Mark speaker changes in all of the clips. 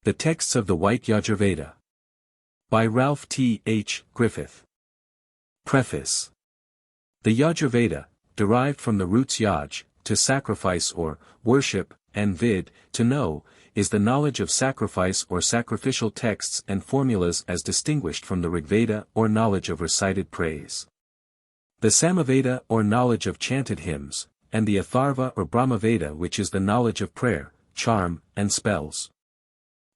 Speaker 1: The Texts of the White Yajurveda. By Ralph T. H. Griffith. Preface. The Yajurveda, derived from the roots yaj, to sacrifice or worship, and vid, to know, is the knowledge of sacrifice or sacrificial texts and formulas as distinguished from the Rigveda or knowledge of recited praise. The Samhita or knowledge of chanted hymns, and the Atharva or Brahmaveda which is the knowledge of prayer, charm, and spells.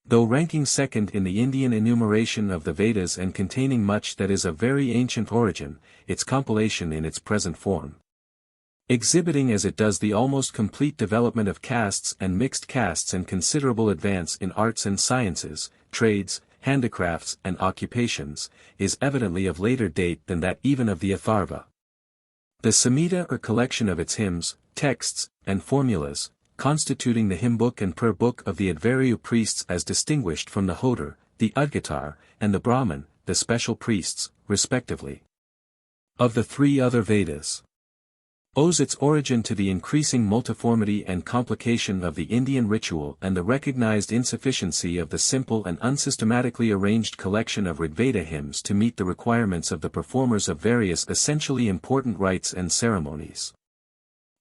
Speaker 1: Though ranking second in the Indian enumeration of the Vedas and containing much that is of very ancient origin, its compilation in its present form, exhibiting as it does the almost complete development of castes and mixed castes and considerable advance in arts and sciences, trades, handicrafts and occupations, is evidently of later date than that even of the Atharva. The Samhita or collection of its hymns, texts, and formulas, constituting the hymn book and prayer book of the Advaryu priests as distinguished from the Hodar, the Udgatar, and the Brahman, the special priests, respectively, of the three other Vedas, owes its origin to the increasing multiformity and complication of the Indian ritual and the recognized insufficiency of the simple and unsystematically arranged collection of Rigveda hymns to meet the requirements of the performers of various essentially important rites and ceremonies.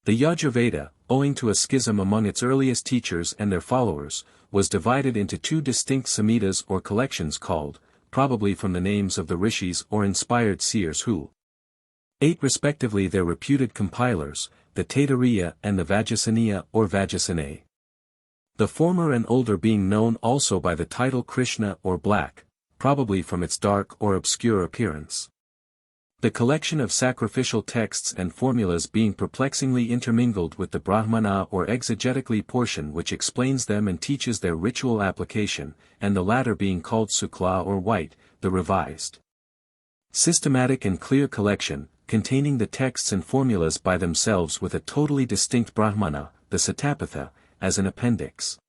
Speaker 1: The Yajurveda, owing to a schism among its earliest teachers and their followers, was divided into two distinct samhitas or collections called, probably from the names of the rishis or inspired seers who ate respectively their reputed compilers, the Taittiriya and the Vajrayana or Vajrayana. The former and older being known also by the title Krishna or Black, probably from its dark or obscure appearance. The collection of sacrificial texts and formulas being perplexingly intermingled with the Brahmana or exegetically portion which explains them and teaches their ritual application, and the latter being called Sukla or White, the revised. Systematic and clear collection, containing the texts and formulas by themselves with a totally distinct Brahmana, the Satapatha, as an appendix.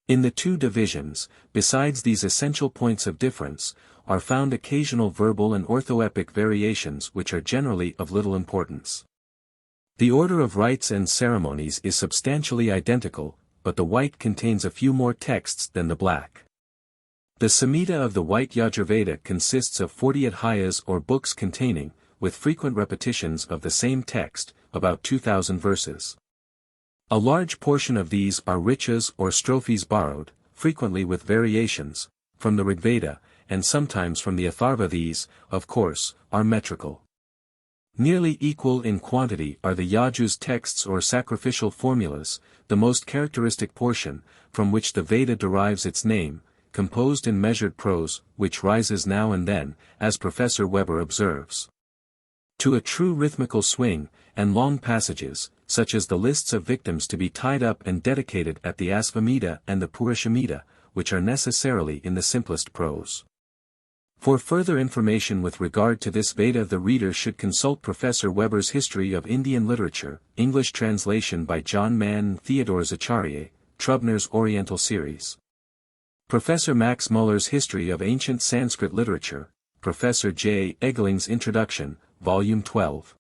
Speaker 1: In the two divisions, besides these essential points of difference, are found occasional verbal and orthoepic variations which are generally of little importance. The order of rites and ceremonies is substantially identical, but the White contains a few more texts than the Black. The Samhita of the White Yajurveda consists of 40 adhyayas or books containing, with frequent repetitions of the same text, about 2,000 verses. A large portion of these are richas or strophes borrowed, frequently with variations, from the Rigveda, and sometimes from the Atharva. These, of course, are metrical. Nearly equal in quantity are the Yaju's texts or sacrificial formulas, the most characteristic portion, from which the Veda derives its name, composed in measured prose, which rises now and then, as Professor Weber observes, to a true rhythmical swing, and long passages, such as the lists of victims to be tied up and dedicated at the Asvamedha and the Purushamedha, which are necessarily in the simplest prose. For further information with regard to this Veda the reader should consult Professor Weber's History of Indian Literature, English translation by John Mann and Theodore Zacharye, Trubner's Oriental Series. Professor Max Muller's History of Ancient Sanskrit Literature, Professor J. Egeling's Introduction, Volume 12.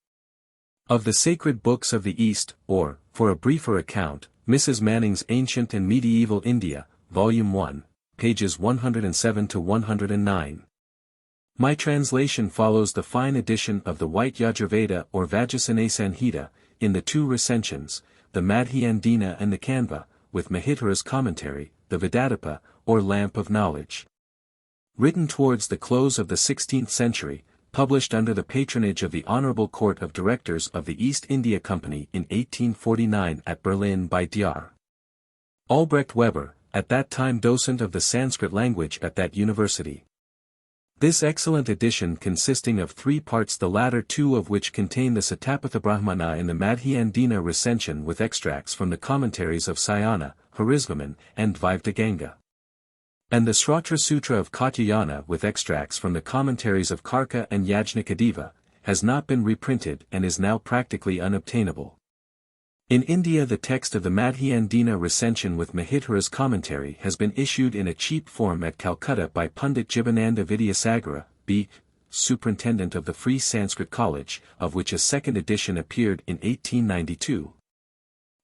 Speaker 1: Of the Sacred Books of the East, or, for a briefer account, Mrs. Manning's Ancient and Medieval India, Volume 1, pages 107 to 109. My translation follows the fine edition of the White Yajurveda or Vajrayana Sanhita, in the two recensions, the Madhyandina and the Kanda, with Mahithara's commentary, the Vedadapa, or Lamp of Knowledge. Written towards the close of the 16th century, published under the patronage of the Honorable Court of Directors of the East India Company in 1849 at Berlin by Dr. Albrecht Weber, at that time docent of the Sanskrit language at that university. This excellent edition consisting of 3 parts, the latter 2 of which contain the Satapatha Brahmana in the Madhyandina recension with extracts from the commentaries of Sayana, Harisvaman, and Vaivdaganga, and the Shrautra Sutra of Katyayana with extracts from the commentaries of Karka and Yajnikadeva, has not been reprinted and is now practically unobtainable. In India the text of the Madhyandina recension with Mahithara's commentary has been issued in a cheap form at Calcutta by Pandit Jibananda Vidyasagara, B. Superintendent of the Free Sanskrit College, of which a second edition appeared in 1892.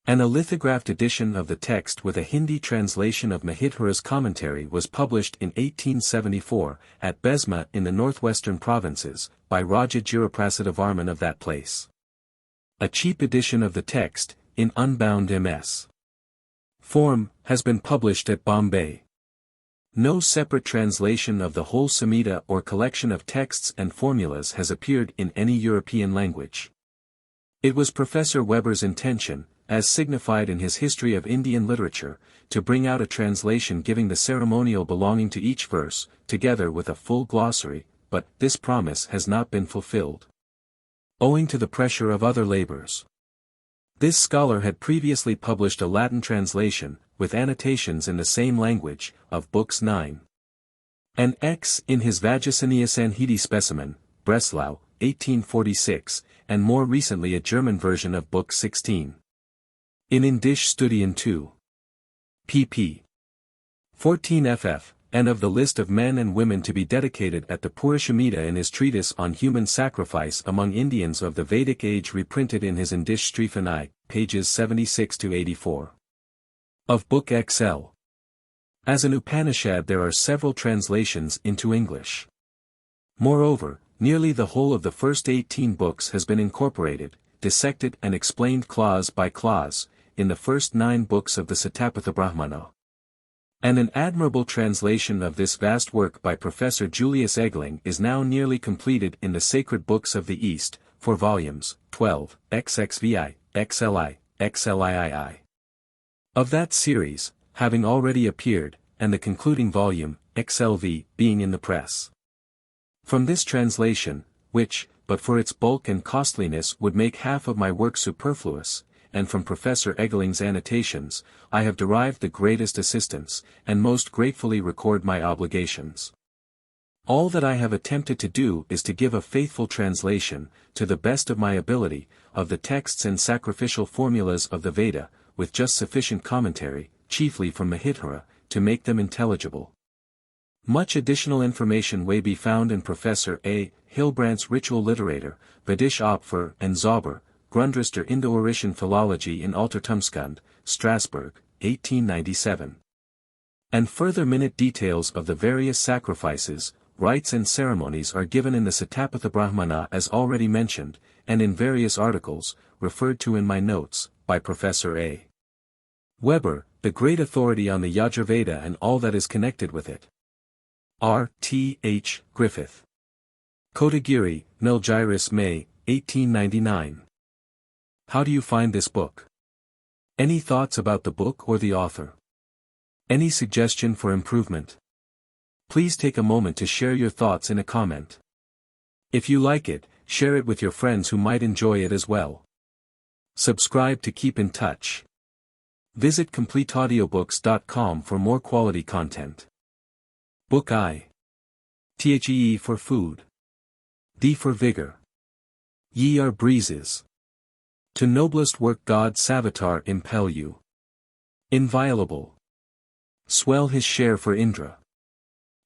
Speaker 1: And a lithographed edition of the text with a Hindi translation of Mahithura's commentary was published in 1874, at Besma in the northwestern provinces, by Raja Jiraprasada Varman of that place. A cheap edition of the text, in unbound MS form, has been published at Bombay. No separate translation of the whole Samhita or collection of texts and formulas has appeared in any European language. It was Professor Weber's intention, as signified in his History of Indian Literature, to bring out a translation giving the ceremonial belonging to each verse, together with a full glossary, but this promise has not been fulfilled, owing to the pressure of other labors. This scholar had previously published a Latin translation, with annotations in the same language, of books 9 and X in his Vajrasaniya Sanhiti specimen, Breslau, 1846, and more recently a German version of book 16. In Indisch Studien 2. pp. 14 ff, and of the list of men and women to be dedicated at the Purushamita in his treatise on human sacrifice among Indians of the Vedic age reprinted in his Indisch Strifani, pages 76–84. Of Book XL. As an Upanishad there are several translations into English. Moreover, nearly the whole of the first 18 books has been incorporated, dissected and explained clause by clause, in the first 9 books of the Satapatha Brahmana. And an admirable translation of this vast work by Professor Julius Egling is now nearly completed in the Sacred Books of the East, 4 volumes, 12, XXVI, XLI, XLIII. Of that series, having already appeared, and the concluding volume, XLV, being in the press. From this translation, which, but for its bulk and costliness would make half of my work superfluous, and from Professor Egling's annotations, I have derived the greatest assistance, and most gratefully record my obligations. All that I have attempted to do is to give a faithful translation, to the best of my ability, of the texts and sacrificial formulas of the Veda, with just sufficient commentary, chiefly from Mahithura, to make them intelligible. Much additional information may be found in Professor A. Hilbrandt's Ritual Literatur, Vedisch Opfer and Zauber, Grundriss der Indo-Arischen Philologie in Altertumskund, Strasbourg, 1897. And further minute details of the various sacrifices, rites and ceremonies are given in the Satapatha Brahmana as already mentioned, and in various articles, referred to in my notes, by Professor A. Weber, the great authority on the Yajurveda and all that is connected with it. R. T. H. Griffith. Kotagiri, Nilgiris, May, 1899. How do you find this book? Any thoughts about the book or the author? Any suggestion for improvement? Please take a moment to share your thoughts in a comment. If you like it, share it with your friends who might enjoy it as well. Subscribe to keep in touch. Visit CompleteAudiobooks.com for more quality content. Book I. The for food. D for vigor. Ye are breezes. To noblest work God Savitar impel you. Inviolable. Swell his share for Indra.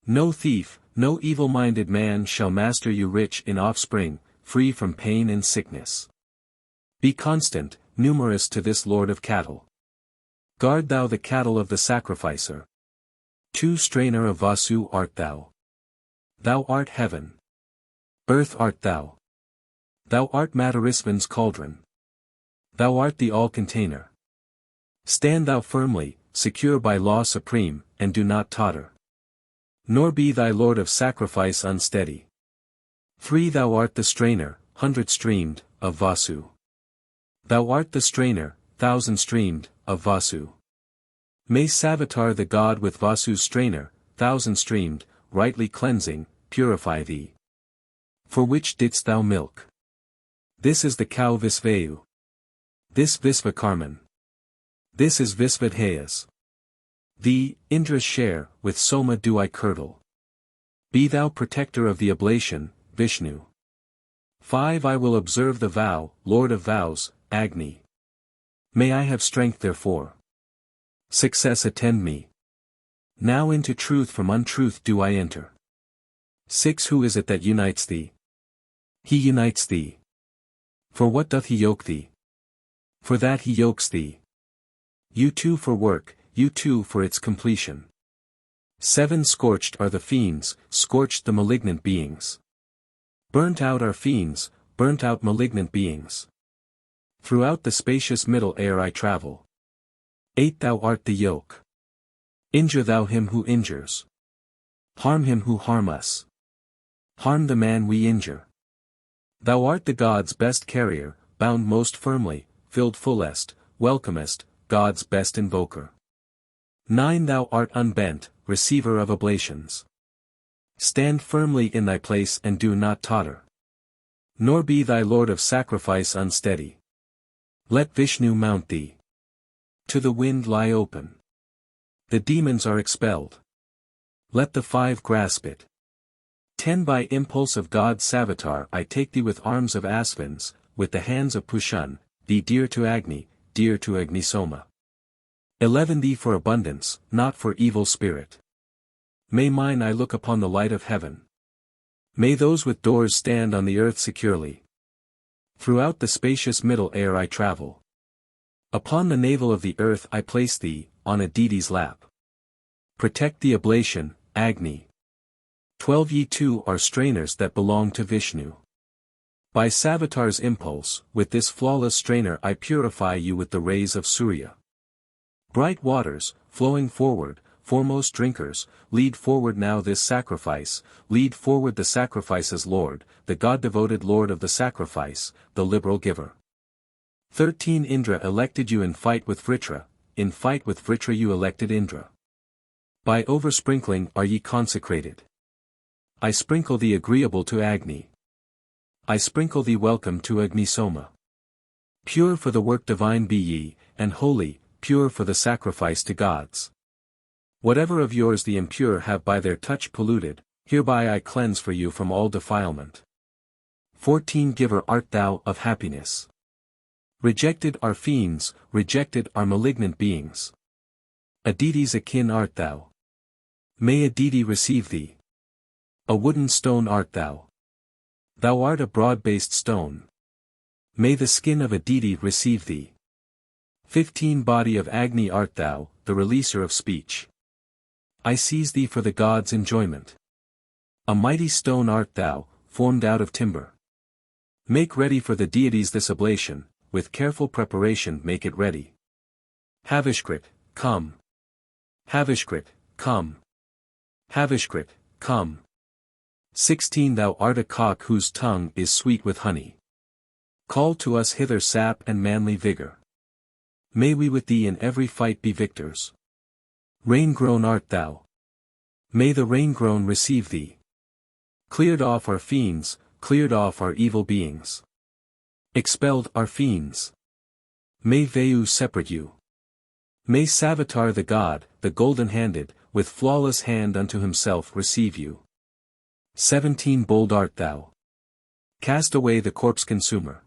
Speaker 1: No thief, no evil-minded man shall master you, rich in offspring, free from pain and sickness. Be constant, numerous to this lord of cattle. Guard thou the cattle of the sacrificer. Two strainer of Vasu art thou. Thou art heaven. Earth art thou. Thou art Matarisvan's cauldron. Thou art the all-container. Stand thou firmly, secure by law supreme, and do not totter. Nor be thy lord of sacrifice unsteady. 3 Thou art the strainer, 100-streamed, of Vasu. Thou art the strainer, 1,000-streamed, of Vasu. May Savitar the god with Vasu's strainer, 1,000-streamed, rightly cleansing, purify thee. For which didst thou milk? This is the cow Visvayu. This Visvakarman. This is Visvadhyas. Thee, Indra's share, with Soma do I curdle. Be thou protector of the oblation, Vishnu. 5 I will observe the vow, Lord of vows, Agni. May I have strength therefore. Success attend me. Now into truth from untruth do I enter. 6 Who is it that unites thee? He unites thee. For what doth he yoke thee? For that he yokes thee. you too for work, you too for its completion. 7 Scorched are the fiends, scorched the malignant beings. Burnt out are fiends, burnt out malignant beings. Throughout the spacious middle air I travel. 8 Thou art the yoke. Injure thou him who injures. Harm him who harm us. Harm the man we injure. Thou art the God's best carrier, bound most firmly, filled fullest, welcomest, God's best invoker. 9 Thou art unbent, receiver of oblations. Stand firmly in thy place and do not totter. Nor be thy Lord of sacrifice unsteady. Let Vishnu mount thee. To the wind lie open. The demons are expelled. Let the 5 grasp it. 10 By impulse of God's Savitar I take thee with arms of aspens, with the hands of Pushan, thee dear to Agni, dear to Agnisoma. 11 Thee for abundance, not for evil spirit. May mine eye look upon the light of heaven. May those with doors stand on the earth securely. Throughout the spacious middle air I travel. Upon the navel of the earth I place thee, on a deity's lap. Protect the oblation, Agni. 12 Ye too are strainers that belong to Vishnu. By Savitar's impulse, with this flawless strainer I purify you with the rays of Surya. Bright waters, flowing forward, foremost drinkers, lead forward now this sacrifice, lead forward the sacrifice's Lord, the God-devoted Lord of the sacrifice, the liberal giver. 13 Indra elected you in fight with Vritra, in fight with Vritra you elected Indra. By oversprinkling are ye consecrated. I sprinkle thee agreeable to Agni. I sprinkle thee welcome to Agnisoma. Pure for the work divine be ye, and holy, pure for the sacrifice to gods. Whatever of yours the impure have by their touch polluted, hereby I cleanse for you from all defilement. 14 Giver art thou of happiness. Rejected are fiends, rejected are malignant beings. Aditi's akin art thou. May Aditi receive thee. A wooden stone art thou. Thou art a broad-based stone. May the skin of Aditi receive thee. 15 Body of Agni art thou, the releaser of speech. I seize thee for the gods' enjoyment. A mighty stone art thou, formed out of timber. Make ready for the deities this oblation, with careful preparation make it ready. Havishkrit, come. Havishkrit, come. Havishkrit, come. 16 Thou art a cock whose tongue is sweet with honey. Call to us hither sap and manly vigor. May we with thee in every fight be victors. Rain-grown art thou. May the rain-grown receive thee. Cleared off are fiends, cleared off are evil beings. Expelled are fiends. May Vayu separate you. May Savitar the God, the golden-handed, with flawless hand unto himself receive you. 17 Bold art thou. Cast away the corpse consumer.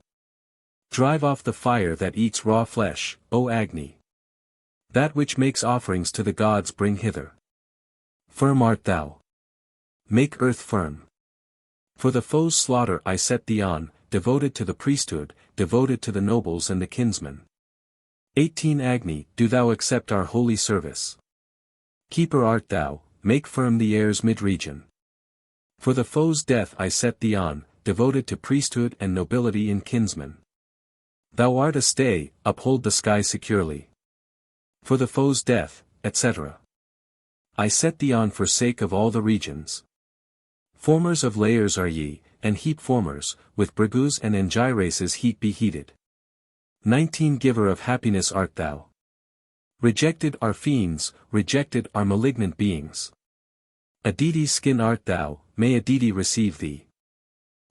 Speaker 1: Drive off the fire that eats raw flesh, O Agni. That which makes offerings to the gods bring hither. Firm art thou. Make earth firm. For the foe's slaughter I set thee on, devoted to the priesthood, devoted to the nobles and the kinsmen. 18 Agni, do thou accept our holy service. Keeper art thou, make firm the air's mid-region. For the foe's death I set thee on, devoted to priesthood and nobility in kinsmen. Thou art a stay, uphold the sky securely. For the foe's death, etc. I set thee on for sake of all the regions. Formers of layers are ye, and heap formers, with Brigus and Angiraces heat be heated. 19 Giver of happiness art thou. Rejected are fiends, rejected are malignant beings. Aditi's skin art thou, may Aditi receive thee.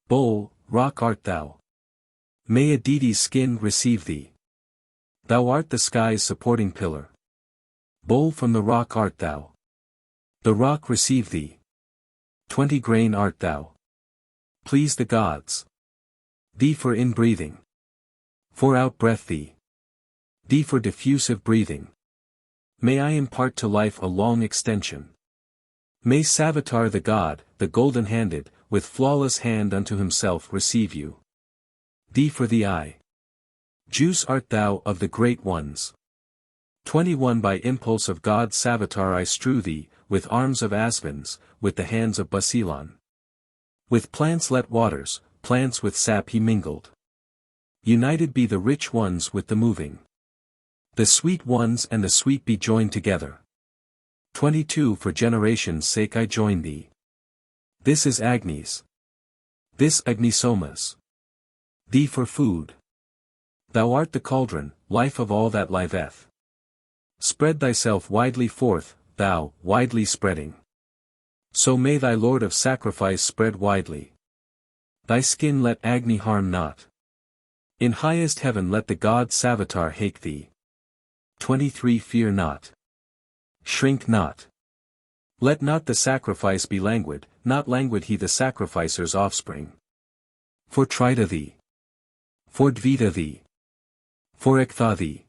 Speaker 1: Bowl, rock art thou. May Aditi's skin receive thee. Thou art the sky's supporting pillar. Bowl from the rock art thou. The rock receive thee. 20 Grain art thou. Please the gods. Thee for in-breathing. For out-breath thee. Thee for diffusive breathing. May I impart to life a long extension. May Savitar the God, the golden-handed, with flawless hand unto himself receive you. Thee for the eye. Juice art thou of the great ones. 21 By impulse of God Savitar I strew thee, with arms of aspens, with the hands of Basilan. With plants let waters, plants with sap he mingled. United be the rich ones with the moving. The sweet ones and the sweet be joined together. 22 For generation's sake I join thee. This is Agni's. This Agnisoma's. Thee for food. Thou art the cauldron, life of all that liveth. Spread thyself widely forth, thou, widely spreading. So may thy Lord of sacrifice spread widely. Thy skin let Agni harm not. In highest heaven let the god Savitar hake thee. 23 Fear not. Shrink not. Let not the sacrifice be languid, not languid he the sacrificer's offspring. For Trita thee. For Dvita thee. For Ektha thee.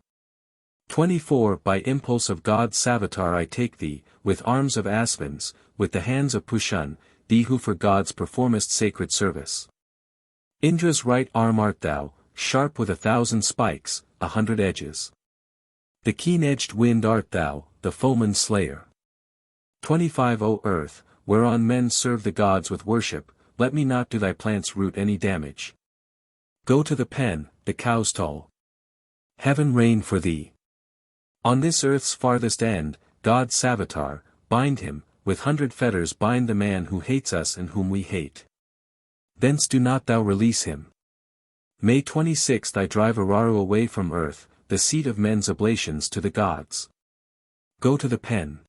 Speaker 1: 24 By impulse of God Savitar I take thee, with arms of aspens, with the hands of Pushan, thee who for gods performest sacred service. Indra's right arm art thou, sharp with 1,000 spikes, 100 edges. The keen-edged wind art thou, the foeman's slayer. 25 O earth, whereon men serve the gods with worship, let me not do thy plants root any damage. Go to the pen, the cow's stall. Heaven reign for thee. On this earth's farthest end, God Savitar, bind him, with 100 fetters bind the man who hates us and whom we hate. Thence do not thou release him. May 26 I drive Araru away from earth, the seat of men's oblations to the gods. Go to the pen.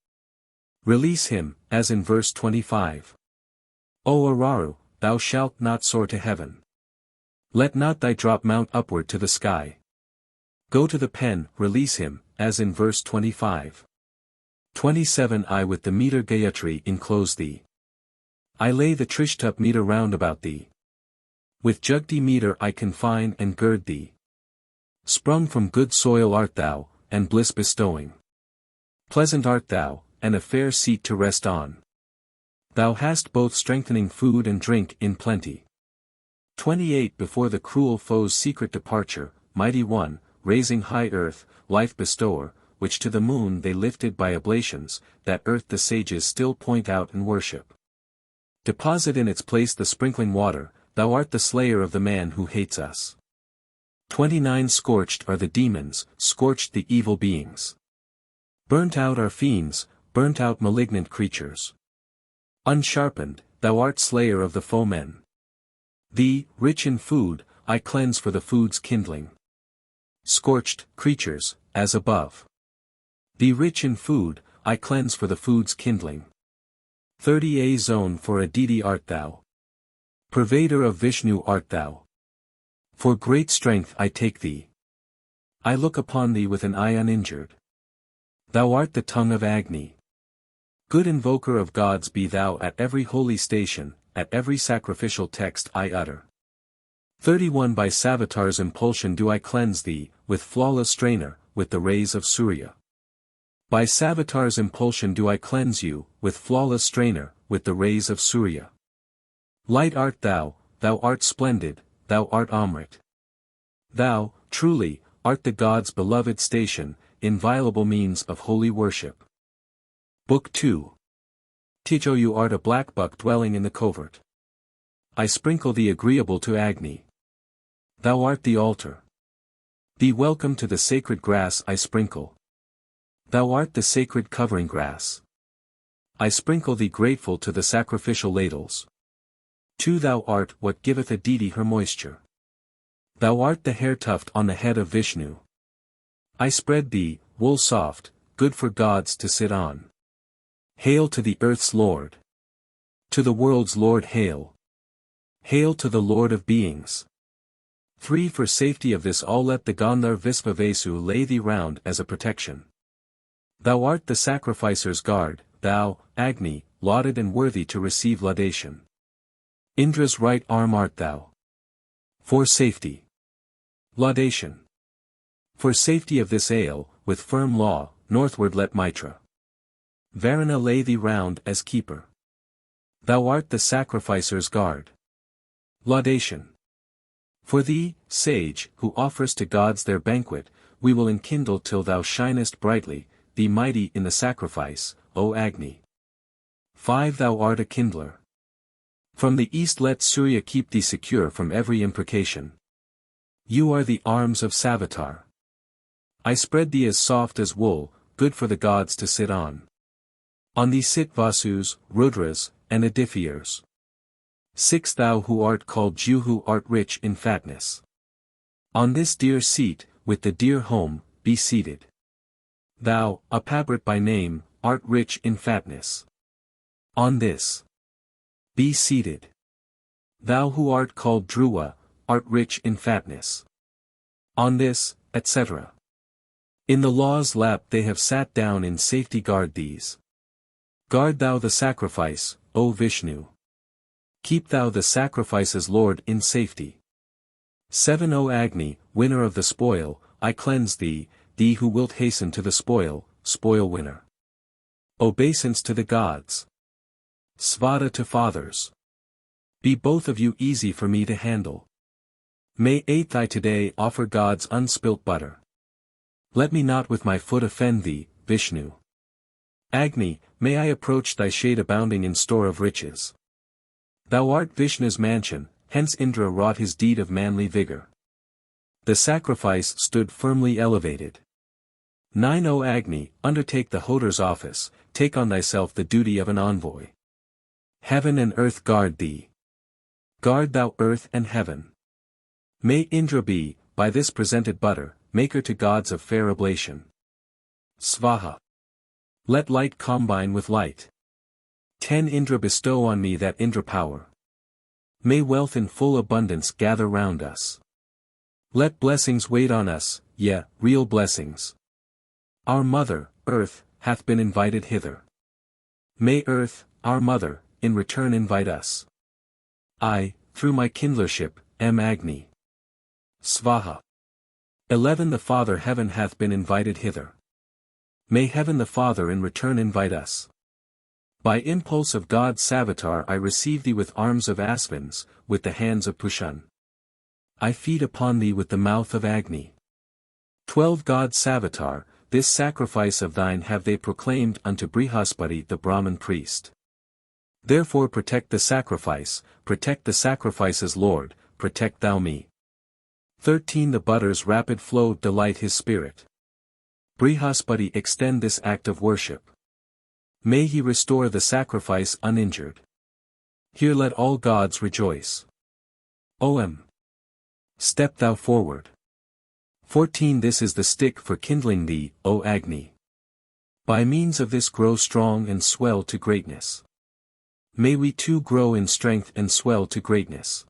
Speaker 1: Release him, as in verse 25. O Araru, thou shalt not soar to heaven. Let not thy drop mount upward to the sky. Go to the pen, release him, as in verse 25. 27 I with the meter Gayatri enclose thee. I lay the Trishtup meter round about thee. With Jugti meter I confine and gird thee. Sprung from good soil art thou, and bliss bestowing. Pleasant art thou, and a fair seat to rest on. Thou hast both strengthening food and drink in plenty. 28 Before the cruel foe's secret departure, mighty one, raising high earth, life bestower, which to the moon they lifted by oblations, that earth the sages still point out and worship. Deposit in its place the sprinkling water, thou art the slayer of the man who hates us. 29 Scorched are the demons, scorched the evil beings. Burnt out are fiends, burnt out malignant creatures. Unsharpened, thou art slayer of the foemen. Thee, rich in food, I cleanse for the food's kindling. Scorched, creatures, as above. Thee rich in food, I cleanse for the food's kindling. 30 A zone for Aditi art thou. Pervader of Vishnu art thou. For great strength I take thee. I look upon thee with an eye uninjured. Thou art the tongue of Agni. Good invoker of gods be thou at every holy station, at every sacrificial text I utter. 31 By Savitar's impulsion do I cleanse thee, with flawless strainer, with the rays of Surya. By Savitar's impulsion do I cleanse you, with flawless strainer, with the rays of Surya. Light art thou art splendid, thou art Amrit. Thou, truly, art the god's beloved station, inviolable means of holy worship. Book 2. Tijo you art a black buck dwelling in the covert. I sprinkle thee agreeable to Agni. Thou art the altar. Thee welcome to the sacred grass I sprinkle. Thou art the sacred covering grass. I sprinkle thee grateful to the sacrificial ladles. 2 Thou art what giveth Aditi her moisture. Thou art the hair tuft on the head of Vishnu. I spread thee, wool soft, good for gods to sit on. Hail to the earth's Lord. To the world's Lord hail. Hail to the Lord of beings. 3 For safety of this all let the Gandhar Visvavesu lay thee round as a protection. Thou art the sacrificer's guard, thou, Agni, lauded and worthy to receive laudation. Indra's right arm art thou. For safety. Laudation. For safety of this ale, with firm law, northward let Mitra. Varuna lay thee round as keeper. Thou art the sacrificer's guard. Laudation. For thee, sage, who offers to gods their banquet, we will enkindle till thou shinest brightly, thee mighty in the sacrifice, O Agni. 5 Thou art a kindler. From the east let Surya keep thee secure from every imprecation. You are the arms of Savitar. I spread thee as soft as wool, good for the gods to sit on. On thee sit Vasus, Rudras, and Adithyas. 6 Thou who art called Jew who art rich in fatness. On this dear seat, with the dear home, be seated. Thou, Apabrit by name, art rich in fatness. On this. Be seated. Thou who art called Dhruva, art rich in fatness. On this, etc. In the law's lap they have sat down in safety guard these. Guard thou the sacrifice, O Vishnu. Keep thou the sacrifice's Lord in safety. 7 O Agni, winner of the spoil, I cleanse thee, thee who wilt hasten to the spoil, spoil winner. Obeisance to the gods. Svada to fathers. Be both of you easy for me to handle. May 8th I today offer God's unspilt butter. Let me not with my foot offend thee, Vishnu. Agni, may I approach thy shade abounding in store of riches. Thou art Vishnu's mansion, hence Indra wrought his deed of manly vigor. The sacrifice stood firmly elevated. 9 O Agni, undertake the Hoder's office, take on thyself the duty of an envoy. Heaven and earth guard thee. Guard thou earth and heaven. May Indra be, by this presented butter, maker to gods of fair oblation. Svaha. Let light combine with light. 10 Indra bestow on me that Indra power. May wealth in full abundance gather round us. Let blessings wait on us, yea, real blessings. Our mother, earth, hath been invited hither. May earth, our mother, in return invite us. I, through my kindlership, am Agni. Svaha. 11 The Father heaven hath been invited hither. May heaven the Father in return invite us. By impulse of God Savitar I receive thee with arms of aspens, with the hands of Pushan. I feed upon thee with the mouth of Agni. 12 God Savitar, this sacrifice of thine have they proclaimed unto Brihaspati the Brahman priest. Therefore protect the sacrifice's Lord, protect thou me. 13 The butter's rapid flow delight his spirit. Brihaspati extend this act of worship. May he restore the sacrifice uninjured. Here let all gods rejoice. Om. Step thou forward. 14 This is the stick for kindling thee, O Agni. By means of this grow strong and swell to greatness. May we too grow in strength and swell to greatness.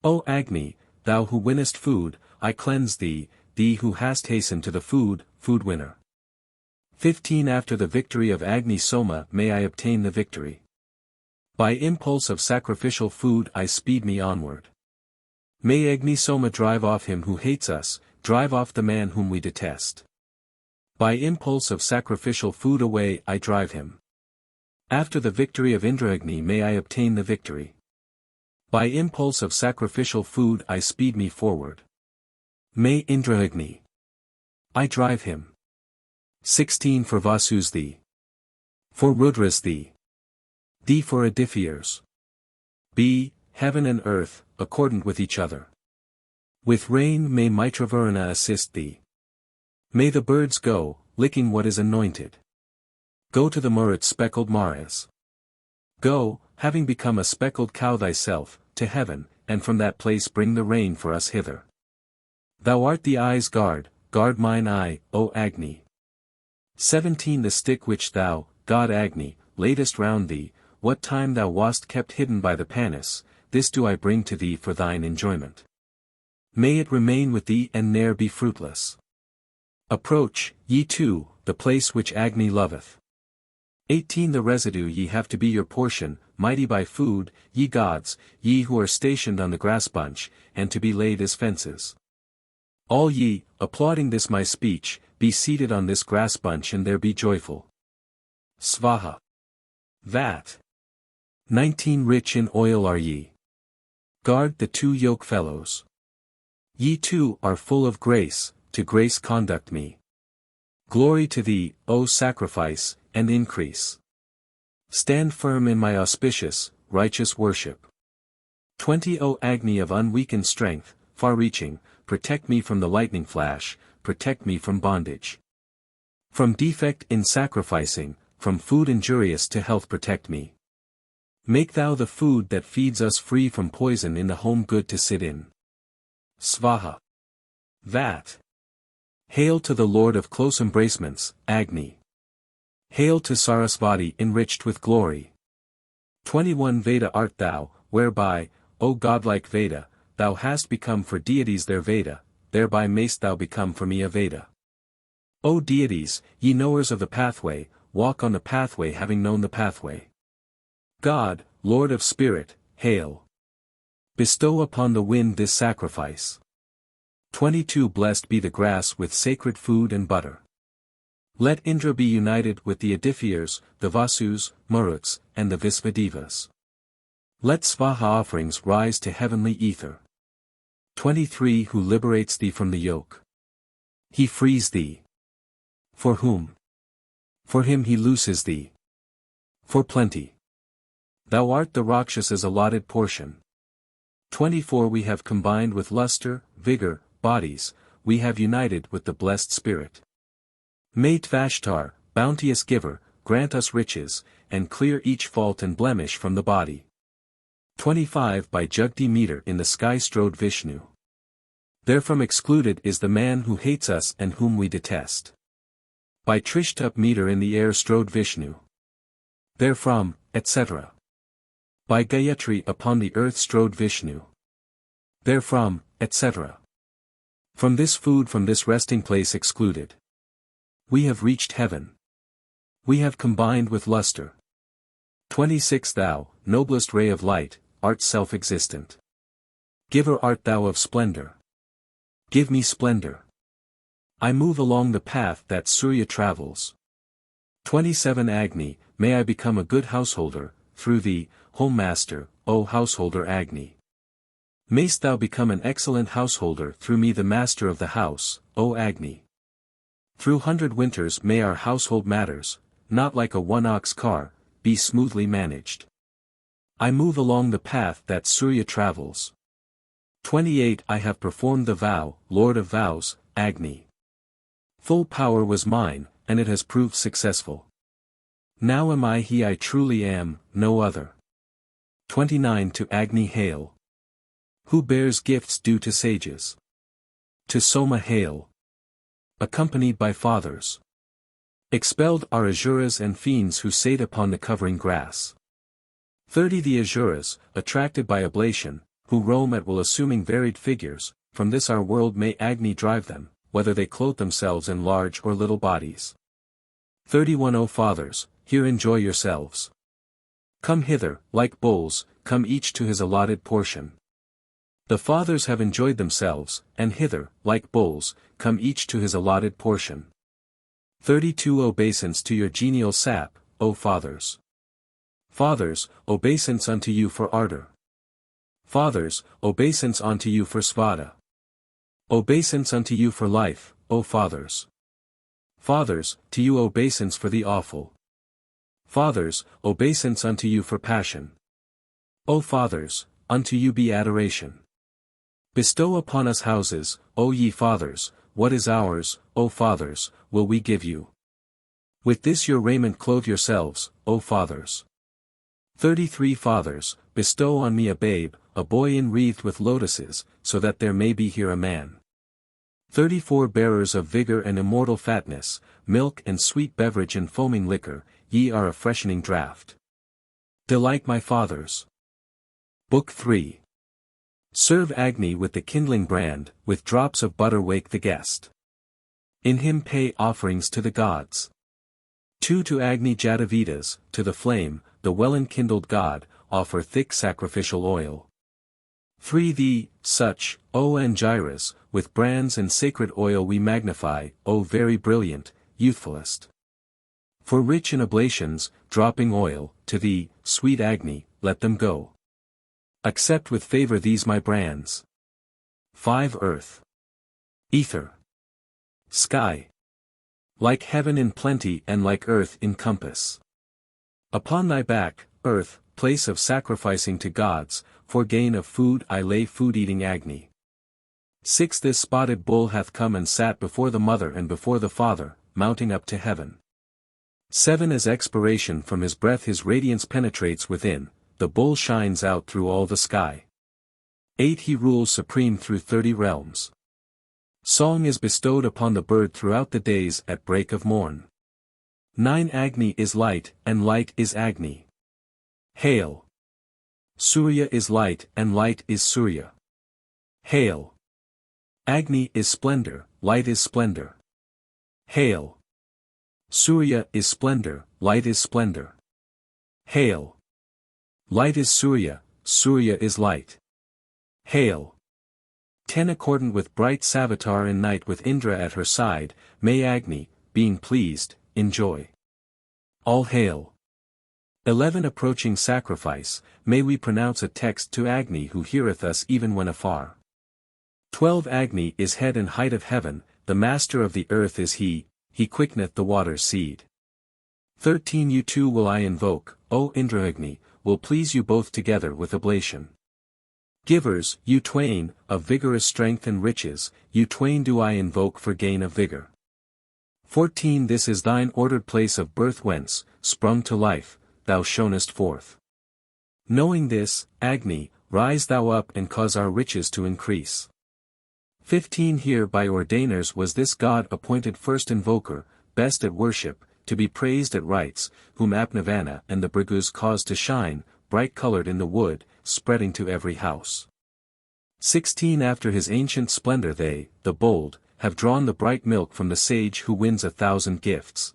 Speaker 1: O Agni, thou who winnest food, I cleanse thee, thee who hast hastened to the food winner. 15 After the victory of Agni Soma may I obtain the victory. By impulse of sacrificial food I speed me onward. May Agni Soma drive off him who hates us, drive off the man whom we detest. By impulse of sacrificial food away I drive him. After the victory of Indragni may I obtain the victory. By impulse of sacrificial food I speed me forward. May Indragni. I drive him. 16 For Vasus thee. For Rudras thee. Thee for Adithyas. Be, heaven and earth, accordant with each other. With rain may Mitravaruna assist thee. May the birds go, licking what is anointed. Go to the Murut speckled Maras. Go, having become a speckled cow thyself, to heaven, and from that place bring the rain for us hither. Thou art the eye's guard, guard mine eye, O Agni. 17 The stick which thou, God Agni, laidest round thee, what time thou wast kept hidden by the Panis, this do I bring to thee for thine enjoyment. May it remain with thee and ne'er be fruitless. Approach, ye two, the place which Agni loveth. 18 The residue ye have to be your portion, mighty by food, ye gods, ye who are stationed on the grass bunch, and to be laid as fences. All ye, applauding this my speech, be seated on this grass bunch and there be joyful. Svaha. That. 19 Rich in oil are ye. Guard the two yoke fellows. Ye two are full of grace, to grace conduct me. Glory to thee, O sacrifice, and increase. Stand firm in my auspicious, righteous worship. 20 O Agni of unweakened strength, far-reaching, protect me from the lightning flash, protect me from bondage. From defect in sacrificing, from food injurious to health protect me. Make thou the food that feeds us free from poison in the home good to sit in. Svaha. That. Hail to the Lord of close embracements, Agni. Hail to Sarasvati enriched with glory. 21 Veda art thou, whereby, O godlike Veda, thou hast become for deities their Veda, thereby mayst thou become for me a Veda. O deities, ye knowers of the pathway, walk on the pathway having known the pathway. God, Lord of Spirit, hail. Bestow upon the wind this sacrifice. 22 Blessed be the grass with sacred food and butter. Let Indra be united with the Adithyas, the Vasus, Maruts, and the Visvadevas. Let Svaha offerings rise to heavenly ether. 23 Who liberates thee from the yoke. He frees thee. For whom? For him he looses thee. For plenty. Thou art the Rakshas's allotted portion. 24 We have combined with luster, vigor, bodies, we have united with the blessed spirit. May Tvashtar, bounteous giver, grant us riches, and clear each fault and blemish from the body. 25 By Jugti meter in the sky strode Vishnu. Therefrom excluded is the man who hates us and whom we detest. By Trishtup meter in the air strode Vishnu. Therefrom, etc. By Gayatri upon the earth strode Vishnu. Therefrom, etc. From this food from this resting place excluded. We have reached heaven. We have combined with luster. 26 Thou, noblest ray of light, art self-existent. Giver art thou of splendor. Give me splendor. I move along the path that Surya travels. 27 Agni, may I become a good householder, through thee, home master, O householder Agni. Mayst thou become an excellent householder through me the master of the house, O Agni. Through 100 winters may our household matters, not like a one-ox car, be smoothly managed. I move along the path that Surya travels. 28 I have performed the vow, Lord of vows, Agni. Full power was mine, and it has proved successful. Now am I he I truly am, no other. 29 To Agni hail. Who bears gifts due to sages. To Soma hail. Accompanied by fathers. Expelled are Asuras and fiends who sate upon the covering grass. 30 The Asuras, attracted by oblation, who roam at will assuming varied figures, from this our world may Agni drive them, whether they clothe themselves in large or little bodies. 31 O fathers, here enjoy yourselves. Come hither, like bulls, come each to his allotted portion. The fathers have enjoyed themselves, and hither, like bulls, come each to his allotted portion. 32 Obeisance to your genial sap, O fathers. Fathers, obeisance unto you for ardor. Fathers, obeisance unto you for svada. Obeisance unto you for life, O fathers. Fathers, to you obeisance for the awful. Fathers, obeisance unto you for passion. O fathers, unto you be adoration. Bestow upon us houses, O ye fathers, what is ours, O fathers, will we give you. With this your raiment clothe yourselves, O fathers. 33 Fathers, bestow on me a babe, a boy enwreathed with lotuses, so that there may be here a man. 34 Bearers of vigor and immortal fatness, milk and sweet beverage and foaming liquor, ye are a freshening draught. Delight my fathers. Book 3. Serve Agni with the kindling brand, with drops of butter wake the guest. In him pay offerings to the gods. 2 To Agni Jatavedas, to the flame, the well-enkindled god, offer thick sacrificial oil. 3 Thee, such, O Angiras, with brands and sacred oil we magnify, O very brilliant, youthfulest. For rich in oblations, dropping oil, to thee, sweet Agni, let them go. Accept with favor these my brands. 5 Earth. Ether. Sky. Like heaven in plenty and like earth in compass. Upon thy back, earth, place of sacrificing to gods, for gain of food I lay food-eating Agni. 6 This spotted bull hath come and sat before the mother and before the father, mounting up to heaven. 7 As expiration from his breath his radiance penetrates within, the bull shines out through all the sky. 8 He rules supreme through 30 realms. Song is bestowed upon the bird throughout the days at break of morn. 9 Agni is light, and light is Agni. Hail. Surya is light, and light is Surya. Hail. Agni is splendor, light is splendor. Hail. Surya is splendor, light is splendor. Hail. Light is Surya, Surya is light. Hail. 10 Accordant with bright Savitar and night with Indra at her side, may Agni, being pleased, enjoy. All hail. 11 Approaching sacrifice, may we pronounce a text to Agni who heareth us even when afar. 12 Agni is head and height of heaven, the master of the earth is he quickeneth the water's seed. 13 You two will I invoke, O Indraagni, will please you both together with oblation. Givers, you twain, of vigorous strength and riches, you twain do I invoke for gain of vigor. 14 This is thine ordered place of birth whence, sprung to life, thou shonest forth. Knowing this, Agni, rise thou up and cause our riches to increase. 15 Here by ordainers was this god appointed first invoker, best at worship, to be praised at rites, whom Apnavana and the Brigus caused to shine, bright-colored in the wood, spreading to every house. 16 After his ancient splendor they, the bold, have drawn the bright milk from the sage who wins 1,000 gifts.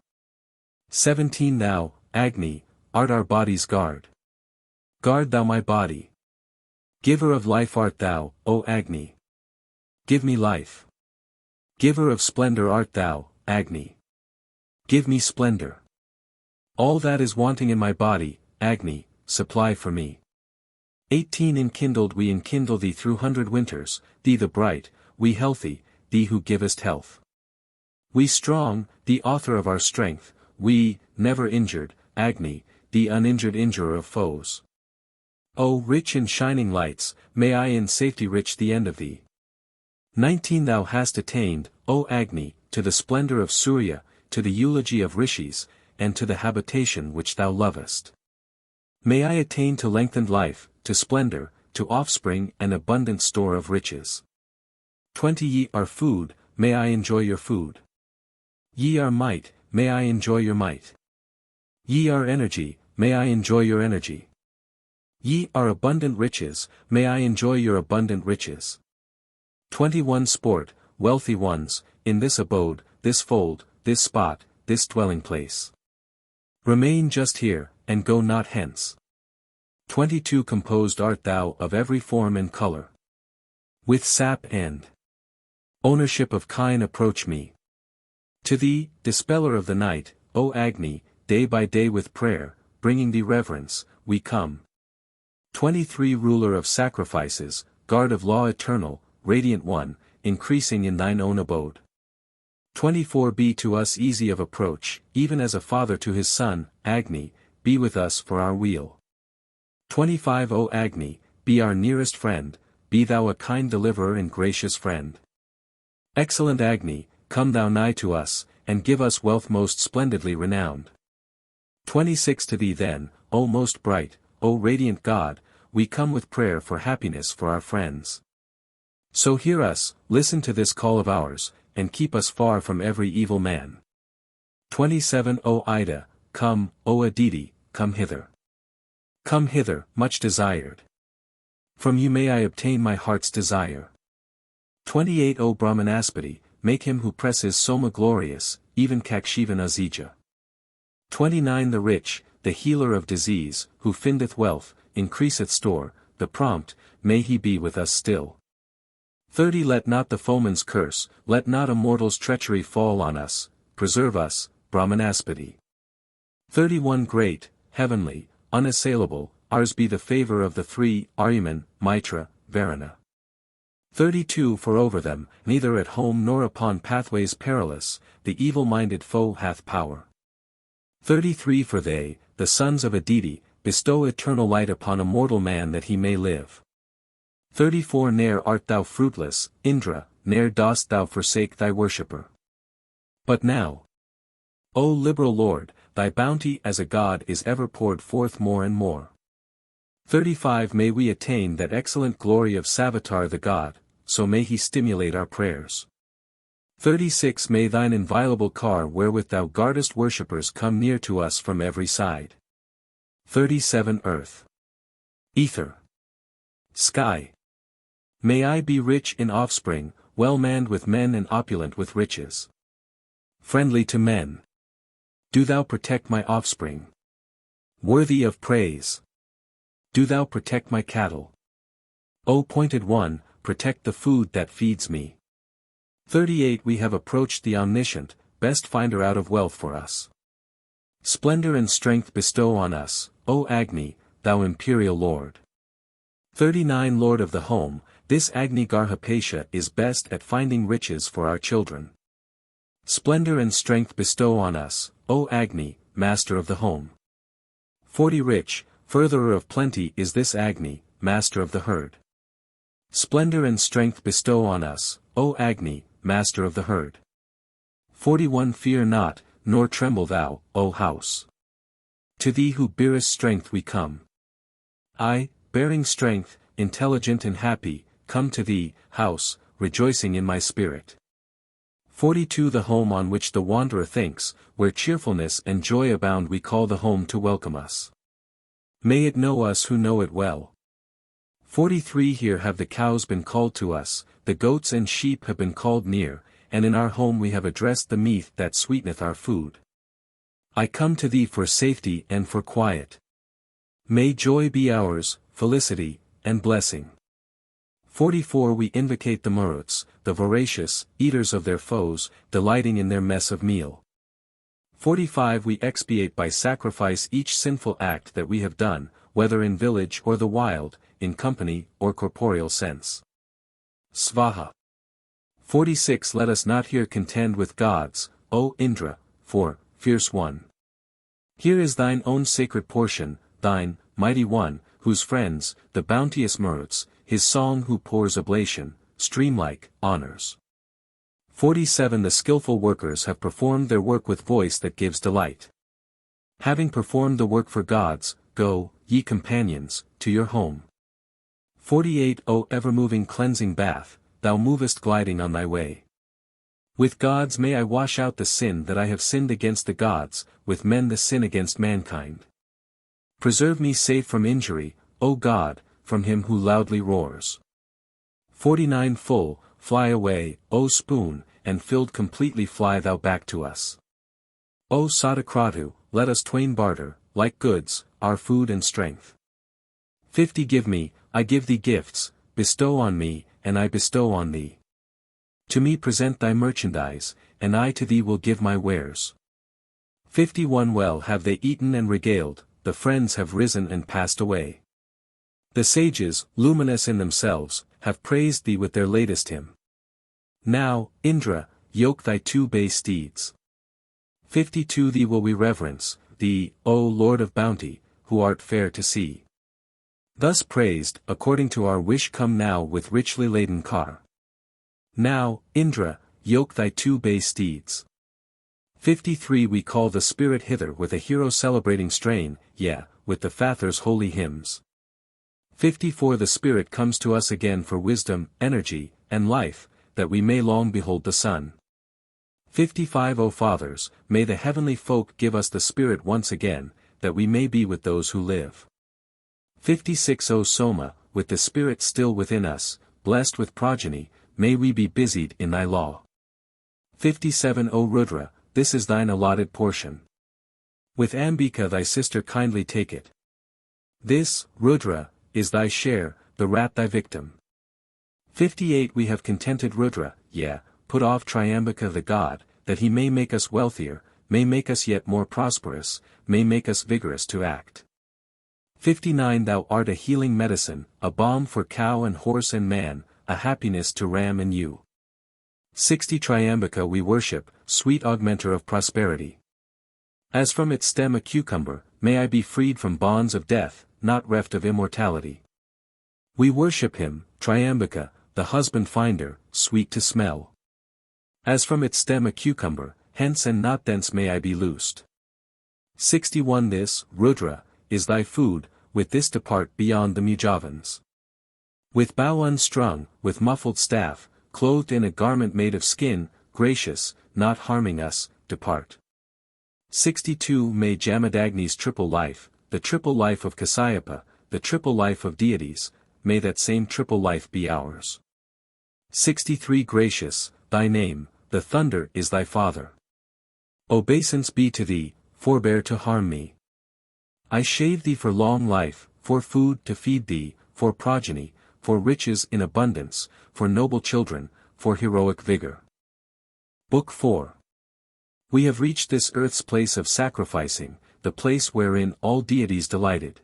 Speaker 1: 17 Thou, Agni, art our body's guard. Guard thou my body. Giver of life art thou, O Agni. Give me life. Giver of splendor art thou, Agni. Give me splendor. All that is wanting in my body, Agni, supply for me. 18 Enkindled we enkindle thee through 100 winters, thee the bright, we healthy, thee who givest health. We strong, the author of our strength, we, never injured, Agni, the uninjured injurer of foes. O rich in shining lights, may I in safety reach the end of thee. 19 Thou hast attained, O Agni, to the splendor of Surya, to the eulogy of rishis, and to the habitation which thou lovest. May I attain to lengthened life, to splendor, to offspring and abundant store of riches. 20 Ye are food, may I enjoy your food. Ye are might, may I enjoy your might. Ye are energy, may I enjoy your energy. Ye are abundant riches, may I enjoy your abundant riches. 21 Sport, wealthy ones, in this abode, this fold, this spot, this dwelling place. Remain just here, and go not hence. 22 Composed art thou of every form and color. With sap and ownership of kine approach me. To thee, dispeller of the night, O Agni, day by day with prayer, bringing thee reverence, we come. 23 Ruler of sacrifices, guard of law eternal, radiant one, increasing in thine own abode. 24 Be to us easy of approach, even as a father to his son, Agni, be with us for our weal. 25 O Agni, be our nearest friend, be thou a kind deliverer and gracious friend. Excellent Agni, come thou nigh to us, and give us wealth most splendidly renowned. 26 To thee then, O most bright, O radiant God, we come with prayer for happiness for our friends. So hear us, listen to this call of ours, and keep us far from every evil man. 27 O Ida, come, O Aditi, come hither. Come hither, much desired. From you may I obtain my heart's desire. 28 O Brahmanaspati, make him who presses Soma glorious, even Kakshivan Azija. 29 The rich, the healer of disease, who findeth wealth, increaseth store, the prompt, may he be with us still. 30 Let not the foeman's curse, let not a mortal's treachery fall on us, preserve us, Brahmanaspati. 31 Great, heavenly, unassailable, ours be the favor of the three, Aryaman, Mitra, Varuna. 32 For over them, neither at home nor upon pathways perilous, the evil-minded foe hath power. 33 For they, the sons of Aditi, bestow eternal light upon a mortal man that he may live. 34 Ne'er art thou fruitless, Indra, ne'er dost thou forsake thy worshipper. But now, O liberal Lord, thy bounty as a god is ever poured forth more and more. 35 May we attain that excellent glory of Savitar the god, so may he stimulate our prayers. 36 May thine inviolable car wherewith thou guardest worshippers come near to us from every side. 37 Earth, ether, sky. May I be rich in offspring, well manned with men and opulent with riches. Friendly to men. Do thou protect my offspring. Worthy of praise. Do thou protect my cattle. O pointed one, protect the food that feeds me. 38 We have approached the omniscient, best finder out of wealth for us. Splendor and strength bestow on us, O Agni, thou imperial lord. 39 Lord of the home, this Agni Garhapesha is best at finding riches for our children. Splendor and strength bestow on us, O Agni, master of the home. 40 Rich, furtherer of plenty is this Agni, master of the herd. Splendor and strength bestow on us, O Agni, master of the herd. 41 Fear not, nor tremble thou, O house. To thee who bearest strength we come. I, bearing strength, intelligent and happy, come to thee, house, rejoicing in my spirit. 42 The home on which the wanderer thinks, where cheerfulness and joy abound we call the home to welcome us. May it know us who know it well. 43 Here have the cows been called to us, the goats and sheep have been called near, and in our home we have addressed the meat that sweeteneth our food. I come to thee for safety and for quiet. May joy be ours, felicity, and blessing. 44 We invocate the Maruts, the voracious, eaters of their foes, delighting in their mess of meal. 45 We expiate by sacrifice each sinful act that we have done, whether in village or the wild, in company or corporeal sense. Svaha. 46 Let us not here contend with gods, O Indra, for, fierce one. Here is thine own sacred portion, thine, mighty one, whose friends, the bounteous Maruts, his song who pours oblation, stream-like, honors. 47 The skillful workers have performed their work with voice that gives delight. Having performed the work for gods, go, ye companions, to your home. 48 O ever-moving cleansing bath, thou movest gliding on thy way. With gods may I wash out the sin that I have sinned against the gods, with men the sin against mankind. Preserve me safe from injury, O God, from him who loudly roars. 49 Full, fly away, O spoon, and filled completely fly thou back to us. O Sadakratu, let us twain barter, like goods, our food and strength. 50 Give me, I give thee gifts, bestow on me, and I bestow on thee. To me present thy merchandise, and I to thee will give my wares. 51 Well have they eaten and regaled, the friends have risen and passed away. The sages, luminous in themselves, have praised thee with their latest hymn. Now, Indra, yoke thy 2 bay steeds. 52 Thee will we reverence, thee, O Lord of bounty, who art fair to see. Thus praised, according to our wish come now with richly laden car. Now, Indra, yoke thy 2 bay steeds. 53 We call the spirit hither with a hero celebrating strain, yeah, with the Father's holy hymns. 54 The spirit comes to us again for wisdom, energy, and life, that we may long behold the sun. 55 O fathers, may the heavenly folk give us the spirit once again, that we may be with those who live. 56 O Soma, with the spirit still within us, blessed with progeny, may we be busied in thy law. 57 O Rudra, this is thine allotted portion. With Ambika thy sister kindly take it. This, Rudra, is thy share, the rat thy victim. 58 We have contented Rudra, yeah, put off Triambaka the god, that he may make us wealthier, may make us yet more prosperous, may make us vigorous to act. 59 Thou art a healing medicine, a balm for cow and horse and man, a happiness to Ram and you. 60 Triambaka we worship, sweet augmenter of prosperity. As from its stem a cucumber, may I be freed from bonds of death, not reft of immortality. We worship him, Triambaka, the husband-finder, sweet to smell. As from its stem a cucumber, hence and not thence may I be loosed. 61 This, Rudra, is thy food, with this depart beyond the Mujavans. With bow unstrung, with muffled staff, clothed in a garment made of skin, gracious, not harming us, depart. 62 May Jamadagni's triple life, the triple life of Kasyapa, the triple life of deities, may that same triple life be ours. 63 Gracious, thy name, the thunder is thy father. Obeisance be to thee, forbear to harm me. I shave thee for long life, for food to feed thee, for progeny, for riches in abundance, for noble children, for heroic vigor. Book 4. We have reached this earth's place of sacrificing, the place wherein all deities delighted.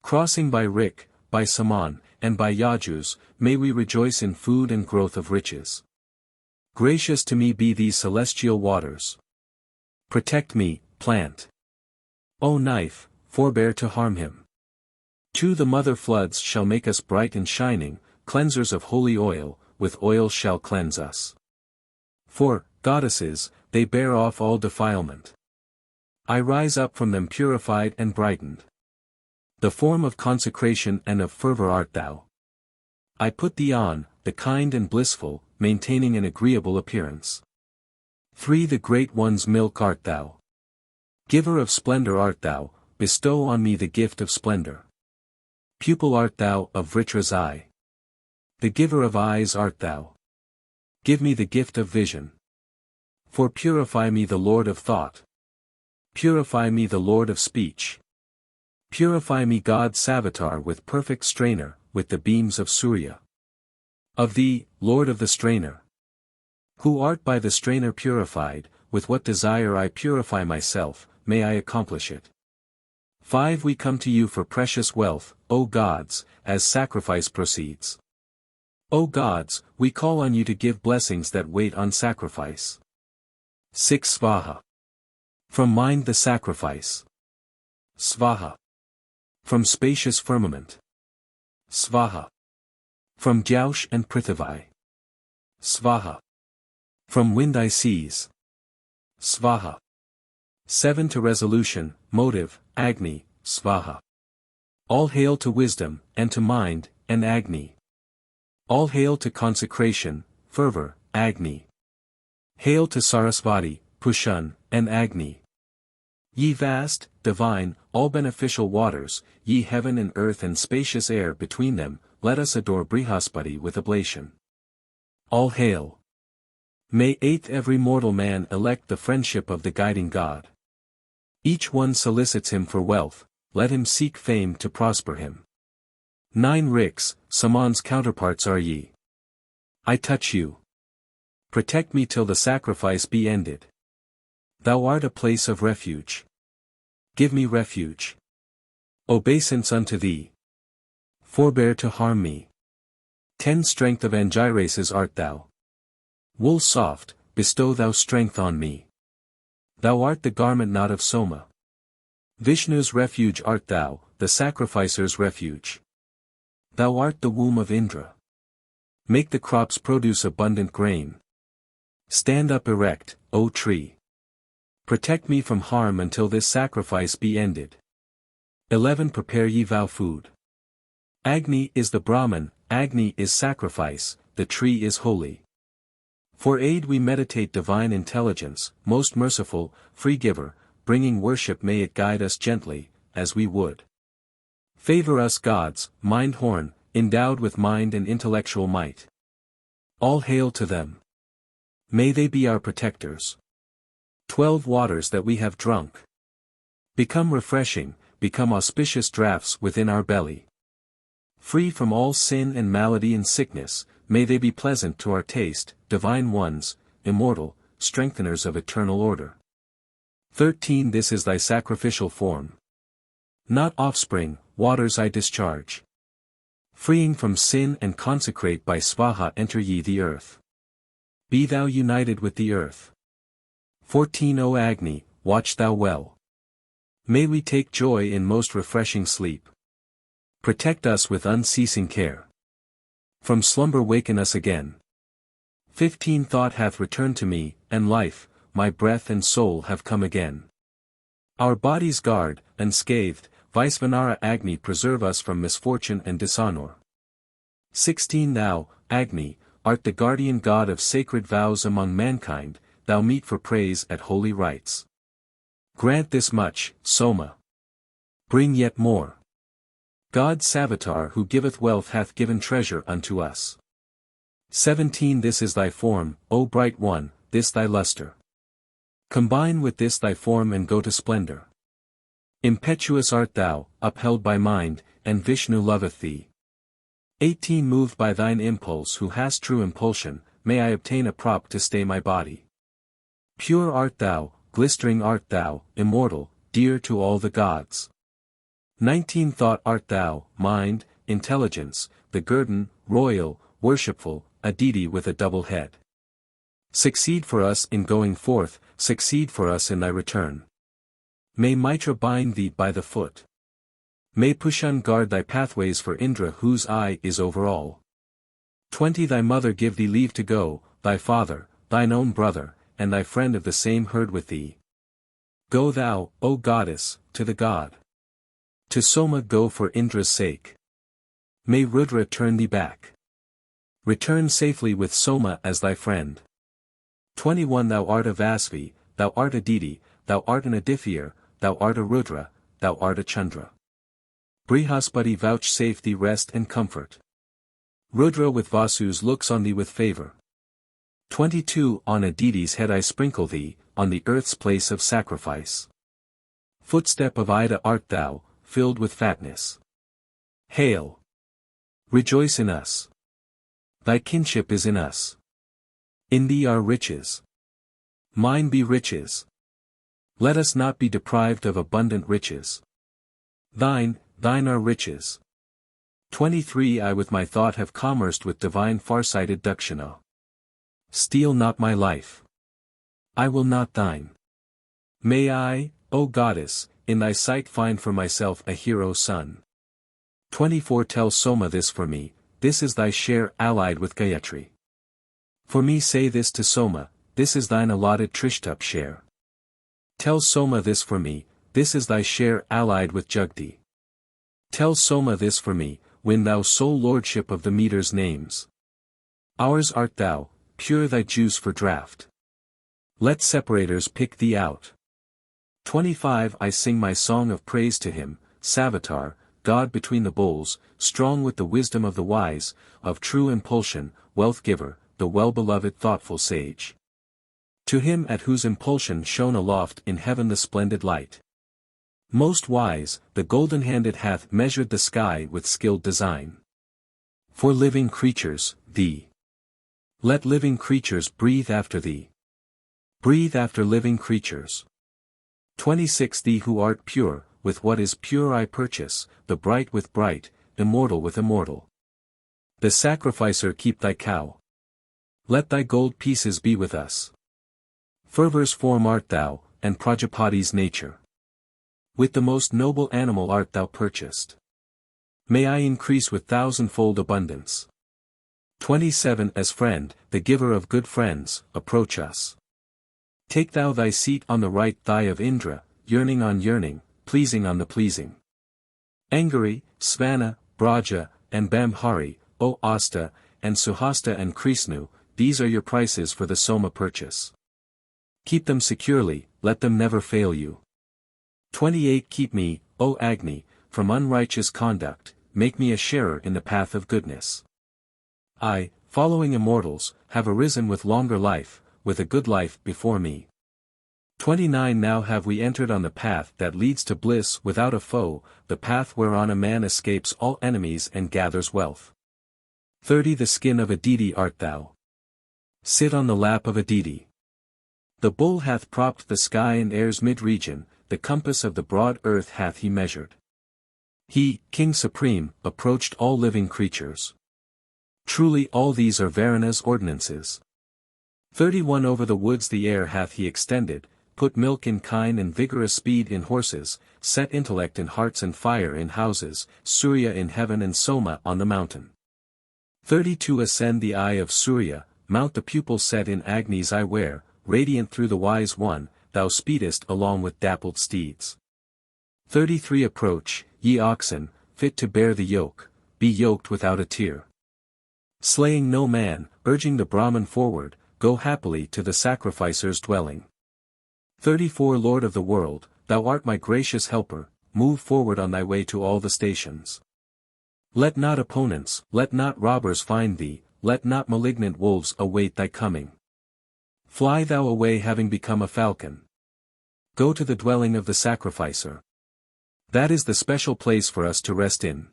Speaker 1: Crossing by Rik, by Saman, and by Yajus, may we rejoice in food and growth of riches. Gracious to me be these celestial waters. Protect me, plant. O knife, forbear to harm him. To the mother floods shall make us bright and shining, cleansers of holy oil, with oil shall cleanse us. For, goddesses, they bear off all defilement. I rise up from them purified and brightened. The form of consecration and of fervor art thou. I put thee on, the kind and blissful, maintaining an agreeable appearance. 3 The great one's milk art thou. Giver of splendor art thou, bestow on me the gift of splendor. Pupil art thou of Vritra's eye. The giver of eyes art thou. Give me the gift of vision. For purify me the Lord of thought. Purify me the Lord of speech. Purify me God Savitar with perfect strainer, with the beams of Surya. Of thee, Lord of the strainer. Who art by the strainer purified, with what desire I purify myself, may I accomplish it. 5 We come to you for precious wealth, O gods, as sacrifice proceeds. O gods, we call on you to give blessings that wait on sacrifice. 6 Svaha. From mind the sacrifice. Svaha. From spacious firmament. Svaha. From Gyaush and Prithvi. Svaha. From wind I seize. Svaha. 7 To resolution, motive, Agni, Svaha. All hail to wisdom, and to mind, and Agni. All hail to consecration, fervor, Agni. Hail to Sarasvati, Pushan, and Agni. Ye vast, divine, all-beneficial waters, ye heaven and earth and spacious air between them, let us adore Brihaspati with oblation. All hail. May 8 Every mortal man elect the friendship of the guiding God. Each one solicits him for wealth, let him seek fame to prosper him. 9 Riks, Saman's counterparts are ye. I touch you. Protect me till the sacrifice be ended. Thou art a place of refuge. Give me refuge. Obeisance unto thee. Forbear to harm me. 10 Strength of Angiraces art thou. Wool soft, bestow thou strength on me. Thou art the garment not of Soma. Vishnu's refuge art thou, the sacrificer's refuge. Thou art the womb of Indra. Make the crops produce abundant grain. Stand up erect, O tree. Protect me from harm until this sacrifice be ended. 11 Prepare ye vow food. Agni is the Brahman, Agni is sacrifice, the tree is holy. For aid we meditate divine intelligence, most merciful, free giver, bringing worship may it guide us gently, as we would. Favor us gods, mind horn, endowed with mind and intellectual might. All hail to them. May they be our protectors. 12 Waters that we have drunk. Become refreshing, become auspicious draughts within our belly. Free from all sin and malady and sickness, may they be pleasant to our taste, divine ones, immortal, strengtheners of eternal order. 13 This is thy sacrificial form. Not offspring, waters I discharge. Freeing from sin and consecrate by Swaha enter ye the earth. Be thou united with the earth. 14 O Agni, watch thou well. May we take joy in most refreshing sleep. Protect us with unceasing care. From slumber waken us again. 15 Thought hath returned to me, and life, my breath and soul have come again. Our bodies guard, unscathed, Vaisvanara Agni preserve us from misfortune and dishonor. 16 Thou, Agni, art the guardian god of sacred vows among mankind, thou meet for praise at holy rites. Grant this much, Soma. Bring yet more. God Savitar who giveth wealth hath given treasure unto us. 17 This is thy form, O bright one, this thy luster. Combine with this thy form and go to splendor. Impetuous art thou, upheld by mind, and Vishnu loveth thee. 18 Moved by thine impulse who hast true impulsion, may I obtain a prop to stay my body. Pure art thou, glistering art thou, immortal, dear to all the gods. 19 Thought art thou, mind, intelligence, the guerdon, royal, worshipful, a deity with a double head. Succeed for us in going forth, succeed for us in thy return. May Mitra bind thee by the foot. May Pushan guard thy pathways for Indra whose eye is over all. 20 Thy mother give thee leave to go, thy father, thine own brother, and thy friend of the same herd with thee. Go thou, O goddess, to the god. To Soma go for Indra's sake. May Rudra turn thee back. Return safely with Soma as thy friend. 21 Thou art a Vasvi, thou art a deity, thou art an Aditya, thou art a Rudra, thou art a Chandra. Brihaspati vouchsafe thee rest and comfort. Rudra with Vasus looks on thee with favor. 22 On a deity's head I sprinkle thee, on the earth's place of sacrifice. Footstep of Ida art thou, filled with fatness. Hail! Rejoice in us. Thy kinship is in us. In thee are riches. Mine be riches. Let us not be deprived of abundant riches. Thine are riches. 23 I with my thought have commerced with divine far-sighted Dakshina. Steal not my life. I will not thine. May I, O goddess, in thy sight find for myself a hero son. 24 Tell Soma this for me, this is thy share allied with Gayatri. For me say this to Soma, this is thine allotted Trishtup share. Tell Soma this for me, this is thy share allied with Jugdi. Tell Soma this for me, win thou sole lordship of the meter's names. Ours art thou, pure thy juice for draught. Let separators pick thee out. 25 I sing my song of praise to him, Savitar, God between the bowls, strong with the wisdom of the wise, of true impulsion, wealth giver, the well-beloved thoughtful sage. To him at whose impulsion shone aloft in heaven the splendid light. Most wise, the golden-handed hath measured the sky with skilled design. For living creatures, thee. Let living creatures breathe after thee. Breathe after living creatures. 26 Thee who art pure, with what is pure I purchase, the bright with bright, immortal with immortal. The sacrificer keep thy cow. Let thy gold pieces be with us. Fervor's form art thou, and Prajapati's nature. With the most noble animal art thou purchased. May I increase with thousandfold abundance. 27 As friend, the giver of good friends, approach us. Take thou thy seat on the right thigh of Indra, yearning on yearning, pleasing on the pleasing. Angari, Svana, Braja, and Bamhari, O Asta, and Suhasta and Krisnu, these are your prices for the Soma purchase. Keep them securely, let them never fail you. 28 Keep me, O Agni, from unrighteous conduct, make me a sharer in the path of goodness. I, following immortals, have arisen with longer life, with a good life before me. 29 Now have we entered on the path that leads to bliss without a foe, the path whereon a man escapes all enemies and gathers wealth. 30 The skin of a deity art thou. Sit on the lap of a deity. The bull hath propped the sky and air's mid-region, the compass of the broad earth hath he measured. He, King Supreme, approached all living creatures. Truly all these are Varana's ordinances. 31 Over the woods the air hath he extended, put milk in kine and vigorous speed in horses, set intellect in hearts and fire in houses, Surya in heaven and Soma on the mountain. 32 Ascend the eye of Surya, mount the pupil set in Agni's eye where, radiant through the wise one, thou speedest along with dappled steeds. 33 Approach, ye oxen, fit to bear the yoke, be yoked without a tear. Slaying no man, urging the Brahman forward, go happily to the sacrificer's dwelling. 34 Lord of the world, thou art my gracious helper, move forward on thy way to all the stations. Let not opponents, let not robbers find thee, let not malignant wolves await thy coming. Fly thou away having become a falcon. Go to the dwelling of the sacrificer. That is the special place for us to rest in.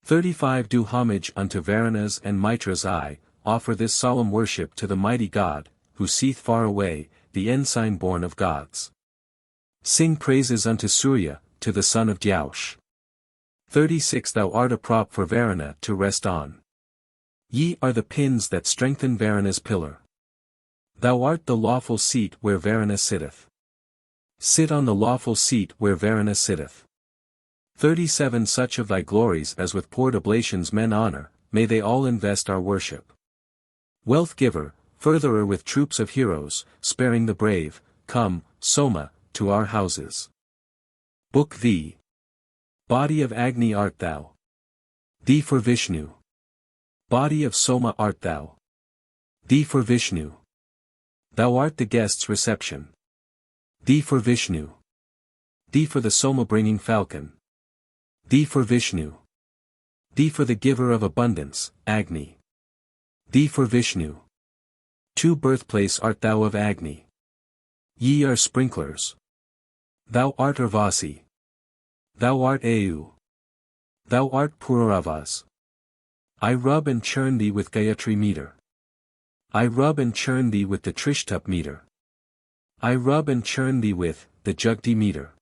Speaker 1: 35 Do homage unto Varana's and Mitra's eye, offer this solemn worship to the mighty God, who seeth far away, the ensign born of gods. Sing praises unto Surya, to the son of Dyaush. 36 Thou art a prop for Varana to rest on. Ye are the pins that strengthen Varana's pillar. Thou art the lawful seat where Varana sitteth. Sit on the lawful seat where Varana sitteth. 37 Such of thy glories as with poured oblations men honor, may they all invest our worship. Wealth giver, furtherer with troops of heroes, sparing the brave, come, Soma, to our houses. Book thee. Body of Agni art thou. Thee for Vishnu. Body of Soma art thou. Thee for Vishnu. Thou art the guest's reception. Thee for Vishnu. Thee for the Soma-bringing falcon. Thee for Vishnu. Thee for the giver of abundance, Agni. Thee for Vishnu. To birthplace art thou of Agni. Ye are sprinklers. Thou art Urvasi. Thou art Au. Thou art Pururavas. I rub and churn thee with Gayatri meter. I rub and churn thee with the Trishtup meter. I rub and churn thee with the Jugti meter.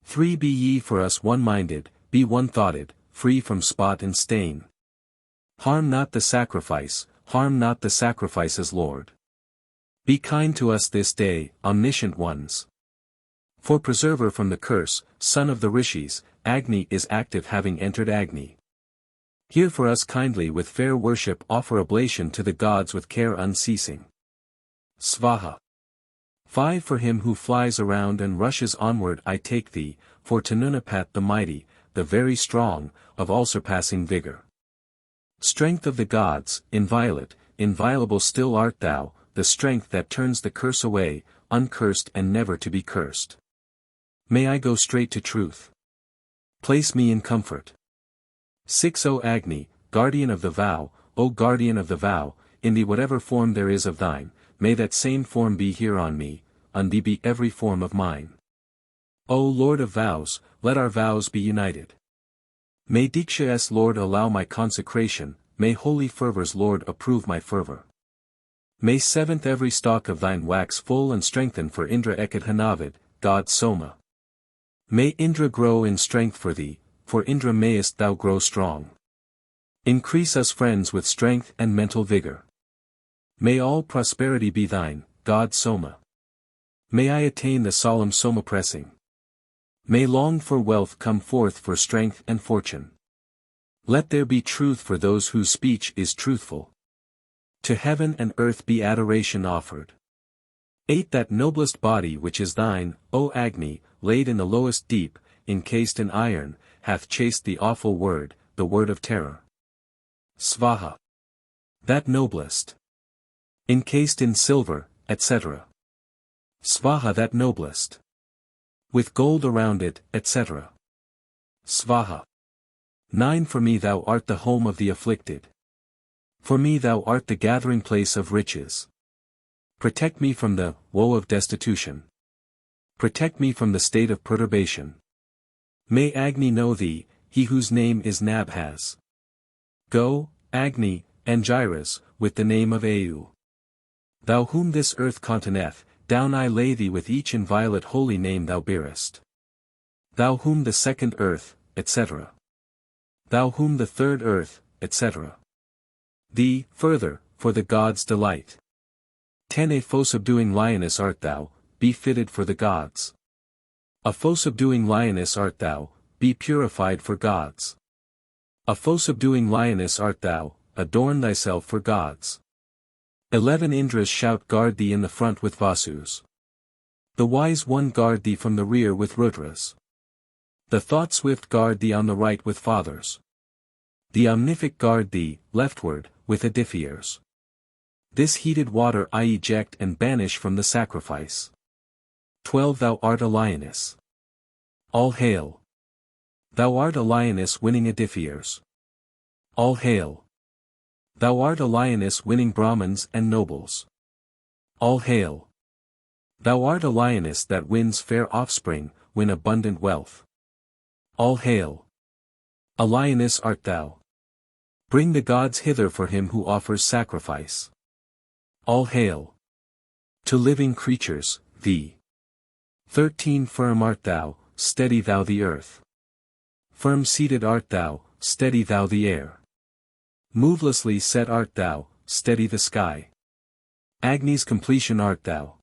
Speaker 1: 3 Be ye for us one-minded, be one-thoughted, free from spot and stain. Harm not the sacrifice, harm not the sacrifice's Lord. Be kind to us this day, omniscient ones. For preserver from the curse, son of the rishis, Agni is active having entered Agni. Hear for us kindly with fair worship offer oblation to the gods with care unceasing. Svaha. 5 For him who flies around and rushes onward I take thee, for Tanunapat the mighty, the very strong, of all surpassing vigor. Strength of the gods, inviolate, inviolable still art thou, the strength that turns the curse away, uncursed and never to be cursed. May I go straight to truth. Place me in comfort. 6 O Agni, guardian of the vow, O guardian of the vow, in thee whatever form there is of thine, may that same form be here on me, on thee be every form of mine. O Lord of vows, let our vows be united. May Diksha's Lord allow my consecration, may holy fervor's Lord approve my fervor. May 7th every stalk of thine wax full and strengthen for Indra Ekadhanavid, God Soma. May Indra grow in strength for thee, for Indra mayest thou grow strong. Increase us friends with strength and mental vigor. May all prosperity be thine, God Soma. May I attain the solemn Soma pressing. May longed for wealth come forth for strength and fortune. Let there be truth for those whose speech is truthful. To heaven and earth be adoration offered. 8 That noblest body which is thine, O Agni, laid in the lowest deep, encased in iron, hath chased the awful word, the word of terror. Svaha. That noblest. Encased in silver, etc. Svaha that noblest. With gold around it, etc. Svaha. 9 For me thou art the home of the afflicted. For me thou art the gathering place of riches. Protect me from the woe of destitution. Protect me from the state of perturbation. May Agni know thee, he whose name is Nabhas. Go, Agni, Angiras, with the name of Au. Thou whom this earth containeth, down I lay thee with each inviolate holy name thou bearest. Thou whom the second earth, etc. Thou whom the third earth, etc. Thee, further, for the gods' delight. 10 A foe-subduing lioness art thou, be fitted for the gods. A foe-subduing lioness art thou, be purified for gods. A foe-subduing lioness art thou, adorn thyself for gods. 11 Indras shout guard thee in the front with Vasus. The wise one guard thee from the rear with Rudras. The thought-swift guard thee on the right with fathers. The omnific guard thee, leftward, with Adiphiers. This heated water I eject and banish from the sacrifice. 12 Thou art a lioness. All hail. Thou art a lioness winning Adiphiers. All hail. Thou art a lioness winning Brahmins and nobles. All hail. Thou art a lioness that wins fair offspring, win abundant wealth. All hail. A lioness art thou. Bring the gods hither for him who offers sacrifice. All hail. To living creatures, thee. 13 Firm art thou, steady thou the earth. Firm-seated art thou, steady thou the air. Movelessly set art thou, steady the sky. Agni's completion art thou.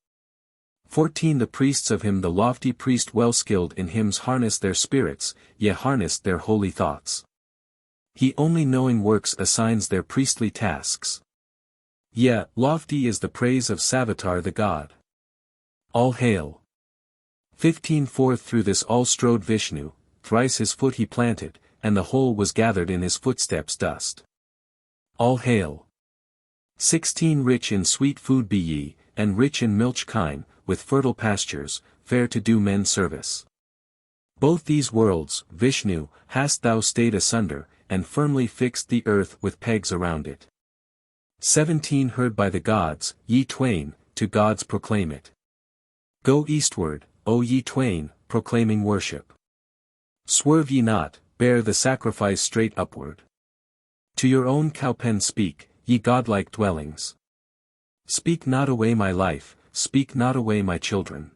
Speaker 1: 14 The priests of him the lofty priest well skilled in hymns harness their spirits, yea harnessed their holy thoughts. He only knowing works assigns their priestly tasks. Yea, lofty is the praise of Savitar the god. All hail. 15 Forth through this all strode Vishnu, thrice his foot he planted, and the whole was gathered in his footsteps dust. All hail. 16 Rich in sweet food be ye, and rich in milch kine, with fertile pastures, fair to do men service. Both these worlds, Vishnu, hast thou stayed asunder, and firmly fixed the earth with pegs around it. 17 Heard by the gods, ye twain, to gods proclaim it. Go eastward, O ye twain, proclaiming worship. Swerve ye not, bear the sacrifice straight upward. To your own cowpen speak, ye godlike dwellings. Speak not away my life, speak not away my children.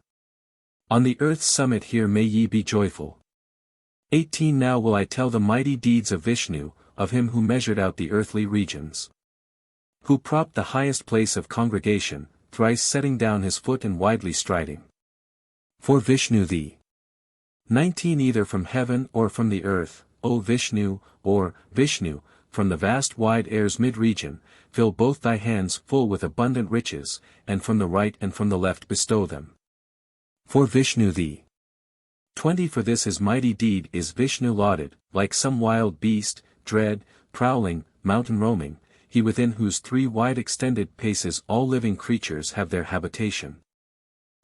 Speaker 1: On the earth's summit here may ye be joyful. 18 Now will I tell the mighty deeds of Vishnu, of him who measured out the earthly regions. Who propped the highest place of congregation, thrice setting down his foot and widely striding. For Vishnu thee. 19 Either from heaven or from the earth, O Vishnu, or, Vishnu, from the vast wide air's mid-region, fill both thy hands full with abundant riches, and from the right and from the left bestow them. For Vishnu thee. 20 For this his mighty deed is Vishnu lauded, like some wild beast, dread, prowling, mountain roaming, he within whose 3 wide extended paces all living creatures have their habitation.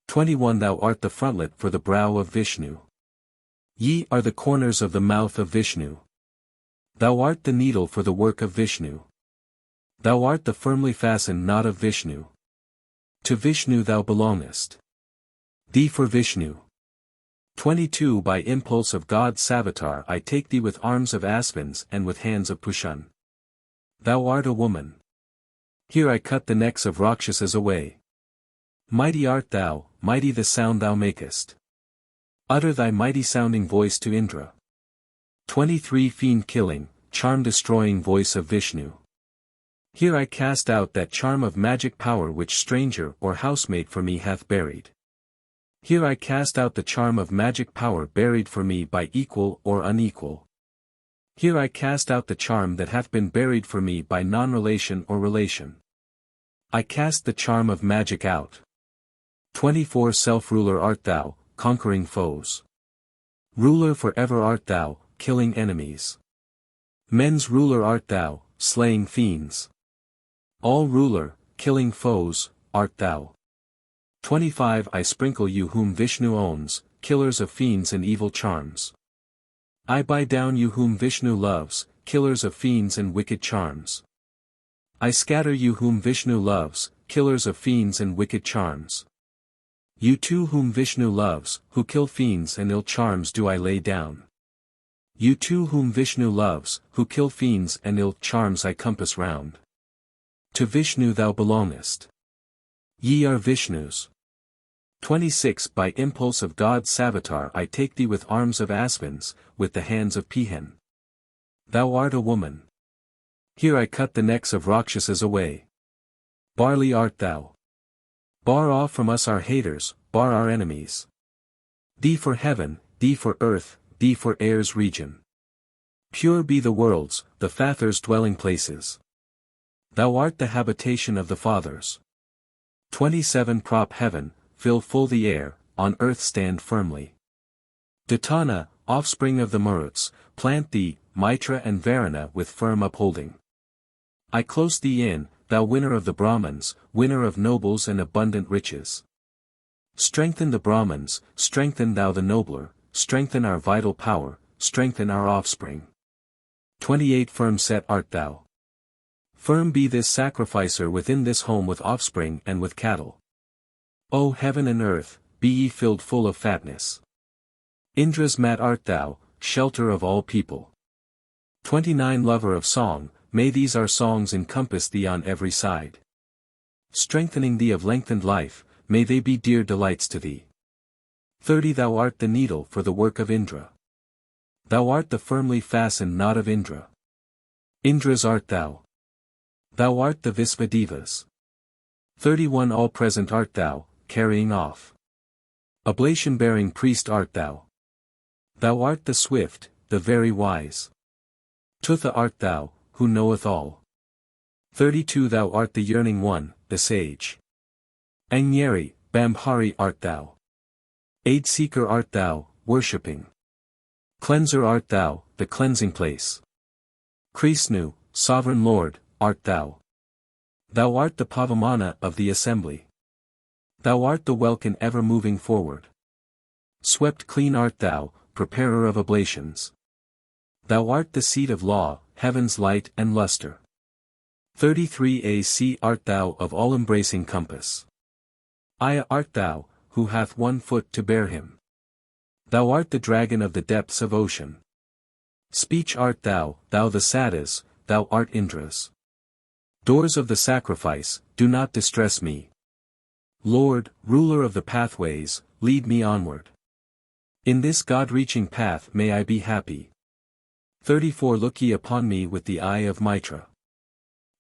Speaker 1: 21 Thou art the frontlet for the brow of Vishnu. Ye are the corners of the mouth of Vishnu. Thou art the needle for the work of Vishnu. Thou art the firmly fastened knot of Vishnu. To Vishnu thou belongest. Thee for Vishnu. 22 By impulse of God Savitar I take thee with arms of aspens and with hands of Pushan. Thou art a woman. Here I cut the necks of Rakshasas away. Mighty art thou, mighty the sound thou makest. Utter thy mighty sounding voice to Indra. 23 Fiend killing, charm destroying voice of Vishnu. Here I cast out that charm of magic power which stranger or housemate for me hath buried. Here I cast out the charm of magic power buried for me by equal or unequal. Here I cast out the charm that hath been buried for me by non-relation or relation. I cast the charm of magic out. 24 Self-ruler art thou, conquering foes. Ruler forever art thou, killing enemies. Men's ruler art thou, slaying fiends. All ruler, killing foes, art thou. 25 I sprinkle you whom Vishnu owns, killers of fiends and evil charms. I buy down you whom Vishnu loves, killers of fiends and wicked charms. I scatter you whom Vishnu loves, killers of fiends and wicked charms. You too whom Vishnu loves, who kill fiends and ill charms do I lay down. You too whom Vishnu loves, who kill fiends and ill charms I compass round. To Vishnu thou belongest. Ye are Vishnus. 26 By impulse of God Savitar I take thee with arms of aspens, with the hands of peahen. Thou art a woman. Here I cut the necks of Rakshasas away. Barley art thou. Bar off from us our haters, bar our enemies. D for heaven, D for earth, D for air's region. Pure be the worlds, the Father's dwelling places. Thou art the habitation of the fathers. 27 Prop heaven, fill full the air, on earth stand firmly. Datana, offspring of the Maruts, plant thee, Mitra and Varuna with firm upholding. I close thee in, thou winner of the Brahmins, winner of nobles and abundant riches. Strengthen the Brahmins, strengthen thou the nobler, strengthen our vital power, strengthen our offspring. 28 Firm set art thou. Firm be this sacrificer within this home with offspring and with cattle. O heaven and earth, be ye filled full of fatness. Indra's mat art thou, shelter of all people. 29 Lover of song, may these our songs encompass thee on every side. Strengthening thee of lengthened life, may they be dear delights to thee. 30 Thou art the needle for the work of Indra. Thou art the firmly fastened knot of Indra. Indra's art thou. Thou art the Visvadevas. 31 All present art thou, carrying off. Oblation-bearing priest art thou. Thou art the swift, the very wise. Tutha art thou, who knoweth all. 32 Thou art the yearning one, the sage. Anyeri, Bambhari art thou. Aid-seeker art thou, worshipping. Cleanser art thou, the cleansing place. Krisnu, sovereign Lord, art thou. Thou art the Pavamana of the assembly. Thou art the welkin ever moving forward. Swept clean art thou, preparer of oblations. Thou art the seat of law, heaven's light and luster. 33 AC art thou of all-embracing compass. Aya art thou, who hath 1 foot to bear him. Thou art the dragon of the depths of ocean. Speech art thou, thou the Sadas, thou art Indras. Doors of the sacrifice, do not distress me. Lord, ruler of the pathways, lead me onward. In this God-reaching path may I be happy. 34 Look ye upon me with the eye of Mitra.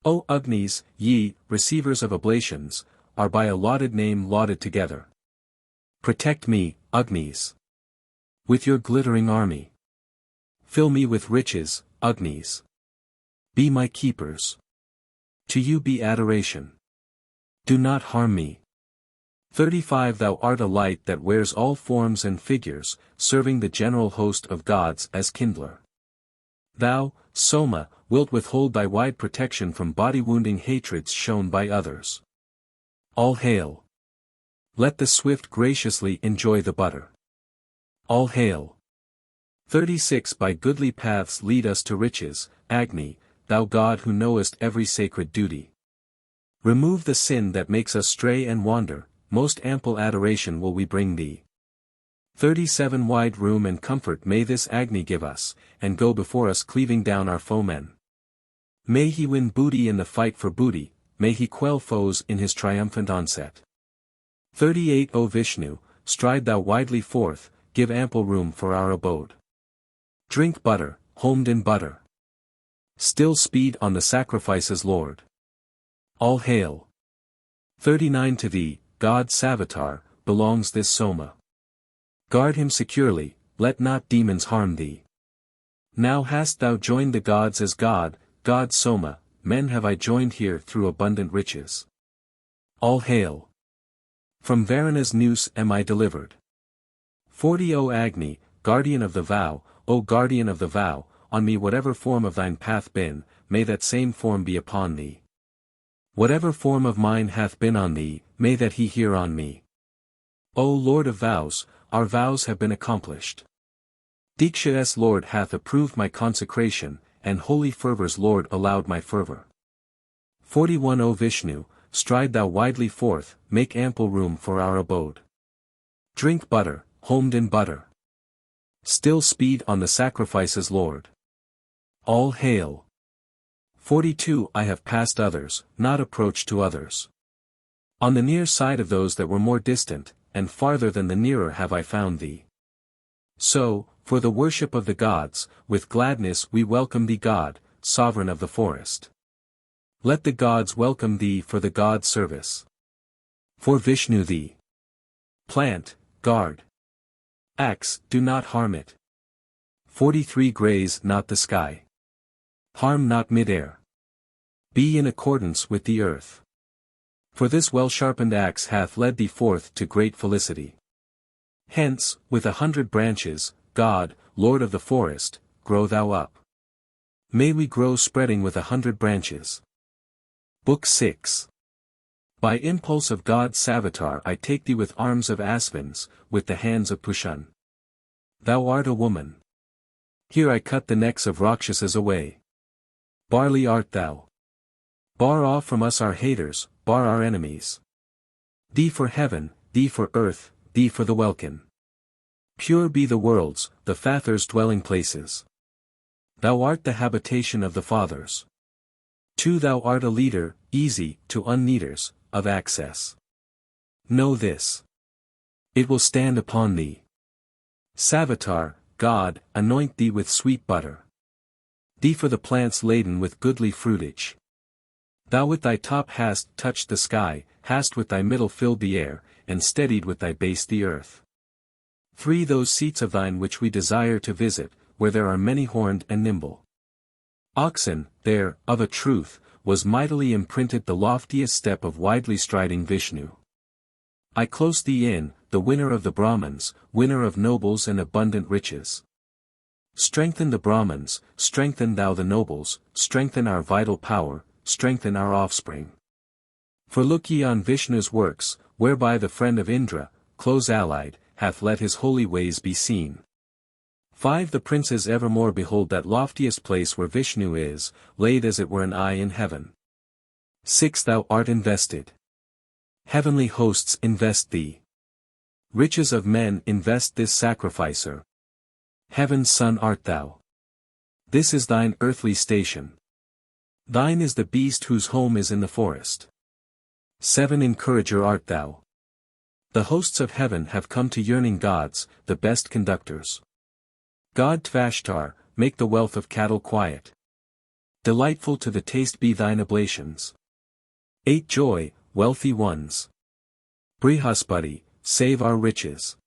Speaker 1: O Agnis, ye, receivers of oblations, are by a lauded name lauded together. Protect me, Agnis. With your glittering army. Fill me with riches, Agnis. Be my keepers. To you be adoration. Do not harm me. 35 Thou art a light that wears all forms and figures, serving the general host of gods as kindler. Thou, Soma, wilt withhold thy wide protection from body-wounding hatreds shown by others. All hail. Let the swift graciously enjoy the butter. All hail. 36 By goodly paths lead us to riches, Agni, thou God who knowest every sacred duty. Remove the sin that makes us stray and wander, most ample adoration will we bring thee. 37 Wide room and comfort may this Agni give us, and go before us cleaving down our foemen. May he win booty in the fight for booty, may he quell foes in his triumphant onset. 38 O Vishnu, stride thou widely forth, give ample room for our abode. Drink butter, homed in butter. Still speed on the sacrifices Lord. All hail. 39 To thee, God Savitar, belongs this Soma. Guard him securely, let not demons harm thee. Now hast thou joined the gods as God, God Soma, men have I joined here through abundant riches. All hail. From Varuna's noose am I delivered. 40 O Agni, guardian of the vow, O guardian of the vow, on me whatever form of thine path been, may that same form be upon thee. Whatever form of mine hath been on thee, may that he hear on me. O Lord of vows, our vows have been accomplished. Diksha's Lord hath approved my consecration, and holy fervor's Lord allowed my fervor. 41 O Vishnu, stride thou widely forth, make ample room for our abode. Drink butter, homed in butter. Still speed on the sacrifices Lord. All hail. 42 I have passed others, not approached to others. On the near side of those that were more distant, and farther than the nearer have I found thee. So, for the worship of the gods, with gladness we welcome thee God, sovereign of the forest. Let the gods welcome thee for the god's service. For Vishnu thee. Plant, guard. Axe, do not harm it. 43 Graze not the sky. Harm not mid-air. Be in accordance with the earth. For this well-sharpened axe hath led thee forth to great felicity. Hence, with 100 branches, God, Lord of the forest, grow thou up. May we grow spreading with 100 branches. Book 6. By impulse of God Savitar I take thee with arms of aspens, with the hands of Pushan. Thou art a woman. Here I cut the necks of Rakshasas away. Barley art thou. Bar off from us our haters, bar our enemies. Thee for heaven, thee for earth, thee for the welkin. Pure be the worlds, the Fathers' dwelling places. Thou art the habitation of the Fathers. Too thou art a leader, easy, to unneeders, of access. Know this. It will stand upon thee. Savitar, God, anoint thee with sweet butter. Thee for the plants laden with goodly fruitage. Thou with thy top hast touched the sky, hast with thy middle filled the air, and steadied with thy base the earth. 3 Those seats of thine which we desire to visit, where there are many-horned and nimble oxen, there, of a truth, was mightily imprinted the loftiest step of widely striding Vishnu. I close thee in, the winner of the Brahmins, winner of nobles and abundant riches. Strengthen the Brahmins, strengthen thou the nobles, strengthen our vital power, strengthen our offspring. For look ye on Vishnu's works, whereby the friend of Indra, close allied, hath let his holy ways be seen. 5 The princes evermore behold that loftiest place where Vishnu is, laid as it were an eye in heaven. 6 Thou art invested. Heavenly hosts invest thee. Riches of men invest this sacrificer. Heaven's son art thou. This is thine earthly station. Thine is the beast whose home is in the forest. 7 Encourager art thou. The hosts of heaven have come to yearning gods, the best conductors. God Tvashtar, make the wealth of cattle quiet. Delightful to the taste be thine oblations. 8 Joy, wealthy ones. Brihaspati, save our riches.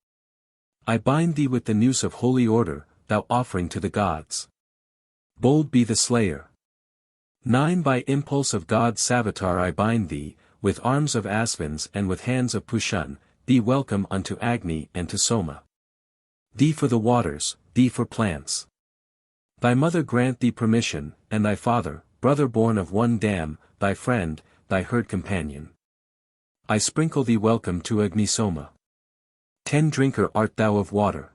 Speaker 1: I bind thee with the noose of holy order, thou offering to the gods. Bold be the slayer. 9 By impulse of God Savitar I bind thee, with arms of aspens and with hands of Pushan, thee welcome unto Agni and to Soma. Thee for the waters, thee for plants. Thy mother grant thee permission, and thy father, brother born of one dam, thy friend, thy herd companion. I sprinkle thee welcome to Agni Soma. 10 Drinker art thou of water.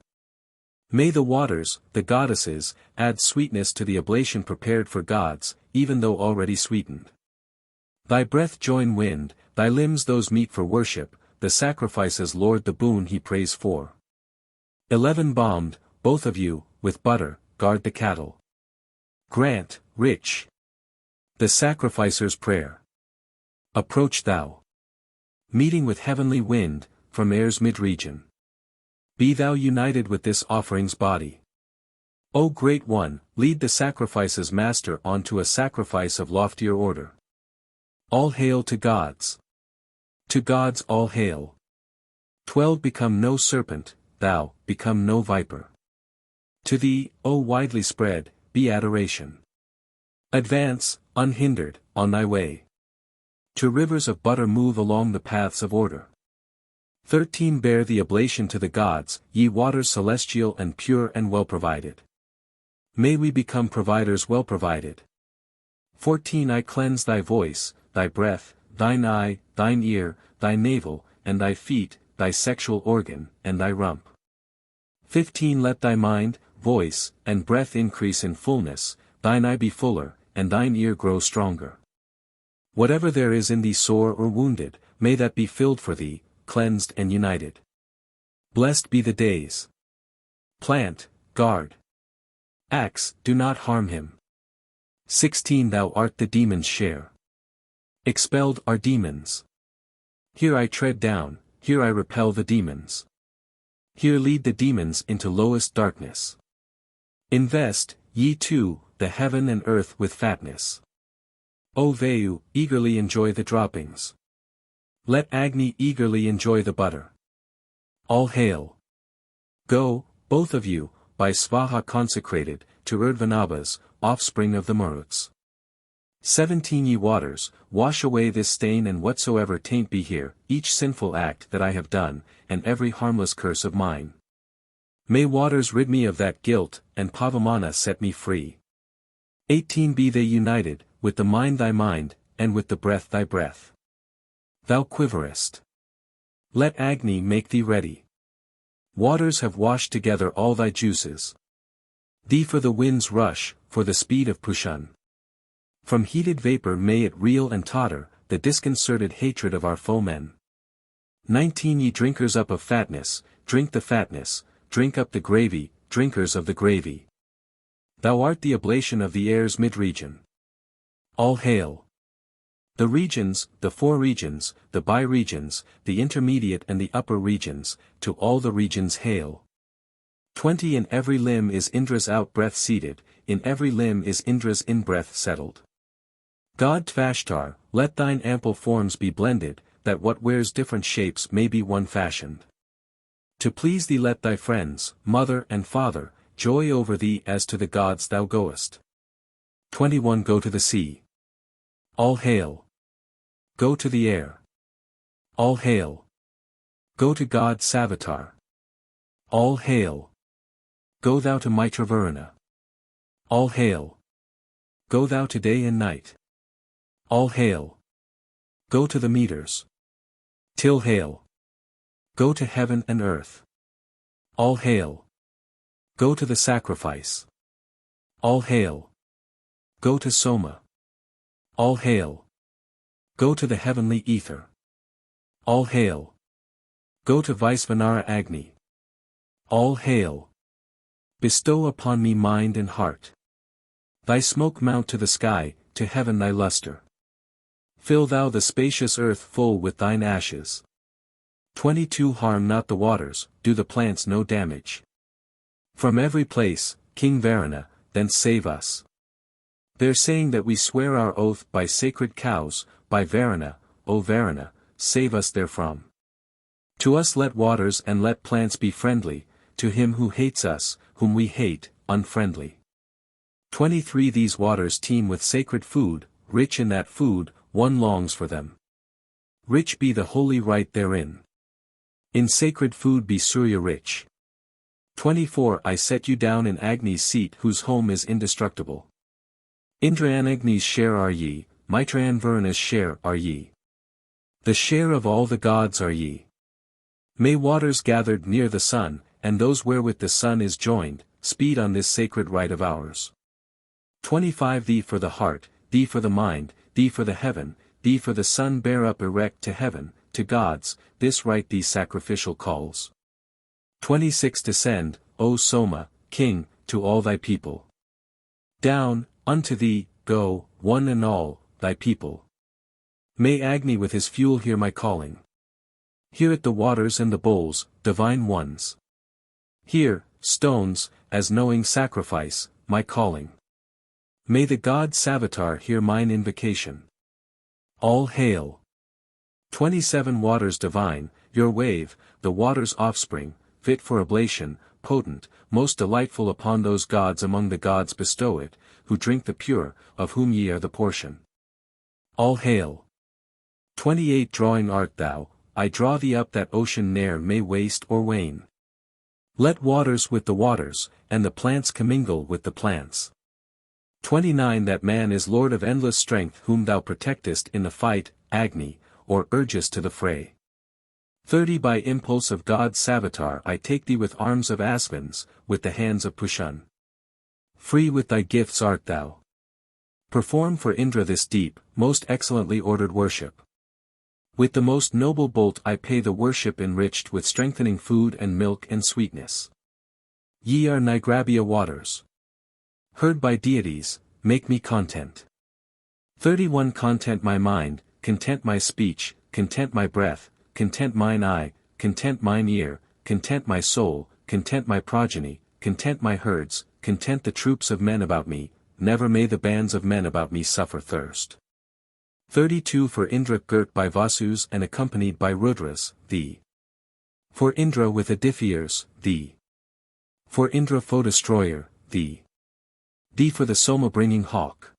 Speaker 1: May the waters, the goddesses, add sweetness to the oblation prepared for gods, even though already sweetened. Thy breath join wind, thy limbs those meet for worship, the sacrifices Lord the boon he prays for. 11 Bombed, both of you, with butter, guard the cattle. Grant, rich. The sacrificer's prayer. Approach thou. Meeting with heavenly wind, from air's mid-region. Be thou united with this offering's body. O Great One, lead the sacrifice's master on to a sacrifice of loftier order. All hail to gods. To gods all hail. 12 Become no serpent, thou, become no viper. To thee, O widely spread, be adoration. Advance, unhindered, on thy way. To rivers of butter move along the paths of order. 13 Bear the oblation to the gods, ye waters celestial and pure and well provided. May we become providers well provided. 14 I cleanse thy voice, thy breath, thine eye, thine ear, thy navel, and thy feet, thy sexual organ, and thy rump. 15 Let thy mind, voice, and breath increase in fullness, thine eye be fuller, and thine ear grow stronger. Whatever there is in thee sore or wounded, may that be filled for thee, cleansed and united. Blessed be the days. Plant, guard. Axe, do not harm him. 16 Thou art the demon's share. Expelled are demons. Here I tread down, here I repel the demons. Here lead the demons into lowest darkness. Invest, ye too, the heaven and earth with fatness. O Vayu, eagerly enjoy the droppings. Let Agni eagerly enjoy the butter. All hail. Go, both of you, by Svaha consecrated, to Urdhvanabhas, offspring of the Maruts. 17 Ye waters, wash away this stain and whatsoever taint be here, each sinful act that I have done, and every harmless curse of mine. May waters rid me of that guilt, and Pavamana set me free. 18 Be they united, with the mind thy mind, and with the breath thy breath. Thou quiverest. Let Agni make thee ready. Waters have washed together all thy juices. Thee for the wind's rush, for the speed of Pushan. From heated vapor may it reel and totter, the disconcerted hatred of our foemen. 19 Ye drinkers up of fatness, drink the fatness, drink up the gravy, drinkers of the gravy. Thou art the oblation of the air's mid-region. All hail. The regions, the four regions, the bi-regions, the intermediate and the upper regions, to all the regions hail. 20 In every limb is Indra's out-breath seated, in every limb is Indra's in-breath settled. God Tvashtar, let thine ample forms be blended, that what wears different shapes may be one fashioned. To please thee let thy friends, mother and father, joy over thee as to the gods thou goest. 21 Go to the sea. All hail. Go to the air. All hail. Go to God Savitar. All hail. Go thou to Maitravaruna. All hail. Go thou to day and night. All hail. Go to the meters. Till hail. Go to heaven and earth. All hail. Go to the sacrifice. All hail. Go to Soma. All hail. Go to the heavenly ether. All hail. Go to Vaisvanara Agni. All hail. Bestow upon me mind and heart. Thy smoke mount to the sky, to heaven thy luster. Fill thou the spacious earth full with thine ashes. 22 Harm not the waters, do the plants no damage. From every place, King Varuna, thence save us. They're saying that we swear our oath by sacred cows, by Varuna, O Varuna, save us therefrom. To us let waters and let plants be friendly, to him who hates us, whom we hate, unfriendly. 23 These waters teem with sacred food, rich in that food, one longs for them. Rich be the holy rite therein. In sacred food be Surya rich. 24 I set you down in Agni's seat whose home is indestructible. Indra and Agni's share are ye, Mitra and Varuna's share are ye. The share of all the gods are ye. May waters gathered near the sun, and those wherewith the sun is joined, speed on this sacred rite of ours. 25 Thee for the heart, thee for the mind, thee for the heaven, thee for the sun bear up erect to heaven, to gods, this rite thee sacrificial calls. 26 Descend, O Soma, King, to all thy people. Down, unto thee, go, one and all, thy people. May Agni with his fuel hear my calling. Hear it the waters and the bowls, divine ones. Hear, stones, as knowing sacrifice, my calling. May the god Savitar hear mine invocation. All hail. 27 Waters divine, your wave, the water's offspring, fit for oblation, potent, most delightful upon those gods among the gods bestow it, who drink the pure, of whom ye are the portion. All hail. 28 Drawing art thou, I draw thee up that ocean ne'er may waste or wane. Let waters with the waters, and the plants commingle with the plants. 29 That man is lord of endless strength whom thou protectest in the fight, Agni, or urgest to the fray. 30 By impulse of God Savitar I take thee with arms of aspens, with the hands of Pushan. Free with thy gifts art thou. Perform for Indra this deep, most excellently ordered worship. With the most noble bolt I pay the worship enriched with strengthening food and milk and sweetness. Ye are Nigrabia waters. Heard by deities, make me content. 31 Content my mind, content my speech, content my breath, content mine eye, content mine ear, content my soul, content my progeny, content my herds, content the troops of men about me, never may the bands of men about me suffer thirst. 32 For Indra girt by Vasus and accompanied by Rudras, thee. For Indra with Adithyas, thee. For Indra foe destroyer, thee. Thee for the Soma-bringing hawk.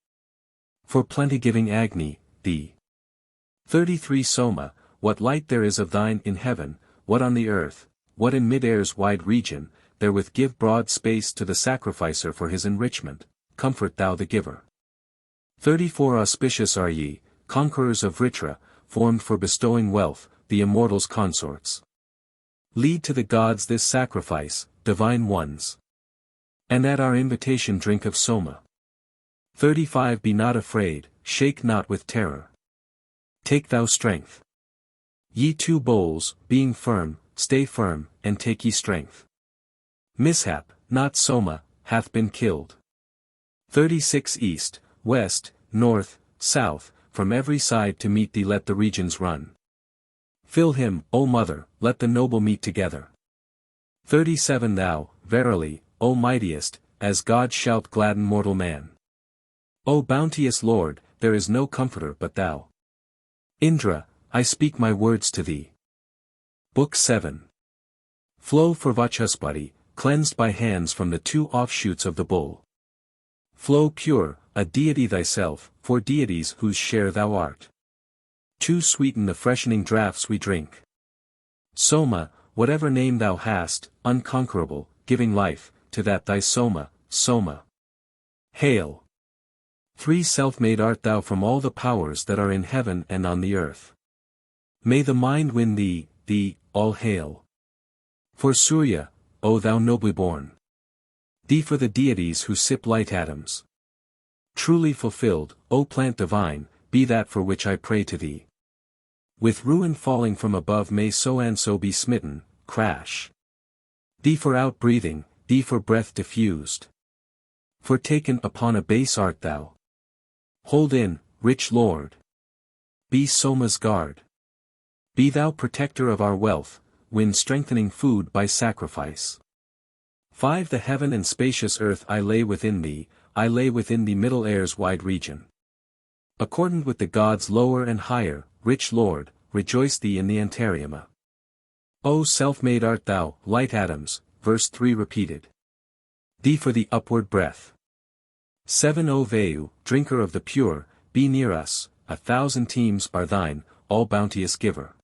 Speaker 1: For plenty-giving Agni, thee. 33 Soma, what light there is of thine in heaven, what on the earth, what in mid-air's wide region, therewith give broad space to the sacrificer for his enrichment, comfort thou the giver. 34 Auspicious are ye, conquerors of Vritra, formed for bestowing wealth, the immortals' consorts. Lead to the gods this sacrifice, divine ones. And at our invitation drink of Soma. 35 Be not afraid, shake not with terror. Take thou strength. Ye two bowls, being firm, stay firm, and take ye strength. Mishap, not Soma, hath been killed. 36 East, west, north, south, from every side to meet thee let the regions run. Fill him, O mother, let the noble meet together. 37 Thou, verily, O mightiest, as God shalt gladden mortal man. O bounteous Lord, there is no comforter but thou. Indra, I speak my words to thee. Book 7. Flow for Vachaspati, cleansed by hands from the two offshoots of the bull. Flow pure, a deity thyself, for deities whose share thou art. To sweeten the freshening draughts we drink. Soma, whatever name thou hast, unconquerable, giving life, to that thy Soma, Soma. Hail! 3 Self-made art thou from all the powers that are in heaven and on the earth. May the mind win thee, all hail. For Surya, O thou nobly born. Thee for the deities who sip light atoms. Truly fulfilled, O plant divine, be that for which I pray to thee. With ruin falling from above may so and so be smitten, crash. Thee for out-breathing, thee for breath diffused. For taken upon a base art thou. Hold in, rich Lord. Be Soma's guard. Be thou protector of our wealth, win strengthening food by sacrifice. 5 The heaven and spacious earth I lay within thee, I lay within the middle air's wide region. Accordant with the gods lower and higher, rich Lord, rejoice thee in the Antariuma. O self-made art thou, light atoms, verse 3 repeated. Thee for the upward breath. 7 O Vayu, drinker of the pure, be near us, 1,000 teams are thine, all bounteous giver.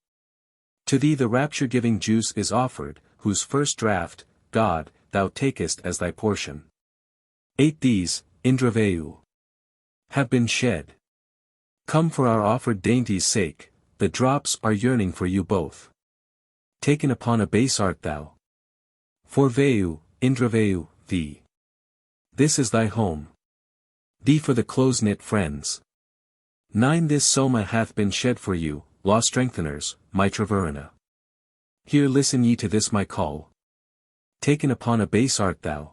Speaker 1: To thee the rapture-giving juice is offered, whose first draught, God, thou takest as thy portion. 8 These, Indravayu, have been shed. Come for our offered dainty's sake, the drops are yearning for you both. Taken upon a base art thou. For Vayu, Indravayu, thee. This is thy home. Thee for the close-knit friends. 9 This Soma hath been shed for you, law strengtheners, Mitravarana. Here listen ye to this my call. Taken upon a base art thou.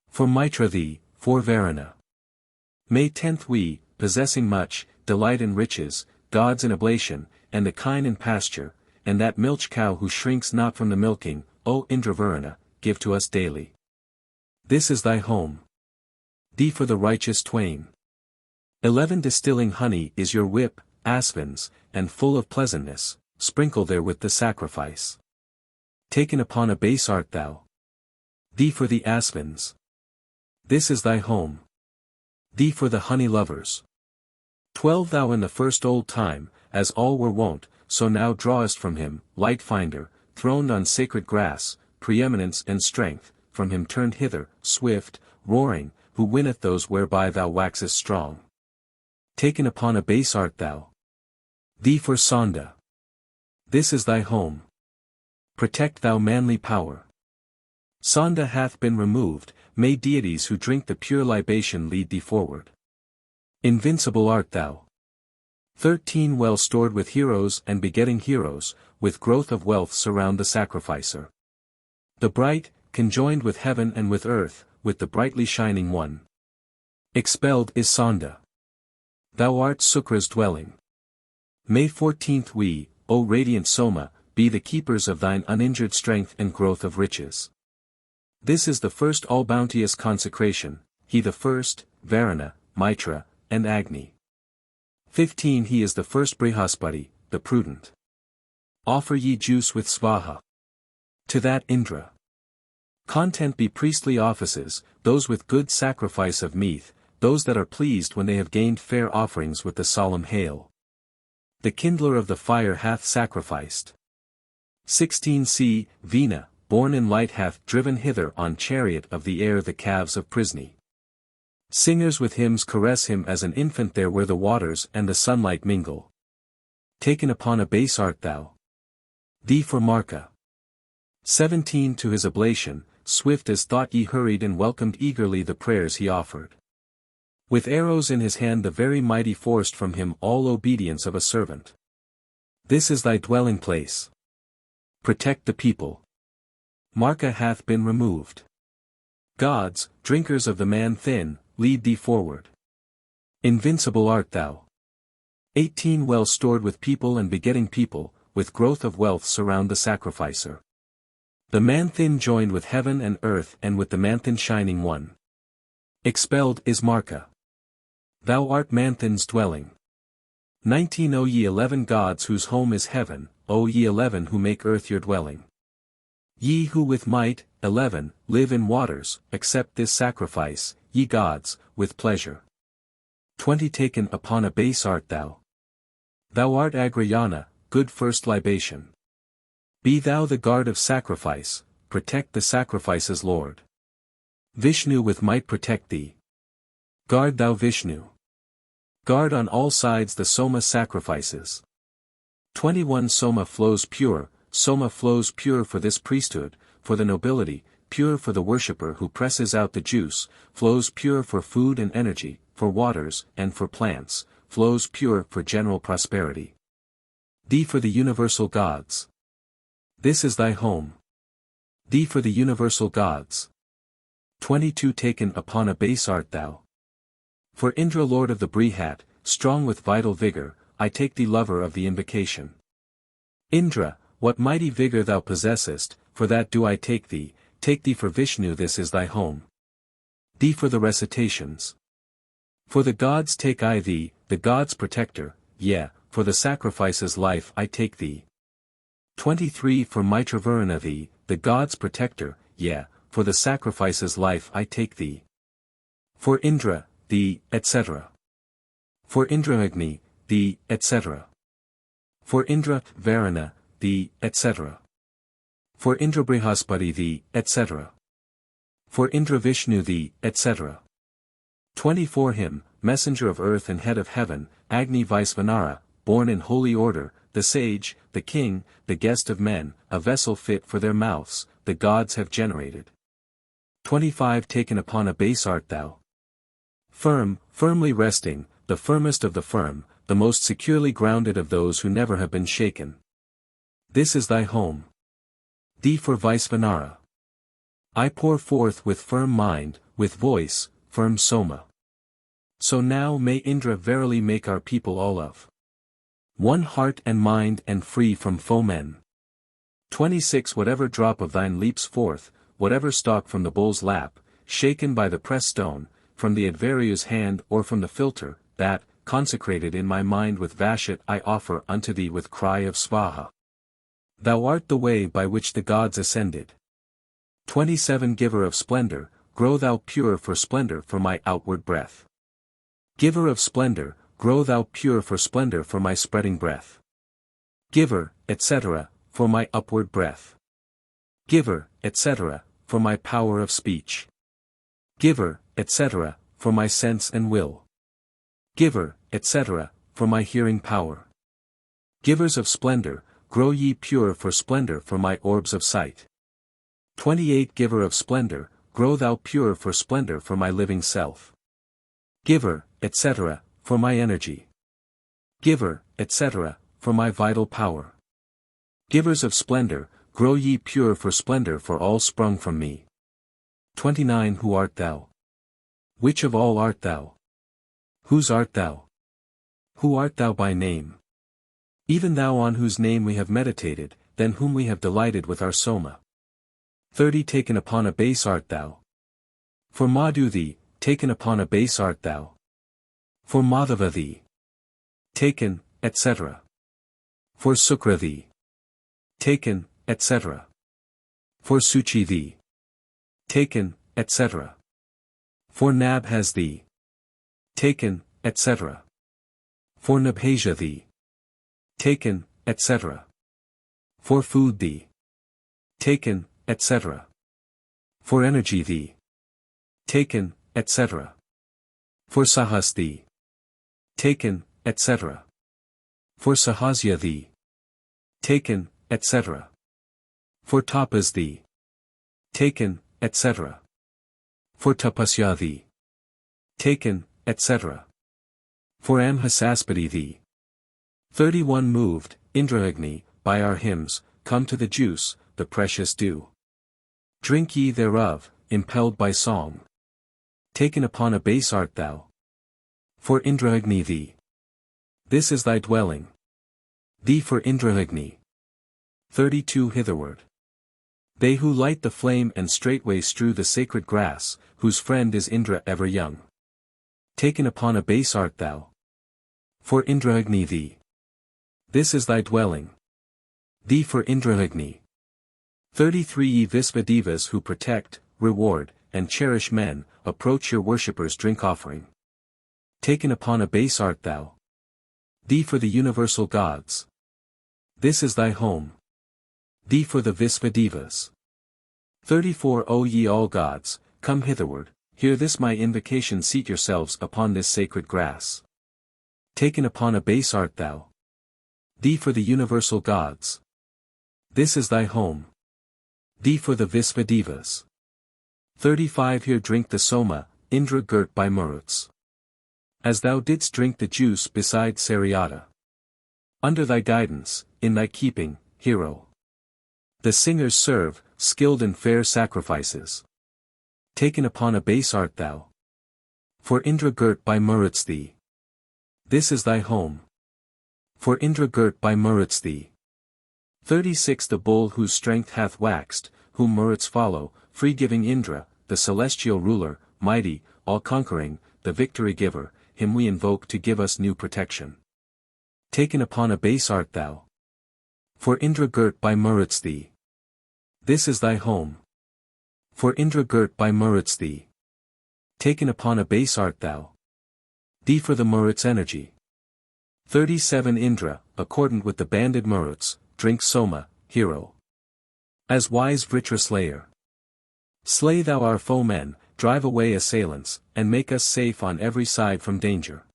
Speaker 1: For Mitra thee, for Varana. May 10th we, possessing much, delight in riches, gods in oblation, and the kine in pasture, and that milch cow who shrinks not from the milking, O Indravarana, give to us daily. This is thy home. Thee for the righteous twain. 11 Distilling honey is your whip, aspens, and full of pleasantness, sprinkle therewith the sacrifice. Taken upon a base art thou. Thee for the aspens. This is thy home. Thee for the honey lovers. 12 Thou in the first old time, as all were wont, so now drawest from him, light finder, throned on sacred grass, preeminence and strength, from him turned hither, swift, roaring, who winneth those whereby thou waxest strong. Taken upon a base art thou. Thee for Sonda. This is thy home. Protect thou manly power. Sonda hath been removed, may deities who drink the pure libation lead thee forward. Invincible art thou. 13 Well stored with heroes and begetting heroes, with growth of wealth surround the sacrificer. The bright, conjoined with heaven and with earth, with the brightly shining one. Expelled is Sonda. Thou art Sukra's dwelling. May 14th we, O radiant Soma, be the keepers of thine uninjured strength and growth of riches. This is the first all-bounteous consecration, he the first, Varuna, Mitra, and Agni. 15 He is the first Brihaspati, the prudent. Offer ye juice with Svaha. To that Indra. Content be priestly offices, those with good sacrifice of meat, those that are pleased when they have gained fair offerings with the solemn hail. The kindler of the fire hath sacrificed. 16 See, Vina, born in light hath driven hither on chariot of the air the calves of Prisni. Singers with hymns caress him as an infant there where the waters and the sunlight mingle. Taken upon a base art thou. Thee for Marka. 17 To his oblation, swift as thought ye hurried and welcomed eagerly the prayers he offered. With arrows in his hand the very mighty forced from him all obedience of a servant. This is thy dwelling place. Protect the people. Marka hath been removed. Gods, drinkers of the man thin, lead thee forward. Invincible art thou. 18 Well stored with people and begetting people, with growth of wealth surround the sacrificer. The man-thin joined with heaven and earth and with the man-thin shining one. Expelled is Marka. Thou art man-thin's dwelling. 19 O ye 11 gods whose home is heaven, O ye 11 who make earth your dwelling. Ye who with might, 11, live in waters, accept this sacrifice, ye gods, with pleasure. 20 Taken upon a base art thou. Thou art Agrayana, good first libation. Be thou the guard of sacrifice, protect the sacrifice's lord. Vishnu with might protect thee. Guard thou Vishnu. Guard on all sides the Soma sacrifices. 21 Soma flows pure for this priesthood, for the nobility, pure for the worshipper who presses out the juice, flows pure for food and energy, for waters, and for plants, flows pure for general prosperity. Thee for the universal gods. This is thy home. Thee for the universal gods. 22 Taken upon a base art thou. For Indra lord of the Brihat, strong with vital vigor, I take thee lover of the invocation. Indra, what mighty vigor thou possessest, for that do I take thee for Vishnu this is thy home. Thee for the recitations. For the gods take I thee, the gods' protector, yea, for the sacrifice's life I take thee. 23 For Mitra thee, the gods' protector, yea, for the sacrifice's life I take thee. For Indra, thee, etc. For Indraagni, thee, etc. For Indra, Varuna, thee, etc. For Indra Brihaspati thee, etc. For Indra Vishnu thee, etc. 24 Him, messenger of earth and head of heaven, Agni Vaisvanara, born in holy order, the sage, the king, the guest of men, a vessel fit for their mouths, the gods have generated. 25 Taken upon a base art thou. Firmly resting, the firmest of the firm, the most securely grounded of those who never have been shaken. This is thy home. Thee for Vaisvanara. I pour forth with firm mind, with voice, firm Soma. So now may Indra verily make our people all of one heart and mind and free from foemen. 26 Whatever drop of thine leaps forth, whatever stalk from the bull's lap, shaken by the press stone, from the Advaryu's hand or from the filter, that, consecrated in my mind with Vashat I offer unto thee with cry of Svaha. Thou art the way by which the gods ascended. 27 Giver of splendor, grow thou pure for splendor for my outward breath. Giver of splendor, grow thou pure for splendor for my spreading breath. Giver, etc., for my upward breath. Giver, etc., for my power of speech. Giver, etc., for my sense and will. Giver, etc., for my hearing power. Givers of splendor, grow ye pure for splendor for my orbs of sight. 28 Giver of splendor, grow thou pure for splendor for my living self. Giver, etc., for my energy. Giver, etc., for my vital power. Givers of splendor, grow ye pure for splendor for all sprung from me. 29 Who art thou? Which of all art thou? Whose art thou? Who art thou by name? Even thou on whose name we have meditated, than whom we have delighted with our soma. 30 Taken upon a base art thou. For Madhu thee, taken upon a base art thou. For Madhava thee. Taken, etc. For Sukra thee. Taken, etc. For Suchi thee. Taken, etc. For Nabhas thee. Taken, etc. For Nabhasia thee. Taken, etc. For food thee. Taken, etc. For energy thee. Taken, etc. For Sahas thee. Taken, etc. For Sahasya thee. Taken, etc. For Tapas thee. Taken, etc. For Tapasya thee. Taken, etc. For Amhasaspati thee. 31 Moved, Indraagni, by our hymns, come to the juice, the precious dew. Drink ye thereof, impelled by song. Taken upon a base art thou. For Indraagni thee. This is thy dwelling. Thee for Indraagni. 32 Hitherward. They who light the flame and straightway strew the sacred grass, whose friend is Indra ever young. Taken upon a base art thou. For Indraagni thee. This is thy dwelling. Thee for Indraagni. 33 Ye Visvadevas who protect, reward, and cherish men, approach your worshippers' drink offering. Taken upon a base art thou. Thee for the universal gods. This is thy home. Thee for the Visvadevas. 34 O ye all gods, come hitherward, hear this my invocation, seat yourselves upon this sacred grass. Taken upon a base art thou. Thee for the universal gods. This is thy home. Thee for the Visvadevas. 35 Here drink the soma, Indra girt by Maruts. As thou didst drink the juice beside Saryata. Under thy guidance, in thy keeping, hero. The singers serve, skilled in fair sacrifices. Taken upon a base art thou. For Indra girt by Maruts thee. This is thy home. For Indra girt by Maruts thee. 36 The bull whose strength hath waxed, whom Maruts follow, free-giving Indra, the celestial ruler, mighty, all-conquering, the victory giver, him we invoke to give us new protection. Taken upon a base art thou. For Indra girt by Maruts thee. This is thy home. For Indra girt by Maruts thee. Taken upon a base art thou. Thee for the Maruts energy. 37 Indra, accordant with the banded Maruts, drink soma, hero. As wise Vritra slayer. Slay thou our foemen, drive away assailants, and make us safe on every side from danger.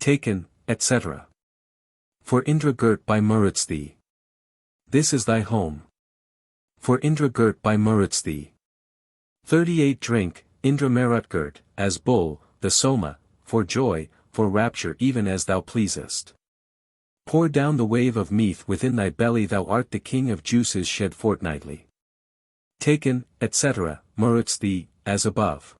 Speaker 1: Taken, etc. For Indra girt by Maruts thee. This is thy home. For Indra girt by Maruts thee. 38 Drink, Indra Marut girt, as bull, the soma, for joy, for rapture even as thou pleasest. Pour down the wave of meath within thy belly, thou art the king of juices shed fortnightly. Taken, etc., Maruts thee, as above.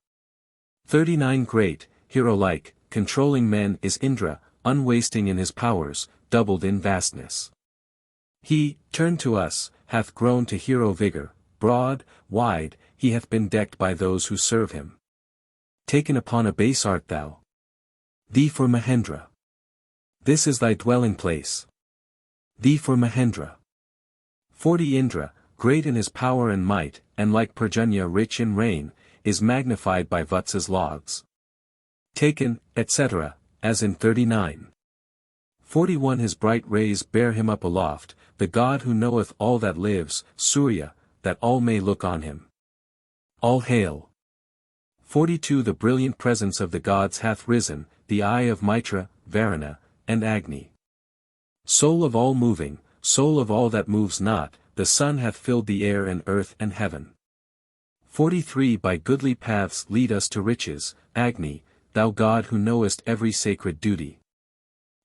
Speaker 1: 39 Great, hero-like, controlling men is Indra, unwasting in his powers, doubled in vastness. He, turned to us, hath grown to hero vigor, broad, wide, he hath been decked by those who serve him. Taken upon a base art thou. Thee for Mahendra. This is thy dwelling place. Thee for Mahendra. 40 Indra, great in his power and might, and like Parjanya rich in rain, is magnified by Vatsa's logs. Taken, etc., as in 39. 41 His bright rays bear him up aloft, the god who knoweth all that lives, Surya, that all may look on him. All hail. 42 The brilliant presence of the gods hath risen, the eye of Mitra, Varuna, and Agni. Soul of all moving, soul of all that moves not, the sun hath filled the air and earth and heaven. 43 By goodly paths lead us to riches, Agni, thou God who knowest every sacred duty.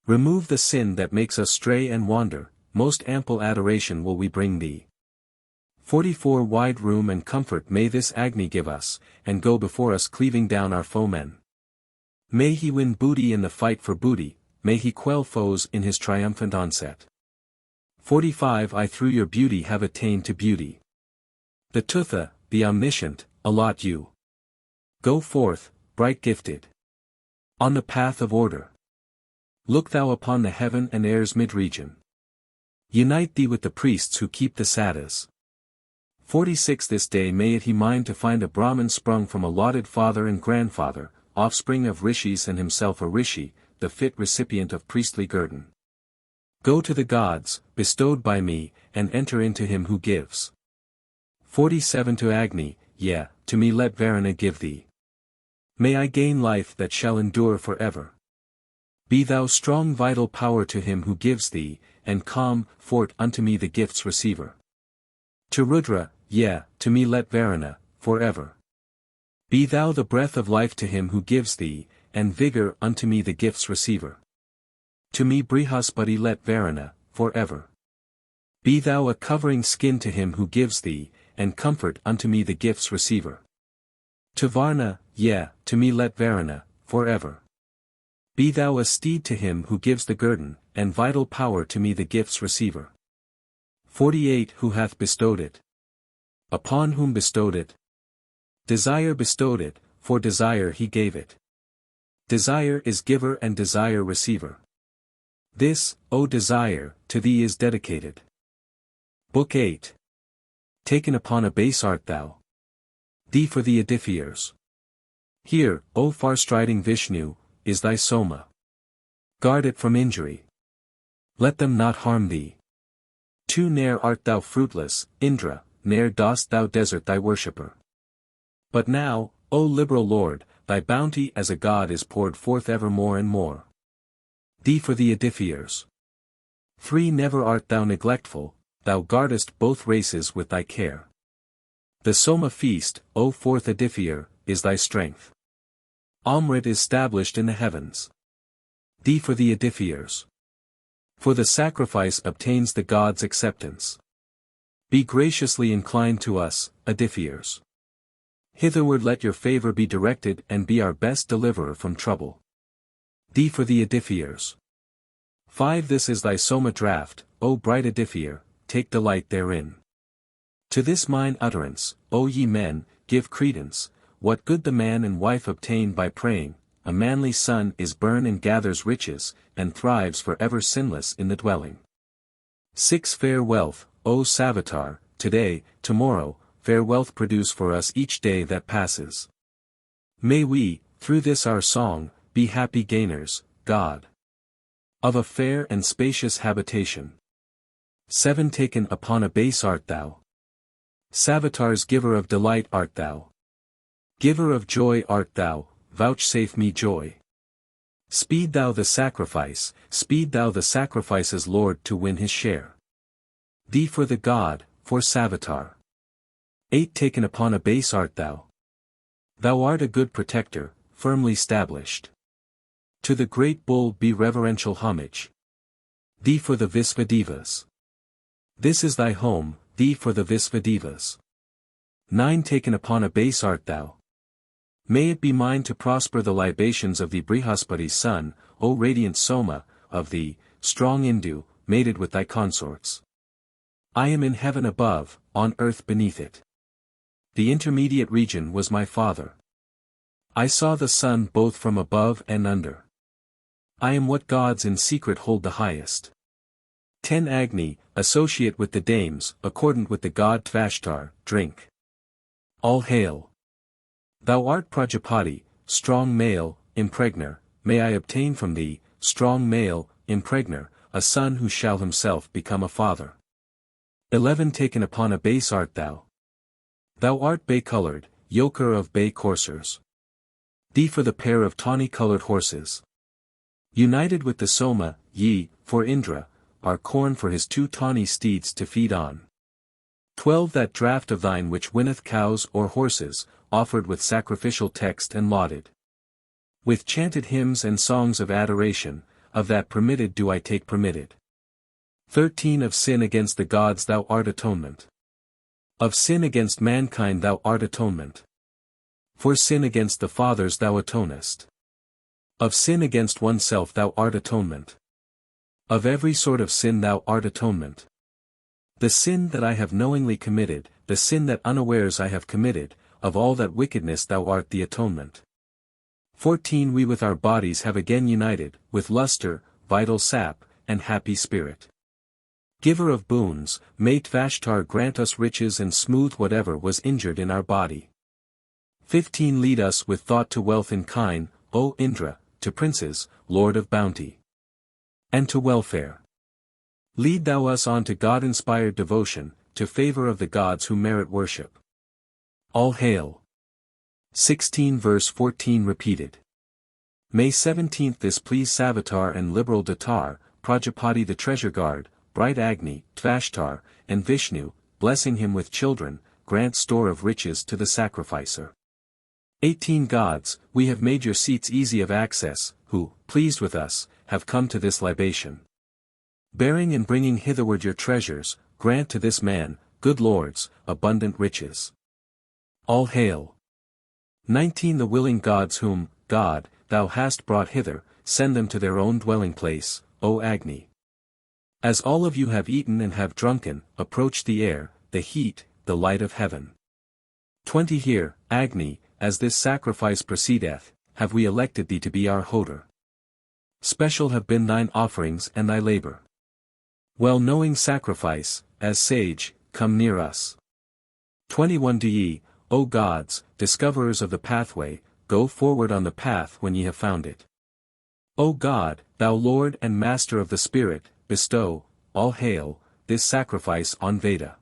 Speaker 1: Remove the sin that makes us stray and wander, most ample adoration will we bring thee. 44 Wide room and comfort may this Agni give us, and go before us cleaving down our foemen. May he win booty in the fight for booty, may he quell foes in his triumphant onset. 45 I through your beauty have attained to beauty. The Tutha, the Omniscient, allot you. Go forth, bright gifted. On the path of order. Look thou upon the heaven and air's mid-region. Unite thee with the priests who keep the sadhas. 46 This day may it he mind to find a Brahmin sprung from a lauded father and grandfather, offspring of rishis and himself a rishi, the fit recipient of priestly guerdon. Go to the gods, bestowed by me, and enter into him who gives. 47 To Agni, yea, to me let Varuna give thee. May I gain life that shall endure forever. Be thou strong vital power to him who gives thee, and calm fort unto me the gift's receiver. To Rudra, yea, to me let Varuna, forever. Be thou the breath of life to him who gives thee, and vigor unto me the gift's receiver. To me Brihaspati let Varuna, forever. Be thou a covering skin to him who gives thee, and comfort unto me the gift's receiver. To Varna, yea, to me let Varuna, forever. Be thou a steed to him who gives the guerdon, and vital power to me the gift's receiver. 48 Who hath bestowed it? Upon whom bestowed it? Desire bestowed it, for desire he gave it. Desire is giver and desire receiver. This, O desire, to thee is dedicated. Book 8. Taken upon a base art thou. Thee for the edifiers. Here, O far-striding Vishnu, is thy soma. Guard it from injury. Let them not harm thee. Too ne'er art thou fruitless, Indra, ne'er dost thou desert thy worshipper. But now, O liberal Lord, thy bounty as a god is poured forth ever more and more. Thee for the edifiers. 3 Never art thou neglectful, thou guardest both races with thy care. The Soma feast, O fourth edifier, is thy strength. Amrit is stablished in the heavens. Thee for the edifiers. For the sacrifice obtains the god's acceptance. Be graciously inclined to us, edifiers. Hitherward let your favor be directed and be our best deliverer from trouble. Thee for the edifiers. 5 This is thy Soma draught, O bright edifier, take delight therein. To this mine utterance, O ye men, give credence. What good the man and wife obtain by praying, a manly son is born and gathers riches, and thrives for ever sinless in the dwelling. 6 Fair wealth, O Savitar, today, tomorrow, fair wealth produce for us each day that passes. May we, through this our song, be happy gainers, God. Of a fair and spacious habitation. 7 Taken upon a base art thou. Savitar's giver of delight art thou. Giver of joy art thou, vouchsafe me joy. Speed thou the sacrifice's Lord to win his share. Thee for the God, for Savitar. 8 Taken upon a base art thou. Thou art a good protector, firmly stablished. To the great bull be reverential homage. Thee for the Visvadevas. This is thy home, thee for the Visvadevas. 9 Taken upon a base art thou. May it be mine to prosper the libations of the Brihaspati's son, O radiant Soma, of thee, strong Indu, mated with thy consorts. I am in heaven above, on earth beneath it. The intermediate region was my father. I saw the sun both from above and under. I am what gods in secret hold the highest. 10 Agni, associate with the dames, accordant with the god Tvashtar, drink. All hail. Thou art Prajapati, strong male, impregner, may I obtain from thee, strong male, impregner, a son who shall himself become a father. 11 Taken upon a base art thou. Thou art bay-colored, yoker of bay coursers. Thee for the pair of tawny-colored horses. United with the Soma, ye, for Indra, are corn for his 2 tawny steeds to feed on. 12 That draught of thine which winneth cows or horses, offered with sacrificial text and lauded. With chanted hymns and songs of adoration, of that permitted do I take permitted. 13 Of sin against the gods thou art atonement. Of sin against mankind thou art atonement. For sin against the fathers thou atonest. Of sin against oneself thou art atonement. Of every sort of sin thou art atonement. The sin that I have knowingly committed, the sin that unawares I have committed, of all that wickedness thou art the atonement. 14 We with our bodies have again united, with luster, vital sap, and happy spirit. Giver of boons, may Tvashtar grant us riches and smooth whatever was injured in our body. 15 Lead us with thought to wealth in kine, O Indra, to princes, Lord of bounty. And to welfare. Lead thou us on to God-inspired devotion, to favor of the gods who merit worship. All hail. 16 verse 14 repeated. May 17th This please Savitar and liberal Datar, Prajapati the treasure guard, bright Agni, Tvashtar, and Vishnu, blessing him with children, grant store of riches to the sacrificer. 18 Gods, we have made your seats easy of access, who, pleased with us, have come to this libation. Bearing and bringing hitherward your treasures, grant to this man, good lords, abundant riches. All hail. 19 The willing gods whom, God, thou hast brought hither, send them to their own dwelling place, O Agni. As all of you have eaten and have drunken, approach the air, the heat, the light of heaven. 20 Here, Agni, as this sacrifice proceedeth, have we elected thee to be our Hodar. Special have been thine offerings and thy labor. Well knowing sacrifice, as sage, come near us. 21 Do ye, O gods, discoverers of the pathway, go forward on the path when ye have found it. O God, thou Lord and Master of the Spirit, bestow, all hail, this sacrifice on Veda.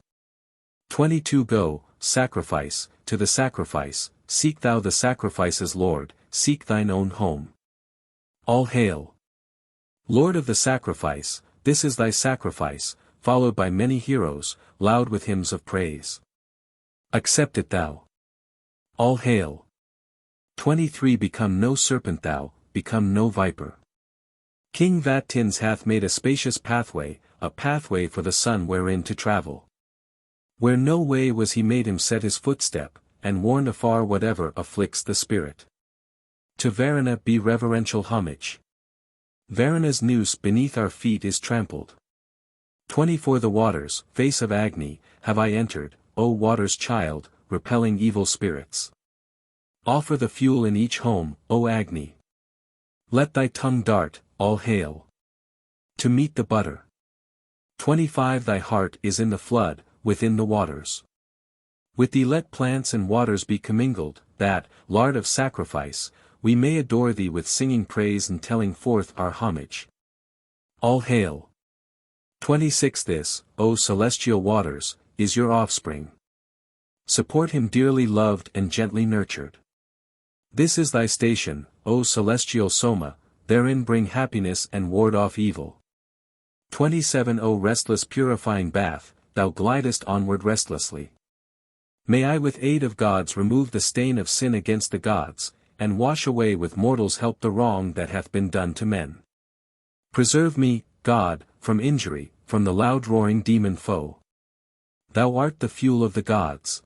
Speaker 1: 22 Go, sacrifice, to the sacrifice, seek thou the sacrifice's Lord, seek thine own home. All hail. Lord of the sacrifice, this is thy sacrifice, followed by many heroes, loud with hymns of praise. Accept it thou. All hail. 23 Become no serpent thou, become no viper. King Vattins hath made a spacious pathway, a pathway for the sun wherein to travel. Where no way was he made him set his footstep, and warned afar whatever afflicts the spirit. To Varuna be reverential homage. Varuna's noose beneath our feet is trampled. 24 The waters, face of Agni, have I entered, O water's child, repelling evil spirits. Offer the fuel in each home, O Agni. Let thy tongue dart, all hail. To meet the butter. 25 Thy heart is in the flood, within the waters. With thee let plants and waters be commingled, that, lard of sacrifice, we may adore thee with singing praise and telling forth our homage. All hail. 26 This, O celestial waters, is your offspring. Support him dearly loved and gently nurtured. This is thy station, O celestial Soma, therein bring happiness and ward off evil. 27 O restless purifying bath, thou glidest onward restlessly. May I with aid of gods remove the stain of sin against the gods, and wash away with mortals help the wrong that hath been done to men. Preserve me, God, from injury, from the loud roaring demon foe. Thou art the fuel of the gods.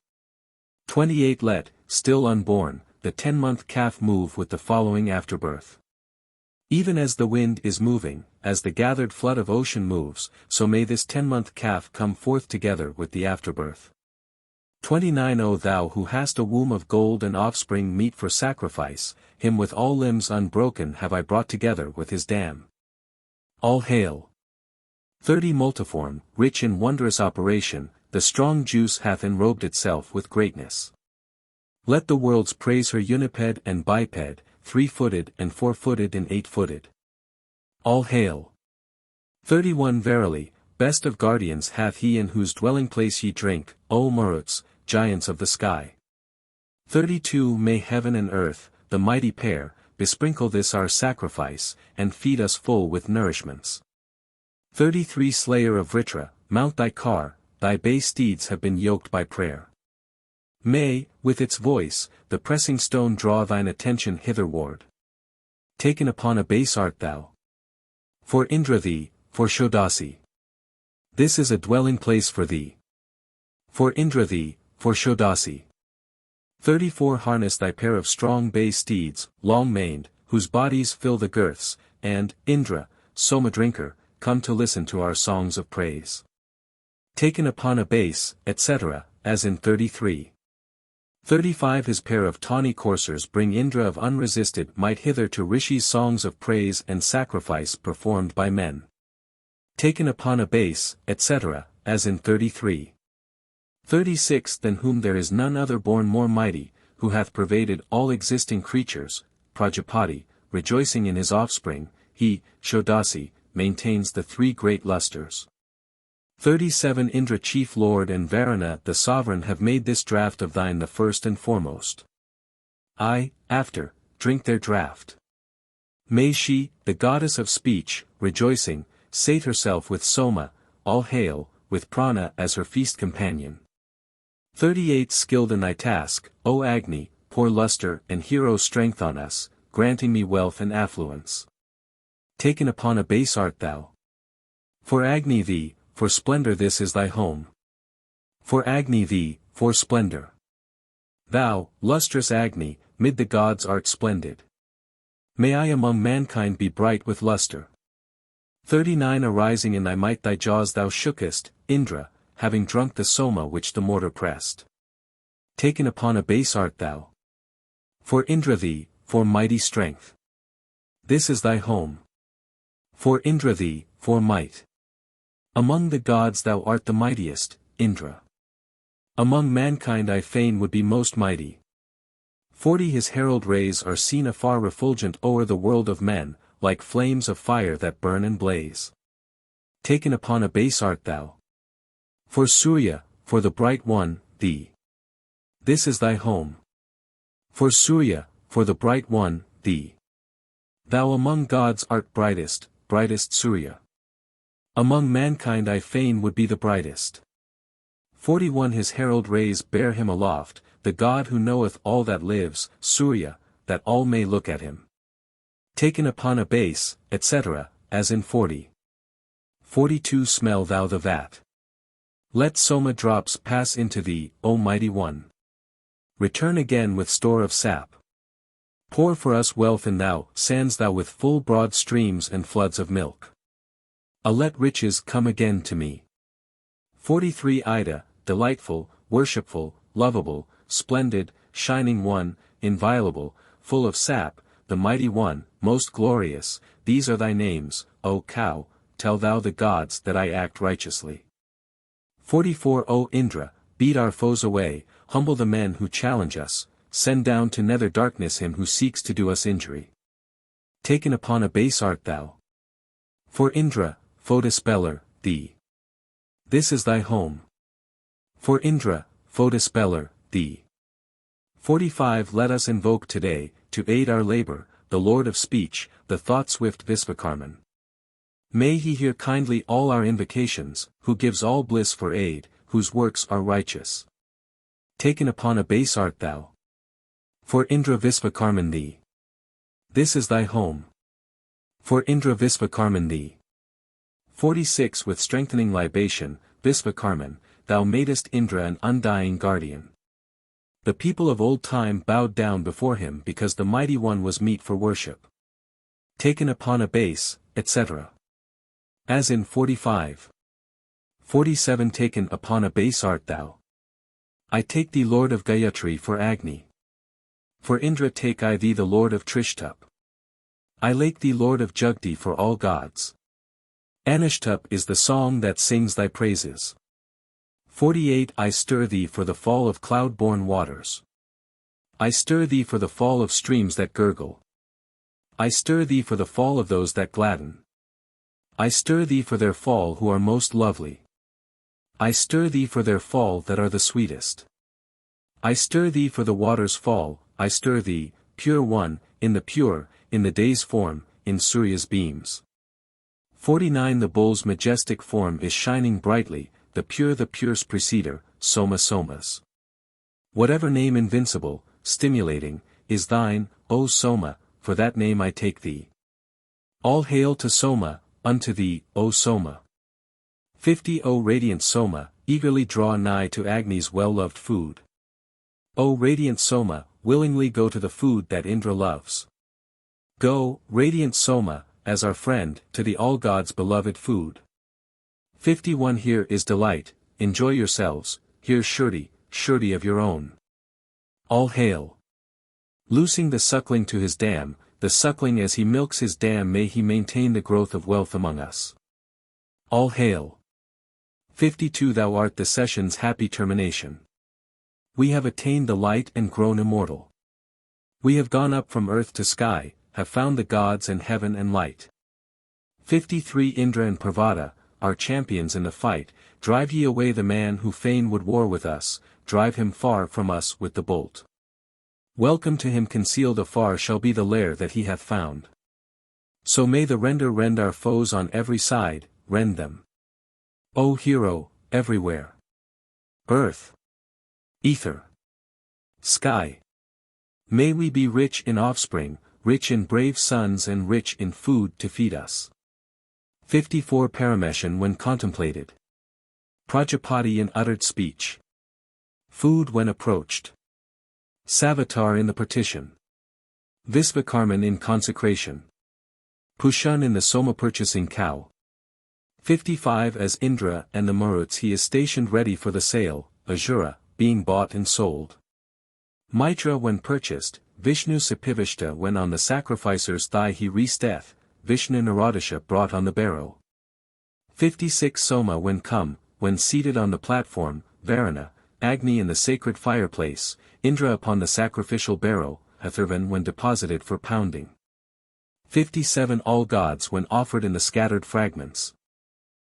Speaker 1: 28 Let, still unborn, the 10-month calf move with the following afterbirth. Even as the wind is moving, as the gathered flood of ocean moves, so may this 10-month calf come forth together with the afterbirth. 29 O thou who hast a womb of gold and offspring meet for sacrifice, him with all limbs unbroken have I brought together with his dam. All hail. 30 Multiform, rich in wondrous operation, the strong juice hath enrobed itself with greatness. Let the worlds praise her uniped and biped, 3-footed and 4-footed and 8-footed. All hail. 31 Verily, best of guardians hath he in whose dwelling place ye drink, O Maruts, giants of the sky. 32 May heaven and earth, the mighty pair, besprinkle this our sacrifice, and feed us full with nourishments. 33 Slayer of Vritra, mount thy car, thy bay steeds have been yoked by prayer. May, with its voice, the pressing stone draw thine attention hitherward. Taken upon a base art thou. For Indra thee, for Shodasi. This is a dwelling place for thee. For Indra thee, for Shodasi. 34 Harness thy pair of strong bay steeds, long-maned, whose bodies fill the girths, and, Indra, Soma drinker, come to listen to our songs of praise. Taken upon a base, etc., as in 33. 35 His pair of tawny coursers bring Indra of unresisted might hither to Rishi's songs of praise and sacrifice performed by men. Taken upon a base, etc., as in 33. 36 Than whom there is none other born more mighty, who hath pervaded all existing creatures, Prajapati, rejoicing in his offspring, he, Shodasi, maintains the three great lustres. 37 Indra chief lord and Varuna the sovereign have made this draught of thine the first and foremost. I, after, drink their draught. May she, the goddess of speech, rejoicing, sate herself with Soma, all hail, with Prana as her feast companion. 38 Skilled in thy task, O Agni, pour lustre and hero strength on us, granting me wealth and affluence. Taken upon a base art thou. For Agni thee, for splendor this is thy home. For Agni thee, for splendor. Thou, lustrous Agni, mid the gods art splendid. May I among mankind be bright with lustre. 39 Arising in thy might thy jaws thou shookest, Indra, having drunk the Soma which the mortar pressed. Taken upon a base art thou. For Indra thee, for mighty strength. This is thy home. For Indra thee, for might. Among the gods thou art the mightiest, Indra. Among mankind I fain would be most mighty. 40 His herald rays are seen afar refulgent o'er the world of men, like flames of fire that burn and blaze. Taken upon a base art thou. For Surya, for the bright one, thee. This is thy home. For Surya, for the bright one, thee. Thou among gods art brightest, brightest Surya. Among mankind I fain would be the brightest. 41 His herald rays bear him aloft, the God who knoweth all that lives, Surya, that all may look at him. Taken upon a base, etc., as in 40. 42 Smell thou the vat. Let Soma drops pass into thee, O mighty one. Return again with store of sap. Pour for us wealth and thou, sands thou with full broad streams and floods of milk. Let riches come again to me. 43 Ida, delightful, worshipful, lovable, splendid, shining one, inviolable, full of sap, the mighty one, most glorious, these are thy names, O cow, tell thou the gods that I act righteously. 44 O Indra, beat our foes away, humble the men who challenge us, send down to nether darkness him who seeks to do us injury. Taken upon a base art thou. For Indra, foe dispeller, thee. This is thy home. For Indra, foe dispeller, thee. 45 Let us invoke today, to aid our labor, the Lord of speech, the thought-swift Visvakarman. May he hear kindly all our invocations, who gives all bliss for aid, whose works are righteous. Taken upon a base art thou. For Indra Visvakarman thee. This is thy home. For Indra Visvakarman thee. 46 With strengthening libation, Visvakarman, thou madest Indra an undying guardian. The people of old time bowed down before him because the mighty one was meet for worship. Taken upon a base, etc. As in 45. 47 Taken upon a base art thou. I take thee Lord of Gayatri for Agni. For Indra take I thee the Lord of Trishtup. I lake thee Lord of Jugti for all gods. Anishtup is the song that sings thy praises. 48 I stir thee for the fall of cloud-born waters. I stir thee for the fall of streams that gurgle. I stir thee for the fall of those that gladden. I stir thee for their fall who are most lovely. I stir thee for their fall that are the sweetest. I stir thee for the waters' fall, I stir thee, pure one, in the day's form, in Surya's beams. 49 The bull's majestic form is shining brightly, the pure's preceder, Soma Somas. Whatever name invincible, stimulating, is thine, O Soma, for that name I take thee. All hail to Soma, unto thee, O Soma. 50 O radiant Soma, eagerly draw nigh to Agni's well-loved food. O radiant Soma, willingly go to the food that Indra loves. Go, radiant Soma, as our friend, to the all-gods' beloved food. 51 Here is delight, enjoy yourselves, here's surety of your own. All hail. Loosing the suckling to his dam, the suckling as he milks his dam, may he maintain the growth of wealth among us. All hail. 52 Thou art the session's happy termination. We have attained the light and grown immortal. We have gone up from earth to sky, have found the gods and heaven and light. 53 Indra and Pravata, our champions in the fight, drive ye away the man who fain would war with us, drive him far from us with the bolt. Welcome to him concealed afar shall be the lair that he hath found. So may the render rend our foes on every side, rend them. O hero, everywhere. Earth. Ether. Sky. May we be rich in offspring, rich in brave sons and rich in food to feed us. 54 Parameshan when contemplated. Prajapati in uttered speech. Food when approached. Savitar in the partition. Visvakarman in consecration. Pushan in the Soma purchasing cow. 55 As Indra and the Maruts he is stationed ready for the sale, Ajura, being bought and sold. Mitra when purchased, Vishnu Sapivishta when on the sacrificer's thigh he resteth, Vishnu Narodisha brought on the barrow. 56 Soma when come, when seated on the platform, Varuna, Agni in the sacred fireplace, Indra upon the sacrificial barrow, Atharvan when deposited for pounding. 57 All gods when offered in the scattered fragments.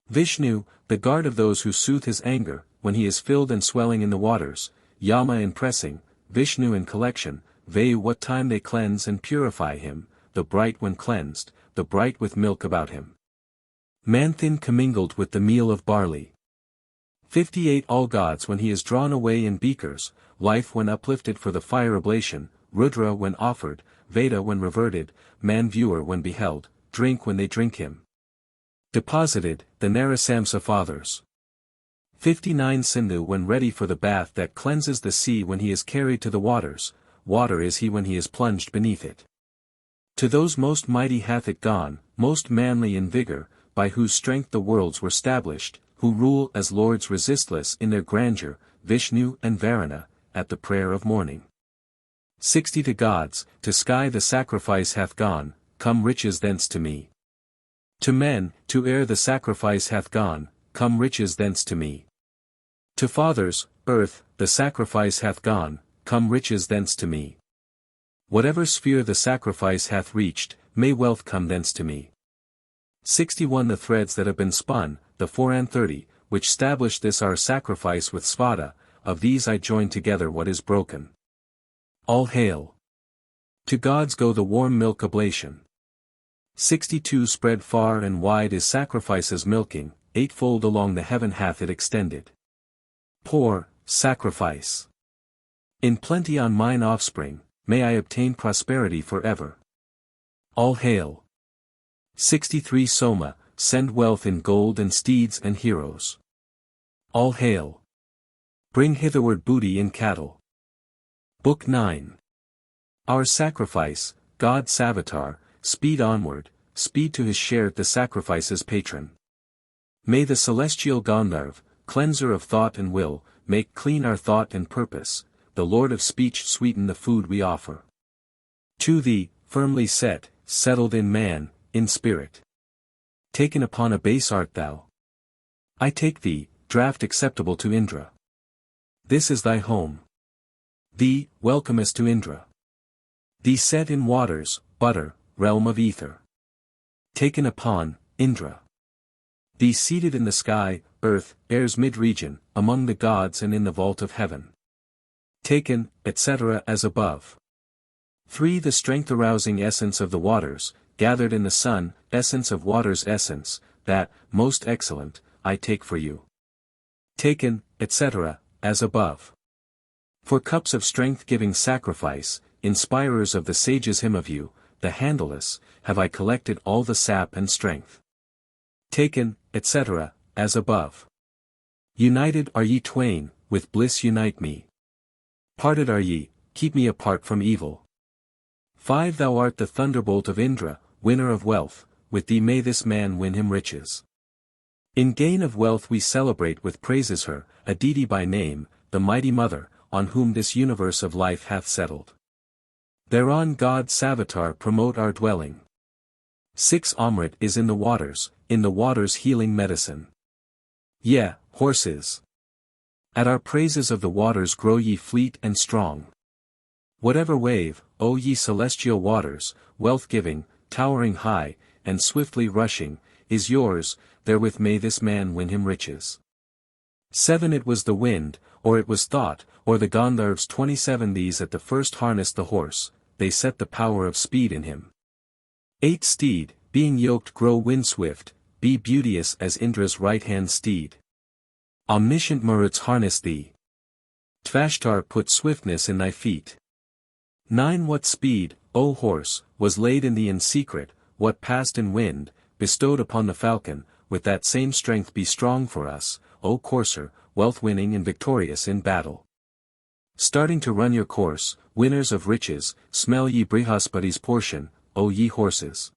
Speaker 1: Vishnu, the guard of those who soothe his anger, when he is filled and swelling in the waters, Yama in pressing, Vishnu in collection, Vayu what time they cleanse and purify him, the bright when cleansed, the bright with milk about him. Manthin commingled with the meal of barley. 58 All gods when he is drawn away in beakers, life when uplifted for the fire oblation, Rudra when offered, Veda when reverted, man viewer when beheld, drink when they drink him. Deposited, the Narasamsa fathers. 59 Sindhu when ready for the bath that cleanses the sea when he is carried to the waters, water is he when he is plunged beneath it. To those most mighty hath it gone, most manly in vigor, by whose strength the worlds were stablished, who rule as lords resistless in their grandeur, Vishnu and Varuna, at the prayer of morning. 60 To gods, to sky the sacrifice hath gone, come riches thence to me. To men, to air the sacrifice hath gone, come riches thence to me. To fathers, earth, the sacrifice hath gone, come riches thence to me. Whatever sphere the sacrifice hath reached, may wealth come thence to me. 61 The threads that have been spun, the 4 and 30, which stablish this our sacrifice with Svada, of these I join together what is broken. All hail. To gods go the warm milk oblation. 62 Spread far and wide is sacrifice's milking, eightfold along the heaven hath it extended. Pour, sacrifice. In plenty on mine offspring, may I obtain prosperity forever. All hail. 63 Soma, send wealth in gold and steeds and heroes. All hail. Bring hitherward booty in cattle. Book 9. Our sacrifice, God Savitar, speed onward, speed to his share the sacrifice's patron. May the celestial Gandharv, cleanser of thought and will, make clean our thought and purpose, the Lord of speech sweeten the food we offer. To thee, firmly set, settled in man, in spirit. Taken upon a base art thou. I take thee, draught acceptable to Indra. This is thy home. Thee, welcomest to Indra. Thee set in waters, butter, realm of ether. Taken upon, Indra. Thee seated in the sky, earth, air's mid-region, among the gods and in the vault of heaven. Taken, etc. as above. 3 The strength-arousing essence of the waters, gathered in the sun, essence of water's essence, that, most excellent, I take for you. Taken, etc., as above. For cups of strength-giving sacrifice, inspirers of the sages hymn of you, the handleless, have I collected all the sap and strength. Taken, etc., as above. United are ye twain, with bliss unite me. Parted are ye, keep me apart from evil. 5. Thou art the thunderbolt of Indra, winner of wealth, with thee may this man win him riches. In gain of wealth we celebrate with praises her, Aditi by name, the mighty mother, on whom this universe of life hath settled. Thereon God Savitar promote our dwelling. 6. Amrit is in the waters healing medicine. Yea, horses. At our praises of the waters grow ye fleet and strong. Whatever wave, O ye celestial waters, wealth-giving, towering high, and swiftly rushing, is yours, therewith may this man win him riches. 7. It was the wind, or it was thought, or the Gandharvs 27. These at the first harnessed the horse, they set the power of speed in him. 8. Steed, being yoked grow wind-swift, be beauteous as Indra's right-hand steed. Omniscient Maruts harness thee. Tvashtar put swiftness in thy feet. 9. What speed, O horse, was laid in thee in secret, what passed in wind, bestowed upon the falcon, with that same strength be strong for us, O courser, wealth-winning and victorious in battle. Starting to run your course, winners of riches, smell ye Brihaspati's portion, O ye horses.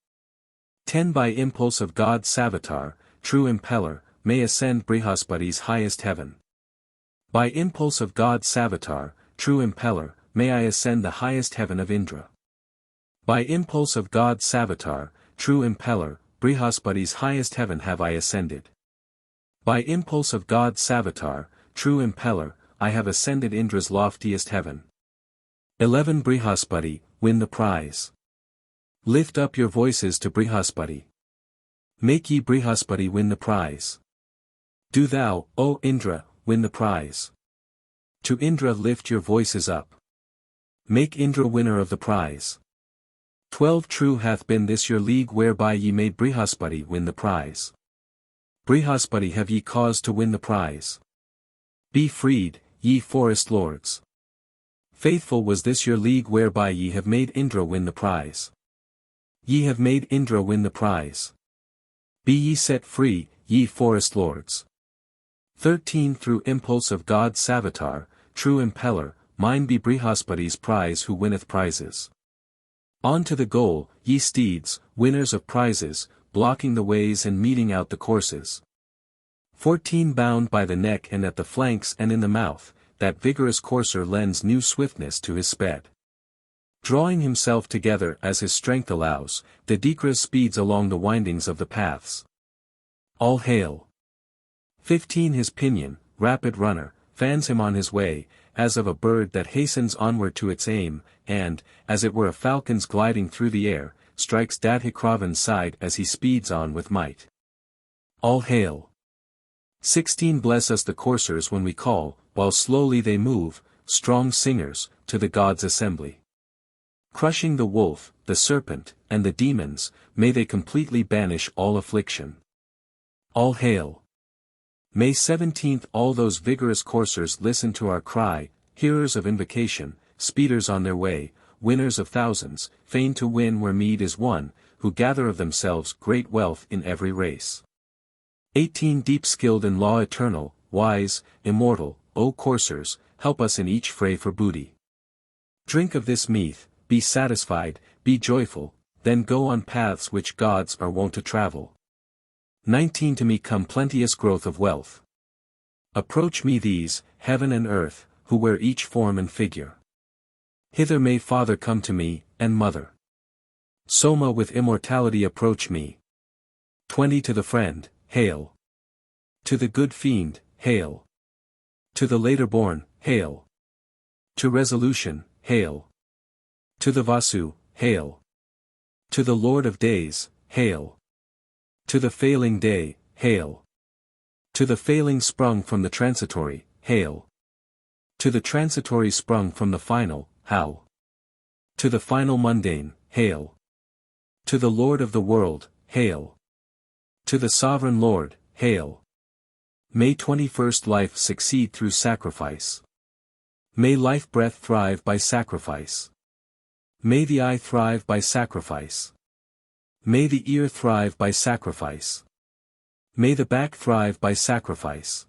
Speaker 1: 10. By impulse of God Savitar, true impeller, may ascend Brihaspati's highest heaven. By impulse of God Savitar, true impeller, may I ascend the highest heaven of Indra. By impulse of God Savitar, true impeller, Brihaspati's highest heaven have I ascended. By impulse of God Savitar, true impeller, I have ascended Indra's loftiest heaven. 11. Brihaspati, win the prize. Lift up your voices to Brihaspati. Make ye Brihaspati win the prize. Do thou, O Indra, win the prize. To Indra lift your voices up. Make Indra winner of the prize. 12. True hath been this your league whereby ye made Brihaspati win the prize. Brihaspati have ye cause to win the prize. Be freed, ye forest lords. Faithful was this your league whereby ye have made Indra win the prize. Ye have made Indra win the prize. Be ye set free, ye forest lords. 13. Through impulse of God Savitar, true impeller, mine be Brihaspati's prize who winneth prizes. On to the goal, ye steeds, winners of prizes, blocking the ways and meting out the courses. 14. Bound by the neck and at the flanks and in the mouth, that vigorous courser lends new swiftness to his sped. Drawing himself together as his strength allows, Didikra speeds along the windings of the paths. All hail. 15. His pinion, rapid runner, fans him on his way, as of a bird that hastens onward to its aim, and, as it were a falcon's gliding through the air, strikes Dadhikravan's side as he speeds on with might. All hail. 16. Bless us the coursers when we call, while slowly they move, strong singers, to the gods' assembly. Crushing the wolf, the serpent, and the demons, may they completely banish all affliction. All hail. May 17th all those vigorous coursers listen to our cry, hearers of invocation, speeders on their way, winners of thousands, fain to win where meed is won, who gather of themselves great wealth in every race. 18. Deep skilled in law eternal, wise, immortal, O coursers, help us in each fray for booty. Drink of this meath, be satisfied, be joyful, then go on paths which gods are wont to travel. 19. To me come plenteous growth of wealth. Approach me these, heaven and earth, who wear each form and figure. Hither may Father come to me, and Mother. Soma with immortality approach me. 20. To the friend, hail. To the good fiend, hail. To the later born, hail. To resolution, hail. To the Vasu, hail. To the Lord of days, hail. To the failing day, hail. To the failing sprung from the transitory, hail. To the transitory sprung from the final, how. To the final mundane, hail. To the Lord of the world, hail. To the sovereign Lord, hail. May 21st life succeed through sacrifice. May life breath thrive by sacrifice. May the eye thrive by sacrifice. May the ear thrive by sacrifice. May the back thrive by sacrifice.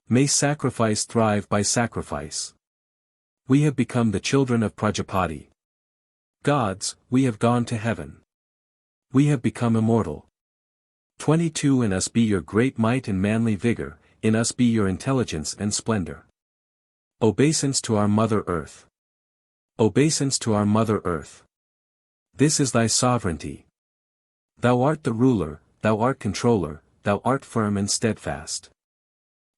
Speaker 1: May sacrifice thrive by sacrifice. We have become the children of Prajapati. Gods, we have gone to heaven. We have become immortal. 22 In us be your great might and manly vigor, in us be your intelligence and splendor. Obeisance to our Mother Earth. Obeisance to our Mother Earth. This is thy sovereignty. Thou art the ruler, thou art controller, thou art firm and steadfast.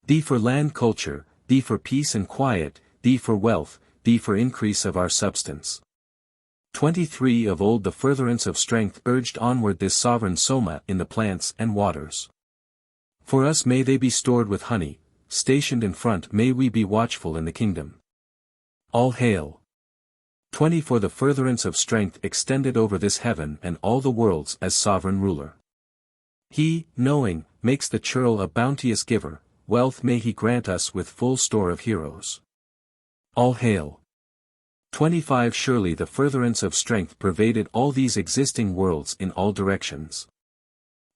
Speaker 1: Thee for land culture, thee for peace and quiet, thee for wealth, thee for increase of our substance. 23 Of old the furtherance of strength urged onward this sovereign Soma in the plants and waters. For us may they be stored with honey, stationed in front may we be watchful in the kingdom. All hail. 20 For the furtherance of strength extended over this heaven and all the worlds as sovereign ruler. He, knowing, makes the churl a bounteous giver, wealth may he grant us with full store of heroes. All hail. 25 Surely the furtherance of strength pervaded all these existing worlds in all directions.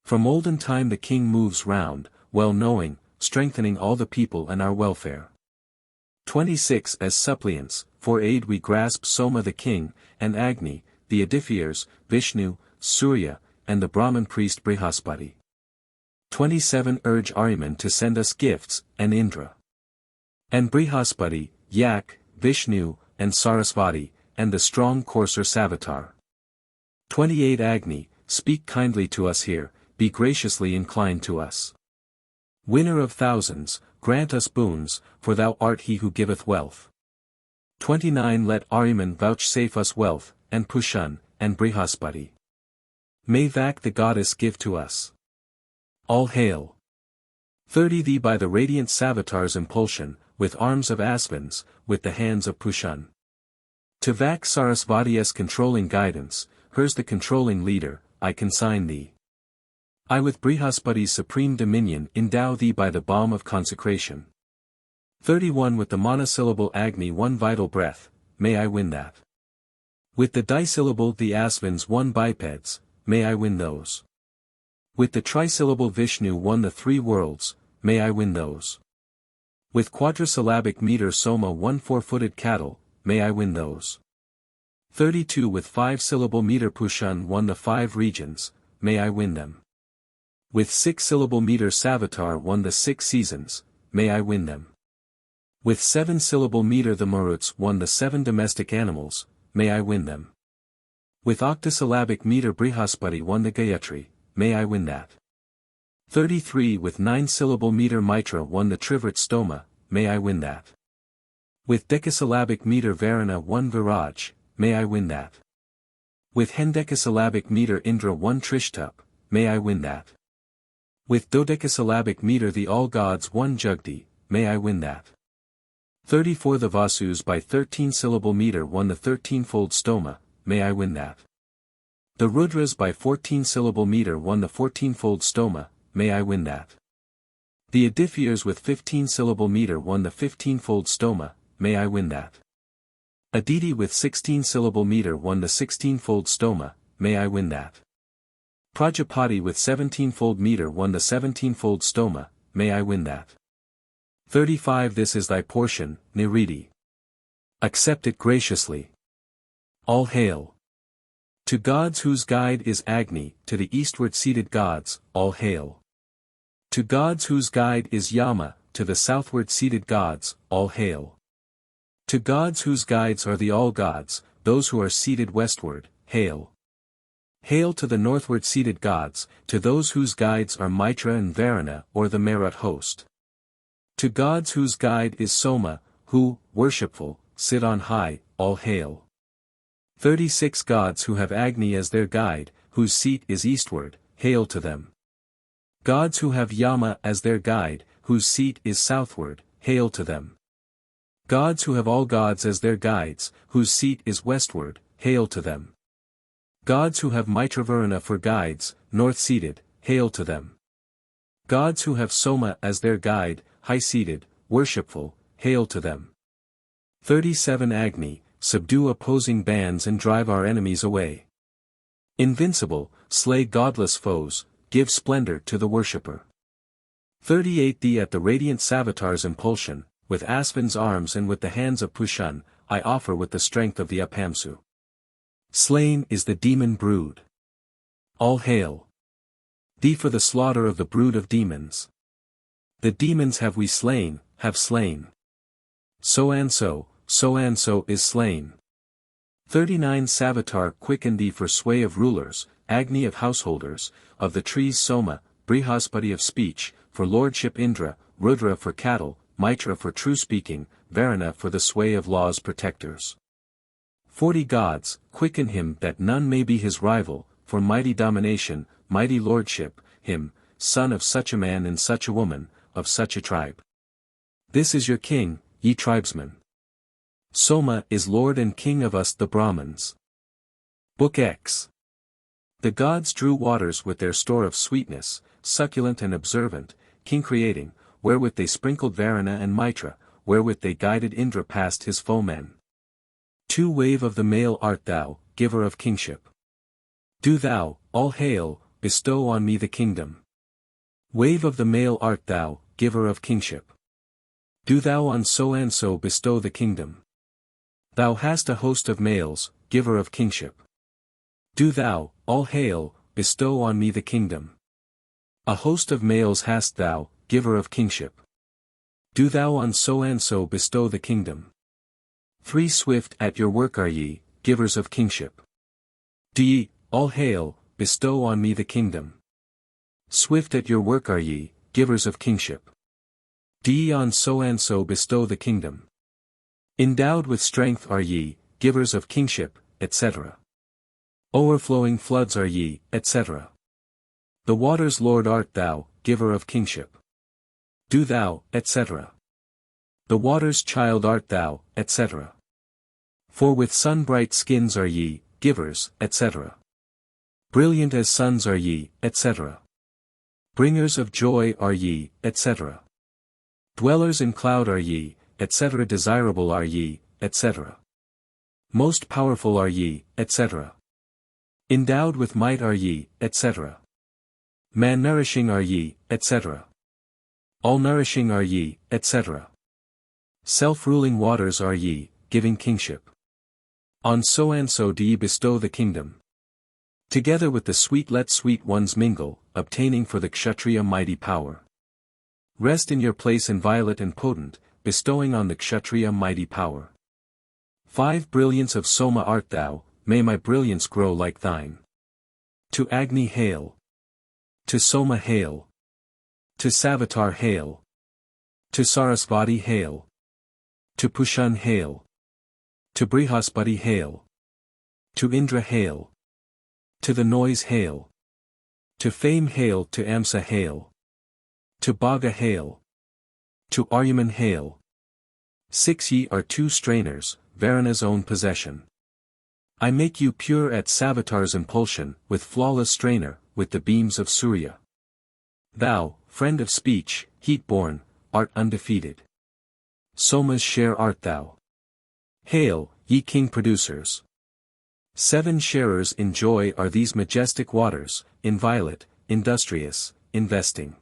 Speaker 1: From olden time the king moves round, well knowing, strengthening all the people and our welfare. 26 As suppliants, for aid we grasp Soma the king, and Agni, the edifiers, Vishnu, Surya, and the Brahman priest Brihaspati. 27 Urge Ahriman to send us gifts, and Indra. And Brihaspati, Yak, Vishnu, and Sarasvati, and the strong courser Savitar. 28 Agni, speak kindly to us here, be graciously inclined to us. Winner of thousands, grant us boons, for thou art he who giveth wealth. 29 Let Ahriman vouchsafe us wealth, and Pushan, and Brihaspati. May Vak the goddess give to us. All hail. 30 Thee by the radiant Savitar's impulsion, with arms of aspens, with the hands of Pushan. To Vak Sarasvati's controlling guidance, hers the controlling leader, I consign thee. I with Brihaspati's supreme dominion endow thee by the balm of consecration. 31 With the monosyllable Agni one vital breath, may I win that. With the disyllable the Asvins one bipeds, may I win those. With the trisyllable Vishnu one the three worlds, may I win those. With quadrisyllabic meter Soma one four-footed cattle, may I win those. 32 With five-syllable meter Pushan one the five regions, may I win them. With six-syllable meter Savitar one the 6 seasons, may I win them. With seven-syllable meter the Maruts one the 7 domestic animals, may I win them. With octosyllabic meter Brihaspati one the Gayatri, may I win that. 33 With 9-syllable meter Mitra one the Trivrit Stoma, may I win that. With decasyllabic meter Varuna one Viraj, may I win that. With hendecasyllabic meter Indra one Trishtup, may I win that. With dodecasyllabic meter the all-gods one Jugdi, may I win that. 34 The Vasus by 13-syllable meter one the 13-fold Stoma, may I win that. The Rudras by 14-syllable meter one the 14-fold Stoma, may I win that. The Edifiers with 15-syllable meter one the 15-fold Stoma, may I win that. Aditi with 16-syllable meter one the 16-fold Stoma, may I win that. Prajapati with 17-fold meter one the 17-fold Stoma, may I win that. 35 This is thy portion, Niridi. Accept it graciously. All hail. To gods whose guide is Agni, to the eastward seated gods, all hail. To gods whose guide is Yama, to the southward seated gods, all hail. To gods whose guides are the all-gods, those who are seated westward, hail. Hail to the northward seated gods, to those whose guides are Mitra and Varuna or the Marut host. To gods whose guide is Soma, who, worshipful, sit on high, all hail. 36 Gods who have Agni as their guide, whose seat is eastward, hail to them. Gods who have Yama as their guide, whose seat is southward, hail to them. Gods who have all gods as their guides, whose seat is westward, hail to them. Gods who have Mitravaruna for guides, north-seated, hail to them. Gods who have Soma as their guide, high-seated, worshipful, hail to them. 37 Agni, subdue opposing bands and drive our enemies away. Invincible, slay godless foes, give splendor to the worshipper. 38 Thee at the radiant Savitar's impulsion, with Asvin's arms and with the hands of Pushan, I offer with the strength of the Apamsu. Slain is the demon brood. All hail thee for the slaughter of the brood of demons. The demons have we slain, have slain. So and so is slain. 39 Savitar quicken thee for sway of rulers, Agni of householders, of the trees Soma, Brihaspati of speech, for lordship Indra, Rudra for cattle, Mitra for true speaking, Varuna for the sway of law's protectors. 40 gods, quicken him that none may be his rival, for mighty domination, mighty lordship, him, son of such a man and such a woman, of such a tribe. This is your king, ye tribesmen. Soma is lord and king of us the Brahmins. Book X. The gods drew waters with their store of sweetness, succulent and observant, king-creating, wherewith they sprinkled Varuna and Mitra, wherewith they guided Indra past his foemen. 2 Wave of the male art thou, giver of kingship. Do thou, all hail, bestow on me the kingdom. Wave of the male art thou, giver of kingship. Do thou on so and so bestow the kingdom. Thou hast a host of males, giver of kingship. Do thou, all hail, bestow on me the kingdom. A host of males hast thou, giver of kingship. Do thou on so and so bestow the kingdom. 3 Swift at your work are ye, givers of kingship. Do ye, all hail, bestow on me the kingdom. Swift at your work are ye, givers of kingship. Do ye on so and so bestow the kingdom. Endowed with strength are ye, givers of kingship, etc. Overflowing floods are ye, etc. The waters' lord art thou, giver of kingship. Do thou, etc. The waters' child art thou, etc. For with sun-bright skins are ye, givers, etc. Brilliant as suns are ye, etc. Bringers of joy are ye, etc. Dwellers in cloud are ye, etc. Desirable are ye, etc. Most powerful are ye, etc. Endowed with might are ye, etc. Man-nourishing are ye, etc. All-nourishing are ye, etc. Self-ruling waters are ye, giving kingship. On so and so do ye bestow the kingdom. Together with the sweet let sweet ones mingle, obtaining for the Kshatriya mighty power. Rest in your place inviolate and potent, bestowing on the Kshatriya mighty power. 5 Brilliance of Soma art thou, may my brilliance grow like thine. To Agni hail. To Soma hail. To Savitar hail. To Sarasvati hail. To Pushan hail. To Brihaspati hail. To Indra hail. To the noise hail. To fame hail. To Amsa hail. To Bhaga hail. To Aryaman hail. 6 Ye are 2 strainers, Varuna's own possession. I make you pure at Savitar's impulsion, with flawless strainer, with the beams of Surya. Thou, friend of speech, heat-born, art undefeated. Soma's share art thou. Hail, ye king-producers. 7 Sharers in joy are these majestic waters, inviolate, industrious, investing.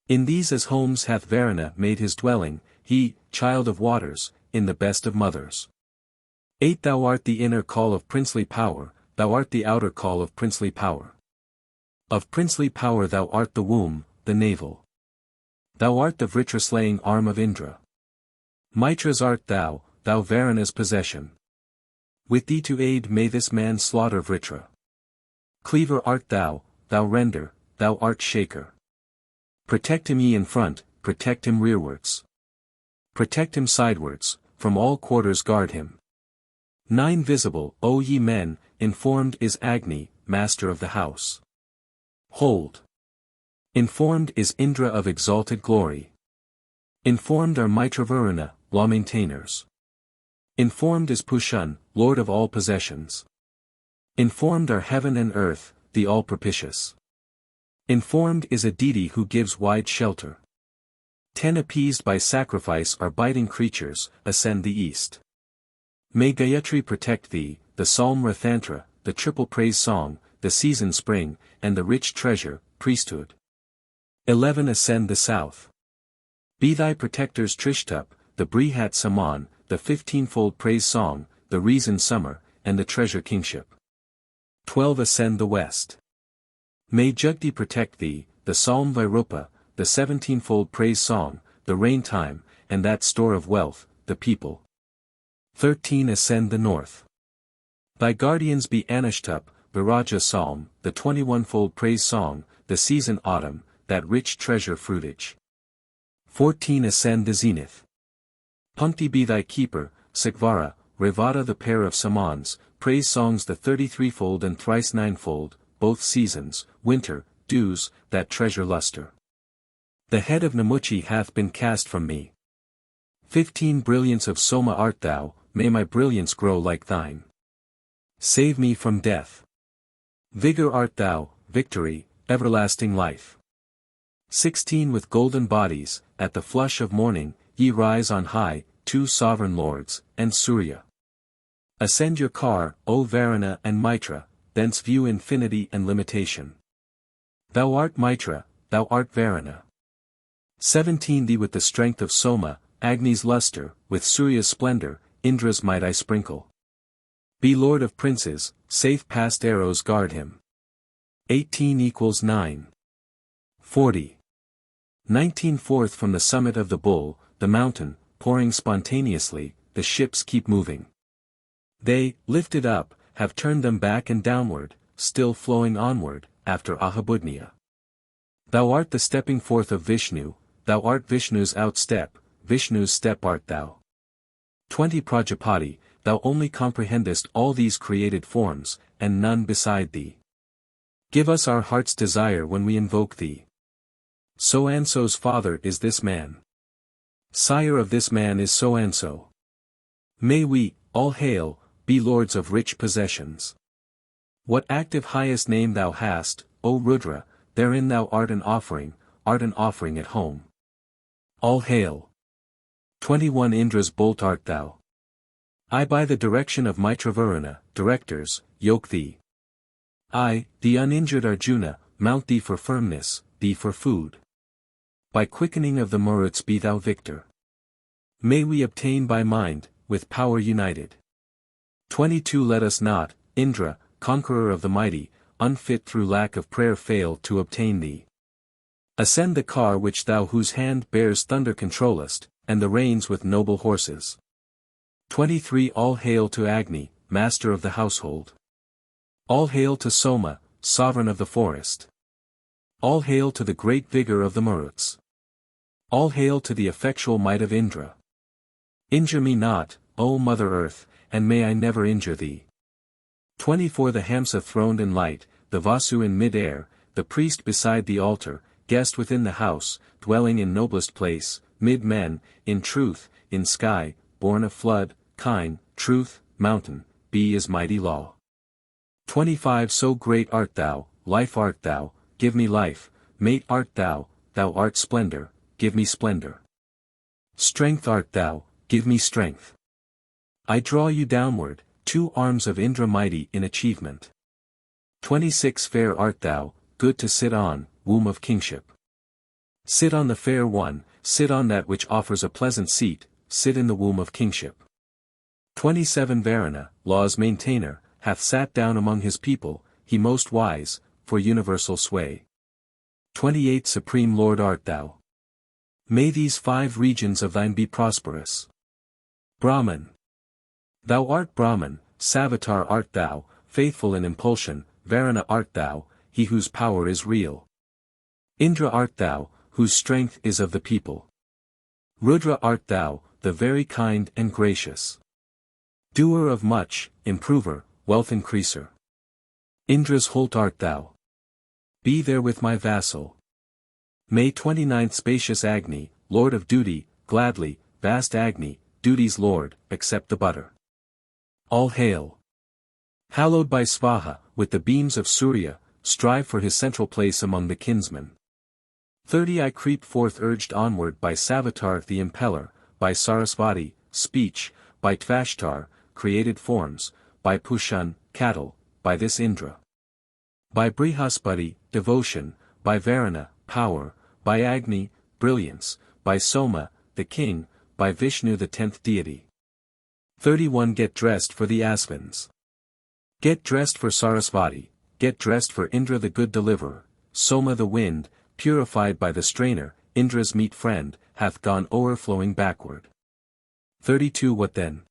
Speaker 1: In these as homes hath Varuna made his dwelling, he, child of waters, in the best of mothers. 8 Thou art the inner call of princely power, thou art the outer call of princely power. Of princely power thou art the womb, the navel. Thou art the Vritra-slaying arm of Indra. Mitra's art thou, thou Varuna's possession. With thee to aid may this man slaughter Vritra. Cleaver art thou, thou render, thou art shaker. Protect him ye in front, protect him rearwards. Protect him sidewards, from all quarters guard him. 9 Visible, O ye men, informed is Agni, master of the house. Hold. Informed is Indra of exalted glory. Informed are Mitra Varuna, law-maintainers. Informed is Pushan, lord of all possessions. Informed are heaven and earth, the all-propitious. Informed is a deity who gives wide shelter. 10 Appeased by sacrifice are biting creatures, ascend the east. May Gayatri protect thee, the psalm Rathantra, the triple praise song, the season spring, and the rich treasure, priesthood. 11 Ascend the south. Be thy protectors Trishtup, the Brihat Saman, the 15-fold praise song, the reason summer, and the treasure kingship. 12 Ascend the west. May Jugdi protect thee, the Psalm Vairupa, the 17-fold praise song, the rain time, and that store of wealth, the people. 13 Ascend the north. Thy guardians be Anushtup, Viraja psalm, the 21-fold praise song, the season autumn, that rich treasure fruitage. 14 Ascend the zenith. Punkti be thy keeper, Sikvara, Revata the pair of samans, praise songs the 33-fold and thrice 9-fold, both seasons, winter, dews, that treasure luster. The head of Namuchi hath been cast from me. 15 Brilliance of Soma art thou, may my brilliance grow like thine. Save me from death. Vigor art thou, victory, everlasting life. 16 With golden bodies, at the flush of morning, ye rise on high, two sovereign lords, and Surya. Ascend your car, O Varuna and Mitra, thence view infinity and limitation. Thou art Mitra, thou art Varuna. 17 Thee with the strength of Soma, Agni's luster, with Surya's splendor, Indra's might I sprinkle. Be lord of princes, safe past arrows guard him. 18 = 9. 40. 19 Forth from the summit of the bull, the mountain, pouring spontaneously, the ships keep moving. They, lifted up, have turned them back and downward, still flowing onward, after Ahabudnya. Thou art the stepping forth of Vishnu, thou art Vishnu's outstep, Vishnu's step art thou. 20 Prajapati, thou only comprehendest all these created forms, and none beside thee. Give us our heart's desire when we invoke thee. So-and-so's father is this man. Sire of this man is so-and-so. May we, all hail, be lords of rich possessions. What active highest name thou hast, O Rudra, therein thou art an offering at home. All hail. 21 Indra's bolt art thou. I by the direction of Mitra-Varuna, directors, yoke thee. I, the uninjured Arjuna, mount thee for firmness, thee for food. By quickening of the Maruts be thou victor. May we obtain by mind, with power united. 22 Let us not, Indra, conqueror of the mighty, unfit through lack of prayer fail to obtain thee. Ascend the car which thou whose hand bears thunder controllest, and the reins with noble horses. 23 All hail to Agni, master of the household. All hail to Soma, sovereign of the forest. All hail to the great vigor of the Maruts. All hail to the effectual might of Indra. Injure me not, O Mother Earth, and may I never injure thee. 24 The Hamsa throned in light, the Vasu in mid-air, the priest beside the altar, guest within the house, dwelling in noblest place, mid-men, in truth, in sky, born of flood, kine, truth, mountain, be his mighty law. 25 So great art thou, life art thou, give me life, mate art thou art splendor, give me splendor. Strength art thou, give me strength. I draw you downward, two arms of Indra mighty in achievement. 26 Fair art thou, good to sit on, womb of kingship. Sit on the fair one, sit on that which offers a pleasant seat, sit in the womb of kingship. 27 Varuna, law's maintainer, hath sat down among his people, he most wise, for universal sway. 28 Supreme Lord art thou. May these 5 regions of thine be prosperous. Brahman. Thou art Brahman, Savitar art thou, faithful in impulsion, Varuna art thou, he whose power is real. Indra art thou, whose strength is of the people. Rudra art thou, the very kind and gracious. Doer of much, improver, wealth increaser. Indra's holt art thou. Be there with my vassal. May 29th Spacious Agni, Lord of duty, gladly, vast Agni, duty's Lord, accept the butter. All hail. Hallowed by Svaha, with the beams of Surya, strive for his central place among the kinsmen. 30 I creep forth urged onward by Savitar the impeller, by Sarasvati, speech, by Tvashtar, created forms, by Pushan, cattle, by this Indra. By Brihaspati, devotion, by Varuna, power, by Agni, brilliance, by Soma, the king, by Vishnu the 10th deity. 31 Get dressed for the Asvins. Get dressed for Sarasvati, get dressed for Indra the good deliverer, Soma the wind, purified by the strainer, Indra's meet friend, hath gone o'erflowing backward. 32 What then?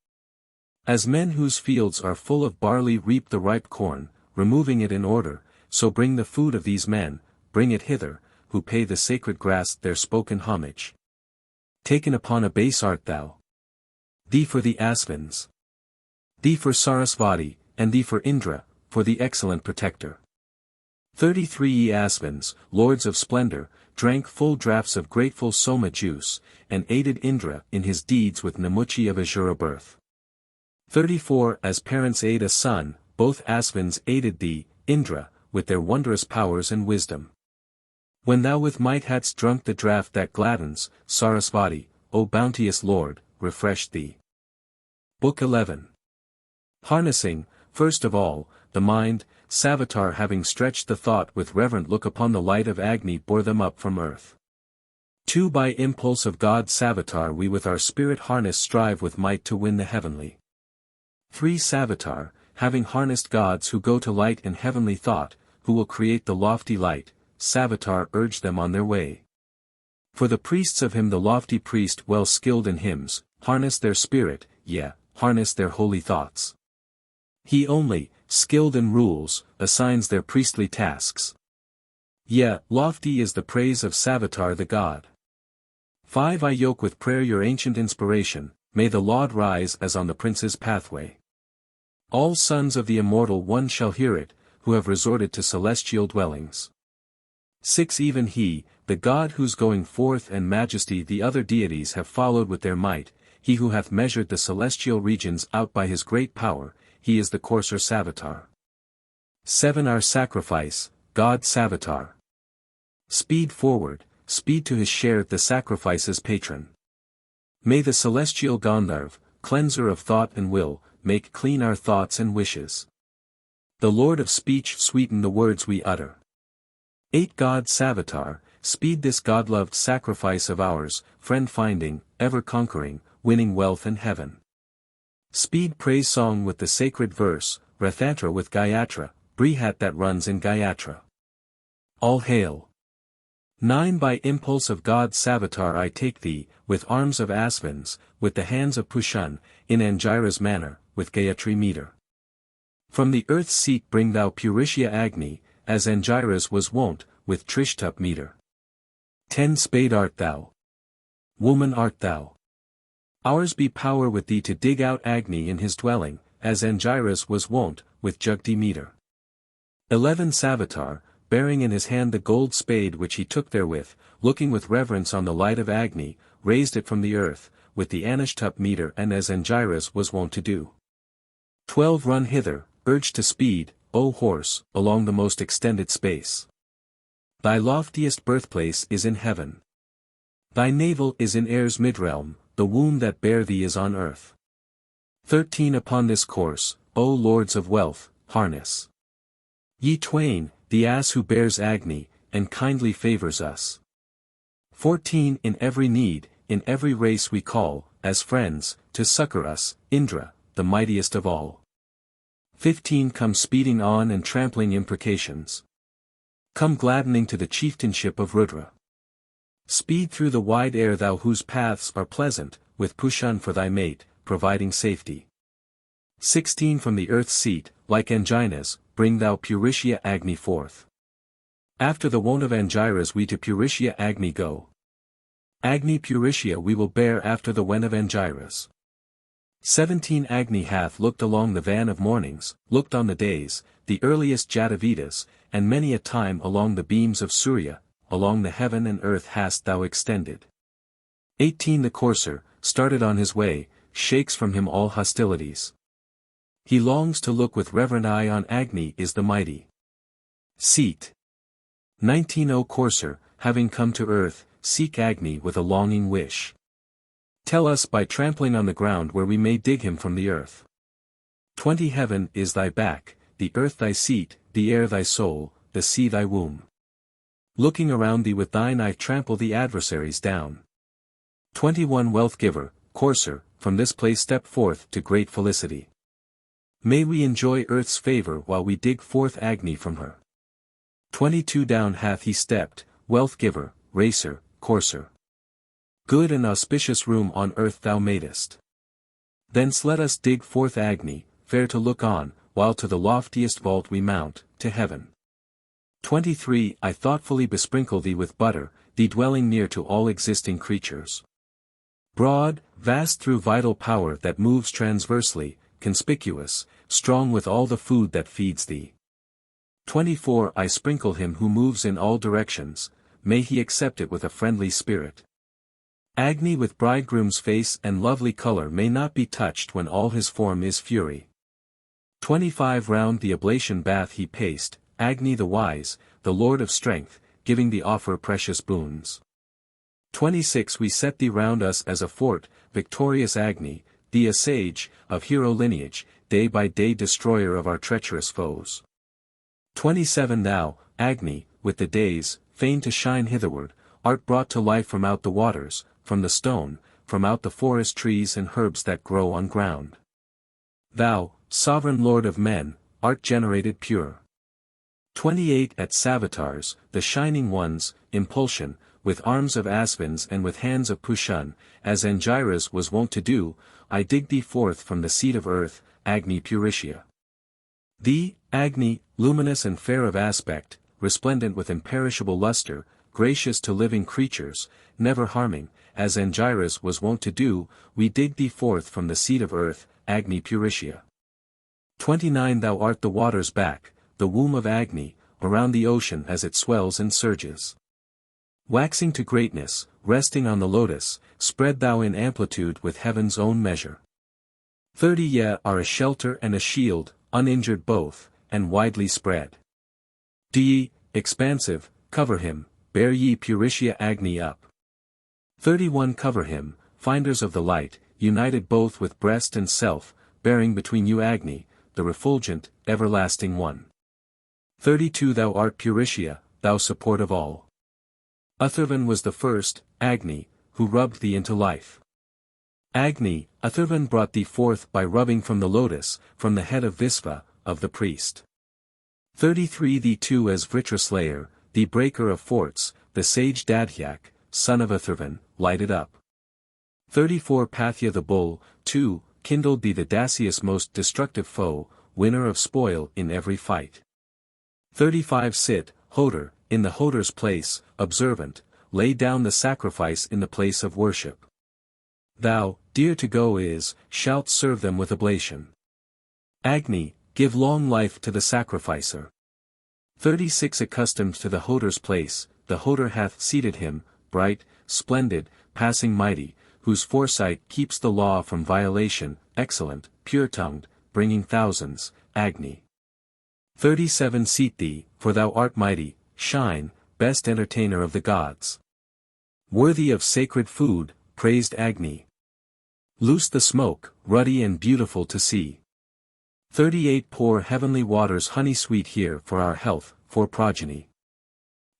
Speaker 1: As men whose fields are full of barley reap the ripe corn, removing it in order, so bring the food of these men, bring it hither, who pay the sacred grass their spoken homage. Taken upon a base art thou. Thee for the Asvins. Thee for Sarasvati, and thee for Indra, for the excellent protector. 33 Ye Asvins, lords of splendor, drank full draughts of grateful Soma juice, and aided Indra in his deeds with Namuchi of Azura birth. 34 As parents aid a son, both Asvins aided thee, Indra, with their wondrous powers and wisdom. When thou with might hadst drunk the draught that gladdens, Sarasvati, O bounteous Lord, refreshed thee. Book 11. Harnessing, first of all, the mind, Savitar having stretched the thought with reverent look upon the light of Agni bore them up from earth. 2 By impulse of God Savitar we with our spirit harness strive with might to win the heavenly. 3 Savitar, having harnessed gods who go to light in heavenly thought, who will create the lofty light, Savitar urged them on their way. For the priests of him the lofty priest well skilled in hymns, harness their spirit, harness their holy thoughts. He only, skilled in rules, assigns their priestly tasks. Lofty is the praise of Savitar the god. 5 I yoke with prayer your ancient inspiration, may the laud rise as on the prince's pathway. All sons of the immortal one shall hear it, who have resorted to celestial dwellings. 6 Even he, the god whose going forth and majesty the other deities have followed with their might, he who hath measured the celestial regions out by his great power, he is the courser Savitar. 7 Our sacrifice, God Savitar. Speed forward, speed to his share the sacrifice's patron. May the celestial Gandharv, cleanser of thought and will, make clean our thoughts and wishes. The Lord of speech sweeten the words we utter. 8 God Savitar, speed this God-loved sacrifice of ours, friend-finding, ever-conquering, winning wealth and heaven. Speed praise song with the sacred verse, Rathantra with Gayatra, Brihat that runs in Gayatra. All hail. 9 By impulse of God Savitar I take thee, with arms of Asvins, with the hands of Pushan, in Angira's manner, with Gayatri meter. From the earth's seat bring thou Puritia Agni, as Angira's was wont, with Trishtup meter. 10 Spade art thou. Woman art thou. Ours be power with thee to dig out Agni in his dwelling, as Angira's was wont, with Jugti meter. 11 Savitar, bearing in his hand the gold spade which he took therewith, looking with reverence on the light of Agni, raised it from the earth, with the Anishtup meter and as Angira's was wont to do. 12 Run hither, urged to speed, O horse, along the most extended space. Thy loftiest birthplace is in heaven. Thy navel is in air's midrealm, the womb that bare thee is on earth. 13 Upon this course, O lords of wealth, harness. Ye twain, the ass who bears Agni, and kindly favors us. 14 In every need, in every race we call, as friends, to succor us, Indra, the mightiest of all. 15 Come speeding on and trampling imprecations. Come gladdening to the chieftainship of Rudra. Speed through the wide air thou whose paths are pleasant, with Pushan for thy mate, providing safety. 16 From the earth's seat, like Anginas, bring thou Puritia Agni forth. After the wont of Angiras we to Puritia Agni go. Agni Puritia we will bear after the went of Angiras. 17 Agni hath looked along the van of mornings, looked on the days, the earliest Jatavedas, and many a time along the beams of Surya, along the heaven and earth hast thou extended. 18 The courser, started on his way, shakes from him all hostilities. He longs to look with reverent eye on Agni is the mighty seat. 19 O courser, having come to earth, seek Agni with a longing wish. Tell us by trampling on the ground where we may dig him from the earth. 20 Heaven is thy back, the earth thy seat, the air thy soul, the sea thy womb. Looking around thee with thine eye trample the adversaries down. 21 Wealth giver, courser, from this place step forth to great felicity. May we enjoy earth's favor while we dig forth Agni from her. 22 Down hath he stepped, wealth giver, racer, courser. Good and auspicious room on earth thou madest. Thence let us dig forth Agni, fair to look on, while to the loftiest vault we mount, to heaven. 23 I thoughtfully besprinkle thee with butter, thee dwelling near to all existing creatures. Broad, vast through vital power that moves transversely, conspicuous, strong with all the food that feeds thee. 24 I sprinkle him who moves in all directions, may he accept it with a friendly spirit. Agni with bridegroom's face and lovely color may not be touched when all his form is fury. 25 Round the oblation bath he paced, Agni the wise, the lord of strength, giving the offer precious boons. 26 We set thee round us as a fort, victorious Agni, thee a sage, of hero lineage, day by day destroyer of our treacherous foes. 27 Thou, Agni, with the days, fain to shine hitherward, art brought to life from out the waters, from the stone, from out the forest trees and herbs that grow on ground. Thou, sovereign lord of men, art generated pure. 28 At Savatars, the shining ones, impulsion, with arms of aspens and with hands of Pushan, as Angiras was wont to do, I dig thee forth from the seat of earth, Agni Puritia. Thee, Agni, luminous and fair of aspect, resplendent with imperishable luster, gracious to living creatures, never harming, as Angiras was wont to do, we dig thee forth from the seat of earth, Agni Puritia. 29 Thou art the water's back, the womb of Agni, around the ocean as it swells and surges. Waxing to greatness, resting on the lotus, spread thou in amplitude with heaven's own measure. 30 Ye are a shelter and a shield, uninjured both, and widely spread. D, expansive, cover him, bear ye Puritia Agni up. 31 Cover him, finders of the light, united both with breast and self, bearing between you Agni, the refulgent, everlasting one. 32 Thou art Puritia, thou support of all. XXIII was the first, Agni, who rubbed thee into life. Agni, XXIII brought thee forth by rubbing from the lotus, from the head of Visva, of the priest. 33 Thee too as Vritraslayer, thee breaker of forts, the sage Dadhyak, son of XXIII, lighted up. 34 Pathya the bull, too, kindled thee the Dacius most destructive foe, winner of spoil in every fight. 35 Sit, Hoder, in the Hoder's place, observant, lay down the sacrifice in the place of worship. Thou, dear to go is, shalt serve them with oblation. Agni, give long life to the sacrificer. 36 Accustomed to the Hoder's place, the Hoder hath seated him, bright, splendid, passing mighty, whose foresight keeps the law from violation, excellent, pure-tongued, bringing thousands, Agni. 37 Seat thee, for thou art mighty, shine, best entertainer of the gods. Worthy of sacred food, praised Agni. Loose the smoke, ruddy and beautiful to see. 38 Pour heavenly waters honey sweet here for our health, for progeny.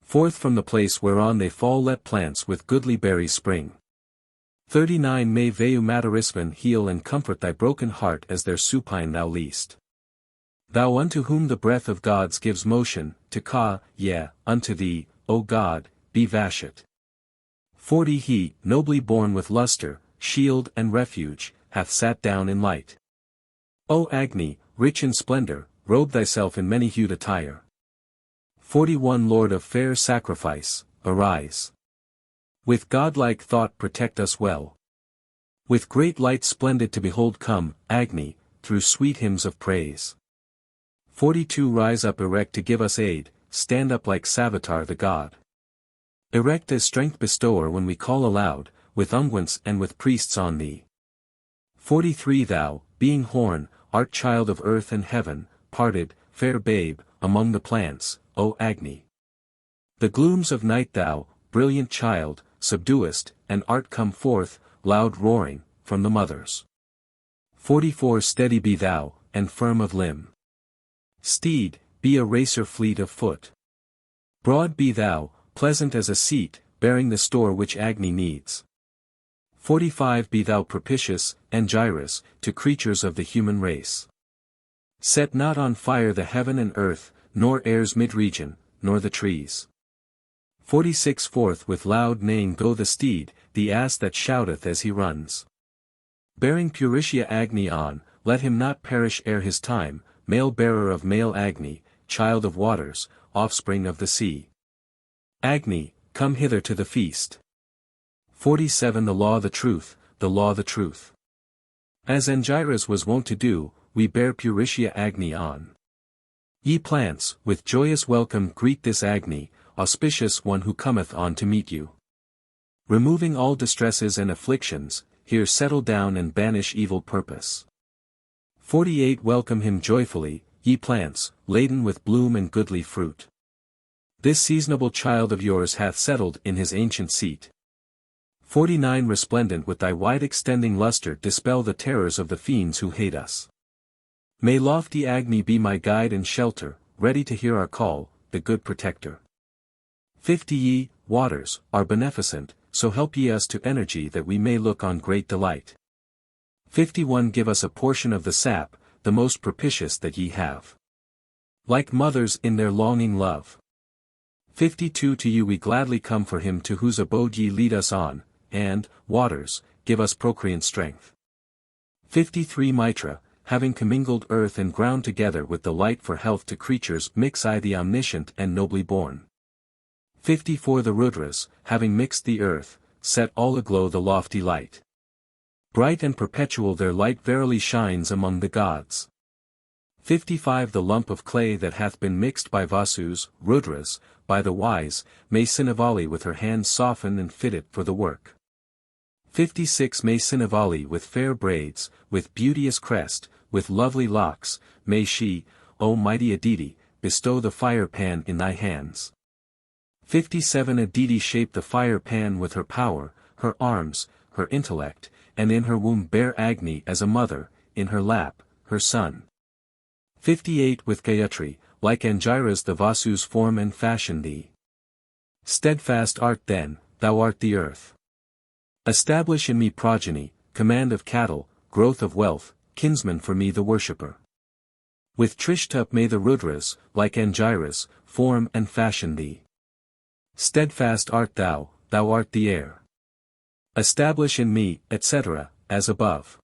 Speaker 1: Forth from the place whereon they fall let plants with goodly berries spring. 39 May Veu Matarisvan heal and comfort thy broken heart as their supine thou least. Thou unto whom the breath of gods gives motion, to Ka, yea, unto thee, O God, be Vashat. 40 He, nobly born with luster, shield and refuge, hath sat down in light. O Agni, rich in splendor, robe thyself in many-hued attire. 41 Lord of fair sacrifice, arise. With godlike thought protect us well. With great light splendid to behold come, Agni, through sweet hymns of praise. 42 Rise up erect to give us aid, stand up like Savitar the god. Erect as strength bestower when we call aloud, with unguents and with priests on thee. 43 Thou, being horn, art child of earth and heaven, parted, fair babe, among the plants, O Agni. The glooms of night thou, brilliant child, subduest, and art come forth, loud roaring, from the mothers. 44 Steady be thou, and firm of limb. Steed, be a racer fleet of foot. Broad be thou, pleasant as a seat, bearing the store which Agni needs. 45 Be thou propitious, Angiras, to creatures of the human race. Set not on fire the heaven and earth, nor air's mid-region, nor the trees. 46 Forth with loud neighing go the steed, the ass that shouteth as he runs. Bearing Puritia Agni on, let him not perish ere his time, male bearer of male Agni, child of waters, offspring of the sea. Agni, come hither to the feast. 47 The law the truth, the law the truth. As Angiras was wont to do, we bear Puritia Agni on. Ye plants, with joyous welcome greet this Agni, auspicious one who cometh on to meet you. Removing all distresses and afflictions, here settle down and banish evil purpose. 48 Welcome him joyfully, ye plants, laden with bloom and goodly fruit. This seasonable child of yours hath settled in his ancient seat. 49 Resplendent with thy wide-extending luster dispel the terrors of the fiends who hate us. May lofty Agni be my guide and shelter, ready to hear our call, the good protector. 50 Ye, waters, are beneficent, so help ye us to energy that we may look on great delight. 51 Give us a portion of the sap, the most propitious that ye have. Like mothers in their longing love. 52 To you we gladly come for him to whose abode ye lead us on, and, waters, give us procreant strength. 53 Mitra, having commingled earth and ground together with the light for health to creatures mix I the omniscient and nobly born. 54 The Rudras, having mixed the earth, set all aglow the lofty light. Bright and perpetual their light verily shines among the gods. 55 The lump of clay that hath been mixed by Vasus, Rudras, by the wise, may Sinavali with her hands soften and fit it for the work. 56 May Sinavali with fair braids, with beauteous crest, with lovely locks, may she, O mighty Aditi, bestow the fire pan in thy hands. 57 Aditi shape the fire pan with her power, her arms, her intellect, and in her womb bear Agni as a mother, in her lap, her son. 58 With Gayatri, like Angiras the Vasus form and fashion thee. Steadfast art then, thou art the earth. Establish in me progeny, command of cattle, growth of wealth, kinsman for me the worshipper. With Trishtup may the Rudras, like Angiras, form and fashion thee. Steadfast art thou art the air. Establish in me, etc., as above.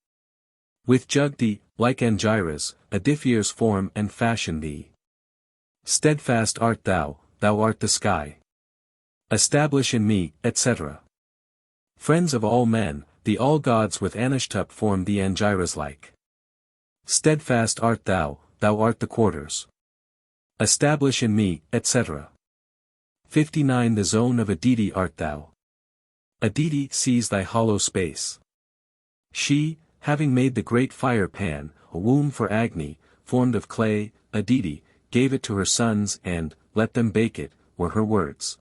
Speaker 1: With Jugdi, like Angiras, Adiphirs form and fashion thee. Steadfast art thou art the sky. Establish in me, etc. Friends of all men, the all gods with Anishtup form thee Angiras like. Steadfast art thou art the quarters. Establish in me, etc. 59 The zone of Aditi art thou. Aditi sees thy hollow space. She, having made the great fire pan, a womb for Agni, formed of clay, Aditi, gave it to her sons and, let them bake it, were her words.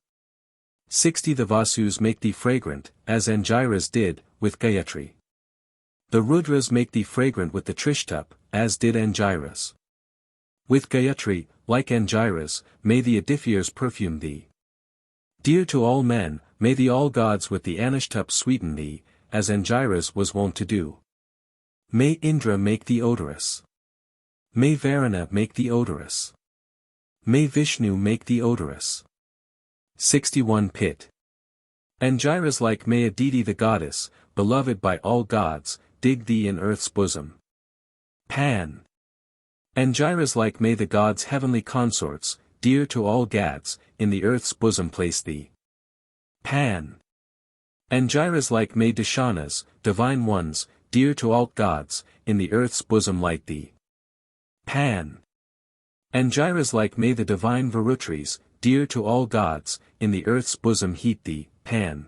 Speaker 1: 60 The Vasus make thee fragrant, as Angiras did, with Gayatri. The Rudras make thee fragrant with the Trishtup, as did Angiras. With Gayatri, like Angiras, may the Adiphirs perfume thee. Dear to all men, may the all gods with the Anishtup sweeten thee, as Angiras was wont to do. May Indra make thee odorous. May Varuna make thee odorous. May Vishnu make thee odorous. 61 Pit. Angiras like may Aditi the goddess, beloved by all gods, dig thee in earth's bosom. Pan. Angiras like may the gods' heavenly consorts, dear to all gads, in the earth's bosom place thee. Pan. Angiras like may Dashanas, divine ones, dear to all gods, in the earth's bosom light thee. Pan. Angiras like may the divine Varutris, dear to all gods, in the earth's bosom heat thee. Pan.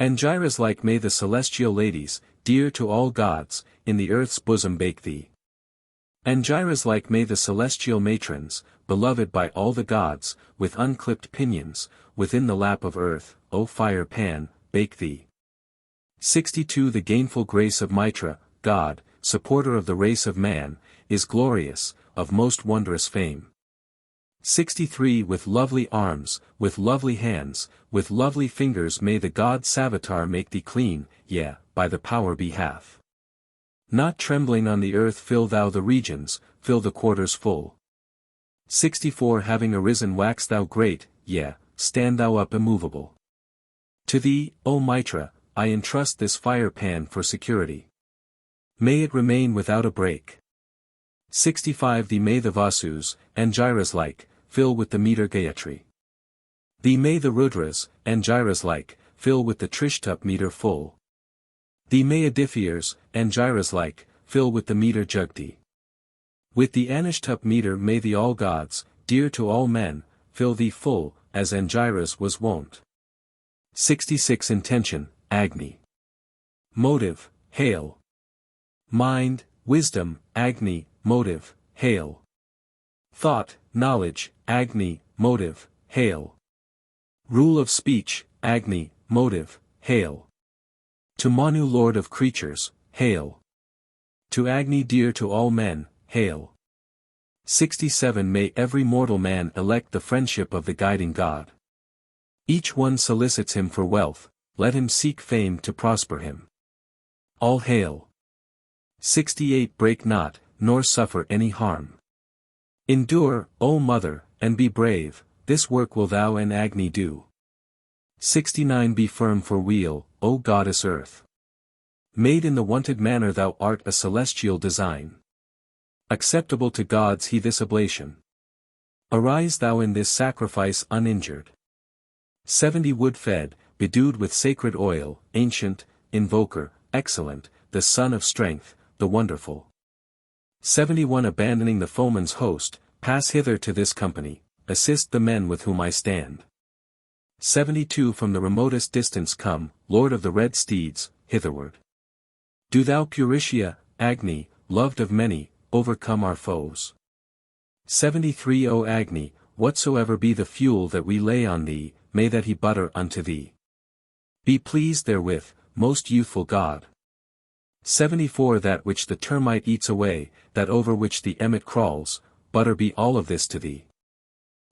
Speaker 1: Angiras like may the celestial ladies, dear to all gods, in the earth's bosom bake thee. Angiras like may the celestial matrons, beloved by all the gods, with unclipped pinions, within the lap of earth, O fire pan, bake thee. 62 The gainful grace of Mitra, God, supporter of the race of man, is glorious, of most wondrous fame. 63 With lovely arms, with lovely hands, with lovely fingers may the god Savitar make thee clean, yea, by the power be hath. Not trembling on the earth fill thou the regions, fill the quarters full. 64 Having arisen wax thou great, yea, stand thou up immovable. To thee, O Mitra, I entrust this fire pan for security. May it remain without a break. 65 Thee may the Vasus, Angiras like, fill with the meter Gayatri. Thee may the Rudras, Angiras like, fill with the Trishtup meter full. Thee may Adithyas, Angiras like, fill with the meter Jugti. With the Anishtup meter may the all gods, dear to all men, fill thee full, as Angiras was wont. 66 Intention, Agni. Motive, hail. Mind, wisdom, Agni, motive, hail. Thought, knowledge, Agni, motive, hail. Rule of speech, Agni, motive, hail. To Manu Lord of creatures, hail. To Agni dear to all men, hail. 67 May every mortal man elect the friendship of the guiding God. Each one solicits him for wealth, let him seek fame to prosper him. All hail. 68 Break not, nor suffer any harm. Endure, O mother, and be brave, this work will thou and Agni do. 69 Be firm for weal, O goddess earth. Made in the wonted manner thou art a celestial design. Acceptable to gods he this oblation. Arise thou in this sacrifice uninjured. 70 Wood fed, bedewed with sacred oil, ancient, invoker, excellent, the son of strength, the wonderful. 71 Abandoning the foeman's host, pass hither to this company, assist the men with whom I stand. 72 From the remotest distance come, Lord of the red steeds, hitherward. Do thou Puritia, Agni, loved of many, overcome our foes. 73 O Agni, whatsoever be the fuel that we lay on thee, may that he butter unto thee. Be pleased therewith, most youthful God. 74 That which the termite eats away, that over which the emmet crawls, butter be all of this to thee.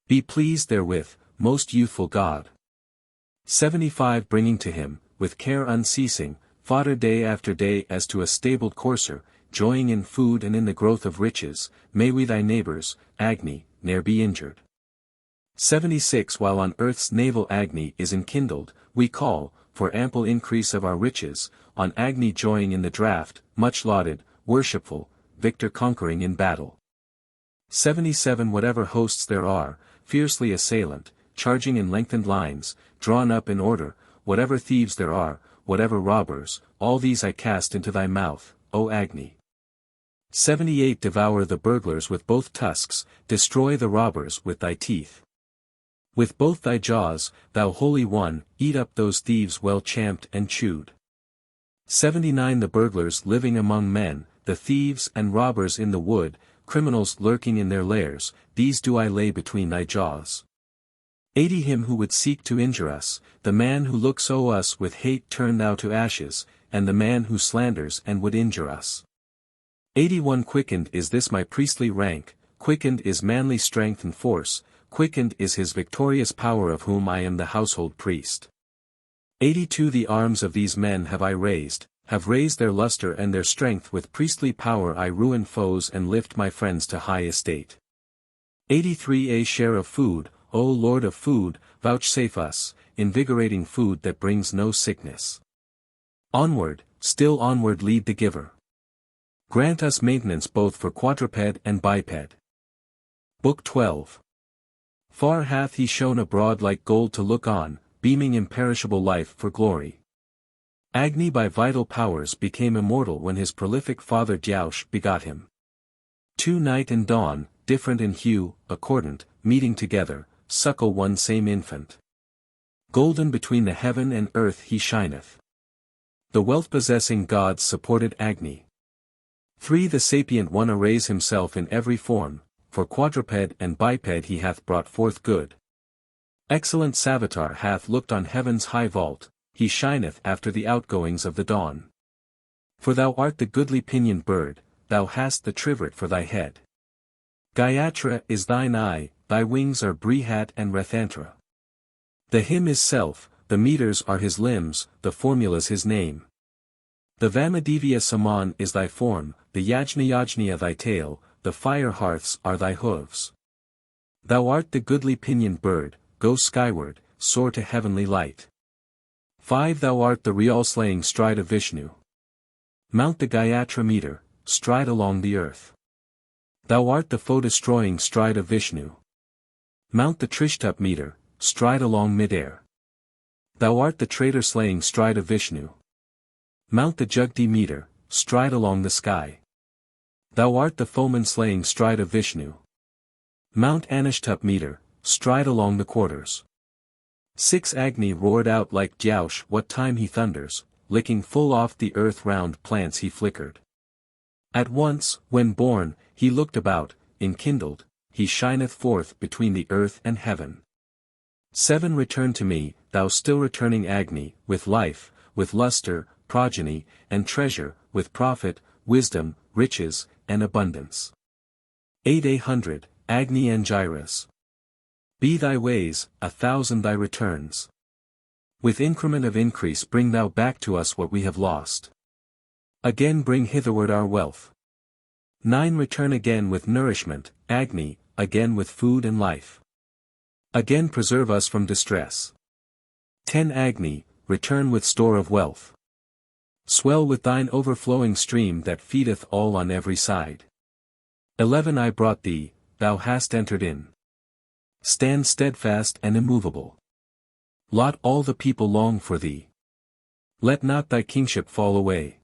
Speaker 1: Be pleased therewith, most youthful God. 75 Bringing to him, with care unceasing, fodder day after day as to a stabled courser, joying in food and in the growth of riches, may we thy neighbors, Agni, ne'er be injured. 76 While on earth's navel Agni is enkindled, we call, for ample increase of our riches, on Agni joying in the draught, much lauded, worshipful, victor conquering in battle. 77 Whatever hosts there are, fiercely assailant, charging in lengthened lines, drawn up in order, whatever thieves there are, whatever robbers, all these I cast into thy mouth, O Agni. 78 Devour the burglars with both tusks, destroy the robbers with thy teeth. With both thy jaws, thou Holy One, eat up those thieves well champed and chewed. 79 The burglars living among men, the thieves and robbers in the wood, criminals lurking in their lairs, these do I lay between thy jaws. 80 Him who would seek to injure us, the man who looks o us with hate turn thou to ashes, and the man who slanders and would injure us. 81 Quickened is this my priestly rank, quickened is manly strength and force, quickened is his victorious power of whom I am the household priest. 82 The arms of these men have raised their luster and their strength with priestly power I ruin foes and lift my friends to high estate. 83 A share of food, O Lord of food, vouchsafe us, invigorating food that brings no sickness. Onward, still onward lead the giver. Grant us maintenance both for quadruped and biped. Book 12. Far hath he shone abroad like gold to look on, beaming imperishable life for glory. Agni by vital powers became immortal when his prolific father Dyaush begot him. 2 Night and dawn, different in hue, accordant, meeting together, suckle one same infant. Golden between the heaven and earth he shineth. The wealth-possessing gods supported Agni. 3 The sapient one arrays himself in every form, for quadruped and biped he hath brought forth good. Excellent Savitar hath looked on heaven's high vault, he shineth after the outgoings of the dawn. For thou art the goodly pinioned bird, thou hast the trivert for thy head. Gayatra is thine eye, thy wings are Brihat and Rathantra. The hymn is self, the meters are his limbs, the formulas his name. The Vamadevya Saman is thy form, the Yajna thy tail, the fire hearths are thy hooves. Thou art the goodly pinioned bird, go skyward, soar to heavenly light. 5 Thou art the real-slaying stride of Vishnu. Mount the Gayatra meter, stride along the earth. Thou art the foe-destroying stride of Vishnu. Mount the Trishtup meter, stride along mid-air. Thou art the traitor-slaying stride of Vishnu. Mount the Jugdi meter, stride along the sky. Thou art the foeman-slaying stride of Vishnu. Mount Anishtup meter, stride along the quarters. 6 Agni roared out like Dyaush what time he thunders, licking full oft the earth round plants he flickered. At once, when born, he looked about, enkindled, he shineth forth between the earth and heaven. 7 Return to me, thou still returning Agni, with life, with luster, progeny, and treasure, with profit, wisdom, riches, and abundance. 8 800, Agni Angiras. Be thy ways, 1,000 thy returns. With increment of increase bring thou back to us what we have lost. Again bring hitherward our wealth. 9 Return again with nourishment, Agni, again with food and life. Again preserve us from distress. 10 Agni, return with store of wealth. Swell with thine overflowing stream that feedeth all on every side. 11 I brought thee, thou hast entered in. Stand steadfast and immovable. Lot all the people long for thee. Let not thy kingship fall away.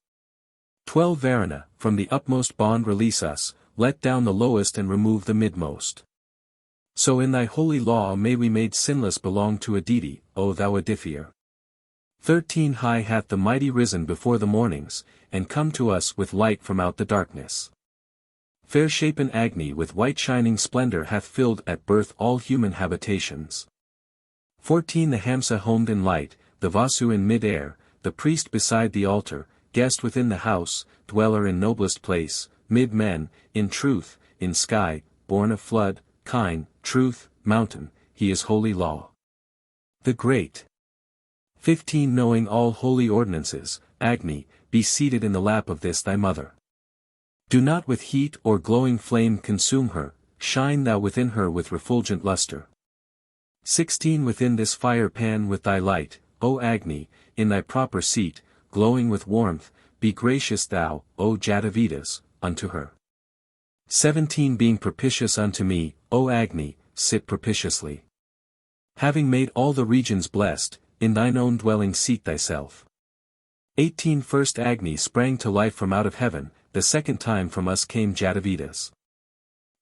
Speaker 1: 12 Varuna, from the utmost bond release us, let down the lowest and remove the midmost. So in thy holy law may we made sinless belong to Aditi, O thou Adithier. 13 High hath the mighty risen before the mornings, and come to us with light from out the darkness. Fair-shapen Agni with white shining splendor hath filled at birth all human habitations. 14 The Hamsa homed in light, the Vasu in mid-air, the priest beside the altar, guest within the house, dweller in noblest place, mid-men, in truth, in sky, born of flood, kine, truth, mountain, he is holy law. The Great. 15 Knowing all holy ordinances, Agni, be seated in the lap of this thy mother. Do not with heat or glowing flame consume her, shine thou within her with refulgent luster. 16 Within this fire pan with thy light, O Agni, in thy proper seat, glowing with warmth, be gracious thou, O Jatavedas, unto her. 17 Being propitious unto me, O Agni, sit propitiously. Having made all the regions blessed, in thine own dwelling seat thyself. 18 First Agni sprang to life from out of heaven, the second time from us came Jatavedas.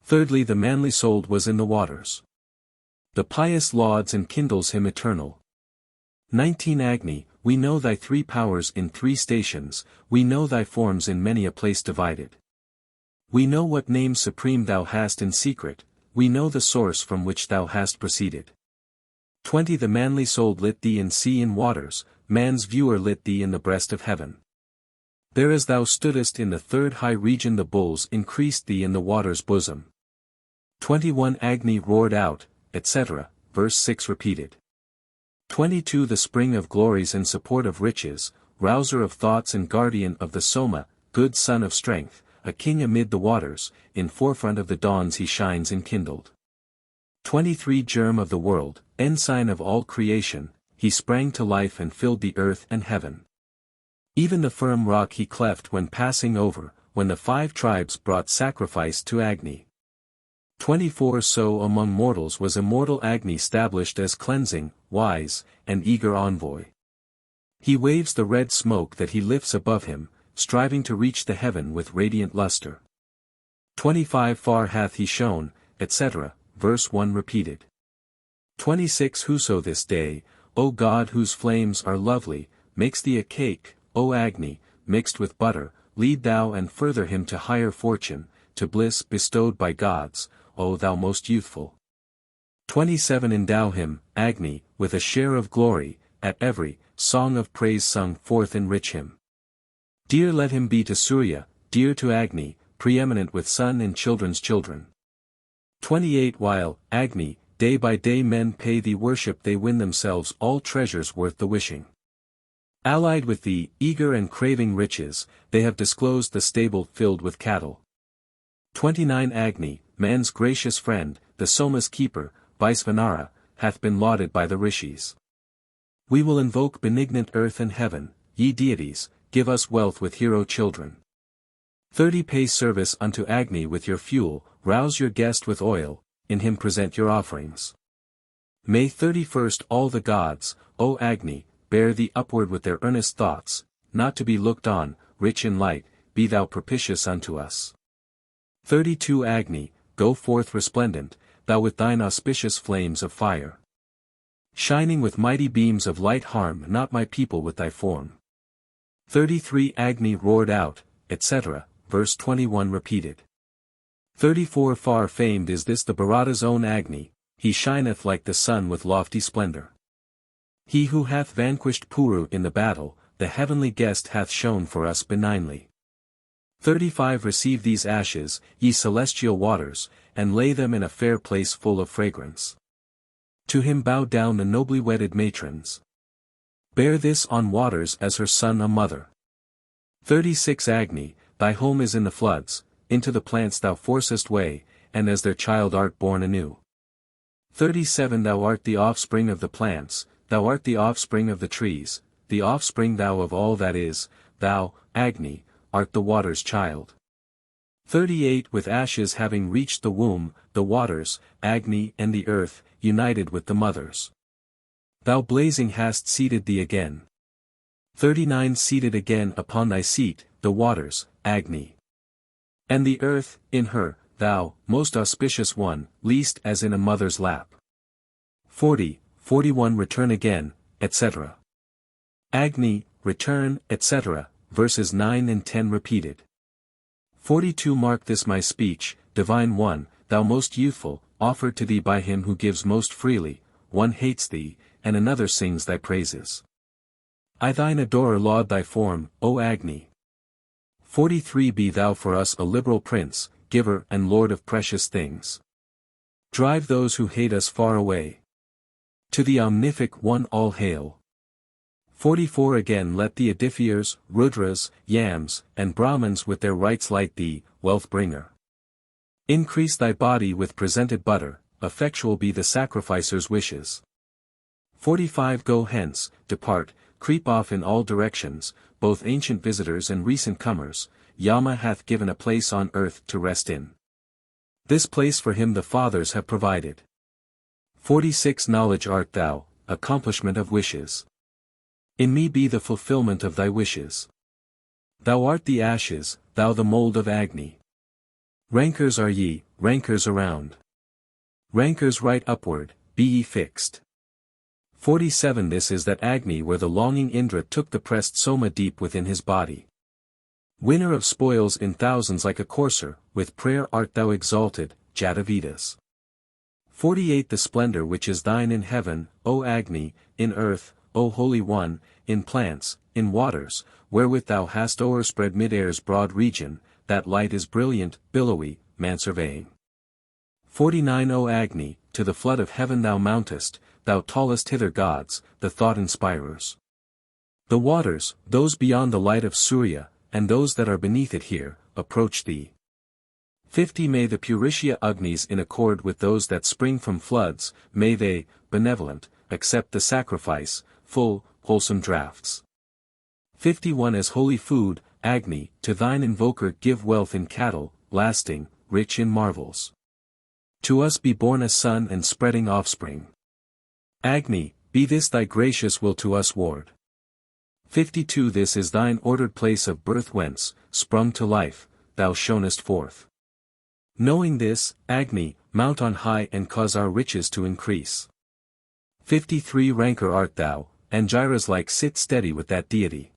Speaker 1: Thirdly the manly soul was in the waters. The pious lauds and kindles him eternal. 19 Agni, we know thy 3 powers in 3 stations, we know thy forms in many a place divided. We know what name supreme thou hast in secret, we know the source from which thou hast proceeded. 20 The manly soul lit thee in sea and waters, man's viewer lit thee in the breast of heaven. There as thou stoodest in the 3rd high region the bulls increased thee in the water's bosom. 21 Agni roared out, etc., verse 6 repeated. 22 The spring of glories and support of riches, rouser of thoughts and guardian of the Soma, good son of strength, a king amid the waters, in forefront of the dawns he shines enkindled. 23 Germ of the world, ensign of all creation, he sprang to life and filled the earth and heaven. Even the firm rock he cleft when passing over, when the 5 tribes brought sacrifice to Agni. 24 So among mortals was immortal Agni stablished as cleansing, wise, and eager envoy. He waves the red smoke that he lifts above him, striving to reach the heaven with radiant luster. 25 Far hath he shone, etc., verse 1 repeated. 26 Whoso this day, O God whose flames are lovely, makes thee a cake, O Agni, mixed with butter, lead thou and further him to higher fortune, to bliss bestowed by gods, O thou most youthful. 27 Endow him, Agni, with a share of glory, at every song of praise sung forth enrich him. Dear let him be to Surya, dear to Agni, preeminent with son and children's children. 28 While, Agni, day by day men pay thee worship they win themselves all treasures worth the wishing. Allied with thee, eager and craving riches, they have disclosed the stable filled with cattle. 29 Agni, man's gracious friend, the Soma's keeper, Vaisvanara, hath been lauded by the rishis. We will invoke benignant earth and heaven, ye deities, give us wealth with hero children. 30 Pay service unto Agni with your fuel, rouse your guest with oil, in him present your offerings. May 31st all the gods, O Agni, bear thee upward with their earnest thoughts, not to be looked on, rich in light, be thou propitious unto us. 32 Agni, go forth resplendent, thou with thine auspicious flames of fire. Shining with mighty beams of light, harm not my people with thy form. 33 Agni roared out, etc., verse 21 repeated. 34 Far famed is this the Bharata's own Agni, he shineth like the sun with lofty splendor. He who hath vanquished Puru in the battle, the heavenly guest hath shone for us benignly. 35 Receive these ashes, ye celestial waters, and lay them in a fair place full of fragrance. To him bow down the nobly wedded matrons. Bear this on waters as her son a mother. 36 Agni, thy home is in the floods, into the plants thou forcest way, and as their child art born anew. 37 Thou art the offspring of the plants, thou art the offspring of the trees, the offspring thou of all that is, thou, Agni, art the water's child. 38 With ashes having reached the womb, the waters, Agni and the earth, united with the mothers. Thou blazing hast seated thee again. 39 Seated again upon thy seat, the waters, Agni. And the earth, in her, thou, most auspicious one, least as in a mother's lap. 40, 41 Return again, etc. Agni, return, etc., verses 9 and 10 repeated. 42 Mark this my speech, divine one, thou most youthful, offered to thee by him who gives most freely, one hates thee, and another sings thy praises. I thine adorer laud thy form, O Agni. 43 Be thou for us a liberal prince, giver and lord of precious things. Drive those who hate us far away. To the omnific one all hail. 44 Again let the edifiers, Rudras, Yams, and Brahmins with their rites light thee, wealth bringer. Increase thy body with presented butter, effectual be the sacrificer's wishes. 45 Go hence, depart, creep off in all directions, both ancient visitors and recent comers, Yama hath given a place on earth to rest in. This place for him the fathers have provided. 46 Knowledge art thou, accomplishment of wishes. In me be the fulfillment of thy wishes. Thou art the ashes, thou the mold of Agni. Rankers are ye, rankers around. Rankers right upward, be ye fixed. 47 This is that Agni where the longing Indra took the pressed Soma deep within his body. Winner of spoils in thousands like a courser, with prayer art thou exalted, Vedas. 48 The splendor which is thine in heaven, O Agni, in earth, O Holy One, in plants, in waters, wherewith thou hast o'erspread mid-air's broad region, that light is brilliant, billowy, man-surveying. 49 O Agni, to the flood of heaven thou mountest, thou tallest hither gods, the thought-inspirers. The waters, those beyond the light of Surya, and those that are beneath it here, approach thee. 50 May the Purishya Agnis in accord with those that spring from floods, may they, benevolent, accept the sacrifice, full, wholesome draughts. 51 As holy food, Agni, to thine invoker give wealth in cattle, lasting, rich in marvels. To us be born a son and spreading offspring. Agni, be this thy gracious will to us ward. 52 This is thine ordered place of birth whence, sprung to life, thou shonest forth. Knowing this, Agni, mount on high and cause our riches to increase. 53 Ranker art thou, Angiras like sit steady with that deity.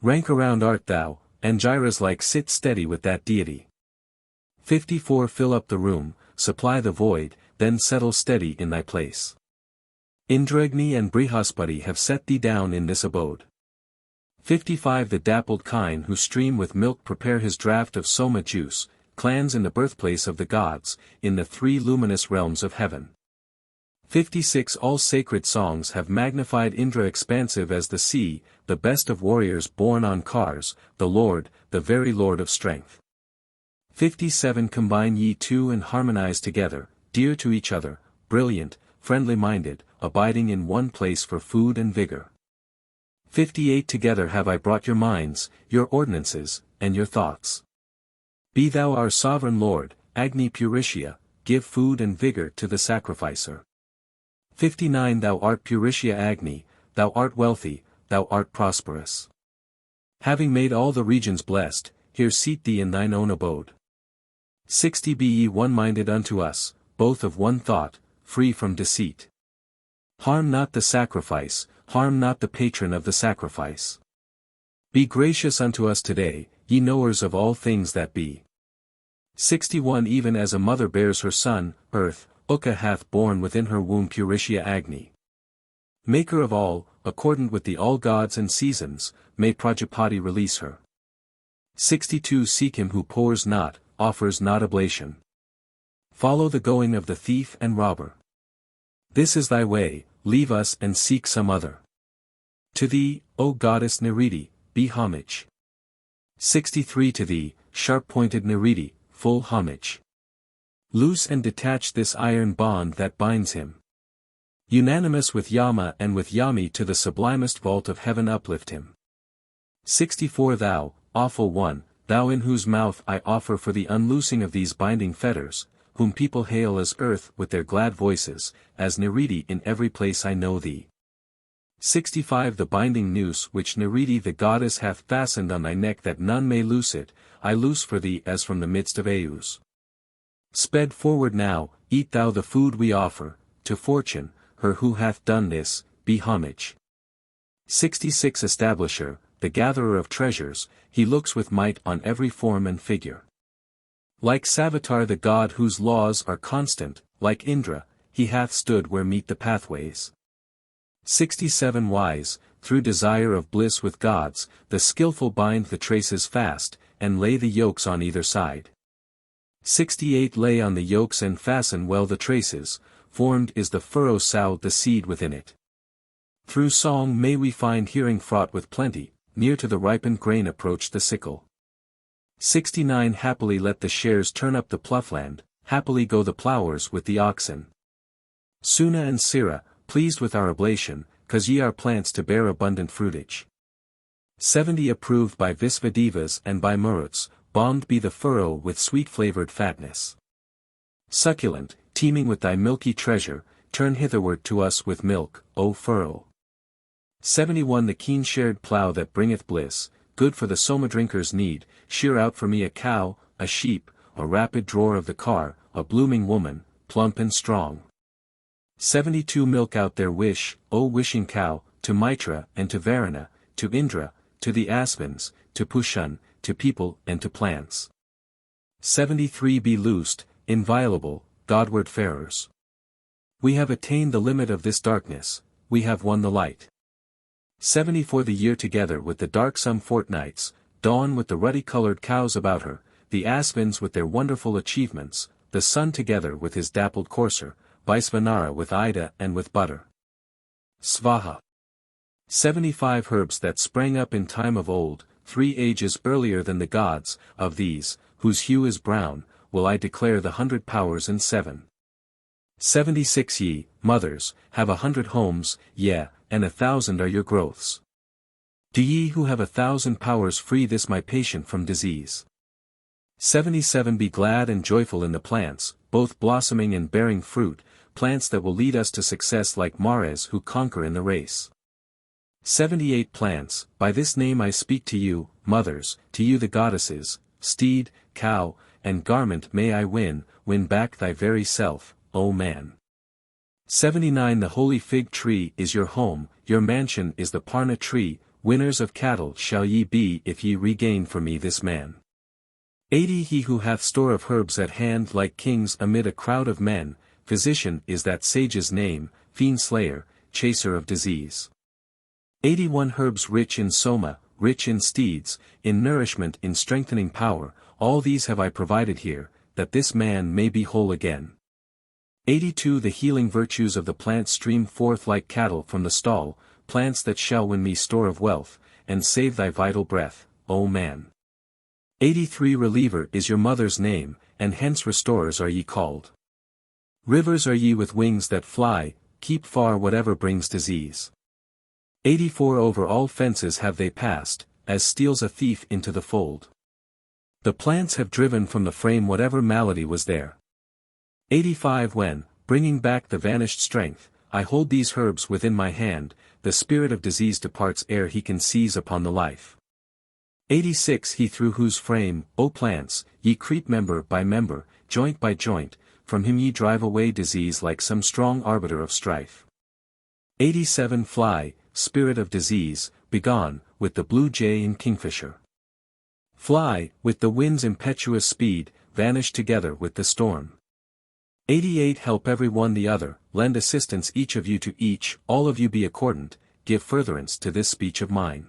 Speaker 1: Rank around art thou, Angiras like sit steady with that deity. 54 Fill up the room, supply the void, then settle steady in thy place. Indragni and Brihaspati have set thee down in this abode. 55 The dappled kine who stream with milk prepare his draught of soma juice, clans in the birthplace of the gods, in the three luminous realms of heaven. 56 All sacred songs have magnified Indra expansive as the sea, the best of warriors born on cars, the Lord, the very Lord of strength. 57 Combine ye two and harmonize together, dear to each other, brilliant, friendly-minded, abiding in one place for food and vigor. 58 Together have I brought your minds, your ordinances, and your thoughts. Be thou our sovereign Lord, Agni Puritia, give food and vigor to the sacrificer. 59 Thou art Puritia Agni, thou art wealthy, thou art prosperous. Having made all the regions blessed, here seat thee in thine own abode. 60 Be ye one-minded unto us, both of one thought, free from deceit. Harm not the sacrifice, harm not the patron of the sacrifice. Be gracious unto us today, ye knowers of all things that be. 61 Even as a mother bears her son, earth, Uka hath borne within her womb Puritia Agni. Maker of all, accordant with the all gods and seasons, may Prajapati release her. 62 Seek him who pours not, offers not oblation. Follow the going of the thief and robber. This is thy way, leave us and seek some other. To thee, O goddess Niridi, be homage. 63 To thee, sharp-pointed Niridi, full homage. Loose and detach this iron bond that binds him. Unanimous with Yama and with Yami to the sublimest vault of heaven uplift him. 64 Thou, awful one, thou in whose mouth I offer for the unloosing of these binding fetters, whom people hail as earth with their glad voices, as Niridi in every place I know thee. 65 The binding noose which Niridi the goddess hath fastened on thy neck that none may loose it, I loose for thee as from the midst of Ayus. Sped forward now, eat thou the food we offer, to fortune, her who hath done this, be homage. 66 Establisher, the gatherer of treasures, he looks with might on every form and figure. Like Savitar the god whose laws are constant, like Indra, he hath stood where meet the pathways. 67 Wise, through desire of bliss with gods, the skillful bind the traces fast, and lay the yokes on either side. 68 Lay on the yokes and fasten well the traces, formed is the furrow sowed the seed within it. Through song may we find hearing fraught with plenty, near to the ripened grain approach the sickle. 69 Happily let the shares turn up the ploughland, happily go the ploughers with the oxen. Suna and Sira, pleased with our oblation, 'cause ye are plants to bear abundant fruitage. 70 Approved by Visvadevas and by Muruts, bombed be the furrow with sweet-flavored fatness. Succulent, teeming with thy milky treasure, turn hitherward to us with milk, O furrow. 71 The keen-shared plough that bringeth bliss, good for the soma-drinker's need, shear out for me a cow, a sheep, a rapid drawer of the car, a blooming woman, plump and strong. 72 Milk out their wish, O wishing cow, to Mitra and to Varuna, to Indra, to the aspens, to Pushan, to people and to plants. 73 Be loosed, inviolable, Godward farers. We have attained the limit of this darkness, we have won the light. 74 The year together with the darksome fortnights, dawn with the ruddy-colored cows about her, the aspens with their wonderful achievements, the sun together with his dappled courser, Vaisvanara with Ida and with butter. Svaha. 75 Herbs that sprang up in time of old, 3 ages earlier than the gods, of these, whose hue is brown, will I declare the 100 powers and 7. 76 Ye, mothers, have 100 homes, yea, and 1,000 are your growths. Do ye who have 1,000 powers free this my patient from disease. 77 Be glad and joyful in the plants, both blossoming and bearing fruit, plants that will lead us to success like Mares who conquer in the race. 78 Plants, by this name I speak to you, mothers, to you the goddesses, steed, cow, and garment may I win back thy very self, O man. 79 The holy fig tree is your home, your mansion is the parna tree, winners of cattle shall ye be if ye regain for me this man. 80 He who hath store of herbs at hand like kings amid a crowd of men, physician is that sage's name, fiend slayer, chaser of disease. 81 Herbs rich in soma, rich in steeds, in nourishment in strengthening power, all these have I provided here, that this man may be whole again. 82 The healing virtues of the plant stream forth like cattle from the stall, plants that shall win me store of wealth, and save thy vital breath, O man. 83 Reliever is your mother's name, and hence restorers are ye called. Rivers are ye with wings that fly, keep far whatever brings disease. 84 Over all fences have they passed, as steals a thief into the fold. The plants have driven from the frame whatever malady was there. 85 When, bringing back the vanished strength, I hold these herbs within my hand, the spirit of disease departs ere he can seize upon the life. 86 He through whose frame, O plants, ye creep member by member, joint by joint, from him ye drive away disease like some strong arbiter of strife. 87 Fly, spirit of disease, begone, with the blue jay and kingfisher. Fly, with the wind's impetuous speed, vanish together with the storm. 88 Help every one the other, lend assistance each of you to each, all of you be accordant, give furtherance to this speech of mine.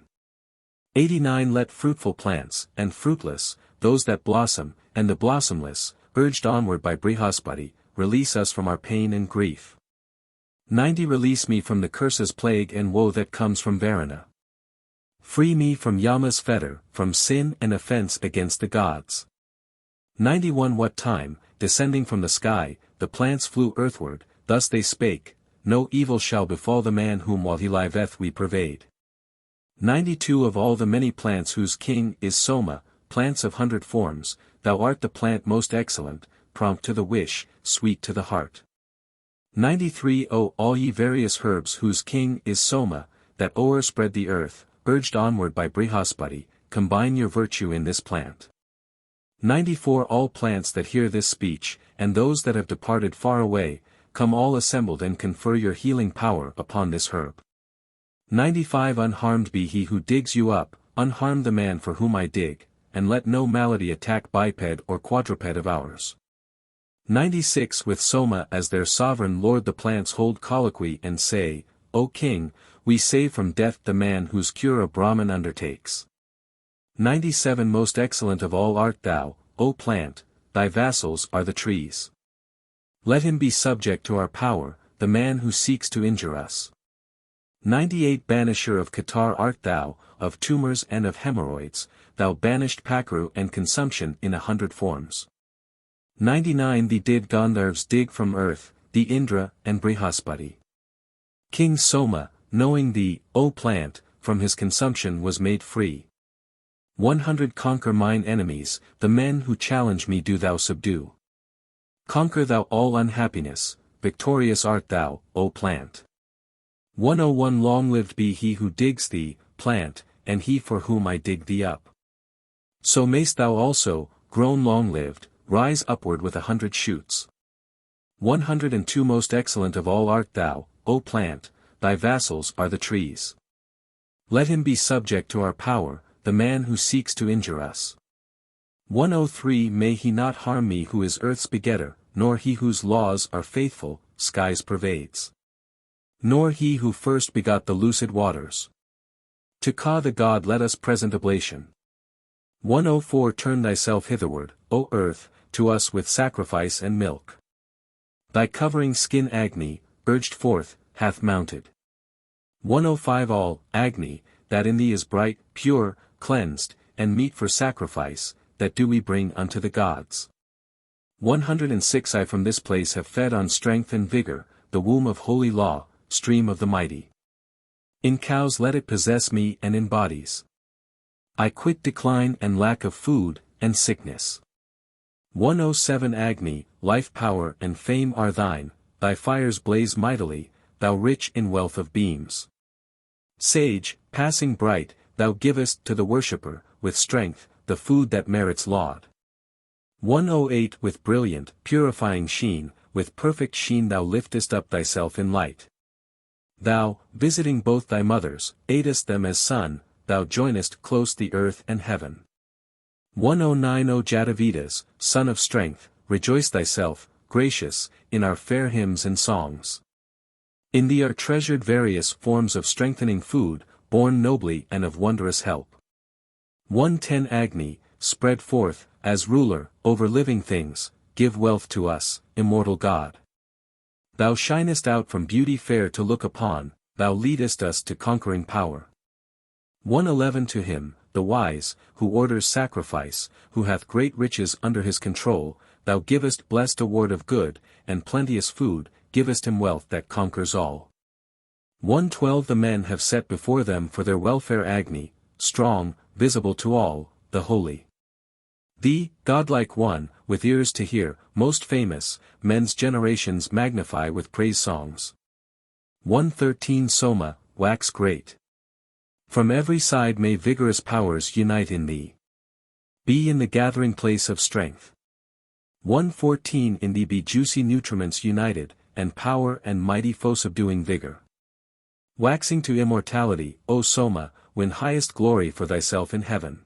Speaker 1: 89 Let fruitful plants, and fruitless, those that blossom, and the blossomless, urged onward by Brihaspati, release us from our pain and grief. 90 Release me from the curses plague and woe that comes from Varuna. Free me from Yama's fetter, from sin and offense against the gods. 91 What time, descending from the sky, the plants flew earthward, thus they spake, no evil shall befall the man whom while he liveth we pervade. 92 Of all the many plants whose king is Soma, plants of 100 forms, thou art the plant most excellent, prompt to the wish, sweet to the heart. 93 O all ye various herbs whose king is Soma, that o'erspread the earth, urged onward by Brihaspati, combine your virtue in this plant. 94 All plants that hear this speech, and those that have departed far away, come all assembled and confer your healing power upon this herb. 95 Unharmed be he who digs you up, unharmed the man for whom I dig, and let no malady attack biped or quadruped of ours. 96 With Soma as their sovereign lord the plants hold colloquy and say, O king, we save from death the man whose cure a Brahman undertakes. 97 Most excellent of all art thou, O plant, thy vassals are the trees. Let him be subject to our power, the man who seeks to injure us. 98 Banisher of catarrh art thou, of tumors and of hemorrhoids, thou banished pakru and consumption in 100 forms. 99 Thee did Gandharvs dig from earth, the Indra and Brihaspati. King Soma, knowing thee, O plant, from his consumption was made free. 100 Conquer mine enemies, the men who challenge me do thou subdue. Conquer thou all unhappiness, victorious art thou, O plant. 101 Long-lived be he who digs thee, plant, and he for whom I dig thee up. So mayst thou also, grown long-lived, rise upward with 100 shoots. 102 Most excellent of all art thou, O plant, thy vassals are the trees. Let him be subject to our power, the man who seeks to injure us. 103 May he not harm me who is earth's begetter, nor he whose laws are faithful, skies pervades. Nor he who first begot the lucid waters. To Ka the god let us present oblation. 104 Turn thyself hitherward, O earth, to us with sacrifice and milk. Thy covering skin Agni, urged forth, hath mounted. 105 All, Agni, that in thee is bright, pure, cleansed, and meet for sacrifice, that do we bring unto the gods. 106 I from this place have fed on strength and vigor, the womb of holy law, stream of the mighty. In cows let it possess me and in bodies. I quit decline and lack of food, and sickness. 107 Agni, life power and fame are thine, thy fires blaze mightily, thou rich in wealth of beams. Sage, passing bright, thou givest to the worshipper, with strength, the food that merits laud. 108 With brilliant, purifying sheen, with perfect sheen thou liftest up thyself in light. Thou, visiting both thy mothers, aidest them as sun, thou joinest close the earth and heaven. 109 O Jatavedas, son of strength, rejoice thyself, gracious, in our fair hymns and songs. In thee are treasured various forms of strengthening food, born nobly and of wondrous help. 110 Agni, spread forth, as ruler, over living things, give wealth to us, immortal God. Thou shinest out from beauty fair to look upon, thou leadest us to conquering power. 111 To him, the wise, who orders sacrifice, who hath great riches under his control, thou givest blessed award of good, and plenteous food, givest him wealth that conquers all. 112 The men have set before them for their welfare Agni, strong, visible to all, the holy. Thee, godlike one, with ears to hear, most famous, men's generations magnify with praise songs. 113 Soma, wax great. From every side may vigorous powers unite in thee. Be in the gathering place of strength. 114 In thee be juicy nutriments united, and power and mighty foe-subduing vigor. Waxing to immortality, O Soma, win highest glory for thyself in heaven.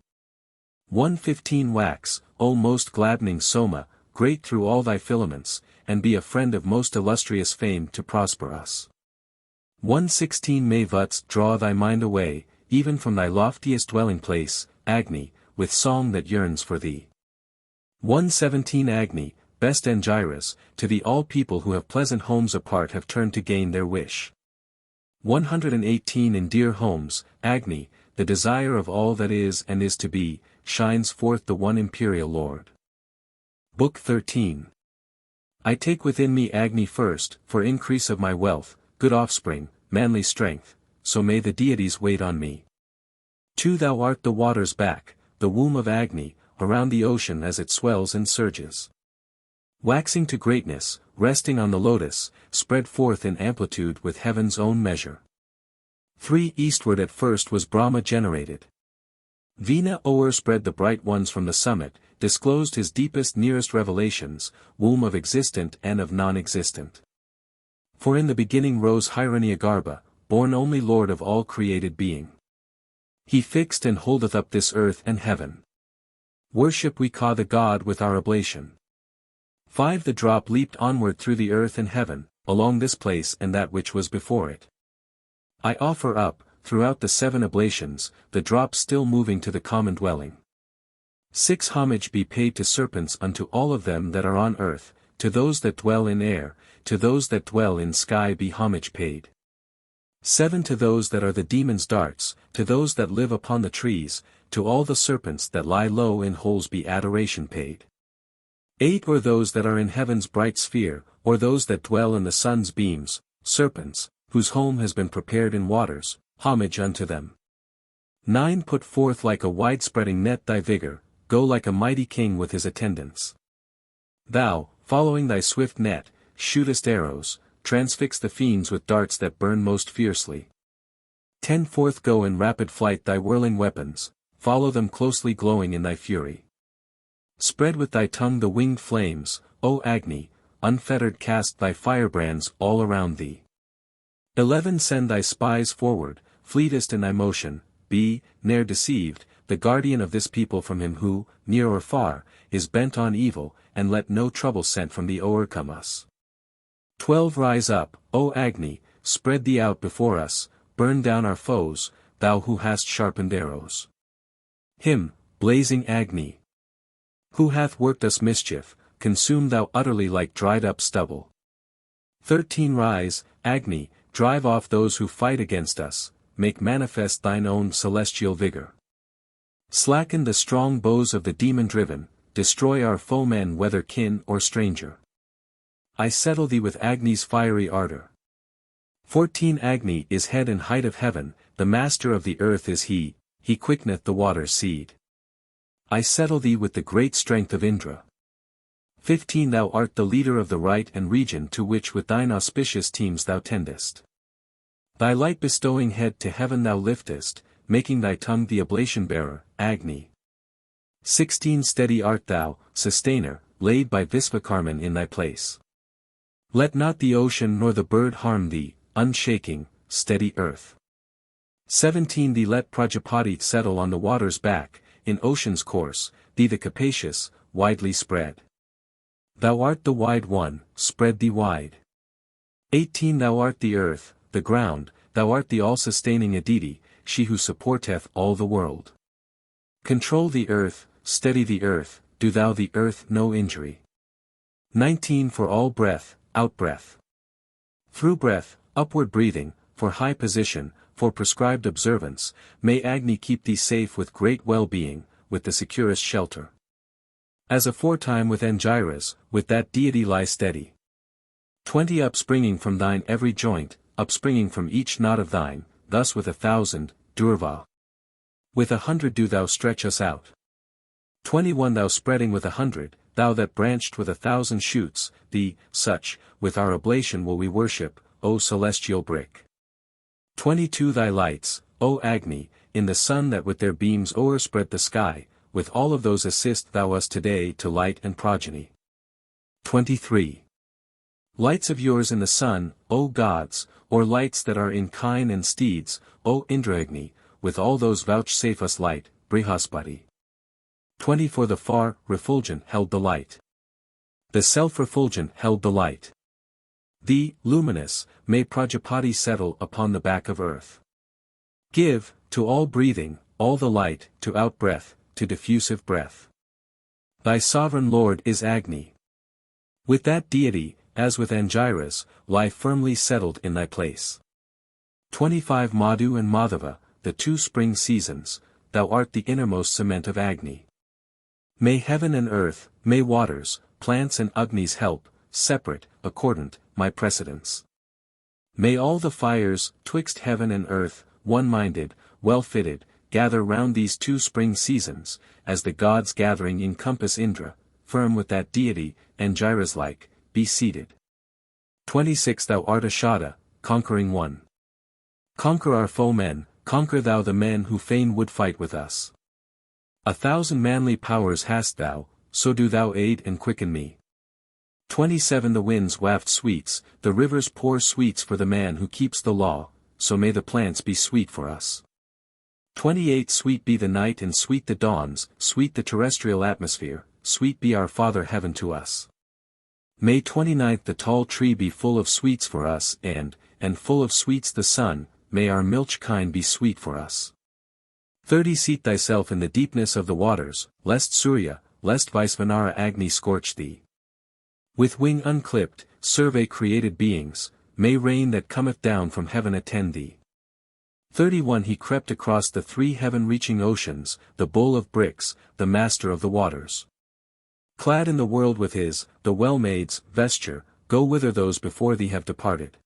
Speaker 1: 115 Wax, O most gladdening Soma, great through all thy filaments, and be a friend of most illustrious fame to prosper us. 116 May Vuts draw thy mind away, even from thy loftiest dwelling place, Agni, with song that yearns for thee. 117 Agni, best Angiras, to thee all people who have pleasant homes apart have turned to gain their wish. 118 In dear homes, Agni, the desire of all that is and is to be, shines forth the one imperial Lord. Book 13. I take within me Agni first, for increase of my wealth, good offspring, manly strength, so may the deities wait on me. 2 Thou art the water's back, the womb of Agni, around the ocean as it swells and surges. Waxing to greatness, resting on the lotus, spread forth in amplitude with heaven's own measure. 3 Eastward at first was Brahma generated. Vina o'erspread the bright ones from the summit, disclosed his deepest nearest revelations, womb of existent and of non-existent. For in the beginning rose Hiranyagarbha, born only Lord of all created being. He fixed and holdeth up this earth and heaven. Worship we Ka the God with our oblation. 5 The drop leaped onward through the earth and heaven, along this place and that which was before it. I offer up, throughout the 7 oblations, the drop still moving to the common dwelling. 6 Homage be paid to serpents unto all of them that are on earth, to those that dwell in air, to those that dwell in sky be homage paid. 7 To those that are the demons' darts, to those that live upon the trees, to all the serpents that lie low in holes be adoration paid. 8 Or those that are in heaven's bright sphere, or those that dwell in the sun's beams, serpents, whose home has been prepared in waters, homage unto them. 9 Put forth like a wide-spreading net thy vigor, go like a mighty king with his attendants. Thou, following thy swift net, shootest arrows, transfix the fiends with darts that burn most fiercely. 10 Forth go in rapid flight thy whirling weapons, follow them closely glowing in thy fury. Spread with thy tongue the winged flames, O Agni, unfettered cast thy firebrands all around thee. 11 Send thy spies forward, fleetest in thy motion, be, ne'er deceived, the guardian of this people from him who, near or far, is bent on evil, and let no trouble sent from thee o'ercome us. 12 Rise up, O Agni, spread thee out before us, burn down our foes, thou who hast sharpened arrows. Him, blazing Agni, who hath worked us mischief, consume thou utterly like dried up stubble. 13 Rise, Agni, drive off those who fight against us, make manifest thine own celestial vigor. Slacken the strong bows of the demon-driven, destroy our foemen whether kin or stranger. I settle thee with Agni's fiery ardor. 14 Agni is head and height of heaven, the master of the earth is he quickeneth the water's seed. I settle thee with the great strength of Indra. 15 Thou art the leader of the right and region to which with thine auspicious teams thou tendest. Thy light bestowing head to heaven thou liftest, making thy tongue the oblation-bearer, Agni. 16 Steady art thou, sustainer, laid by Visvakarman in thy place. Let not the ocean nor the bird harm thee, unshaking, steady earth. 17 Thee let Prajapati settle on the water's back, in ocean's course, thee the capacious, widely spread. Thou art the wide one, spread thee wide. 18 Thou art the earth, the ground, thou art the all-sustaining Aditi, she who supporteth all the world. Control the earth, steady the earth, do thou the earth no injury. 19 For all breath, out-breath. Through breath, upward breathing, for high position, for prescribed observance, may Agni keep thee safe with great well-being, with the securest shelter. As aforetime with Angiras, with that deity lie steady. 20 upspringing from thine every joint, upspringing from each knot of thine, thus with 1,000, Durva. With 100 do thou stretch us out. 21 thou spreading with 100, thou that branched with 1,000 shoots, thee, such, with our oblation will we worship, O celestial brick. 22 thy lights, O Agni, in the sun that with their beams o'erspread the sky, with all of those assist thou us today to light and progeny. 23. Lights of yours in the sun, O gods, or lights that are in kine and steeds, O Indraagni, with all those vouchsafe us light, Brihaspati. 24 the far, refulgent held the light. The self-refulgent held the light. The, luminous, may Prajapati settle upon the back of earth. Give, to all breathing, all the light, to out-breath, to diffusive breath. Thy sovereign lord is Agni. With that deity, as with Angiras, lie firmly settled in thy place. 25 Madhu and Madhava, the two spring seasons, thou art the innermost cement of Agni. May heaven and earth, may waters, plants and Agnis help, separate, accordant, my precedence. May all the fires, twixt heaven and earth, one-minded, well-fitted, gather round these two spring seasons, as the gods gathering encompass Indra, firm with that deity, Angiras-like, be seated. 26 Thou art Ashada, conquering one. Conquer our foemen, conquer thou the men who fain would fight with us. 1,000 manly powers hast thou, so do thou aid and quicken me. 27 The winds waft sweets, the rivers pour sweets for the man who keeps the law, so may the plants be sweet for us. 28 Sweet be the night and sweet the dawns, sweet the terrestrial atmosphere, sweet be our Father Heaven to us. May 29th the tall tree be full of sweets for us and full of sweets the sun, may our milch kine be sweet for us. 30 Seat thyself in the deepness of the waters, lest Surya, lest Vaisvanara Agni scorch thee. With wing unclipped, survey created beings, may rain that cometh down from heaven attend thee. 31 He crept across the 3 heaven-reaching oceans, the bull of bricks, the master of the waters. Clad in the world with his, the well-maid's, vesture, go whither those before thee have departed.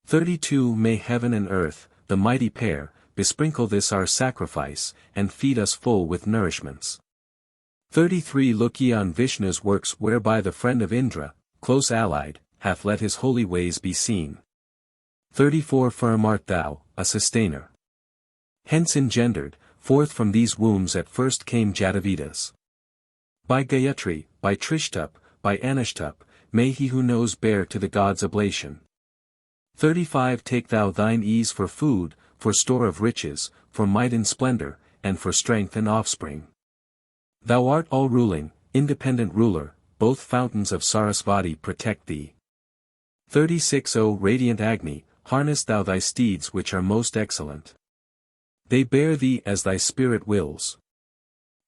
Speaker 1: 32 May heaven and earth, the mighty pair, besprinkle this our sacrifice, and feed us full with nourishments. 33 Look ye on Vishnu's works whereby the friend of Indra, close allied, hath let his holy ways be seen. 34 Firm art thou, a sustainer. Hence engendered, forth from these wombs at first came Jatavedas. By Gayatri, by Trishtup, by Anishtup, may he who knows bear to the gods oblation. 35 Take thou thine ease for food, for store of riches, for might and splendor, and for strength and offspring. Thou art all-ruling, independent ruler, both fountains of Sarasvati protect thee. 36 O radiant Agni, harness thou thy steeds which are most excellent. They bear thee as thy spirit wills.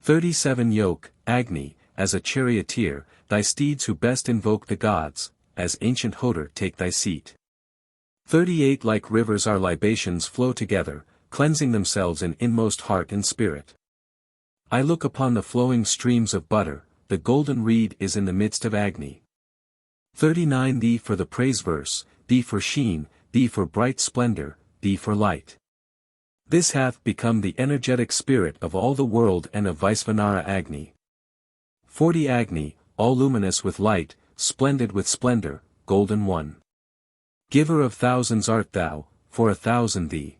Speaker 1: 37 Yoke, Agni, as a charioteer, thy steeds who best invoke the gods, as ancient Hodor take thy seat. 38 Like rivers our libations flow together, cleansing themselves in inmost heart and spirit. I look upon the flowing streams of butter, the golden reed is in the midst of Agni. 39 Thee for the praise verse, thee for sheen, thee for bright splendor, thee for light. This hath become the energetic spirit of all the world and of Vaisvanara Agni. 40 Agni, all luminous with light, splendid with splendor, golden one. Giver of thousands art thou, for 1,000 thee.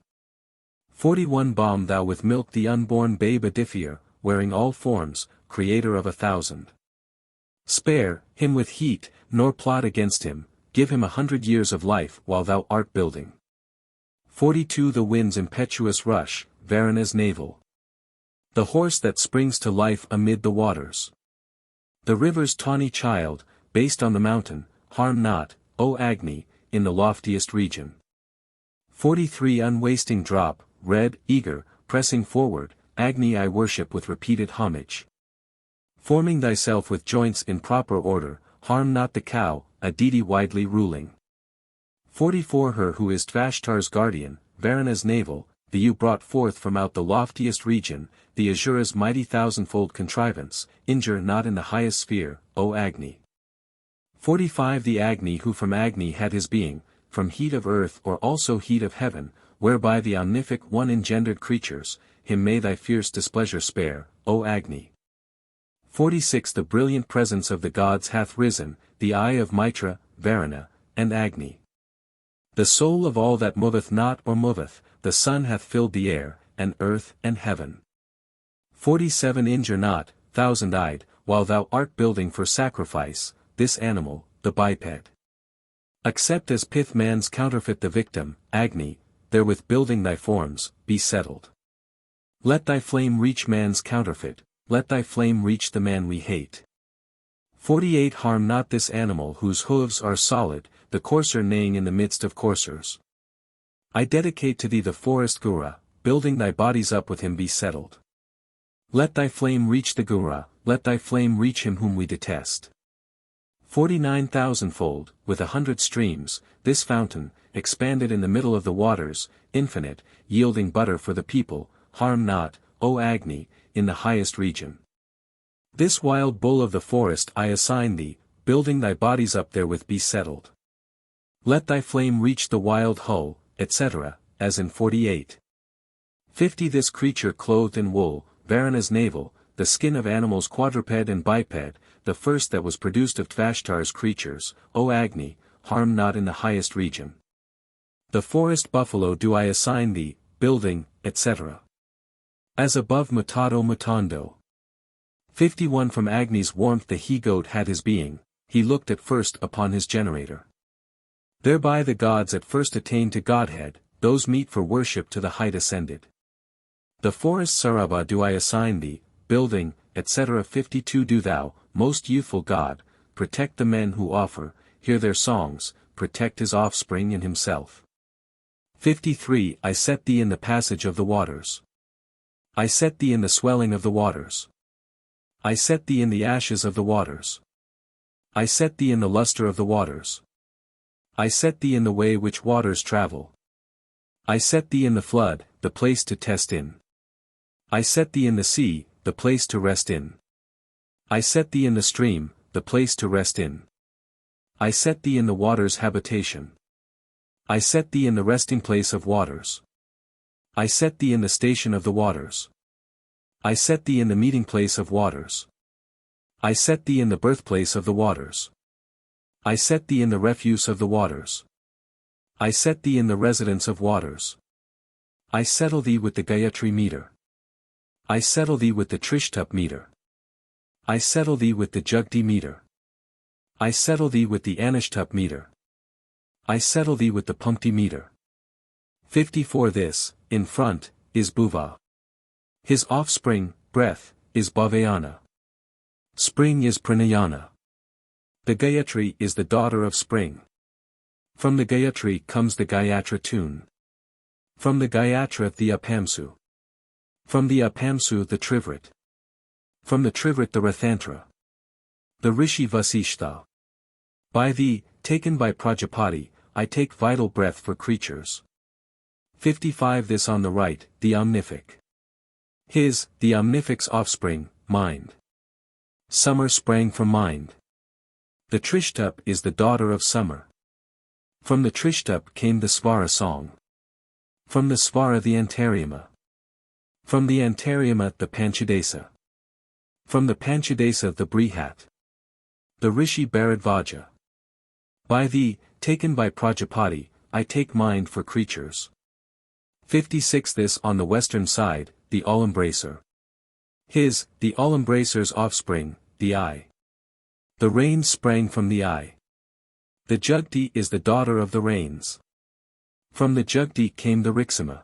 Speaker 1: 41 Balm thou with milk the unborn babe Adifier, wearing all forms, creator of 1,000. Spare him with heat, nor plot against him, give him 100 years of life while thou art building. 42 The wind's impetuous rush, Varuna's navel. The horse that springs to life amid the waters. The river's tawny child, based on the mountain, harm not, O Agni, in the loftiest region. 43 Unwasting drop, red, eager, pressing forward, Agni I worship with repeated homage. Forming thyself with joints in proper order, harm not the cow, a deity widely ruling. 44 Her who is Tvashtar's guardian, Varuna's navel, the U brought forth from out the loftiest region, the Asura's mighty thousandfold contrivance, injure not in the highest sphere, O Agni. 45 The Agni who from Agni had his being, from heat of earth or also heat of heaven, whereby the Omnific One engendered creatures, him may thy fierce displeasure spare, O Agni. 46 The brilliant presence of the gods hath risen, the eye of Mitra, Varuna, and Agni. The soul of all that moveth not or moveth, the sun hath filled the air, and earth, and heaven. 47 Injure not, thousand-eyed, while thou art building for sacrifice, this animal, the biped. Accept as pith man's counterfeit the victim, Agni, therewith building thy forms, be settled. Let thy flame reach man's counterfeit, let thy flame reach the man we hate. 48 Harm not this animal whose hooves are solid, the courser neighing in the midst of coursers. I dedicate to thee the forest Gura, building thy bodies up with him be settled. Let thy flame reach the Gura, let thy flame reach him whom we detest. 49,000-fold, with 100 streams, this fountain, expanded in the middle of the waters, infinite, yielding butter for the people, harm not, O Agni, in the highest region. This wild bull of the forest I assign thee, building thy bodies up therewith be settled. Let thy flame reach the wild hull, etc., as in 48. 50 This creature clothed in wool, Varuna's navel, the skin of animals quadruped and biped, the first that was produced of Tvashtar's creatures, O Agni, harm not in the highest region. The forest buffalo do I assign thee, building, etc. As above mutato mutando. 51 From Agni's warmth the he-goat had his being, he looked at first upon his generator. Thereby the gods at first attained to Godhead, those meet for worship to the height ascended. The forest Sarabha do I assign thee, building, etc. 52 Do thou, most youthful God, protect the men who offer, hear their songs, protect his offspring and himself. 53 I set thee in the passage of the waters. I set thee in the swelling of the waters. I set thee in the ashes of the waters. I set thee in the luster of the waters. I set thee in the way which waters travel. I set thee in the flood, the place to test in. I set thee in the sea, the place to rest in. I set thee in the stream, the place to rest in. I set thee in the waters' habitation. I set thee in the resting place of waters. I set thee in the station of the waters. I set thee in the meeting place of waters. I set thee in the birthplace of the waters. I set thee in the refuse of the waters. I set thee in the residence of waters. I settle thee with the Gayatri meter. I settle thee with the Trishtup meter. I settle thee with the Jugti meter. I settle thee with the Anishtup meter. I settle thee with the Pumpti meter. 54 This, in front, is Bhuva. His offspring, breath, is Bhavayana. Spring is Pranayana. The Gayatri is the daughter of spring. From the Gayatri comes the Gayatra tune. From the Gayatra the Apamsu. From the Apamsu the Trivrit. From the Trivrit the Rathantra. The Rishi Vasishtha. By thee, taken by Prajapati, I take vital breath for creatures. 55 This on the right, the Omnific. His, the Omnific's offspring, mind. Summer sprang from mind. The Trishtup is the daughter of summer. From the Trishtup came the Svara song. From the Svara the Antariama. From the Antariama the Panchadesa. From the Panchadesa the Brihat. The Rishi Bharadvaja. By thee, taken by Prajapati, I take mind for creatures. 56 This on the western side, the All-Embracer. His, the All-Embracer's offspring, the eye. The rains sprang from the eye. The Jugti is the daughter of the rains. From the Jugti came the Riksama.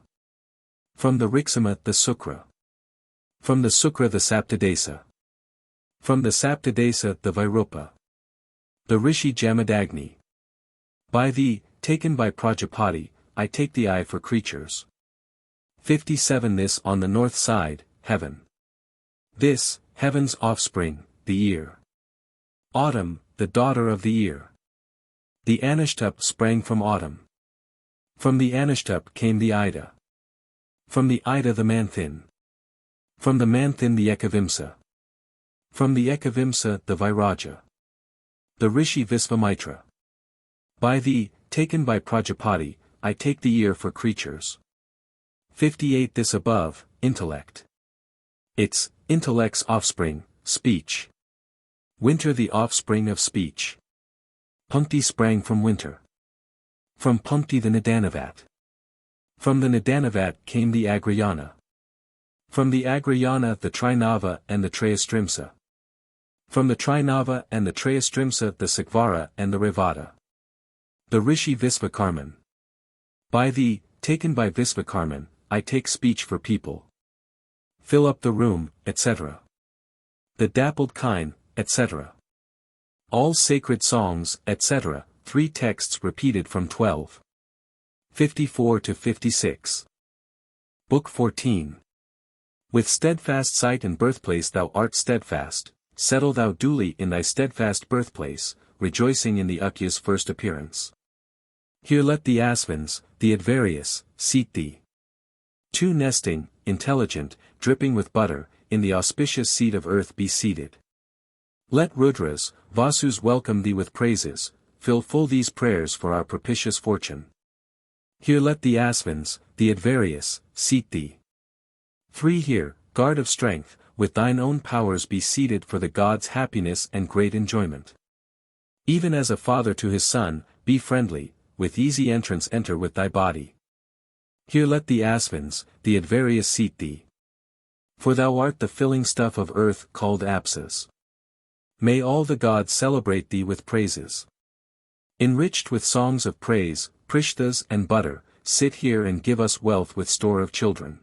Speaker 1: From the Riksama the Sukra. From the Sukra the Saptadesa. From the Saptadesa the Vairupa. The Rishi Jamadagni. By thee, taken by Prajapati, I take the eye for creatures. 57 This on the north side, heaven. This, heaven's offspring, the ear. Autumn, the daughter of the ear. The Anishtup sprang from autumn. From the Anushtup came the Ida. From the Ida the Manthin. From the Manthin the Ekavimsa. From the Ekavimsa the Vairaja. The Rishi Visvamitra. By thee, taken by Prajapati, I take the ear for creatures. 58 This above, intellect. It's, intellect's offspring, speech. Winter the offspring of speech. Punkti sprang from winter. From Punkti the Nidanavat. From the Nidanavat came the Agrayana. From the Agrayana the Trinava and the Trayastrimsa. From the Trinava and the Trayastrimsa the Sakvara and the Revata. The Rishi Visvakarman. By thee, taken by Visvakarman, I take speech for people. Fill up the room, etc. The dappled kine, etc. All sacred songs, etc., 3 texts repeated from 12. 54 to 56. Book 14. With steadfast sight and birthplace thou art steadfast, settle thou duly in thy steadfast birthplace, rejoicing in the Ukya's first appearance. Here let the Asvins, the Advarius, seat thee. 2 Nesting, intelligent, dripping with butter, in the auspicious seat of earth be seated. Let Rudras, Vasus welcome thee with praises, fill full these prayers for our propitious fortune. Here let the Asvins, the Advarius, seat thee. 3 Here, guard of strength, with thine own powers be seated for the gods' happiness and great enjoyment. Even as a father to his son, be friendly, with easy entrance enter with thy body. Here let the Asvins, the Advarius seat thee. For thou art the filling stuff of earth called Apsas. May all the gods celebrate thee with praises. Enriched with songs of praise, prishtas and butter, sit here and give us wealth with store of children.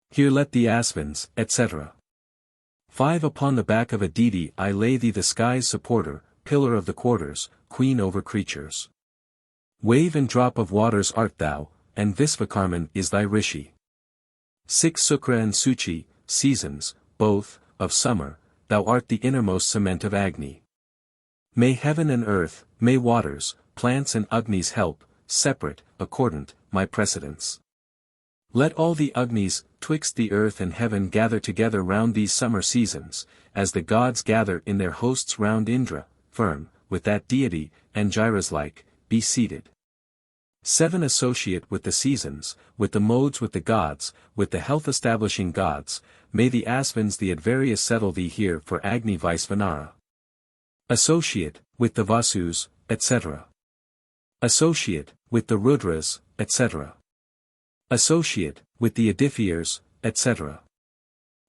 Speaker 1: Here let the Asvins, etc. 5 Upon the back of a deity I lay thee the sky's supporter, pillar of the quarters, queen over creatures. Wave and drop of waters art thou, and Visvakarman is thy rishi. 6 Sukra and Suchi, seasons, both, of summer, thou art the innermost cement of Agni. May heaven and earth, may waters, plants and Agnis help, separate, accordant, my precedence. Let all the Agnis, twixt the earth and heaven gather together round these summer seasons, as the gods gather in their hosts round Indra, firm, with that deity, Angiras-like, be seated. 7 Associate with the seasons, with the modes with the gods, with the health-establishing gods, may the Asvins the Advarius settle thee here for Agni Vaisvanara. Associate, with the Vasus, etc. Associate, with the Rudras, etc. Associate, with the Adithyas, etc.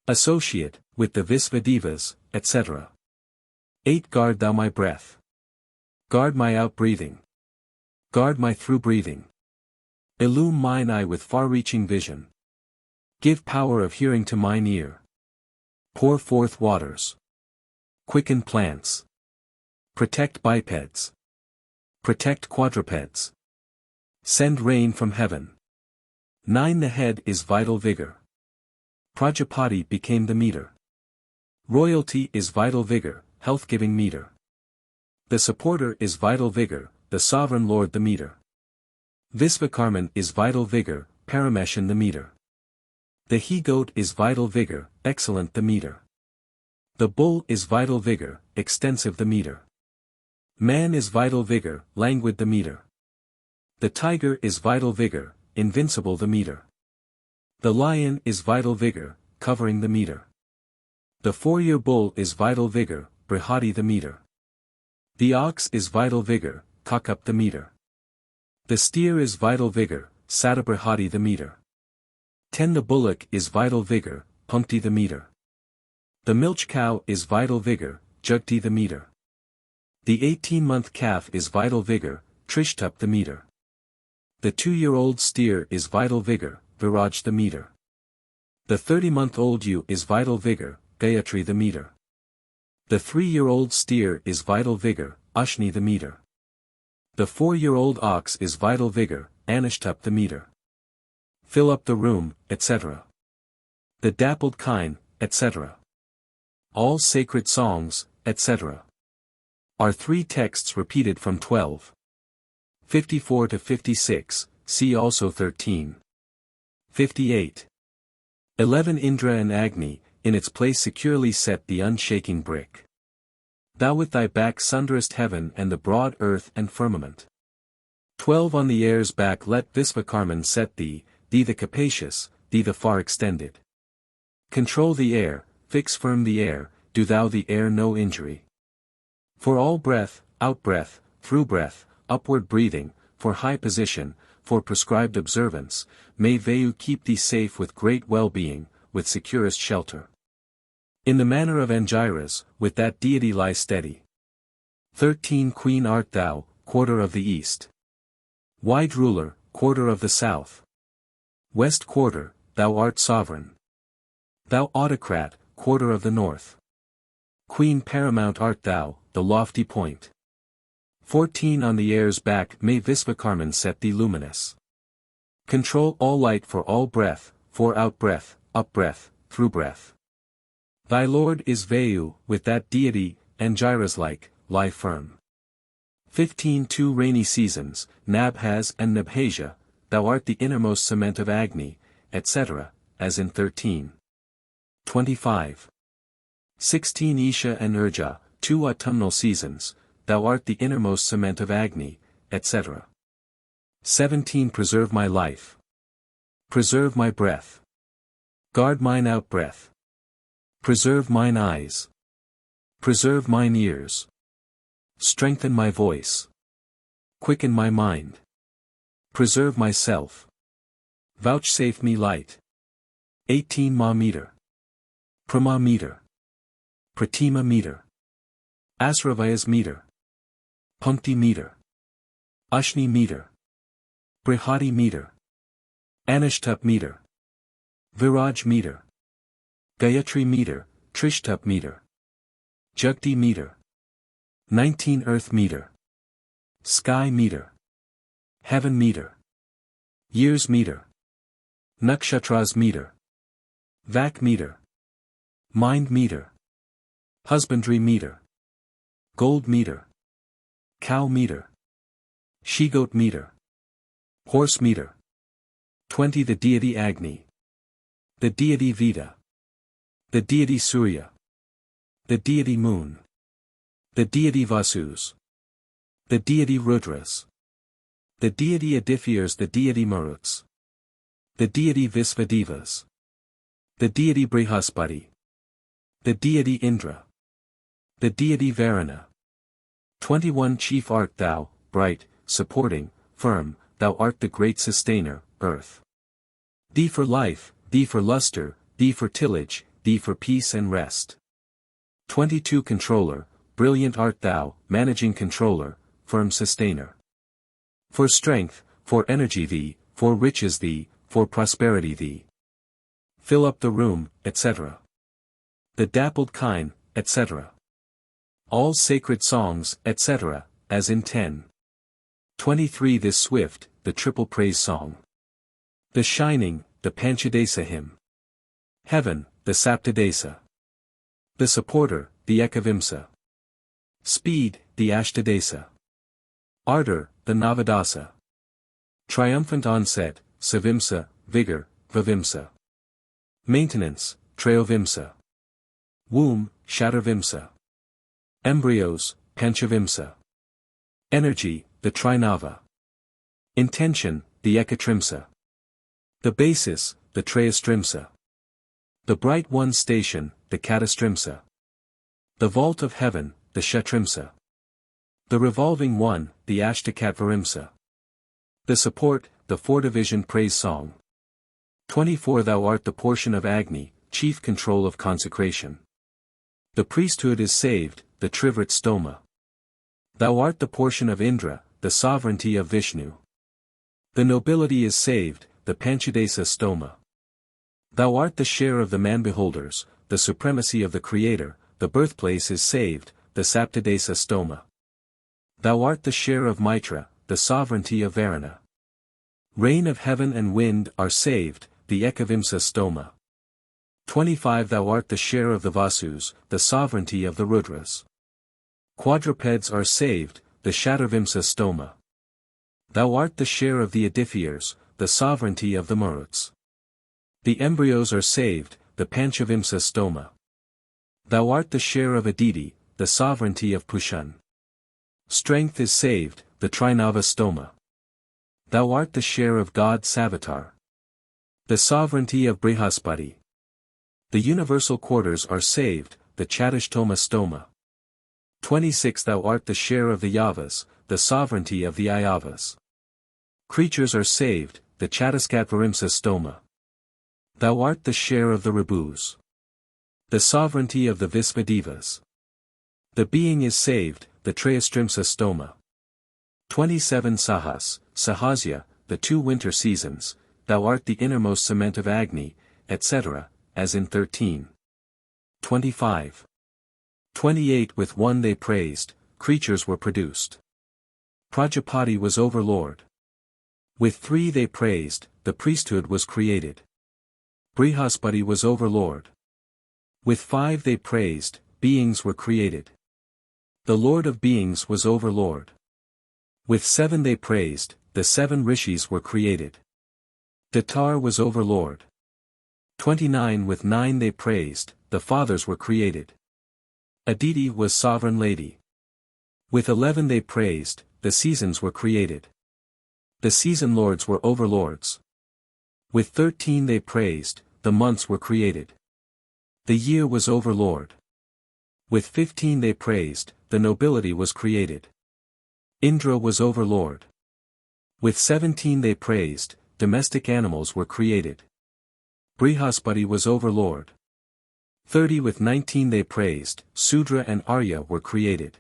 Speaker 1: Associate, with the Visvadevas, etc. 8 Guard thou my breath. Guard my out-breathing. Guard my through-breathing. Illume mine eye with far-reaching vision. Give power of hearing to mine ear. Pour forth waters. Quicken plants. Protect bipeds. Protect quadrupeds. Send rain from heaven. 9 The head is vital vigor. Prajapati became the meter. Royalty is vital vigor, health-giving meter. The supporter is vital vigor, the sovereign lord the meter. Visvakarman is vital vigor, Parameshan the meter. The he-goat is vital vigor, excellent the meter. The bull is vital vigor, extensive the meter. Man is vital vigor, languid the meter. The tiger is vital vigor, invincible the meter. The lion is vital vigor, covering the meter. The 4-year bull is vital vigor, Brihati the meter. The ox is vital vigor, Kakup the meter. The steer is vital vigor, Satabrihati the meter. 10 The bullock is vital vigor, Punkti the meter. The milch cow is vital vigor, Jugti the meter. The 18-month calf is vital vigor, Trishtup the meter. The 2-year-old steer is vital vigor, Viraj the meter. The 30-month-old ewe is vital vigor, Gayatri the meter. The 3-year-old steer is vital vigor, Ashni the meter. The 4-year-old ox is vital vigor, Anushtup the meter. Fill up the room, etc. The dappled kine, etc. All sacred songs, etc. Are 3 texts repeated from 12. 54 to 56, see also XIII. 58. 11 Indra and Agni, in its place securely set the unshaking brick. Thou with thy back sunderest heaven and the broad earth and firmament. 12 On the air's back let Visvakarman set thee, thee the capacious, thee the far extended. Control the air, fix firm the air, do thou the air no injury. For all breath, out breath, through breath, upward breathing, for high position, for prescribed observance, may Vayu keep thee safe with great well-being, with securest shelter. In the manner of Angiras, with that deity lie steady. 13 Queen art thou, quarter of the east. Wide ruler, quarter of the south. West quarter, thou art sovereign. Thou autocrat, quarter of the north. Queen paramount art thou, the lofty point. 14 On the air's back may Visvakarman set thee luminous. Control all light for all breath, for out breath, up breath, through breath. Thy Lord is Vayu, with that deity, Angiras-like, lie firm. 15 2 Rainy seasons, Nabhas and Nabhasia, thou art the innermost cement of Agni, etc., as in 13. 25. 16 Isha and Urja, 2 autumnal seasons, thou art the innermost cement of Agni, etc. 17 Preserve my life. Preserve my breath. Guard mine out-breath. Preserve mine eyes. Preserve mine ears. Strengthen my voice. Quicken my mind. Preserve myself. Vouchsafe me light. 18 Ma meter. Prama meter. Pratima meter. Asravayas meter. Punkti meter. Ashni meter. Brihati meter. Anishtup meter. Viraj meter. Gayatri meter, Trishtup meter. Jugti meter. 19 Earth meter. Sky meter. Heaven meter. Years meter. Nakshatras meter. Vak meter. Mind meter. Husbandry meter. Gold meter. Cow meter. She-goat meter. Horse meter. 20 The deity Agni. The deity Veda. The deity Surya. The deity Moon. The deity Vasus. The deity Rudras. The deity Adithyas. The deity Maruts. The deity Visvadevas. The deity Brihaspati. The deity Indra. The deity Varuna. 21 Chief art thou, bright, supporting, firm, thou art the great sustainer, earth. Thee for life, thee for luster, thee for tillage, thee for peace and rest. 22 Controller, brilliant art thou, managing controller, firm sustainer. For strength, for energy thee, for riches thee, for prosperity thee. Fill up the room, etc. The dappled kine, etc. All sacred songs, etc., as in 10. 23 This swift, the triple praise song. The shining, the Panchadesa hymn. Heaven, the Saptadesa. The supporter, the Ekavimsa. Speed, the Ashtadesa. Ardor, the Navadasa. Triumphant onset, Savimsa, vigor, Vavimsa. Maintenance, Trayovimsa. Womb, Shatarvimsa. Embryos, Panchavimsa. Energy, the Trinava. Intention, the Ekatrimsa. The basis, the Trayastrimsa. The bright one station, the Katastrimsa. The vault of heaven, the Shatrimsa. The revolving one, the Ashtakatvarimsa. The support, the four-division praise song. 24 Thou art the portion of Agni, chief control of consecration. The priesthood is saved, the Trivrit Stoma. Thou art the portion of Indra, the sovereignty of Vishnu. The nobility is saved, the Panchadesa Stoma. Thou art the share of the man-beholders, the supremacy of the Creator, the birthplace is saved, the Saptadesa Stoma. Thou art the share of Mitra, the sovereignty of Varuna. Rain of heaven and wind are saved, the Ekavimsa Stoma. 25 Thou art the share of the Vasus, the sovereignty of the Rudras. Quadrupeds are saved, the Shatarvimsa Stoma. Thou art the share of the edifiers, the sovereignty of the Maruts. The embryos are saved, the Panchavimsa stoma. Thou art the share of Aditi, the sovereignty of Pushan. Strength is saved, the Trinava stoma. Thou art the share of God Savitar. The sovereignty of Brihaspati. The universal quarters are saved, the Chatushtoma stoma. 26 Thou art the share of the Yavas, the sovereignty of the Ayavas. Creatures are saved, the Chatuskatvarimsa stoma. Thou art the share of the Rabus. The sovereignty of the Visvadevas. The being is saved, the Trayastrimsa stoma. 27 Sahas, Sahasya, the 2 winter seasons, thou art the innermost cement of Agni, etc., as in 13. 25. 28 With 1 they praised, creatures were produced. Prajapati was overlord. With 3 they praised, the priesthood was created. Brihaspati was overlord. With 5 they praised, beings were created. The Lord of beings was overlord. With 7 they praised, the 7 rishis were created. Datar was overlord. 29 With 9 they praised, the fathers were created. Aditi was sovereign lady. With 11 they praised, the seasons were created. The season lords were overlords. With 13 they praised, the months were created. The year was overlord. With 15 they praised, the nobility was created. Indra was overlord. With 17 they praised, domestic animals were created. Brihaspati was overlord. 30 With 19 they praised, Sudra and Arya were created.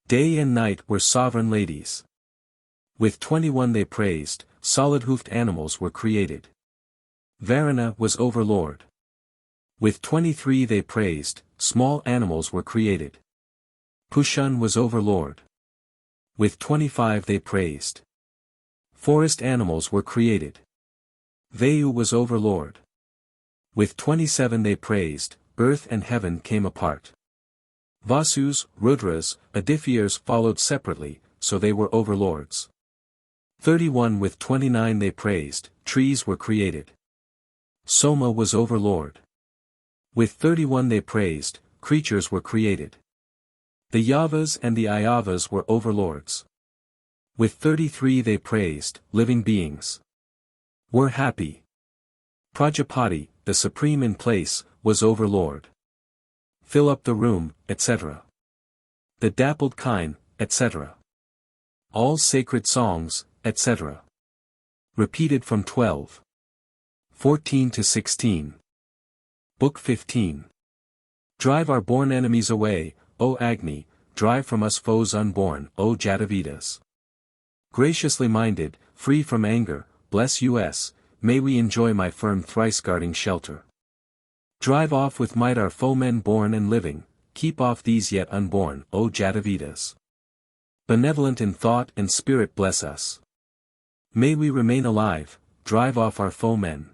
Speaker 1: Day and night were sovereign ladies. With 21 they praised, solid-hoofed animals were created. Varuna was overlord. With 23 they praised, small animals were created. Pushan was overlord. With 25 they praised. Forest animals were created. Vayu was overlord. With 27 they praised, earth and heaven came apart. Vasus, Rudras, Adifiers followed separately, so they were overlords. 31 With 29 they praised, trees were created. Soma was overlord. With 31 they praised, creatures were created. The Yavas and the Ayavas were overlords. With 33 they praised, living beings were happy. Prajapati, the supreme in place, was overlord. Fill up the room, etc. The dappled kine, etc. All sacred songs, etc. Repeated from 12. 14 to 16. Book 15. Drive our born enemies away, O Agni, drive from us foes unborn, O Jatavedas. Graciously minded, free from anger, bless us, may we enjoy my firm thrice-guarding shelter. Drive off with might our foemen born and living, keep off these yet unborn, O Jatavedas. Benevolent in thought and spirit bless us. May we remain alive, drive off our foemen.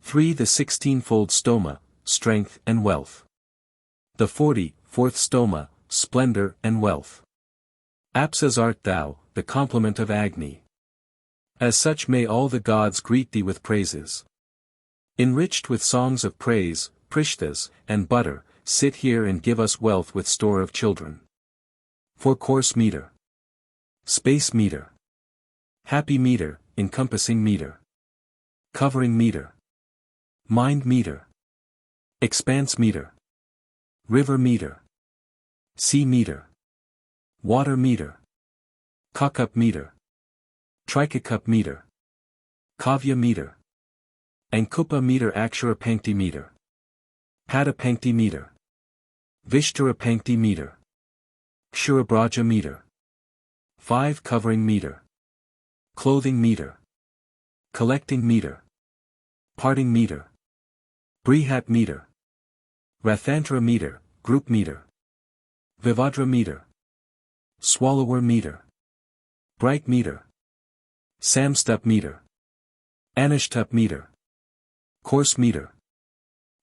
Speaker 1: 3 The 16-fold stoma, strength and wealth. The 44th stoma, splendor and wealth. Apsas art thou, the complement of Agni. As such may all the gods greet thee with praises. Enriched with songs of praise, prishthas, and butter, sit here and give us wealth with store of children. For course meter. Space meter. Happy meter, encompassing meter. Covering meter. Mind meter. Expanse meter. River meter. Sea meter. Water meter. Kakup meter. Trikakup meter. Kavya meter. Ankupa meter Akshara Pankti meter. Pada Pankti meter. Vishtara Pankti meter. Kshurabraja meter. 5 Covering meter. Clothing meter. Collecting meter. Parting meter. Brihat meter. Rathantra meter, group meter. Vivadra meter. Swallower meter. Bright meter. Samstup meter. Anishtup meter. Course meter.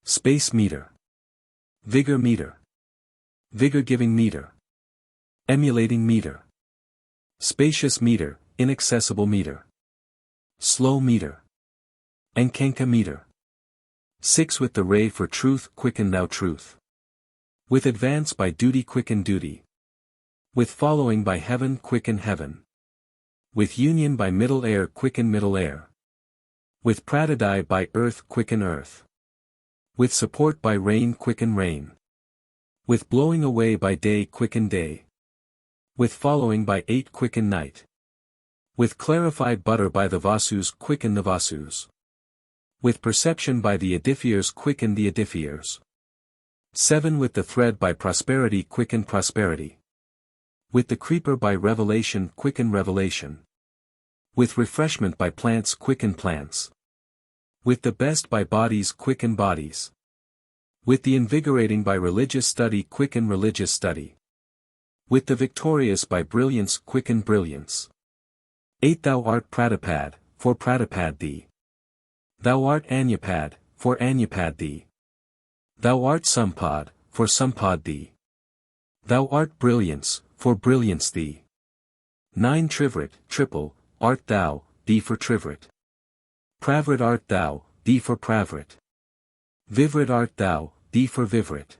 Speaker 1: Space meter. Vigor meter. Vigor giving meter. Emulating meter. Spacious meter, inaccessible meter. Slow meter. Ankanka meter. 6 With the ray for truth quicken thou truth. With advance by duty quicken duty. With following by heaven quicken heaven. With union by middle air quicken middle air. With pradidai by earth quicken earth. With support by rain quicken rain. With blowing away by day quicken day. With following by 8 quicken night. With clarified butter by the vasus quicken the vasus. With perception by the edifiers quicken the edifiers. 7 With the thread by prosperity quicken prosperity. With the creeper by revelation quicken revelation. With refreshment by plants quicken plants. With the best by bodies quicken bodies. With the invigorating by religious study quicken religious study. With the victorious by brilliance quicken brilliance. 8 Thou art Pratipad, for Pratipad thee. Thou art Anyapad, for Anyapad thee. Thou art Sampad, for Sampad thee. Thou art Brilliance, for Brilliance thee. 9 Trivrit, triple, art thou, thee for Trivrit. Pravrit art thou, thee for Pravrit. Vivrit art thou, thee for Vivrit.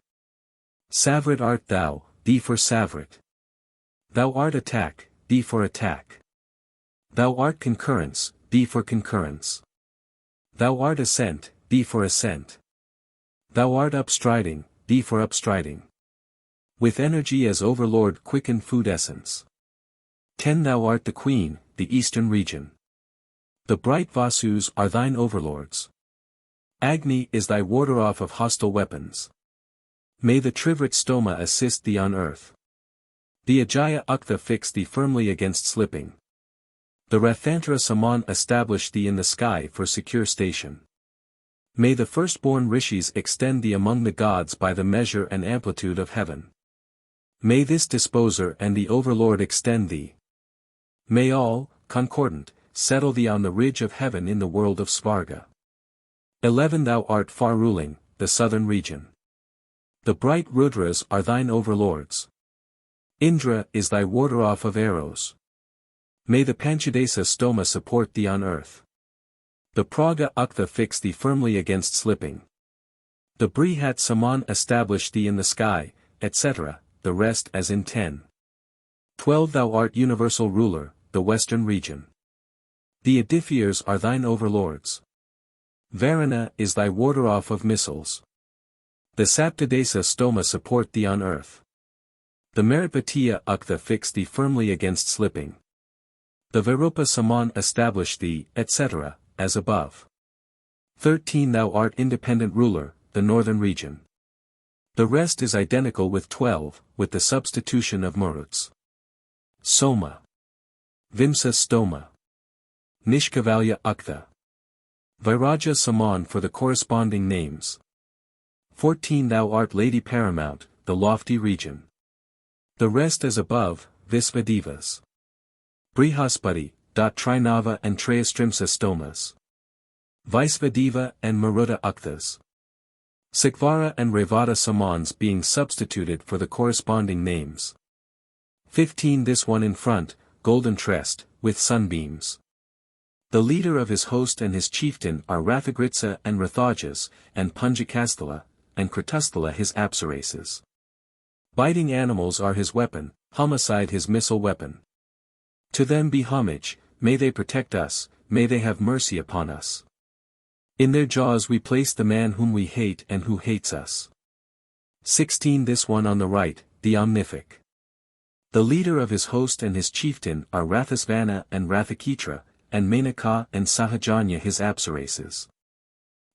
Speaker 1: Savrit art thou, thee for Savrit. Thou art Attack, thee for Attack. Thou art Concurrence, thee for Concurrence. Thou art Ascent, thee for Ascent. Thou art Upstriding, thee for Upstriding. With energy as overlord quicken food essence. 10 Thou art the Queen, the Eastern region. The bright Vasus are thine overlords. Agni is thy warder off of hostile weapons. May the Trivrit Stoma assist thee on earth. The Ajaya Uktha fix thee firmly against slipping. The Rathantara Saman establish thee in the sky for secure station. May the firstborn rishis extend thee among the gods by the measure and amplitude of heaven. May this disposer and the overlord extend thee. May all, concordant, settle thee on the ridge of heaven in the world of Svarga. 11 Thou art far ruling, the southern region. The bright Rudras are thine overlords. Indra is thy warder off of arrows. May the Panchadesa Stoma support thee on earth. The Praga Uktha fix thee firmly against slipping. The Brihat Saman establish thee in the sky, etc., the rest as in 10. 12 Thou art universal ruler, the western region. The edifiers are thine overlords. Varuna is thy warder off of missiles. The Saptadesa Stoma support thee on earth. The Meritpatiya Uktha fix thee firmly against slipping. The Virupa Saman establish thee, etc., as above. 13 Thou art independent ruler, the northern region. The rest is identical with 12, with the substitution of Maruts. Soma. Vimsa Stoma. Nishkavalya Uktha. Vairaja Saman for the corresponding names. 14 Thou art Lady Paramount, the lofty region. The rest as above, Visvadevas. Brihaspati, Trinava and Trayastrimsa Stomas. Vaisvadeva and Maruta Ukthas. Sikvara and Revata Samans being substituted for the corresponding names. 15 This one in front, golden tressed, with sunbeams. The leader of his host and his chieftain are Rathagritsa and Rathajas, and Punjakasthala, and Kritusthala his apsarases. Biting animals are his weapon, homicide his missile weapon. To them be homage, may they protect us, may they have mercy upon us. In their jaws we place the man whom we hate and who hates us. 16 This one on the right, the omnific. The leader of his host and his chieftain are Rathasvana and Rathakitra, and Menaka and Sahajanya his apsarases.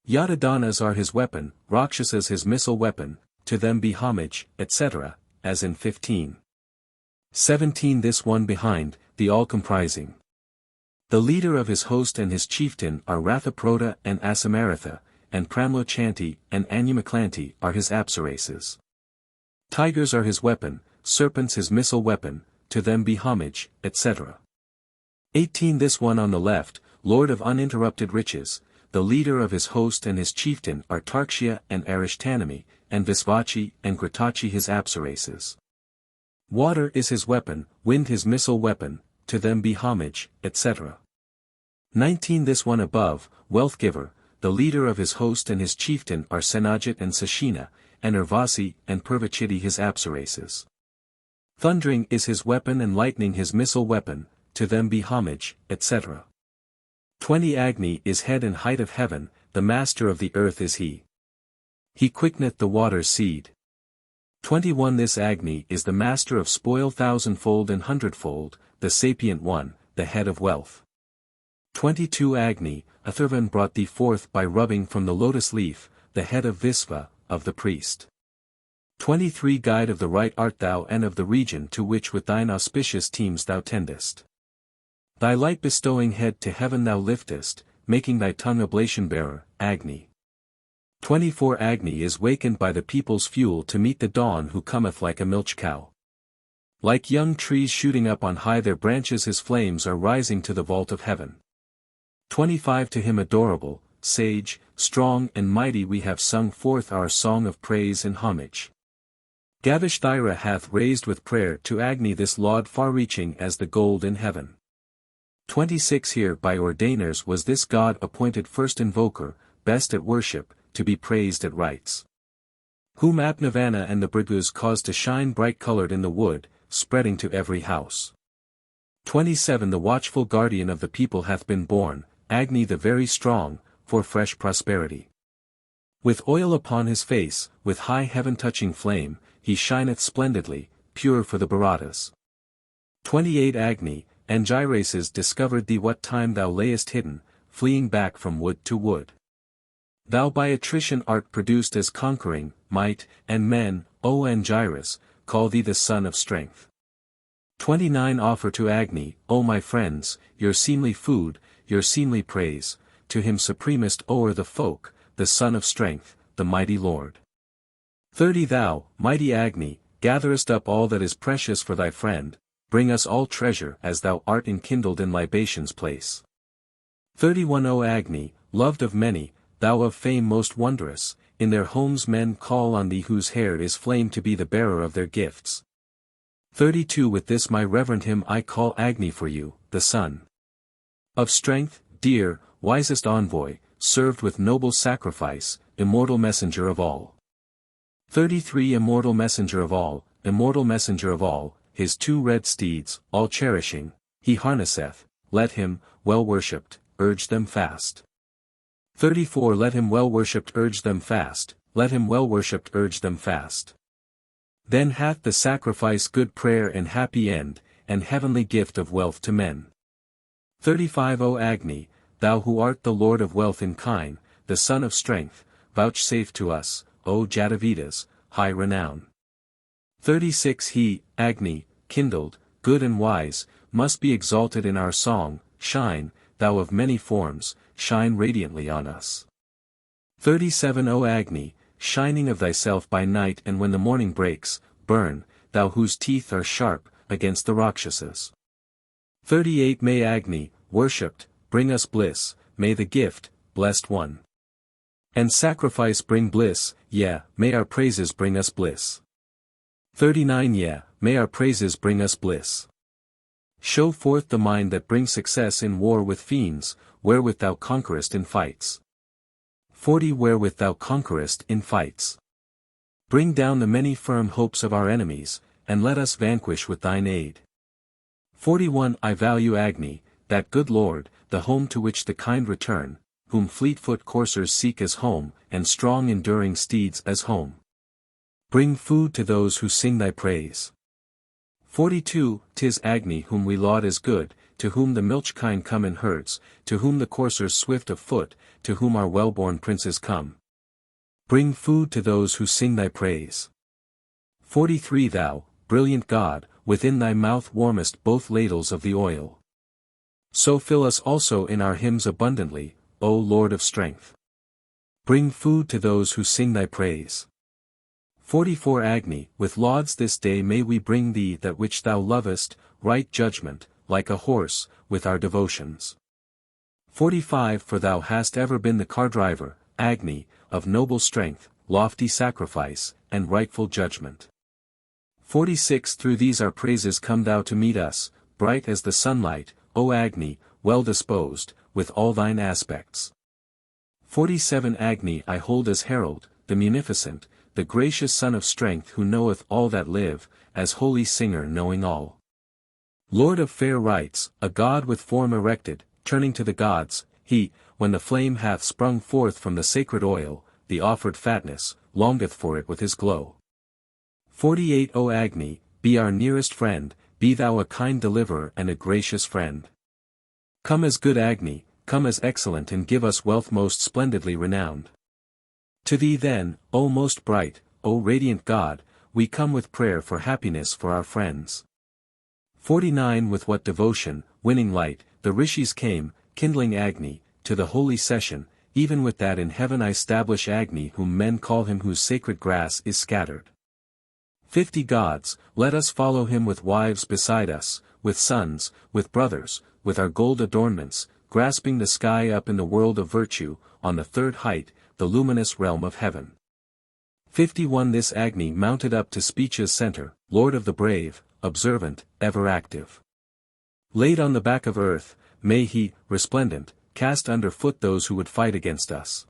Speaker 1: Yadadanas are his weapon, Rakshasas his missile weapon, to them be homage, etc., as in 15. 17 This one behind, the all-comprising. The leader of his host and his chieftain are Rathaproda and Asamaratha, and Pramlochanti and Anyamaclanti are his apsarases. Tigers are his weapon, serpents his missile weapon, to them be homage, etc. 18 This one on the left, lord of uninterrupted riches, the leader of his host and his chieftain are Tarkshya and Arishtanami, and Visvachi and Gritachi his apsarases. Water is his weapon, wind his missile weapon, to them be homage, etc. 19 This one above, wealth giver, the leader of his host and his chieftain are Senajit and Sashina, and Urvasi and Purvachiti his apsarases. Thundering is his weapon and lightning his missile weapon, to them be homage, etc. 20 Agni is head and height of heaven, the master of the earth is he. He quickeneth the water's seed. 21 This Agni is the master of spoil thousandfold and hundredfold, the sapient one, the head of wealth. 22 Agni, Atharvan brought thee forth by rubbing from the lotus leaf, the head of Visva, of the priest. 23 Guide of the right art thou and of the region to which with thine auspicious teams thou tendest. Thy light bestowing head to heaven thou liftest, making thy tongue oblation bearer, Agni. 24 Agni is wakened by the people's fuel to meet the dawn who cometh like a milch cow. Like young trees shooting up on high their branches his flames are rising to the vault of heaven. 25 To him adorable, sage, strong and mighty we have sung forth our song of praise and homage. Gavishthira hath raised with prayer to Agni this laud far-reaching as the gold in heaven. 26 Here by ordainers was this god appointed first invoker, best at worship, to be praised at rites. Whom Apnavana and the Brigus caused to shine bright-colored in the wood, spreading to every house. 27 The watchful guardian of the people hath been born, Agni the very strong, for fresh prosperity. With oil upon his face, with high heaven-touching flame, he shineth splendidly, pure for the Bharatas. 28 Agni, Angiraces discovered thee what time thou layest hidden, fleeing back from wood to wood. Thou by attrition art produced as conquering, might, and men, O Angiras, call thee the son of strength. 29 Offer to Agni, O my friends, your seemly food, your seemly praise, to him supremest o'er the folk, the son of strength, the mighty Lord. 30 Thou, mighty Agni, gatherest up all that is precious for thy friend, bring us all treasure as thou art enkindled in libation's place. 31 O Agni, loved of many, thou of fame most wondrous, in their homes men call on thee whose hair is flame to be the bearer of their gifts. 32 With this my reverend hymn I call Agni for you, the son of strength, dear, wisest envoy, served with noble sacrifice, immortal messenger of all. 33 Immortal messenger of all, his two red steeds, all cherishing, he harnesseth, let him, well worshipped, urge them fast. 34 Let him well worshipped urge them fast, let him well worshipped urge them fast. Then hath the sacrifice good prayer and happy end, and heavenly gift of wealth to men. 35 O Agni, thou who art the lord of wealth in kine, the son of strength, vouchsafe to us, O Jatavedas, high renown. 36 He, Agni, kindled, good and wise, must be exalted in our song, shine, thou of many forms, shine radiantly on us. 37 O Agni, shining of thyself by night and when the morning breaks, burn, thou whose teeth are sharp, against the Rakshasas. 38 May Agni, worshipped, bring us bliss, may the gift, blessed one, and sacrifice bring bliss, yeah, may our praises bring us bliss. 39 Yeah, may our praises bring us bliss. Show forth the mind that brings success in war with fiends, wherewith thou conquerest in fights. 40 Wherewith thou conquerest in fights. Bring down the many firm hopes of our enemies, and let us vanquish with thine aid. 41 I value Agni, that good Lord, the home to which the kind return, whom fleet-foot coursers seek as home, and strong enduring steeds as home. Bring food to those who sing thy praise. 42 'Tis Agni whom we laud as good, to whom the milch kine come in herds, to whom the coursers swift of foot, to whom our well-born princes come. Bring food to those who sing thy praise. 43 Thou, brilliant God, within thy mouth warmest both ladles of the oil. So fill us also in our hymns abundantly, O Lord of strength. Bring food to those who sing thy praise. 44 Agni, with lauds this day may we bring thee that which thou lovest, right judgment, like a horse, with our devotions. 45 For thou hast ever been the car-driver, Agni, of noble strength, lofty sacrifice, and rightful judgment. 46 Through these our praises come thou to meet us, bright as the sunlight, O Agni, well disposed, with all thine aspects. 47 Agni I hold as herald, the munificent, the gracious son of strength who knoweth all that live, as holy singer knowing all. Lord of fair rites, a god with form erected, turning to the gods, he, when the flame hath sprung forth from the sacred oil, the offered fatness, longeth for it with his glow. 48 O Agni, be our nearest friend, be thou a kind deliverer and a gracious friend. Come as good Agni, come as excellent and give us wealth most splendidly renowned. To thee then, O most bright, O radiant God, we come with prayer for happiness for our friends. 49 With what devotion, winning light, the rishis came, kindling Agni, to the holy session, even with that in heaven I stablish Agni whom men call him whose sacred grass is scattered. 50 Gods, let us follow him with wives beside us, with sons, with brothers, with our gold adornments, grasping the sky up in the world of virtue, on the third height, the luminous realm of heaven. 51 This Agni mounted up to speech's center, Lord of the brave, observant, ever active. Laid on the back of earth, may he, resplendent, cast under foot those who would fight against us.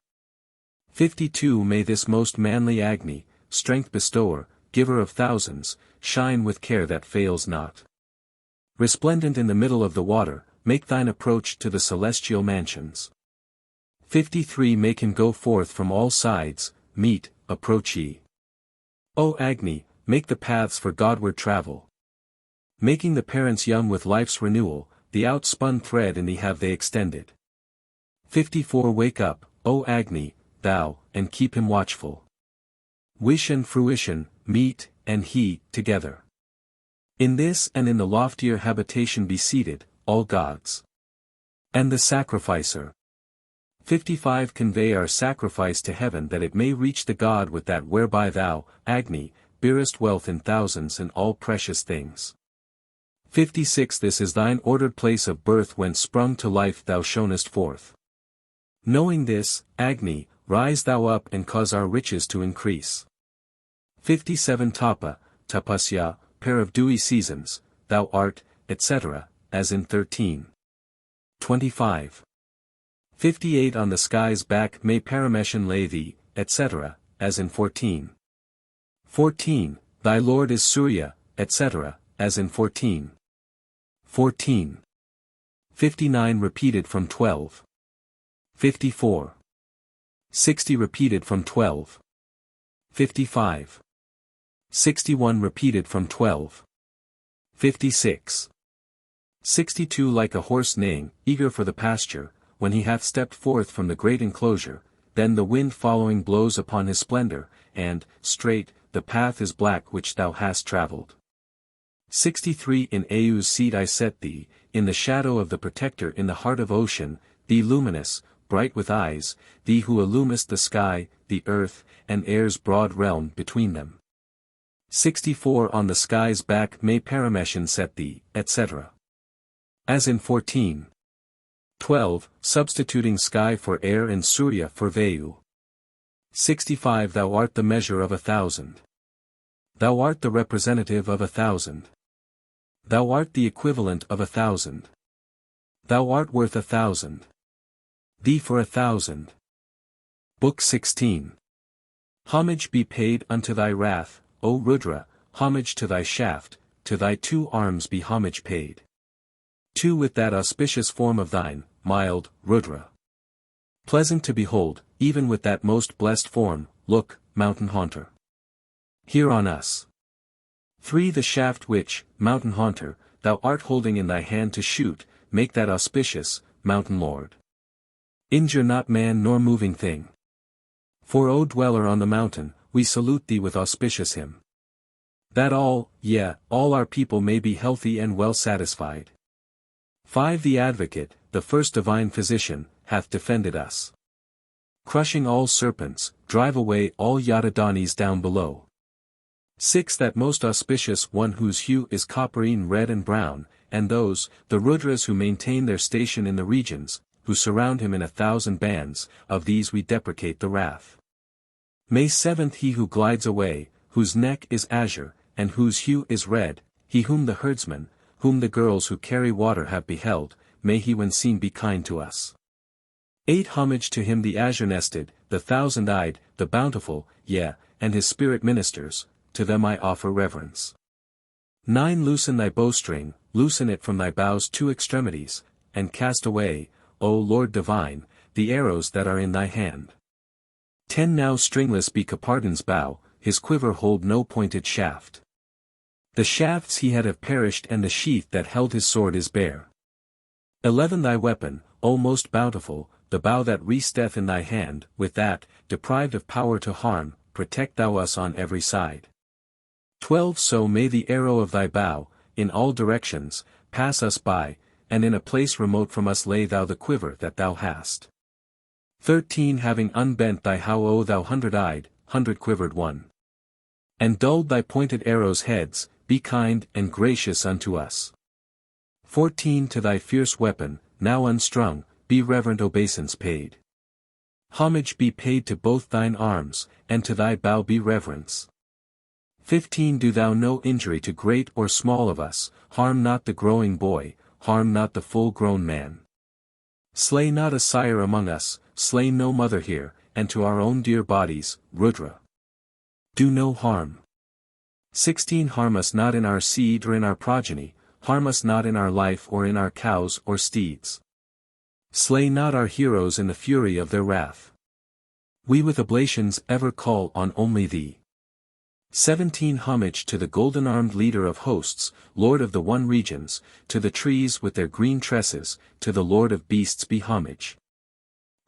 Speaker 1: 52 May this most manly Agni, strength bestower, giver of thousands, shine with care that fails not. Resplendent in the middle of the water, make thine approach to the celestial mansions. 53 Make him go forth from all sides, meet, approach ye. O Agni, make the paths for Godward travel. Making the parents young with life's renewal, the outspun thread in thee have they extended. 54 Wake up, O Agni, thou, and keep him watchful. Wish and fruition, meet, and he, together. In this and in the loftier habitation be seated, all gods. And the sacrificer. 55 Convey our sacrifice to heaven that it may reach the God with that whereby thou, Agni, bearest wealth in thousands and all precious things. 56 This is thine ordered place of birth whence sprung to life thou shonest forth. Knowing this, Agni, rise thou up and cause our riches to increase. 57 Tapa, tapasya, pair of dewy seasons, thou art, etc., as in 13. 25. 58 On the sky's back may Parameshan lay thee, etc., as in 14. 14 Thy Lord is Surya, etc., as in 14. 14. 59 Repeated from 12. 54. 60 Repeated from 12. 55. 61 Repeated from 12. 56. 62 Like a horse neighing, eager for the pasture, when he hath stepped forth from the great enclosure, then the wind following blows upon his splendor, and, straight, the path is black which thou hast travelled. 63 In Au's seat I set thee, in the shadow of the protector in the heart of ocean, thee luminous, bright with eyes, thee who illumest the sky, the earth, and air's broad realm between them. 64 On the sky's back may Parameshan set thee, etc. As in 14. 12 Substituting sky for air and Surya for VIII. 65 Thou art the measure of 1,000. Thou art the representative of 1,000. Thou art the equivalent of 1,000. Thou art worth 1,000. Thee for 1,000. Book 16. Homage be paid unto thy wrath, O Rudra, homage to thy shaft, to thy 2 arms be homage paid. 2 With that auspicious form of thine, mild, Rudra. Pleasant to behold, even with that most blessed form, look, mountain haunter. Hear on us. 3 The shaft which, mountain haunter, thou art holding in thy hand to shoot, make that auspicious, mountain lord. Injure not man nor moving thing. For O dweller on the mountain, we salute thee with auspicious hymn. That all, all our people may be healthy and well satisfied. 5 The advocate, the first divine physician, hath defended us. Crushing all serpents, drive away all Yadadanis down below. 6 That most auspicious one whose hue is copperine red and brown, and those, the Rudras who maintain their station in the regions, who surround him in 1,000 bands, of these we deprecate the wrath. May 7th He who glides away, whose neck is azure, and whose hue is red, he whom the herdsman, whom the girls who carry water have beheld, may he when seen be kind to us. 8 Homage to him the azure-nested, the thousand-eyed, the bountiful, yea, and his spirit ministers, to them I offer reverence. 9 Loosen thy bowstring, loosen it from thy bow's 2 extremities, and cast away, O Lord divine, the arrows that are in thy hand. 10 Now stringless be Capardon's bow, his quiver hold no pointed shaft. The shafts he had have perished and the sheath that held his sword is bare. 11 Thy weapon, O most bountiful, the bow that resteth in thy hand, with that, deprived of power to harm, protect thou us on every side. 12 So may the arrow of thy bow, in all directions, pass us by, and in a place remote from us lay thou the quiver that thou hast. 13 Having unbent thy how O thou hundred-eyed, hundred-quivered one. And dulled thy pointed arrows' heads, be kind and gracious unto us. 14 To thy fierce weapon, now unstrung, be reverent obeisance paid. Homage be paid to both thine arms, and to thy bow be reverence. 15 Do thou no injury to great or small of us, harm not the growing boy, harm not the full-grown man. Slay not a sire among us, slay no mother here, and to our own dear bodies, Rudra, do no harm. 16 Harm us not in our seed or in our progeny, harm us not in our life or in our cows or steeds. Slay not our heroes in the fury of their wrath. We with oblations ever call on only thee. 17 Homage to the golden-armed leader of hosts, Lord of the one regions, to the trees with their green tresses, to the Lord of beasts be homage.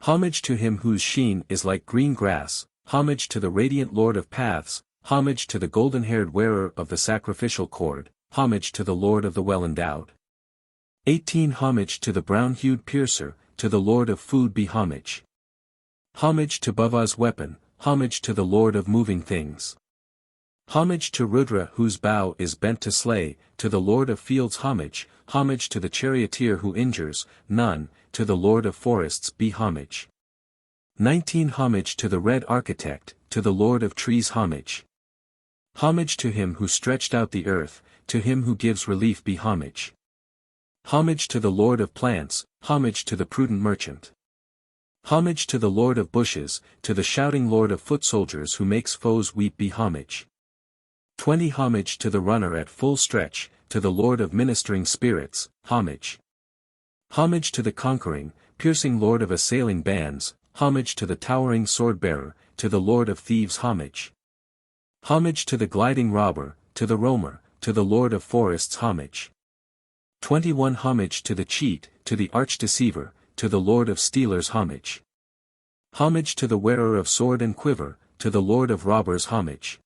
Speaker 1: Homage to him whose sheen is like green grass, homage to the radiant Lord of paths, homage to the golden-haired wearer of the sacrificial cord, homage to the Lord of the well-endowed. 18 Homage to the brown-hued piercer, to the Lord of food be homage. Homage to Bhava's weapon, homage to the Lord of moving things. Homage to Rudra whose bow is bent to slay, to the Lord of fields homage, homage to the charioteer who injures, none, to the Lord of forests be homage. 19 Homage to the red architect, to the Lord of trees homage. Homage to him who stretched out the earth, to him who gives relief be homage. Homage to the Lord of plants, homage to the prudent merchant. Homage to the Lord of bushes, to the shouting Lord of foot soldiers who makes foes weep be homage. 20 Homage to the runner at full stretch, to the Lord of ministering spirits, homage. Homage to the conquering, piercing Lord of assailing bands, homage to the towering sword-bearer, to the Lord of thieves homage. Homage to the gliding robber, to the roamer, to the Lord of forests homage. 21 Homage to the cheat, to the arch-deceiver, to the Lord of stealers homage. Homage to the wearer of sword and quiver, to the Lord of robbers homage.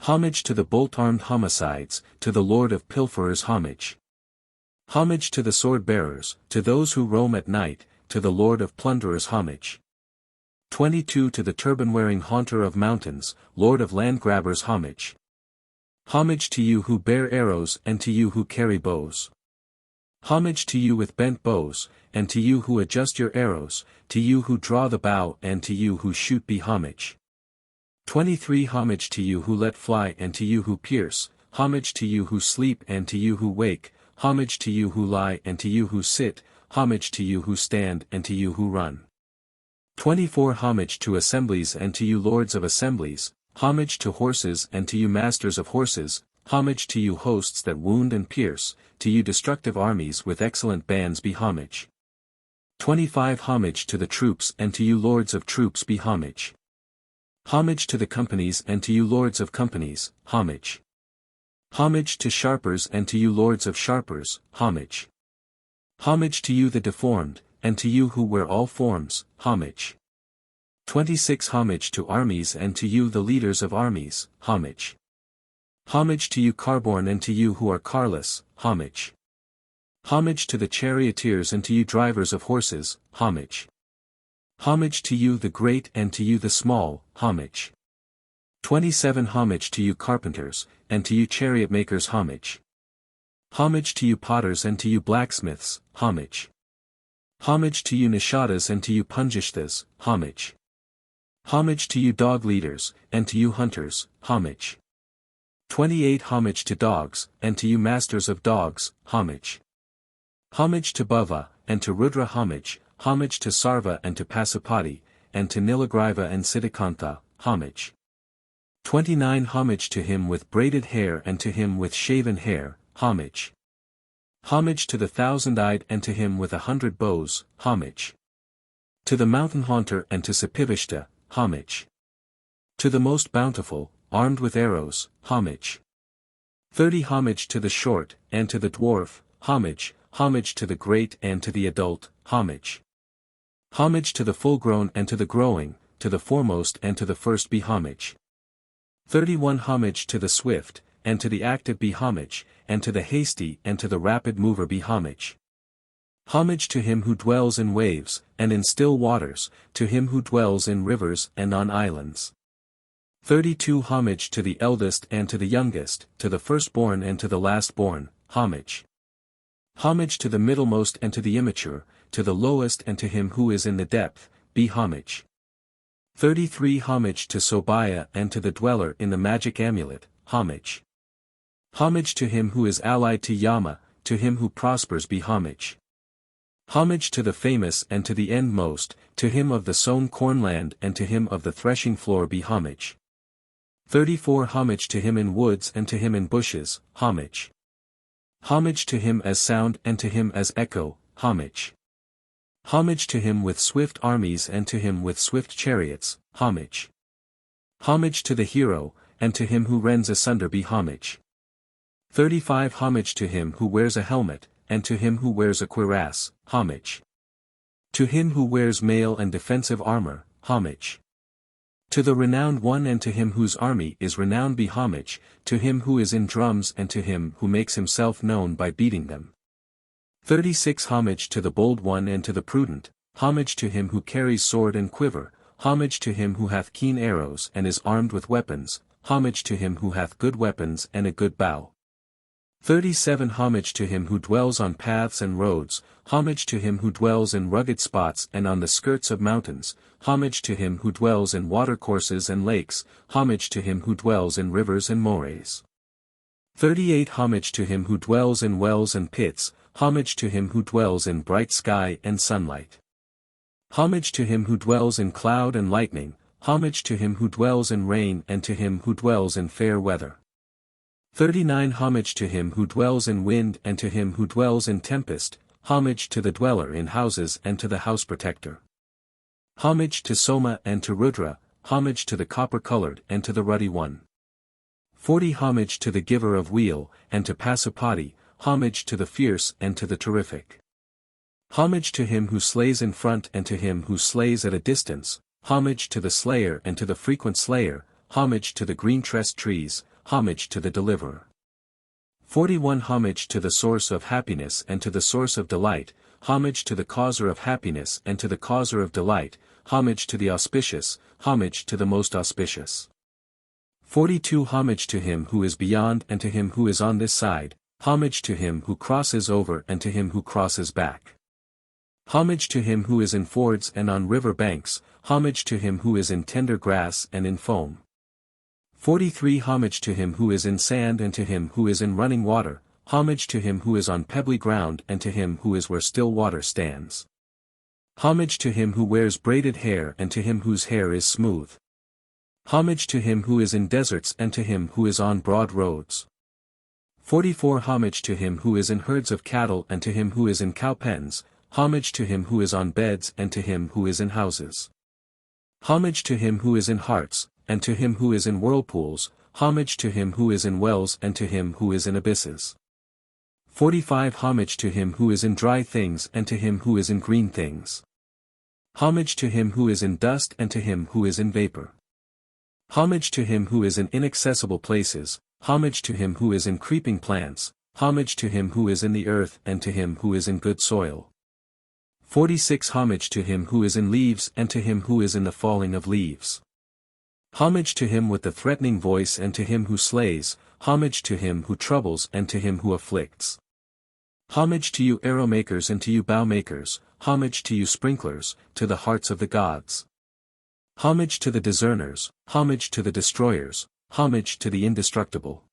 Speaker 1: Homage to the bolt-armed homicides, to the Lord of pilferers homage. Homage to the sword-bearers, to those who roam at night, to the Lord of plunderers homage. 22 To the turban-wearing haunter of mountains, Lord of land-grabbers homage. Homage to you who bear arrows and to you who carry bows. Homage to you with bent bows, and to you who adjust your arrows, to you who draw the bow and to you who shoot be homage. 23 Homage to you who let fly and to you who pierce, homage to you who sleep and to you who wake, homage to you who lie and to you who sit, homage to you who stand and to you who run. 24 Homage to assemblies and to you lords of assemblies, homage to horses and to you masters of horses, homage to you hosts that wound and pierce, to you destructive armies with excellent bands be homage. 25 Homage to the troops and to you lords of troops be homage. Homage to the companies and to you lords of companies, homage. Homage to sharpers and to you lords of sharpers, homage. Homage to you the deformed, and to you who wear all forms, homage. 26 Homage to armies and to you the leaders of armies, homage. Homage to you carborn and to you who are carless, homage. Homage to the charioteers and to you drivers of horses, homage. Homage to you the great and to you the small, homage. 27 Homage to you carpenters, and to you chariot makers homage. Homage to you potters and to you blacksmiths, homage. Homage to you nishadas and to you punjishtas, homage. Homage to you dog leaders, and to you hunters, homage. 28 Homage to dogs, and to you masters of dogs, homage. Homage to Bhava, and to Rudra homage, homage to Sarva and to Pasupati, and to Nilagriva and Siddhikantha, homage. 29 Homage to him with braided hair and to him with shaven hair, homage. Homage to the thousand-eyed and to him with 100 bows, homage. To the mountain haunter and to Sapivishta, homage. To the most bountiful, armed with arrows, homage. 30 Homage to the short, and to the dwarf, homage, homage to the great and to the adult, homage. Homage to the full-grown and to the growing, to the foremost and to the first be homage. 31 Homage to the swift, and to the active be homage, and to the hasty and to the rapid mover be homage. Homage to him who dwells in waves, and in still waters, to him who dwells in rivers and on islands. 32 Homage to the eldest and to the youngest, to the firstborn and to the lastborn, homage. Homage to the middlemost and to the immature, to the lowest and to him who is in the depth, be homage. 33 Homage to Sobhaya and to the dweller in the magic amulet, homage. Homage to him who is allied to Yama, to him who prospers be homage. Homage to the famous and to the endmost, to him of the sown cornland and to him of the threshing floor be homage. 34 Homage to him in woods and to him in bushes, homage. Homage to him as sound and to him as echo, homage. Homage to him with swift armies and to him with swift chariots, homage. Homage to the hero, and to him who rends asunder be homage. 35 Homage to him who wears a helmet, and to him who wears a cuirass, homage. To him who wears mail and defensive armor, homage. To the renowned one and to him whose army is renowned be homage, to him who is in drums and to him who makes himself known by beating them. 36 Homage to the bold one and to the prudent, homage to him who carries sword and quiver, homage to him who hath keen arrows and is armed with weapons, homage to him who hath good weapons and a good bow. 37 Homage to him who dwells on paths and roads, homage to him who dwells in rugged spots and on the skirts of mountains, homage to him who dwells in watercourses and lakes, homage to him who dwells in rivers and morays. 38 Homage to him who dwells in wells and pits, homage to him who dwells in bright sky and sunlight. Homage to him who dwells in cloud and lightning, homage to him who dwells in rain and to him who dwells in fair weather. 39 Homage to him who dwells in wind and to him who dwells in tempest, homage to the dweller in houses and to the house protector. Homage to Soma and to Rudra, homage to the copper-colored and to the ruddy one. 40 Homage to the giver of weal, and to Pasupati, homage to the fierce and to the terrific. Homage to him who slays in front and to him who slays at a distance, homage to the slayer and to the frequent slayer, homage to the green-tressed trees, homage to the deliverer. 41 Homage to the source of happiness and to the source of delight, homage to the causer of happiness and to the causer of delight, homage to the auspicious, homage to the most auspicious. 42 Homage to him who is beyond and to him who is on this side, homage to him who crosses over and to him who crosses back. Homage to him who is in fords and on river banks, homage to him who is in tender grass and in foam. 43 Homage to him who is in sand and to him who is in running water, homage to him who is on pebbly ground and to him who is where still water stands. Homage to him who wears braided hair and to him whose hair is smooth. Homage to him who is in deserts and to him who is on broad roads. 44 Homage to him who is in herds of cattle and to him who is in cow pens, homage to him who is on beds and to him who is in houses. Homage to him who is in hearts, and to him who is in whirlpools, homage to him who is in wells and to him who is in abysses. 45 Homage to him who is in dry things and to him who is in green things. Homage to him who is in dust and to him who is in vapor. Homage to him who is in inaccessible places, homage to him who is in creeping plants, homage to him who is in the earth and to him who is in good soil. 46 Homage to him who is in leaves and to him who is in the falling of leaves. Homage to him with the threatening voice and to him who slays, homage to him who troubles and to him who afflicts. Homage to you arrow makers and to you bow makers, homage to you sprinklers, to the hearts of the gods. Homage to the discerners, homage to the destroyers, homage to the indestructible.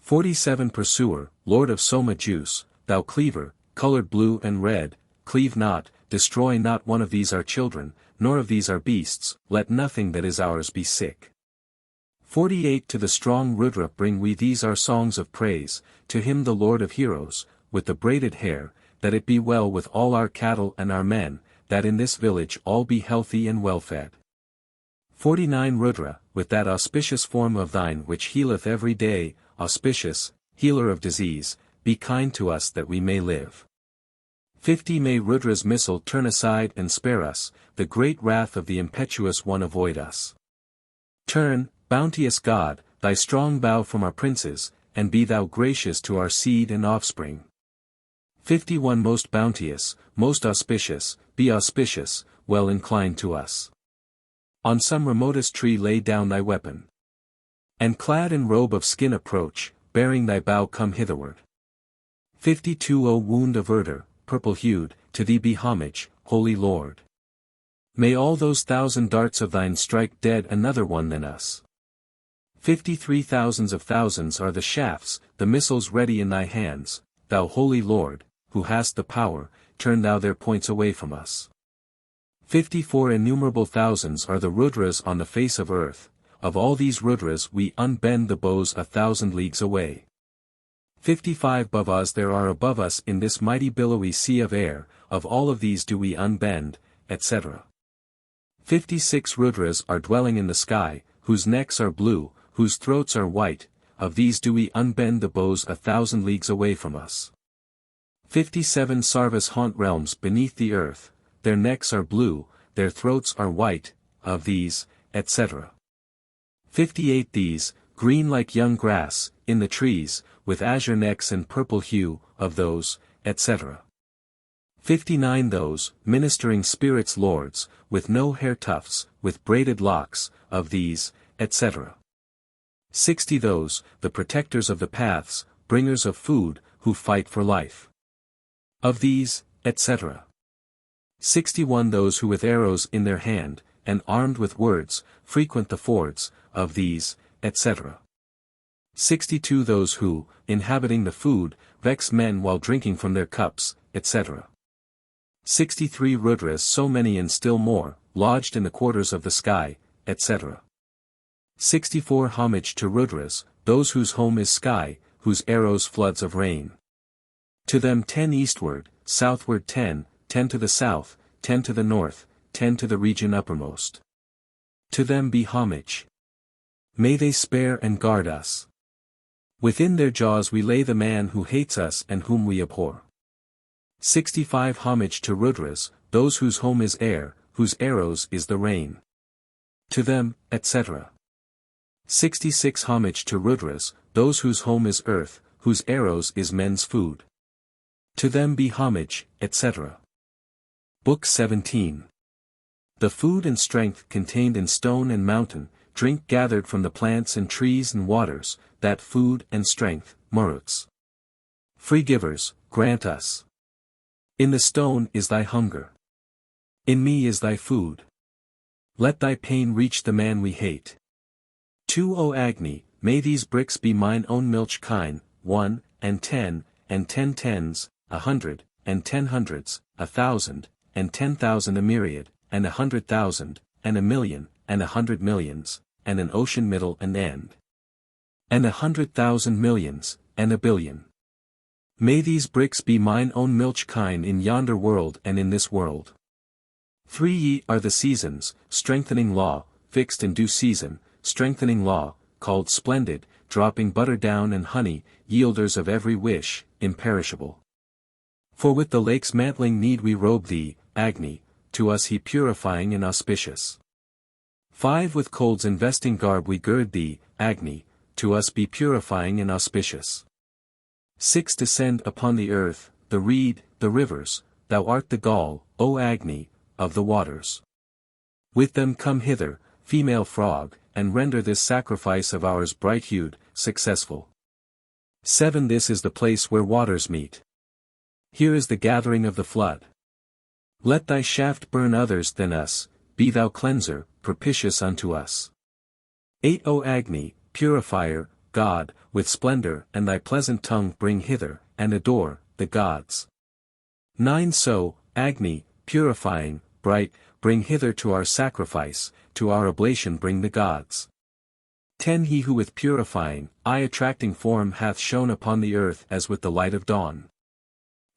Speaker 1: 47 Pursuer, Lord of Soma juice, thou cleaver, colored blue and red, cleave not, destroy not one of these our children, nor of these our beasts, let nothing that is ours be sick. 48 To the strong Rudra bring we these our songs of praise, to him the Lord of heroes, with the braided hair, that it be well with all our cattle and our men, that in this village all be healthy and well fed. 49 Rudra, with that auspicious form of thine which healeth every day, auspicious, healer of disease, be kind to us that we may live. 50 May Rudra's missile turn aside and spare us, the great wrath of the impetuous one avoid us. Turn, bounteous God, thy strong bow from our princes, and be thou gracious to our seed and offspring. 51 Most bounteous, most auspicious, be auspicious, well inclined to us. On some remotest tree lay down thy weapon. And clad in robe of skin approach, bearing thy bow come hitherward. 52 O wound averter, purple-hued, to thee be homage, holy Lord. May all those 1,000 darts of thine strike dead another one than us. 53 Thousands of thousands are the shafts, the missiles ready in thy hands, thou holy Lord, who hast the power, turn thou their points away from us. 54 Innumerable thousands are the Rudras on the face of earth, of all these Rudras we unbend the bows 1,000 leagues away. 55 Bhavas there are above us in this mighty billowy sea of air, of all of these do we unbend, etc. 56 Rudras are dwelling in the sky, whose necks are blue, whose throats are white, of these do we unbend the bows 1,000 leagues away from us. 57 Sarvas haunt realms beneath the earth, their necks are blue, their throats are white, of these, etc. 58 These, green like young grass, in the trees, with azure necks and purple hue, of those, etc. 59 Those, ministering spirits lords, with no hair tufts, with braided locks, of these, etc. 60 Those, the protectors of the paths, bringers of food, who fight for life. Of these, etc. 61 Those who with arrows in their hand, and armed with words, frequent the fords, of these, etc. 62 Those who, inhabiting the food, vex men while drinking from their cups, etc. 63 Rudras so many and still more, lodged in the quarters of the sky, etc. 64 Homage to Rudras, those whose home is sky, whose arrows floods of rain. To them 10 eastward, southward 10, 10 to the south, 10 to the north, 10 to the region uppermost. To them be homage. May they spare and guard us. Within their jaws we lay the man who hates us and whom we abhor. 65 Homage to Rudras, those whose home is air, whose arrows is the rain. To them, etc. 66 Homage to Rudras, those whose home is earth, whose arrows is men's food. To them be homage, etc. Book 17. The food and strength contained in stone and mountain, drink gathered from the plants and trees and waters, that food and strength, Maruts. Free givers, grant us. In the stone is thy hunger. In me is thy food. Let thy pain reach the man we hate. 2 O Agni, may these bricks be mine own milch kine, 1, and 10, and 10 tens, 100, and 10 hundreds, 1,000, and 10,000 a myriad, and 100,000, and 1,000,000, and 100 millions, and an ocean middle and end. And 100,000 millions, and 1,000,000,000. May these bricks be mine own milch kine in yonder world and in this world. 3 Ye are the seasons, strengthening law, fixed in due season, strengthening law, called splendid, dropping butter down and honey, yielders of every wish, imperishable. For with the lake's mantling need we robe thee, Agni, to us he purifying and auspicious. 5 With cold's investing garb we gird thee, Agni, to us be purifying and auspicious. 6 Descend upon the earth, the reed, the rivers, thou art the gall, O Agni, of the waters. With them come hither, female frog, and render this sacrifice of ours bright-hued, successful. 7 This is the place where waters meet. Here is the gathering of the flood. Let thy shaft burn others than us, be thou cleanser, propitious unto us. 8 O Agni, purifier, God, with splendor and thy pleasant tongue bring hither, and adore, the gods. 9 So, Agni, purifying, bright, bring hither to our sacrifice, to our oblation bring the gods. 10 He who with purifying, eye-attracting form hath shone upon the earth as with the light of dawn.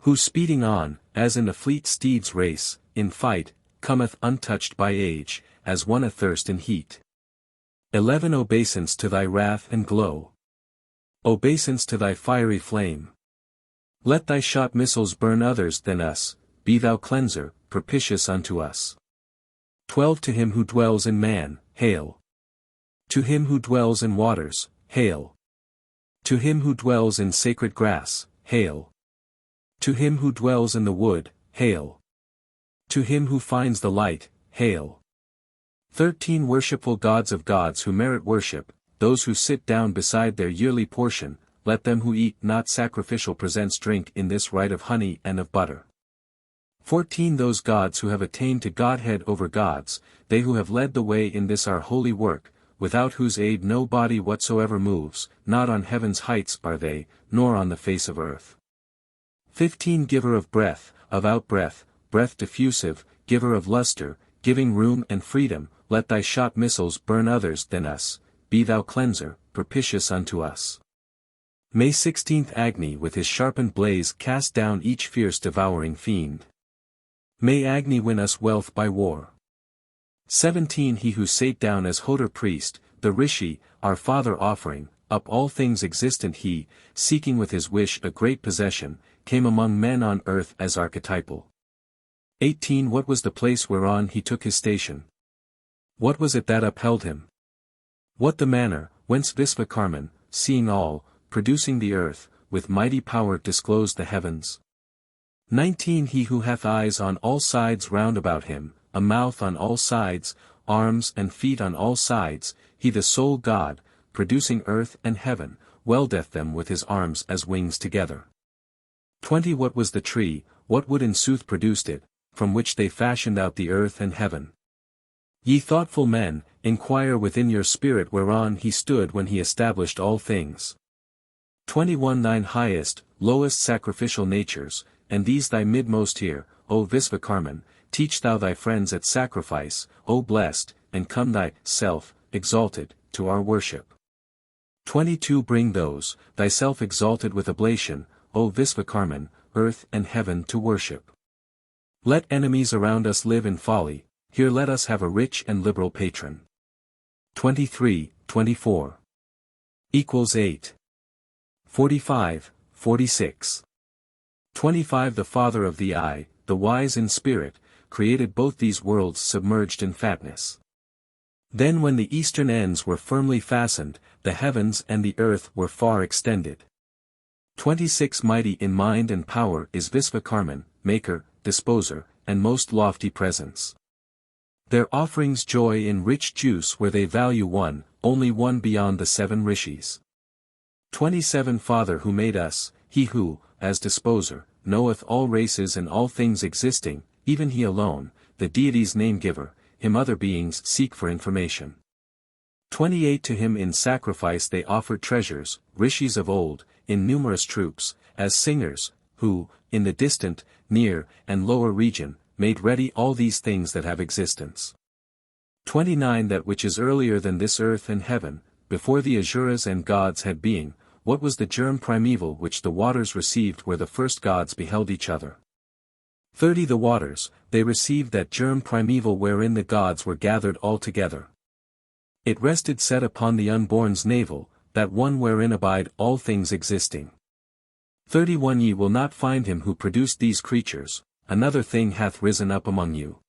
Speaker 1: Who speeding on, as in a fleet steed's race, in fight, cometh untouched by age, as one athirst in heat. 11 Obeisance to thy wrath and glow. Obeisance to thy fiery flame. Let thy shot missiles burn others than us, be thou cleanser, propitious unto us. 12 To him who dwells in man, hail. To him who dwells in waters, hail. To him who dwells in sacred grass, hail. To him who dwells in the wood, hail. To him who finds the light, hail. 13 Worshipful gods of gods who merit worship, those who sit down beside their yearly portion, let them who eat not sacrificial presents drink in this rite of honey and of butter. 14 Those gods who have attained to Godhead over gods, they who have led the way in this our holy work, without whose aid no body whatsoever moves, not on heaven's heights are they, nor on the face of earth. 15 Giver of breath, of out-breath, breath diffusive, giver of luster, giving room and freedom, let thy shot missiles burn others than us, be thou cleanser, propitious unto us. May 16th Agni with his sharpened blaze cast down each fierce devouring fiend. May Agni win us wealth by war. 17 He who sate down as Hodor priest, the Rishi, our father offering, up all things existent he, seeking with his wish a great possession, came among men on earth as archetypal. 18 What was the place whereon he took his station? What was it that upheld him? What the manner, whence Visvakarman, seeing all, producing the earth, with mighty power disclosed the heavens? 19 He who hath eyes on all sides round about him, a mouth on all sides, arms and feet on all sides, he the sole God, producing earth and heaven, weldeth them with his arms as wings together. 20 What was the tree, what wood in sooth produced it, from which they fashioned out the earth and heaven? Ye thoughtful men, inquire within your spirit whereon he stood when he established all things. 21 Thine highest, lowest sacrificial natures, and these thy midmost here, O Visvakarman, teach thou thy friends at sacrifice, O blessed, and come thyself, exalted, to our worship. 22 Bring those, thyself exalted with oblation, O Visvakarman, earth and heaven to worship. Let enemies around us live in folly, here let us have a rich and liberal patron. 23, 24. Equals 8. 45, 46. 25 The Father of the Eye, the wise in spirit, created both these worlds submerged in fatness. Then when the eastern ends were firmly fastened, the heavens and the earth were far extended. 26 Mighty in mind and power is Visvakarman, maker, disposer, and most lofty presence. Their offerings joy in rich juice where they value one, only one beyond the 7 rishis. 27 Father who made us, he who, as disposer, knoweth all races and all things existing, even he alone, the deity's name-giver, him other beings seek for information. 28 To him in sacrifice they offered treasures, rishis of old, in numerous troops, as singers, who, in the distant, near, and lower region, made ready all these things that have existence. 29 That which is earlier than this earth and heaven, before the Asuras and gods had being, what was the germ primeval which the waters received where the first gods beheld each other? 30 The waters, they received that germ primeval wherein the gods were gathered all together. It rested set upon the unborn's navel, that one wherein abide all things existing. 31 Ye will not find him who produced these creatures, another thing hath risen up among you.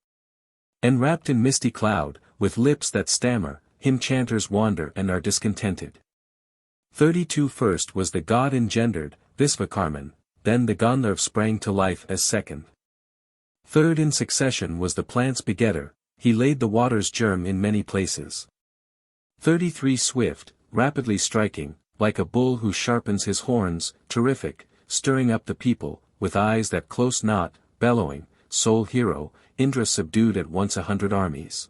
Speaker 1: Enwrapped in misty cloud, with lips that stammer, him chanters wander and are discontented. 32 First was the god engendered, Visvakarman, then the Gandharv sprang to life as second. Third in succession was the plant's begetter, he laid the water's germ in many places. 33 Swift, rapidly striking, like a bull who sharpens his horns, terrific, stirring up the people, with eyes that close not, bellowing, sole hero, Indra subdued at once 100 armies.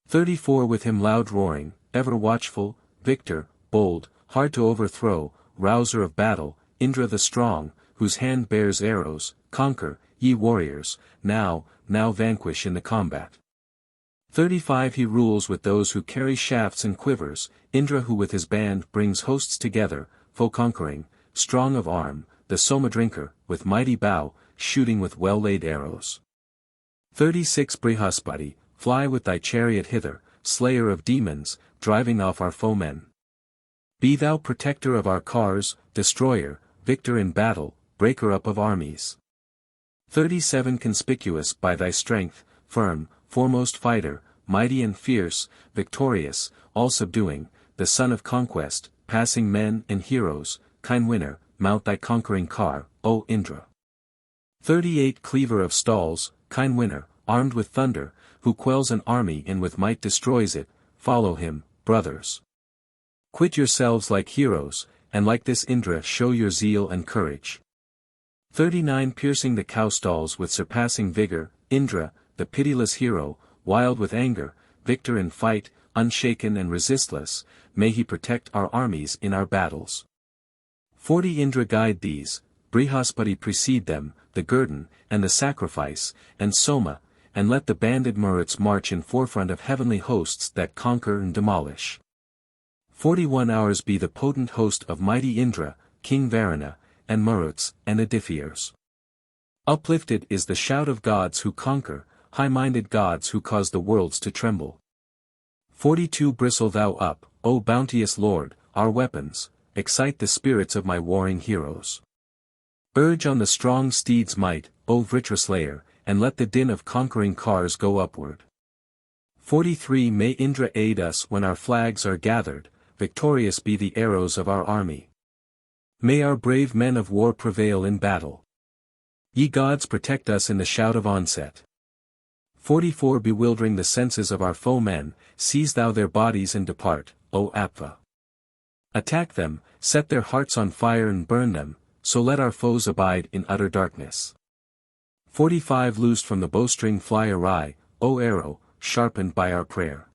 Speaker 1: 34 With him loud roaring, ever watchful, victor, bold, hard to overthrow, rouser of battle, Indra the strong, whose hand bears arrows, conquer, ye warriors, now vanquish in the combat. 35 He rules with those who carry shafts and quivers, Indra who with his band brings hosts together, foe conquering, strong of arm, the Soma drinker, with mighty bow, shooting with well-laid arrows. 36 Brihaspati, fly with thy chariot hither, slayer of demons, driving off our foemen. Be thou protector of our cars, destroyer, victor in battle, breaker up of armies. 37 Conspicuous by thy strength, firm, foremost fighter, mighty and fierce, victorious, all subduing, the son of conquest, passing men and heroes, kind winner, mount thy conquering car, O Indra. 38 Cleaver of stalls, kind winner, armed with thunder, who quells an army and with might destroys it, follow him, brothers. Quit yourselves like heroes, and like this Indra show your zeal and courage. 39 Piercing the cow stalls with surpassing vigor, Indra, the pitiless hero, wild with anger, victor in fight, unshaken and resistless, may he protect our armies in our battles. 40 Indra guide these, Brihaspati precede them, the guerdon, and the sacrifice, and Soma, and let the banded Maruts march in forefront of heavenly hosts that conquer and demolish. 41 Ours be the potent host of mighty Indra, King Varuna, and Maruts, and Adithias. Uplifted is the shout of gods who conquer, high-minded gods who cause the worlds to tremble. 42 Bristle thou up, O bounteous Lord, our weapons, excite the spirits of my warring heroes. Urge on the strong steed's might, O Vritraslayer, and let the din of conquering cars go upward. 43 May Indra aid us when our flags are gathered, victorious be the arrows of our army. May our brave men of war prevail in battle. Ye gods protect us in the shout of onset. 44 Bewildering the senses of our foemen, seize thou their bodies and depart, O Apva. Attack them, set their hearts on fire and burn them, so let our foes abide in utter darkness. 45 Loosed from the bowstring fly awry, O arrow, sharpened by our prayer.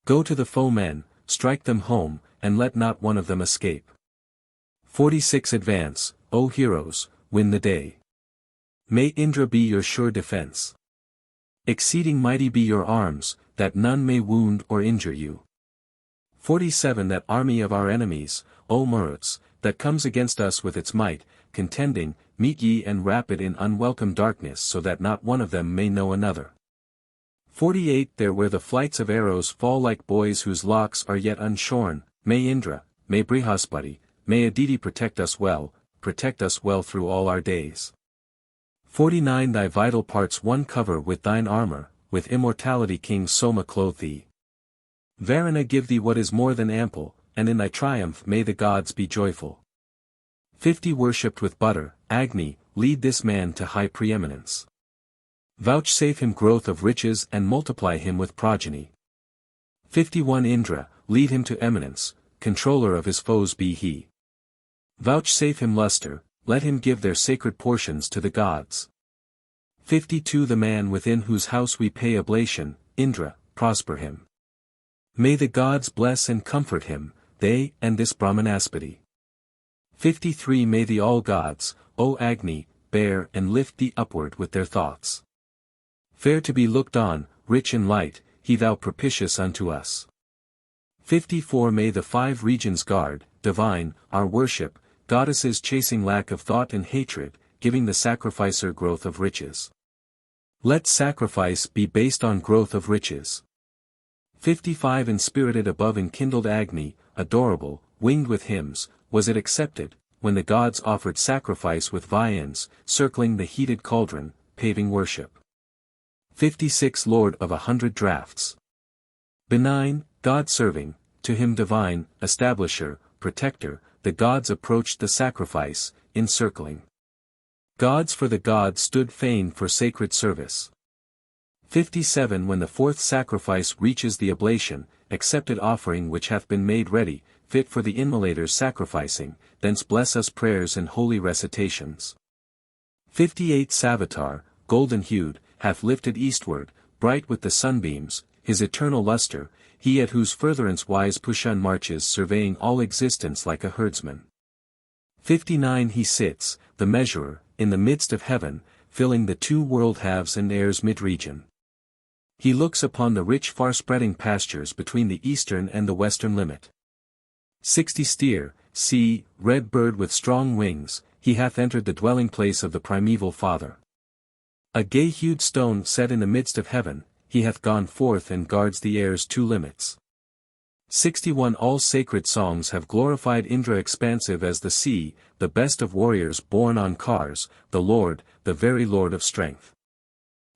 Speaker 1: Go to the foemen, strike them home, and let not one of them escape. 46 Advance, O heroes, win the day. May Indra be your sure defense. Exceeding mighty be your arms, that none may wound or injure you. 47 That army of our enemies, O Maruts, that comes against us with its might, contending, meet ye and wrap it in unwelcome darkness so that not one of them may know another. 48 There where the flights of arrows fall like boys whose locks are yet unshorn, may Indra, may Brihaspati, may Aditi protect us well through all our days. 49 Thy vital parts one cover with thine armor, with immortality King Soma clothe thee. Varuna give thee what is more than ample, and in thy triumph may the gods be joyful. 50 Worshipped with butter, Agni, lead this man to high preeminence. Vouchsafe him growth of riches and multiply him with progeny. 51 Indra, lead him to eminence, controller of his foes be he. Vouchsafe him luster, let him give their sacred portions to the gods. 52 The man within whose house we pay oblation, Indra, prosper him. May the gods bless and comfort him, they and this Brahmanaspati. 53 May the all gods, O Agni, bear and lift thee upward with their thoughts. Fair to be looked on, rich in light, he thou propitious unto us. 54 May the 5 regions guard, divine, our worship, goddesses chasing lack of thought and hatred, giving the sacrificer growth of riches. Let sacrifice be based on growth of riches. 55 Inspirited above enkindled Agni, adorable, winged with hymns, was it accepted, when the gods offered sacrifice with viands, circling the heated cauldron, paving worship. 56 Lord of 100 drafts. Benign, God-serving, to him divine, establisher, protector, the gods approached the sacrifice, encircling. Gods for the gods stood fain for sacred service. 57 When the fourth sacrifice reaches the oblation, accepted offering which hath been made ready, fit for the immolators sacrificing, thence bless us prayers and holy recitations. 58 Savitar, golden-hued, hath lifted eastward, bright with the sunbeams, his eternal luster, he at whose furtherance wise Pushan marches surveying all existence like a herdsman. 59 He sits, the measurer, in the midst of heaven, filling the two world halves and air's mid-region. He looks upon the rich far-spreading pastures between the eastern and the western limit. 60 Steer, see, red bird with strong wings, he hath entered the dwelling place of the primeval Father. A gay-hued stone set in the midst of heaven, he hath gone forth and guards the air's two limits. 61 All sacred songs have glorified Indra expansive as the sea, the best of warriors born on cars, the Lord, the very Lord of strength.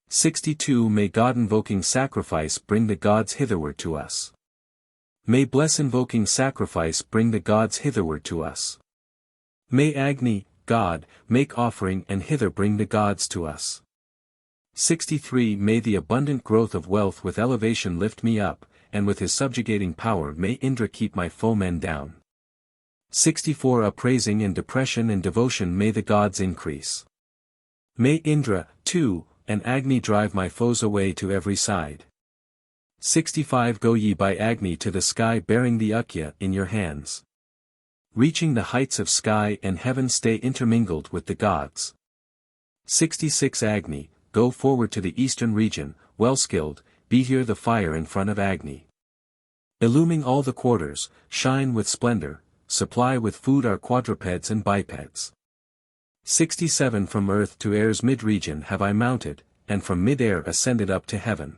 Speaker 1: 62 May God-invoking sacrifice bring the gods hitherward to us. May bless-invoking sacrifice bring the gods hitherward to us. May Agni, God, make offering and hither bring the gods to us. 63 May the abundant growth of wealth with elevation lift me up, and with his subjugating power may Indra keep my foemen down. 64 Upraising and depression and devotion may the gods increase. May Indra, too, and Agni drive my foes away to every side. 65 Go ye by Agni to the sky bearing the Ukya in your hands. Reaching the heights of sky and heaven stay intermingled with the gods. 66 Agni, go forward to the eastern region, well skilled, be here the fire in front of Agni. Illuming all the quarters, shine with splendor, supply with food our quadrupeds and bipeds. 67 From earth to air's mid-region have I mounted, and from mid-air ascended up to heaven.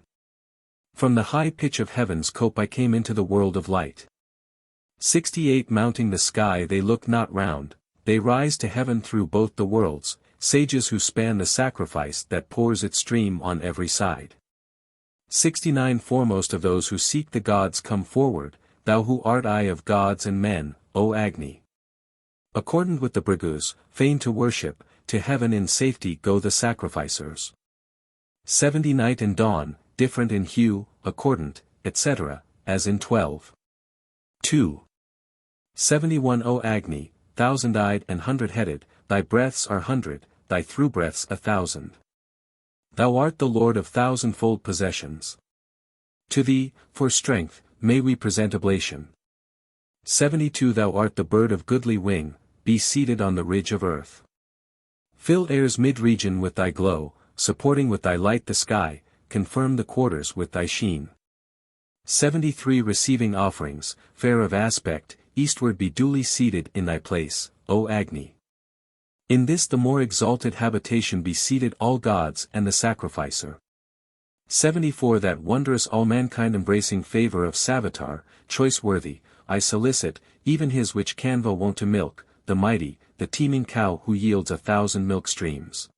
Speaker 1: From the high pitch of heaven's cope I came into the world of light. 68 Mounting the sky they look not round, they rise to heaven through both the worlds, sages who span the sacrifice that pours its stream on every side. 69 Foremost of those who seek the gods come forward, thou who art eye of gods and men, O Agni. Accordant with the Bhrigus, fain to worship, to heaven in safety go the sacrificers. 70 Night and dawn, different in hue, accordant, etc., as in 12. 2. 71 O Agni, thousand-eyed and hundred-headed, thy breaths are hundred, thy through-breaths 1,000. Thou art the Lord of thousandfold possessions. To thee, for strength, may we present oblation. 72 Thou art the bird of goodly wing, be seated on the ridge of earth. Fill air's mid-region with thy glow, supporting with thy light the sky, confirm the quarters with thy sheen. 73 Receiving offerings, fair of aspect, eastward be duly seated in thy place, O Agni. In this the more exalted habitation be seated all gods and the sacrificer. 74 That wondrous all mankind embracing favor of Savitar, choice worthy, I solicit, even his which Canva wont to milk, the mighty, the teeming cow who yields 1,000 milk streams.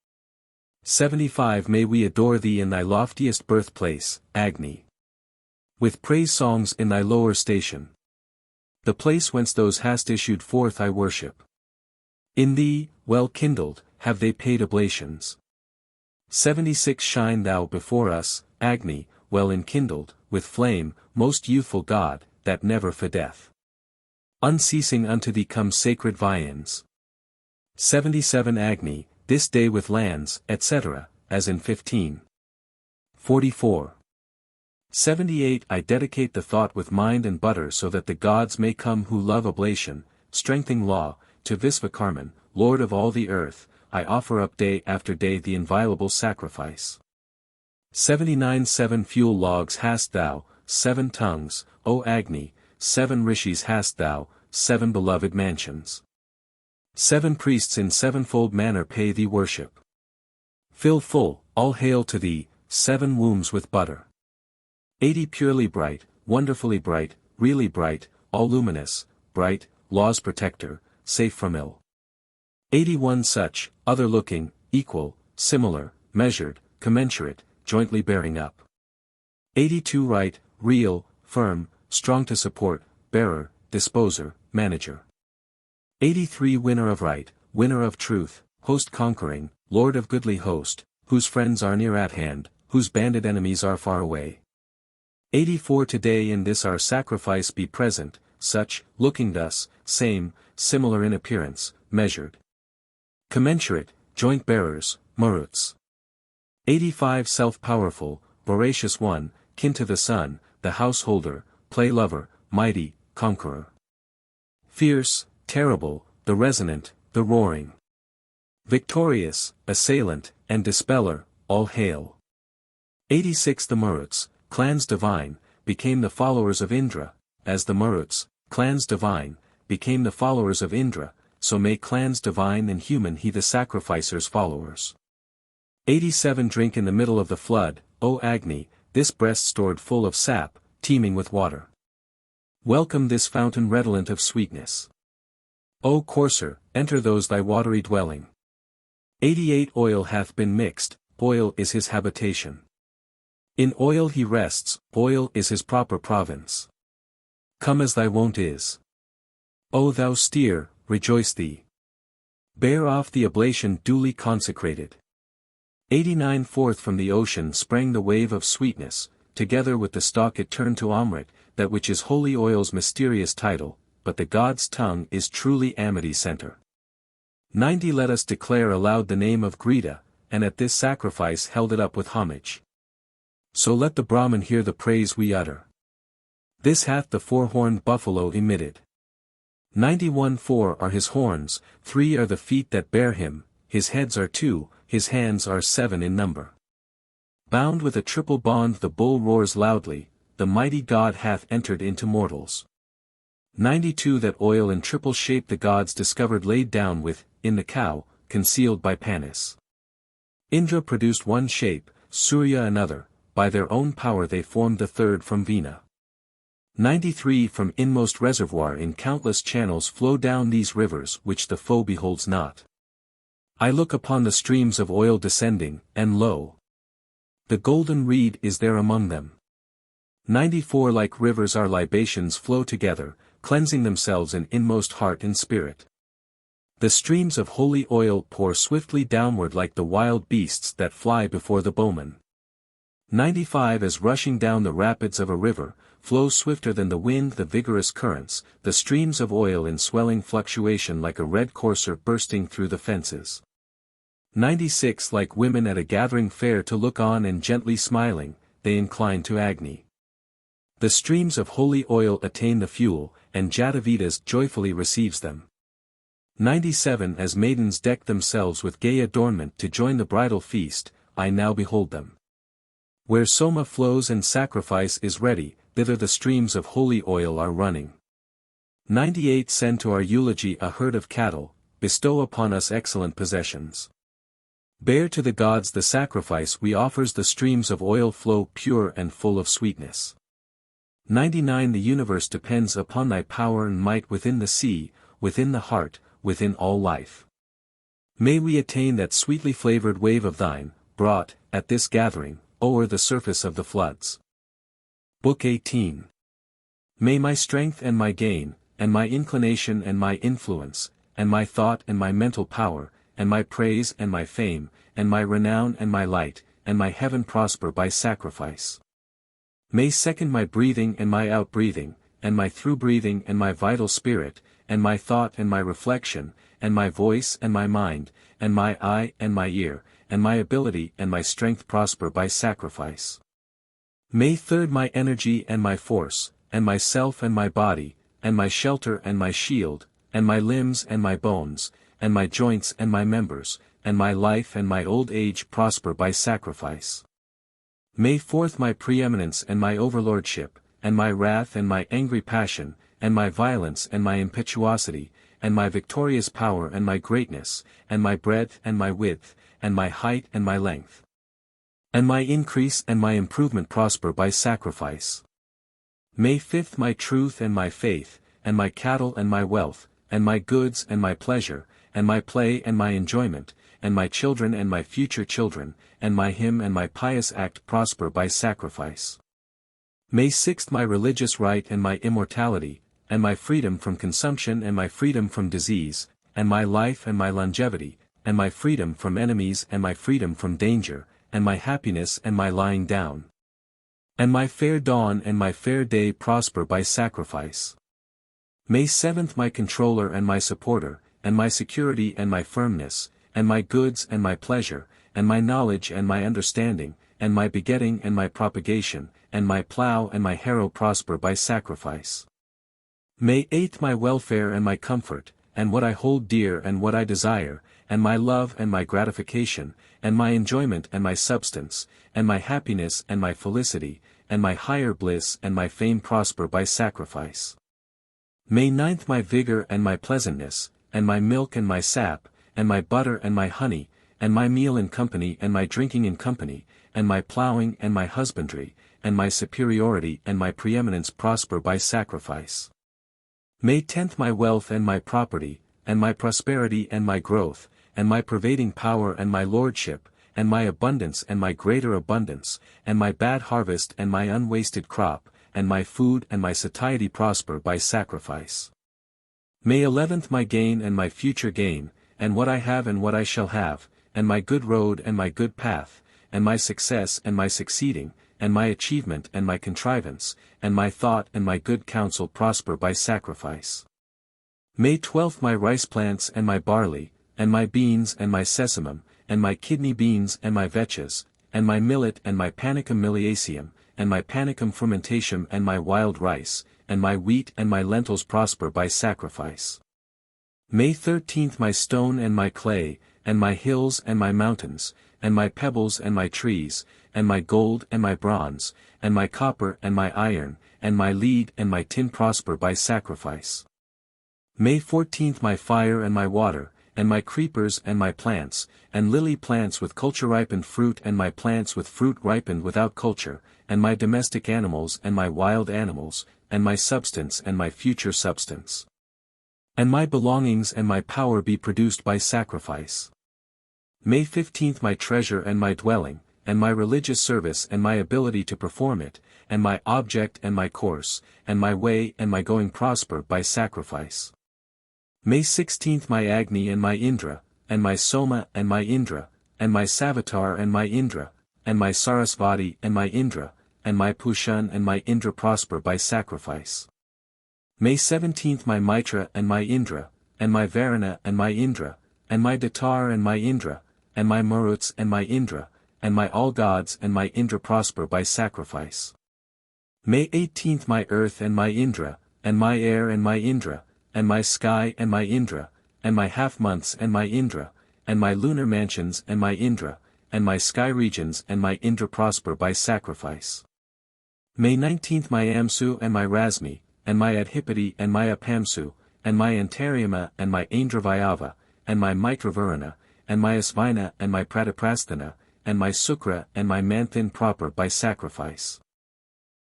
Speaker 1: 75 May we adore thee in thy loftiest birthplace, Agni. With praise songs in thy lower station. The place whence those hast issued forth I worship. In thee, well kindled, have they paid oblations. 76 Shine thou before us, Agni, well enkindled, with flame, most youthful god, that never fadeth. Unceasing unto thee come sacred viands. 77 Agni, this day with lands, etc., as in 15. 44. 78 I dedicate the thought with mind and butter so that the gods may come who love oblation, strengthening law, to Visvakarman, Lord of all the earth, I offer up day after day the inviolable sacrifice. 79 7 Fuel logs hast thou, 7 tongues, O Agni, 7 rishis hast thou, 7 beloved mansions. 7 priests in sevenfold manner pay thee worship. Fill full, all hail to thee, 7 wombs with butter. 80 Purely bright, wonderfully bright, really bright, all luminous, bright, law's protector, safe from ill. 81 Such, other looking, equal, similar, measured, commensurate, jointly bearing up. 82 Right, real, firm, strong to support, bearer, disposer, manager. 83 Winner of right, winner of truth, host conquering, Lord of goodly host, whose friends are near at hand, whose banded enemies are far away. 84 Today in this our sacrifice be present, such, looking thus, same, similar in appearance, measured. Commensurate, joint bearers, maruts. 85 Self-powerful, voracious one, kin to the sun, the householder, play lover, mighty, conqueror. Fierce, terrible, the resonant, the roaring. Victorious, assailant, and dispeller, all hail. 86 The Maruts, clans divine, became the followers of Indra, as the Maruts, clans divine, became the followers of Indra, so may clans divine and human he the sacrificers' followers. 87 Drink in the middle of the flood, O Agni, this breast stored full of sap, teeming with water. Welcome this fountain redolent of sweetness. O courser, enter those thy watery dwelling. 88 Oil hath been mixed, oil is his habitation. In oil he rests, oil is his proper province. Come as thy wont is. O thou steer, rejoice thee. Bear off the oblation duly consecrated. 89 Forth from the ocean sprang the wave of sweetness, together with the stalk it turned to Amrit, that which is holy oil's mysterious title, but the god's tongue is truly amity's center. 90 Let us declare aloud the name of Grita, and at this sacrifice held it up with homage. So let the Brahman hear the praise we utter. This hath the four-horned buffalo emitted. 91 4 are his horns, 3 are the feet that bear him, his heads are 2, his hands are 7 in number. Bound with a triple bond the bull roars loudly, the mighty god hath entered into mortals. 92 That oil in triple shape the gods discovered laid down with, in the cow, concealed by Panis. Indra produced one shape, Surya another, by their own power they formed the third from Vina. 93 From inmost reservoir in countless channels flow down these rivers which the foe beholds not. I look upon the streams of oil descending, and lo! The golden reed is there among them. 94 Like rivers our libations flow together, cleansing themselves in inmost heart and spirit. The streams of holy oil pour swiftly downward like the wild beasts that fly before the bowman. 95 As rushing down the rapids of a river, flow swifter than the wind the vigorous currents, the streams of oil in swelling fluctuation like a red courser bursting through the fences. 96 Like women at a gathering fair to look on and gently smiling, they incline to Agni. The streams of holy oil attain the fuel, and Jatavedas joyfully receives them. 97 As maidens deck themselves with gay adornment to join the bridal feast, I now behold them. Where soma flows and sacrifice is ready, thither the streams of holy oil are running. 98 Send to our eulogy a herd of cattle, bestow upon us excellent possessions. Bear to the gods the sacrifice we offers the streams of oil flow pure and full of sweetness. 99 The universe depends upon thy power and might within the sea, within the heart, within all life. May we attain that sweetly flavored wave of thine, brought, at this gathering, o'er the surface of the floods. Book 18. May my strength and my gain, and my inclination and my influence, and my thought and my mental power, and my praise and my fame, and my renown and my light, and my heaven prosper by sacrifice. May second my breathing and my outbreathing, and my through-breathing and my vital spirit, and my thought and my reflection, and my voice and my mind, and my eye and my ear, and my ability and my strength prosper by sacrifice. May third my energy and my force, and myself and my body, and my shelter and my shield, and my limbs and my bones, and my joints and my members, and my life and my old age prosper by sacrifice. May fourth my preeminence and my overlordship, and my wrath and my angry passion, and my violence and my impetuosity, and my victorious power and my greatness, and my breadth and my width, and my height and my length, and my increase and my improvement prosper by sacrifice. May fifth my truth and my faith, and my cattle and my wealth, and my goods and my pleasure, and my play and my enjoyment, and my children and my future children, and my hymn and my pious act prosper by sacrifice. May sixth my religious right and my immortality, and my freedom from consumption and my freedom from disease, and my life and my longevity, and my freedom from enemies and my freedom from danger, and my happiness and my lying down, and my fair dawn and my fair day prosper by sacrifice. May seventh my controller and my supporter, and my security and my firmness, and my goods and my pleasure, and my knowledge and my understanding, and my begetting and my propagation, and my plough and my harrow prosper by sacrifice. May 8th my welfare and my comfort, and what I hold dear and what I desire, and my love and my gratification, and my enjoyment and my substance, and my happiness and my felicity, and my higher bliss and my fame prosper by sacrifice. May 9th my vigor and my pleasantness, and my milk and my sap, and my butter and my honey, and my meal in company and my drinking in company, and my ploughing and my husbandry, and my superiority and my preeminence prosper by sacrifice. May 10th my wealth and my property, and my prosperity and my growth, and my pervading power and my lordship, and my abundance and my greater abundance, and my bad harvest and my unwasted crop, and my food and my satiety prosper by sacrifice. May 11th my gain and my future gain, and what I have and what I shall have, and my good road and my good path, and my success and my succeeding, and my achievement and my contrivance, and my thought and my good counsel prosper by sacrifice. May 12th my rice plants and my barley, and my beans and my sesamum, and my kidney beans and my vetches, and my millet and my panicum miliaceum, and my panicum fermentation and my wild rice, and my wheat and my lentils prosper by sacrifice. May 13th my stone and my clay, and my hills and my mountains, and my pebbles and my trees, and my gold and my bronze, and my copper and my iron, and my lead and my tin prosper by sacrifice. May 14th my fire and my water, and my creepers and my plants, and lily plants with culture-ripened fruit and my plants with fruit ripened without culture, and my domestic animals and my wild animals, and my substance and my future substance. And my belongings and my power be produced by sacrifice. May 15th my treasure and my dwelling, and my religious service and my ability to perform it, and my object and my course, and my way and my going prosper by sacrifice. May 16th my Agni and my Indra, and my Soma and my Indra, and my Savitar and my Indra, and my Sarasvati and my Indra, and my Pushan and my Indra prosper by sacrifice. May 17th my Mitra and my Indra, and my Varuna and my Indra, and my Datar and my Indra, and my Maruts and my Indra, and my all gods and my Indra prosper by sacrifice. May 18th my earth and my Indra, and my air and my Indra, and my sky and my Indra, and my half-months and my Indra, and my lunar mansions and my Indra, and my sky regions and my Indra prosper by sacrifice. May 19th my Amsu and my Rasmi, and my Adhipati and my Apamsu, and my Antariama and my Aindravayava, and my Mitravarana, and my Asvina and my Prataprasthana, and my Sukra and my Manthin proper by sacrifice.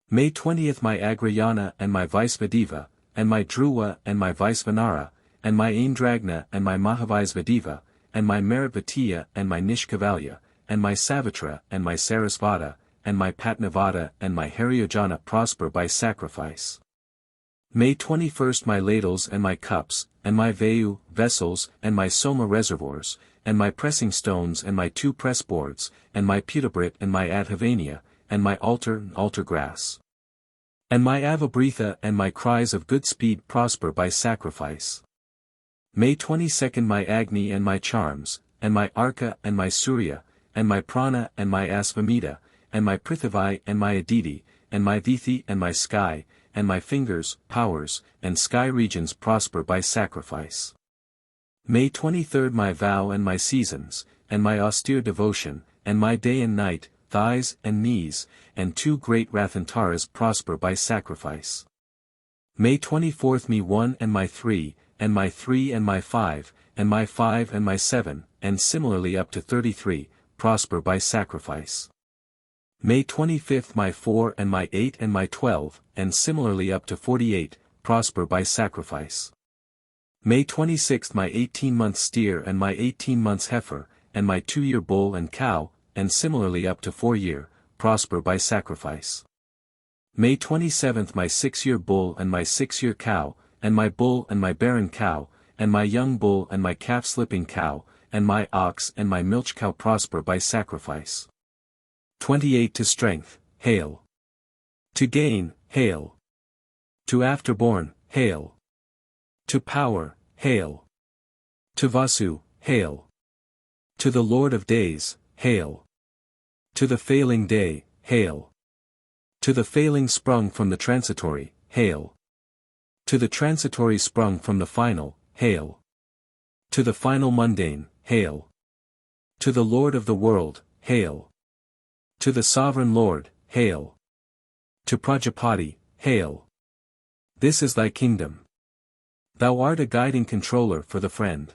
Speaker 1: May 20th my Agrayana and my Vaisvadeva, and my Dhruva and my Vaisvanara, and my Aindragna and my Mahavaisvadeva, and my Meritvatya and my Nishkavalya, and my Savitra and my Sarasvata, and my Patnavata and my Haryojana prosper by sacrifice. May 21st my ladles and my cups, and my Vayu vessels and my Soma reservoirs, and my pressing stones and my 2 press boards, and my Putabrit and my Adhavania, and my altar grass. And my Avabritha and my cries of good speed prosper by sacrifice. May 22nd my Agni and my charms, and my Arka and my Surya, and my Prana and my Asvamedha, and my Prithvi and my Aditi, and my Dithi and my sky, and my fingers, powers, and sky regions prosper by sacrifice. May 23rd my vow and my seasons, and my austere devotion, and my day and night, thighs and knees, and 2 great Rathantaras prosper by sacrifice. May 24th me 1 and my 3, and my 3 and my 5, and my 5 and my 7, and similarly up to 33, prosper by sacrifice. May 25th my 4 and my 8 and my 12, and similarly up to 48, prosper by sacrifice. May 26th my 18-month steer and my 18 months heifer, and my 2-year bull and cow, and similarly up to 4 year, prosper by sacrifice. May 27th my 6-year bull and my 6-year cow, and my bull and my barren cow, and my young bull and my calf-slipping cow, and my ox and my milch cow prosper by sacrifice. 28 To strength, hail. To gain, hail. To afterborn, hail. To power, hail. To Vasu, hail. To the Lord of days, hail. To the failing day, hail. To the failing sprung from the transitory, hail. To the transitory sprung from the final, hail. To the final mundane, hail. To the Lord of the world, hail. To the sovereign Lord, hail. To Prajapati, hail. This is thy kingdom. Thou art a guiding controller for the friend.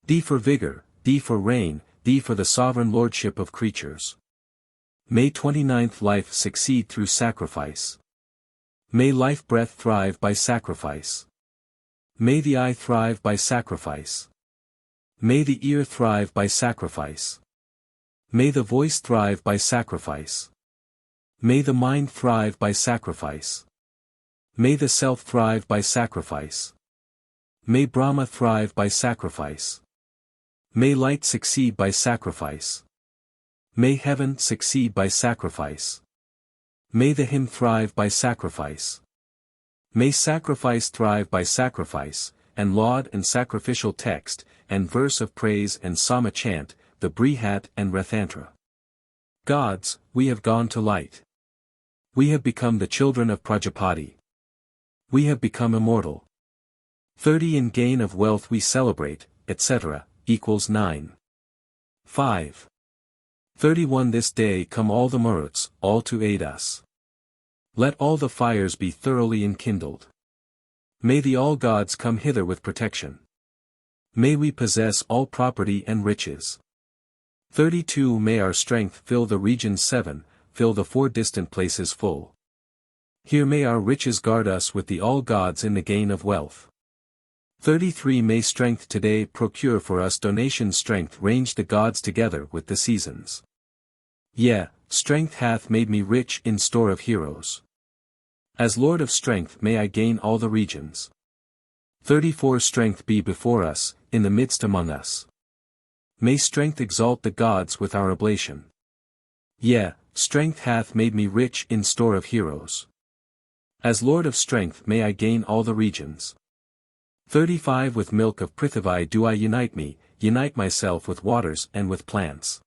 Speaker 1: D for vigor, D for reign, D for the sovereign lordship of creatures. May 29th life succeed through sacrifice. May life breath thrive by sacrifice. May the eye thrive by sacrifice. May the ear thrive by sacrifice. May the voice thrive by sacrifice. May the mind thrive by sacrifice. May the self thrive by sacrifice. May Brahma thrive by sacrifice. May light succeed by sacrifice. May heaven succeed by sacrifice. May the hymn thrive by sacrifice. May sacrifice thrive by sacrifice, and laud and sacrificial text, and verse of praise and Sama chant, the Brihat and Rathantra. Gods, we have gone to light. We have become the children of Prajapati. We have become immortal. 30 in gain of wealth we celebrate, etc., equals 9. 5. 31 This day come all the Maruts, all to aid us. Let all the fires be thoroughly enkindled. May the all-gods come hither with protection. May we possess all property and riches. 32 May our strength fill the regions 7, fill the 4 distant places full. Here may our riches guard us with the all-gods in the gain of wealth. 33 May strength today procure for us donation strength range the gods together with the seasons. Yea, strength hath made me rich in store of heroes. As Lord of strength may I gain all the regions. 34 Strength be before us, in the midst among us. May strength exalt the gods with our oblation. Yea, strength hath made me rich in store of heroes. As Lord of strength may I gain all the regions. 35 With milk of Prithvi do I unite myself with waters and with plants.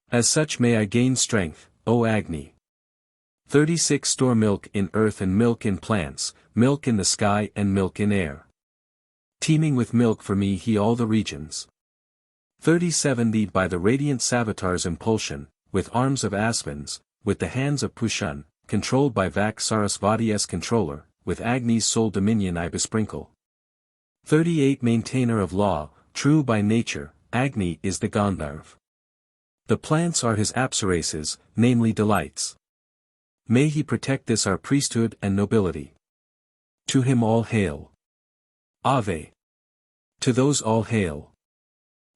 Speaker 1: As such may I gain strength, O Agni. 36 Store milk in earth and milk in plants, milk in the sky and milk in air. Teeming with milk for me he all the regions. 37 Lead by the radiant Savitar's impulsion, with arms of aspens, with the hands of Pushan, controlled by Vak Sarasvati's controller, with Agni's sole dominion I besprinkle. 38 Maintainer of law, true by nature, Agni is the Gandharv. The plants are his apsarases, namely delights. May he protect this our priesthood and nobility. To him all hail. Ave. To those all hail.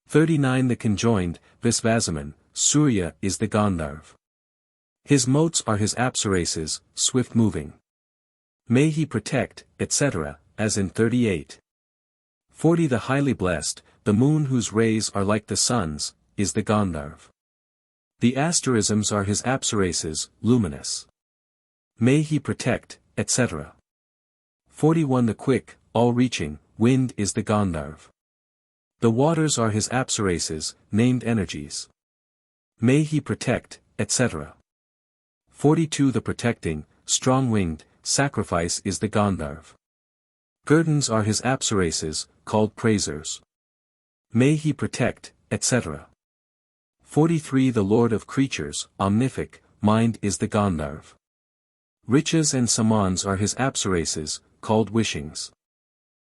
Speaker 1: 39 The conjoined, Visvasaman, Surya is the Gandharv. His motes are his apsarases, swift moving. May he protect, etc., as in 38. 40 The highly blessed, the moon whose rays are like the sun's, is the Gandharv. The asterisms are his apsarases, luminous. May he protect, etc. 41 The quick, all-reaching, wind is the Gandharv. The waters are his apsarases, named energies. May he protect, etc. 42 The protecting, strong-winged, sacrifice is the Gandharv. Gurdons are his apsarases, called praisers. May he protect, etc. 43 The Lord of creatures, omnific, mind is the Gandharv. Riches and samans are his apsarases, called wishings.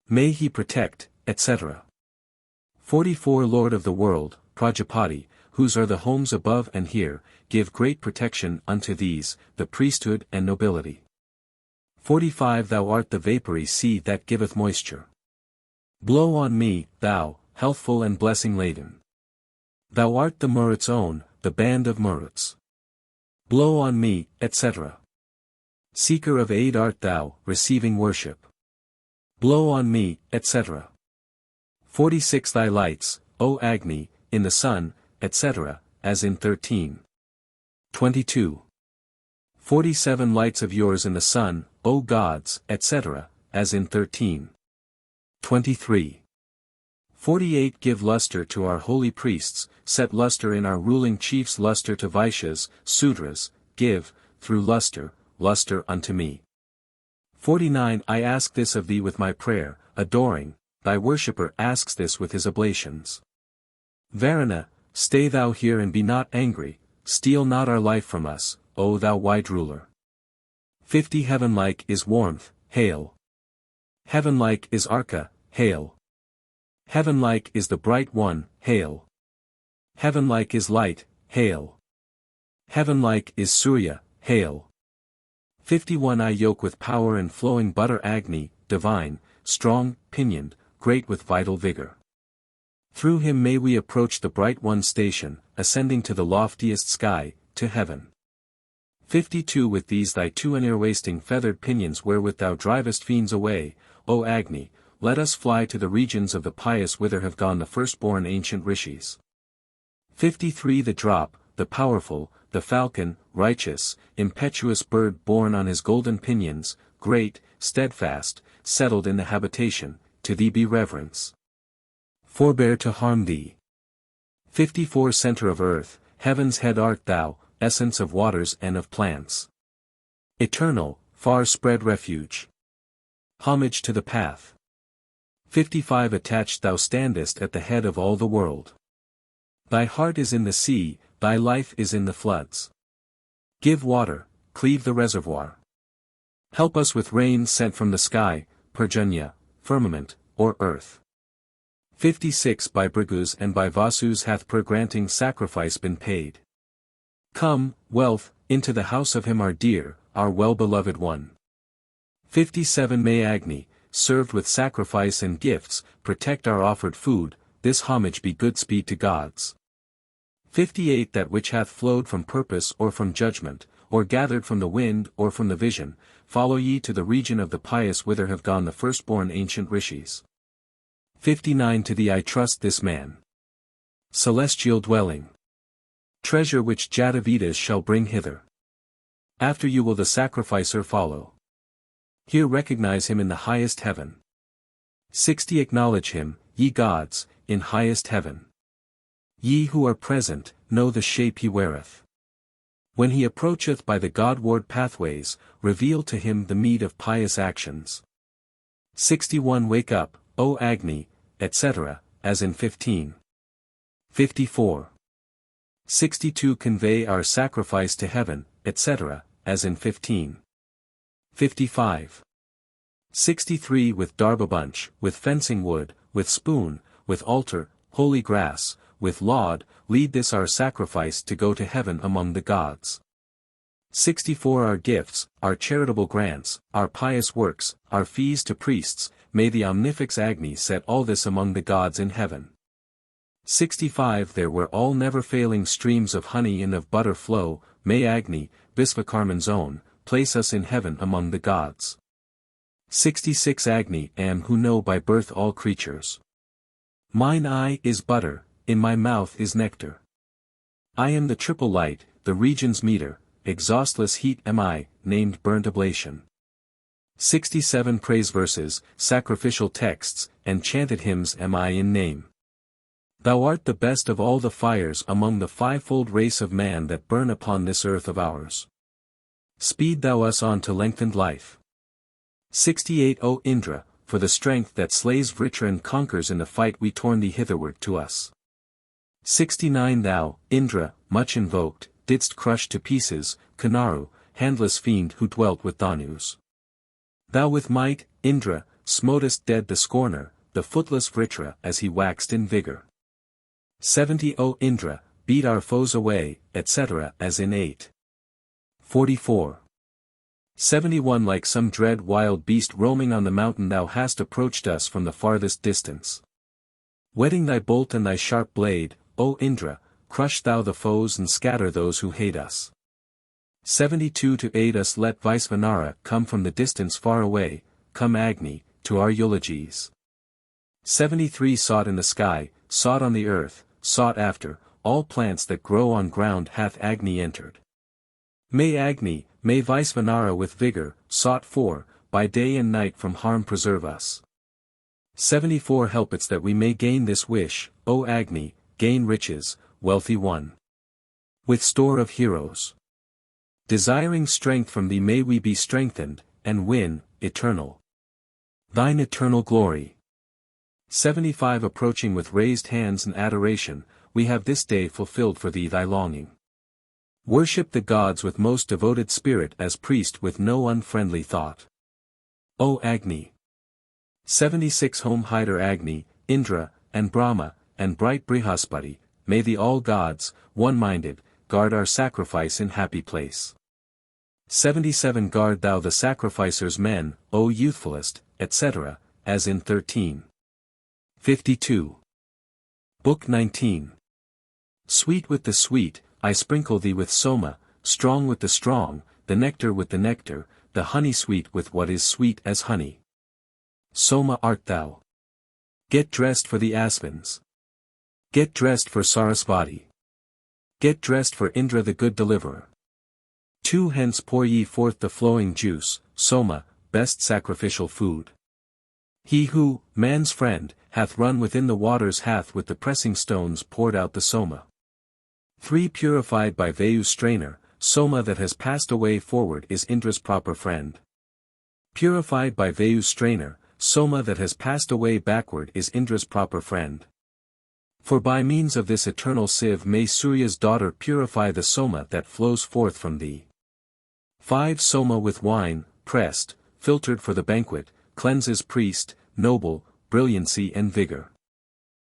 Speaker 1: May he protect, etc. 44 Lord of the world, Prajapati, whose are the homes above and here, give great protection unto these, the priesthood and nobility. 45 Thou art the vapory sea that giveth moisture. Blow on me, thou, healthful and blessing laden. Thou art the Murut's own, the band of Muruts. Blow on me, etc. Seeker of aid art thou, receiving worship. Blow on me, etc. 46 Thy lights, O Agni, in the sun, etc., as in 13. 22. 47 Lights of yours in the sun, O gods, etc., as in 13. 23. 48 Give luster to our holy priests, set luster in our ruling chiefs, luster to Vaishyas, Sudras, give, through luster, luster unto me. 49 I ask this of thee with my prayer, adoring, thy worshipper asks this with his oblations. Varuna, stay thou here and be not angry, steal not our life from us, O thou wide ruler. 50 Heaven-like is warmth, hail. Heaven-like is Arka, hail. Heaven-like is the bright one, hail. Heaven-like is light, hail. Heaven-like is Surya, hail. 51 I yoke with power and flowing butter Agni, divine, strong, pinioned, great with vital vigor. Through him may we approach the bright one station, ascending to the loftiest sky, to heaven. 52 With these thy two unear-wasting feathered pinions wherewith thou drivest fiends away, O Agni, let us fly to the regions of the pious whither have gone the firstborn ancient rishis. 53 The drop, the powerful, the falcon, righteous, impetuous bird borne on his golden pinions, great, steadfast, settled in the habitation, to thee be reverence. Forbear to harm thee. 54 Center of earth, heaven's head art thou, essence of waters and of plants. Eternal, far spread refuge. Homage to the path. 55 Attached thou standest at the head of all the world. Thy heart is in the sea, thy life is in the floods. Give water, cleave the reservoir. Help us with rain sent from the sky, Parjanya, firmament, or earth. 56 By Bhrigus and by Vasus hath per-granting sacrifice been paid. Come, wealth, into the house of him our dear, our well-beloved one. 57 May Agni, served with sacrifice and gifts, protect our offered food, this homage be good speed to gods. 58 That which hath flowed from purpose or from judgment, or gathered from the wind or from the vision, follow ye to the region of the pious whither have gone the firstborn ancient rishis. 59 To thee I trust this man. Celestial dwelling. Treasure which Jatavedas shall bring hither. After you will the sacrificer follow. Here recognize him in the highest heaven. 60 Acknowledge him, ye gods, in highest heaven. Ye who are present, know the shape he weareth. When he approacheth by the Godward pathways, reveal to him the meed of pious actions. 61 Wake up, O Agni, etc., as in 15. 54. 62 Convey our sacrifice to heaven, etc., as in 15. 55. 63 With darba bunch, with fencing wood, with spoon, with altar, holy grass, with laud, lead this our sacrifice to go to heaven among the gods. 64 Our gifts, our charitable grants, our pious works, our fees to priests, may the omnifex Agni set all this among the gods in heaven. 65 There where all never-failing streams of honey and of butter flow, may Agni, Visvakarman's own, place us in heaven among the gods. 66 Agni am who know by birth all creatures. Mine eye is butter, in my mouth is nectar. I am the triple light, the region's meter, exhaustless heat am I, named burnt oblation. 67 Praise verses, sacrificial texts, and chanted hymns am I in name. Thou art the best of all the fires among the fivefold race of man that burn upon this earth of ours. Speed thou us on to lengthened life. 68 O Indra, for the strength that slays Vritra and conquers in the fight we torn thee hitherward to us. 69 Thou, Indra, much invoked, didst crush to pieces, Kanaru, handless fiend who dwelt with Dhanus. Thou with might, Indra, smotest dead the scorner, the footless Vritra as he waxed in vigor. 70 O Indra, beat our foes away, etc. as in 8. 44. 71 Like some dread wild beast roaming on the mountain thou hast approached us from the farthest distance. Whetting thy bolt and thy sharp blade, O Indra, crush thou the foes and scatter those who hate us. 72 To aid us let Vaisvanara come from the distance far away, come Agni, to our eulogies. 73 Sought in the sky, sought on the earth, sought after, all plants that grow on ground hath Agni entered. May Agni, may Vaisvanara with vigor, sought for, by day and night from harm preserve us. 74 Help it that we may gain this wish, O Agni, gain riches, wealthy one. With store of heroes. Desiring strength from thee may we be strengthened, and win, eternal. Thine eternal glory. 75 Approaching with raised hands and adoration, we have this day fulfilled for thee thy longing. Worship the gods with most devoted spirit as priest with no unfriendly thought. O Agni. 76 Home hider Agni, Indra, and Brahma, and bright Brihaspati, may the all gods, one-minded, guard our sacrifice in happy place. 77 Guard thou the sacrificers' men, O youthfulest, etc., as in 13. 52. Book 19. Sweet with the sweet, I sprinkle thee with soma, strong with the strong, the nectar with the nectar, the honey sweet with what is sweet as honey. Soma art thou. Get dressed for the Asvins. Get dressed for Sarasvati. Get dressed for Indra the good deliverer. 2 Hence pour ye forth the flowing juice, soma, best sacrificial food. He who, man's friend, hath run within the waters hath with the pressing stones poured out the soma. 3 Purified by Vayu's strainer, soma that has passed away forward is Indra's proper friend. Purified by Vayu's strainer, soma that has passed away backward is Indra's proper friend. For by means of this eternal sieve may Surya's daughter purify the soma that flows forth from thee. 5 Soma with wine, pressed, filtered for the banquet, cleanses priest, noble, brilliancy and vigor.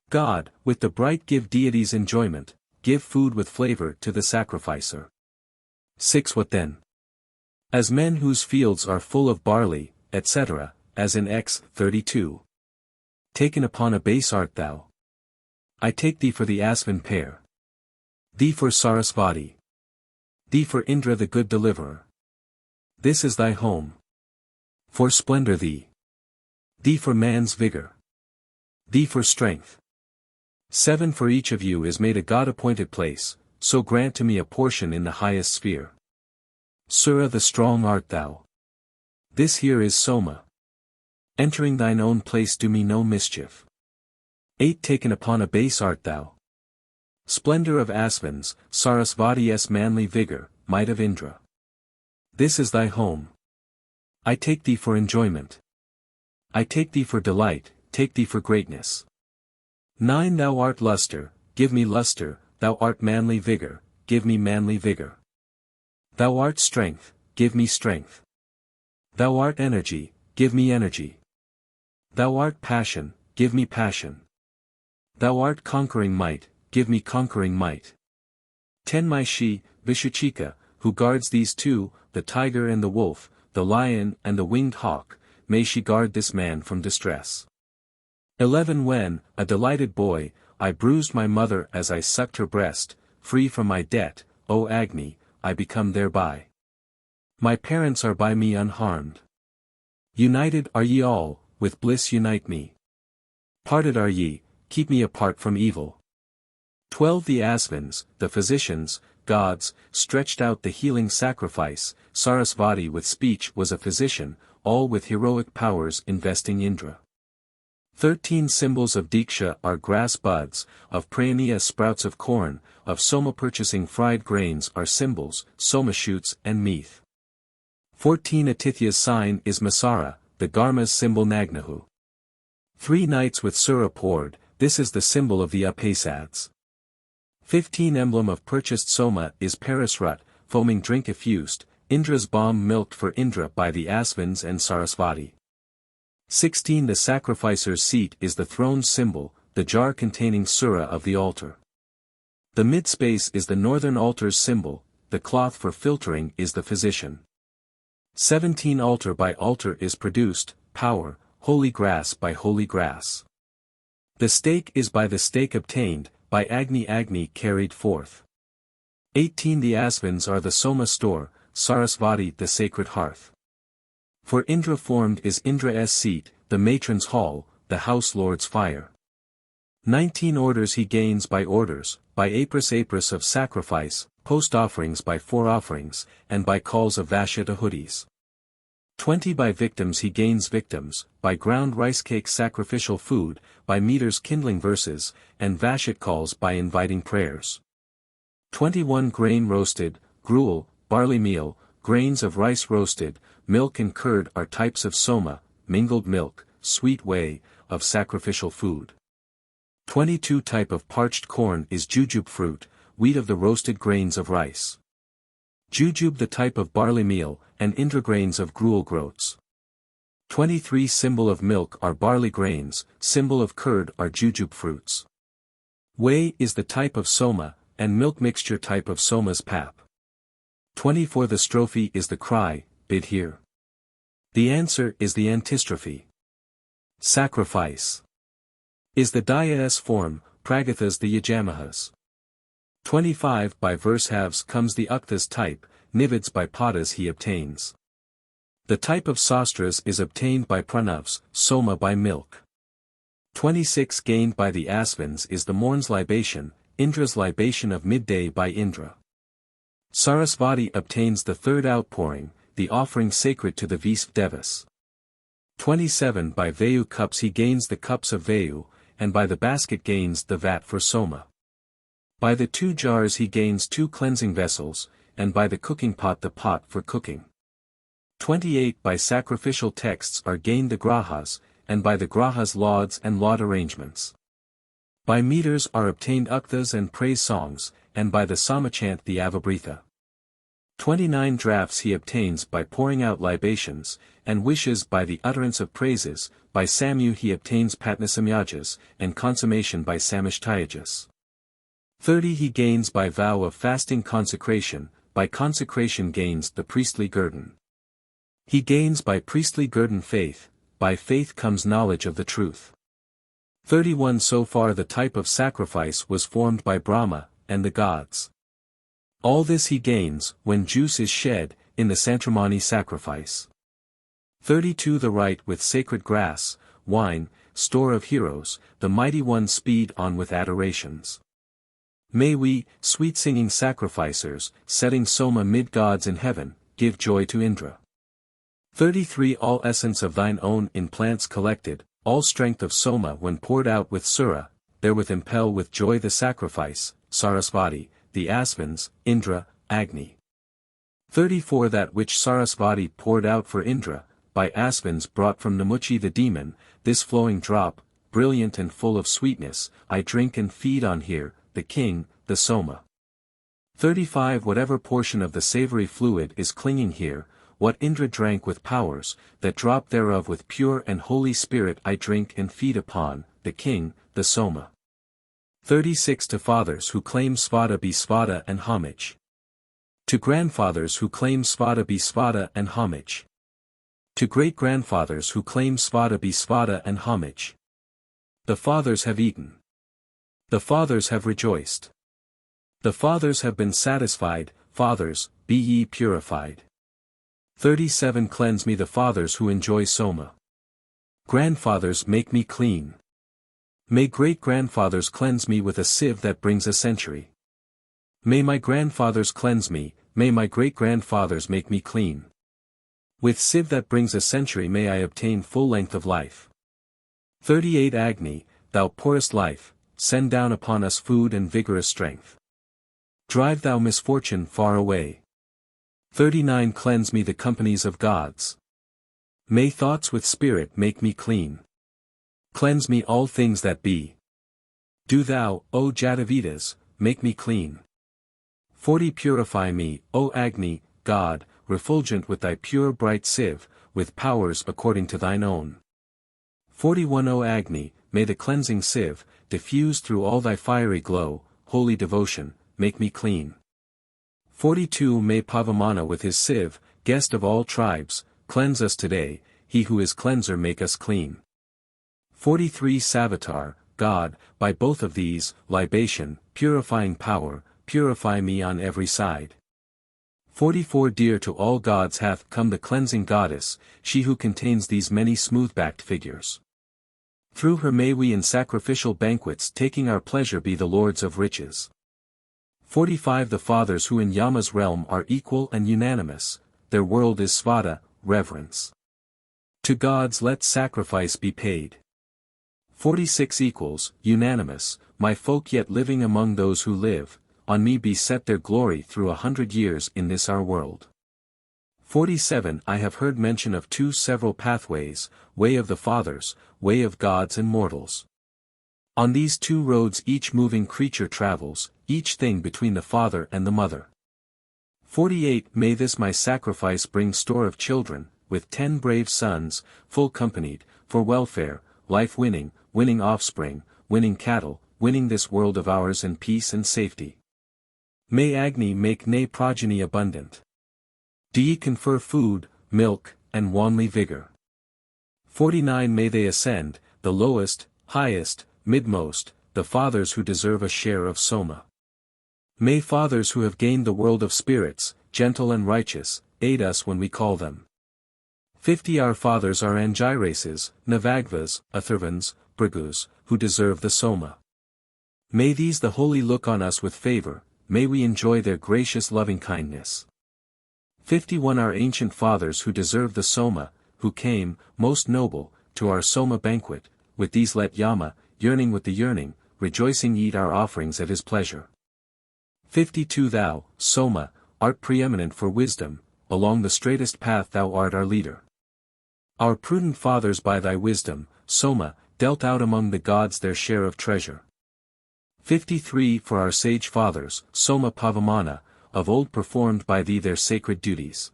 Speaker 1: God, with the bright give deities enjoyment, give food with flavor to the sacrificer. 6 What then? As men whose fields are full of barley, etc., as in XXII. Taken upon a base art thou. I take thee for the Asvin pair. Thee for Sarasvati. Thee for Indra the good deliverer. This is thy home. For splendor thee. Thee for man's vigor. Thee for strength. 7 For each of you is made a God-appointed place, so grant to me a portion in the highest sphere. Sura the strong art thou. This here is Soma. Entering thine own place do me no mischief. 8 Taken upon a base art thou. Splendor of Asvins, Sarasvati's manly vigor, might of Indra. This is thy home. I take thee for enjoyment. I take thee for delight, take thee for greatness. 9 Thou art luster, give me luster, thou art manly vigor, give me manly vigor. Thou art strength, give me strength. Thou art energy, give me energy. Thou art passion, give me passion. Thou art conquering might, give me conquering might. 10 My she, Vishuchika, who guards these two, the tiger and the wolf, the lion and the winged hawk, may she guard this man from distress. 11 When, a delighted boy, I bruised my mother as I sucked her breast, free from my debt, O Agni, I become thereby. My parents are by me unharmed. United are ye all, with bliss unite me. Parted are ye, keep me apart from evil. 12 The Asvins, the physicians, gods, stretched out the healing sacrifice, Sarasvati with speech was a physician, all with heroic powers investing Indra. 13 Symbols of Diksha are grass buds, of Prayaniya sprouts of corn, of Soma purchasing fried grains are symbols, Soma shoots and meath. 14 Atithya's sign is Masara, the Garma's symbol Nagnahu. 3 Nights with Sura poured, this is the symbol of the Upasads. 15 Emblem of purchased Soma is Parasrut, foaming drink effused, Indra's balm milked for Indra by the Asvins and Sarasvati. 16 The sacrificer's seat is the throne's symbol, the jar containing Sura of the altar. The mid-space is the northern altar's symbol, the cloth for filtering is the physician. 17 Altar by altar is produced, power, holy grass by holy grass. The stake is by the stake obtained, by Agni carried forth. 18 The Asvins are the Soma store, Sarasvati the sacred hearth. For Indra formed is Indra's seat, the matron's hall, the house lord's fire. 19 Orders he gains by orders, by apris of sacrifice, post offerings by 4 offerings, and by calls of Vashya to hoodies. 20 By victims he gains victims, by ground rice cakes sacrificial food, by meters kindling verses, and vashit calls by inviting prayers. 21 Grain roasted, gruel, barley meal, grains of rice roasted, milk and curd are types of soma, mingled milk, sweet whey, of sacrificial food. 22 Type of parched corn is jujube fruit, wheat of the roasted grains of rice. Jujube the type of barley meal, and indra grains of gruel groats. 23 Symbol of milk are barley grains, symbol of curd are jujube fruits. Whey is the type of soma, and milk mixture type of soma's pap. 24 The strophe is the cry, bid here. The answer is the antistrophe. Sacrifice is the daya form, pragathas the yajamahas. 25 By verse halves comes the uktas type, nivids by padas he obtains. The type of sastras is obtained by pranavs, soma by milk. 26 Gained by the asvins is the morn's libation, Indra's libation of midday by Indra. Sarasvati obtains the third outpouring, the offering sacred to the VIII devas. 27 By Vayu cups he gains the cups of Vayu, and by the basket gains the vat for soma. By the 2 jars he gains 2 cleansing vessels, and by the cooking pot the pot for cooking. 28 By sacrificial texts are gained the grahas, and by the grahas lauds and laud arrangements. By meters are obtained uktas and praise songs, and by the samachant the avabritha. 29 Drafts he obtains by pouring out libations, and wishes by the utterance of praises, by samu he obtains patnasamyajas, and consummation by samishtayajas. 30 He gains by vow of fasting consecration, by consecration gains the priestly guerdon. He gains by priestly guerdon faith, by faith comes knowledge of the truth. 31 So far the type of sacrifice was formed by Brahma, and the gods. All this he gains, when juice is shed, in the Santramani sacrifice. 32 The rite with sacred grass, wine, store of heroes, the mighty ones speed on with adorations. May we, sweet-singing sacrificers, setting soma mid gods in heaven, give joy to Indra. 33 All essence of thine own in plants collected, all strength of soma when poured out with sura, therewith impel with joy the sacrifice, Sarasvati, the asvins, Indra, Agni. 34 That which Sarasvati poured out for Indra, by asvins brought from Namuchi the demon, this flowing drop, brilliant and full of sweetness, I drink and feed on here, the king, the soma. 35 Whatever portion of the savory fluid is clinging here, what Indra drank with powers, that drop thereof with pure and holy spirit I drink and feed upon, the king, the soma. 36 To fathers who claim svada be svada and homage. To grandfathers who claim svada be svada and homage. To great-grandfathers who claim svada be svada and homage. The fathers have eaten. The fathers have rejoiced. The fathers have been satisfied, fathers, be ye purified. 37 Cleanse me the fathers who enjoy soma. Grandfathers make me clean. May great-grandfathers cleanse me with a sieve that brings a century. May my grandfathers cleanse me, may my great-grandfathers make me clean. With sieve that brings a century may I obtain full length of life. 38 Agni, thou pourest life, send down upon us food and vigorous strength. Drive thou misfortune far away. 39 Cleanse me the companies of gods. May thoughts with spirit make me clean. Cleanse me all things that be. Do thou, O Jatavedas, make me clean. 40 Purify me, O Agni, God, refulgent with thy pure bright sieve, with powers according to thine own. 41 O Agni, may the cleansing sieve, diffuse through all thy fiery glow, holy devotion, make me clean. 42 May Pavamana with his sieve, guest of all tribes, cleanse us today, he who is cleanser make us clean. 43 Savitar, God, by both of these, libation, purifying power, purify me on every side. 44 Dear to all gods hath come the cleansing goddess, she who contains these many smooth-backed figures. Through her may we in sacrificial banquets taking our pleasure be the lords of riches. 45 The fathers who in Yama's realm are equal and unanimous, their world is Svada, reverence. To gods let sacrifice be paid. 46 equals, unanimous, my folk yet living among those who live, on me be set their glory through 100 years in this our world. 47 I have heard mention of two several pathways, way of the fathers, way of gods and mortals. On these two roads each moving creature travels, each thing between the father and the mother. 48 May this my sacrifice bring store of children, with 10 brave sons, full companied, for welfare, life winning, winning offspring, winning cattle, winning this world of ours and peace and safety. May Agni make ne progeny abundant. Do ye confer food, milk, and wanly vigor. 49 May they ascend, the lowest, highest, midmost, the fathers who deserve a share of Soma. May fathers who have gained the world of spirits, gentle and righteous, aid us when we call them. 50 Our fathers are Angirases, Navagvas, Atharvans, Brigus, who deserve the Soma. May these the holy look on us with favor, may we enjoy their gracious loving kindness. 51 Our ancient fathers who deserve the Soma, who came, most noble, to our Soma banquet, with these let Yama, yearning with the yearning, rejoicing eat our offerings at his pleasure. 52 Thou, Soma, art preeminent for wisdom, along the straightest path thou art our leader. Our prudent fathers by thy wisdom, Soma, dealt out among the gods their share of treasure. 53 For our sage fathers, Soma Pavamana, of old performed by thee their sacred duties.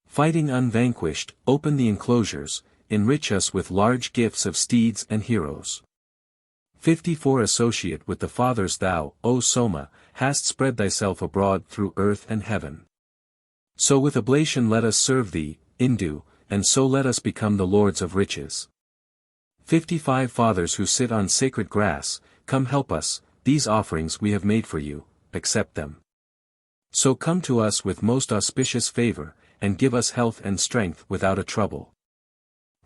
Speaker 1: Fighting unvanquished, open the enclosures, enrich us with large gifts of steeds and heroes. 54 Associate with the fathers thou, O Soma, hast spread thyself abroad through earth and heaven. So with oblation let us serve thee, Indu, and so let us become the lords of riches. 55 Fathers who sit on sacred grass, come help us, these offerings we have made for you, accept them. So come to us with most auspicious favor, and give us health and strength without a trouble.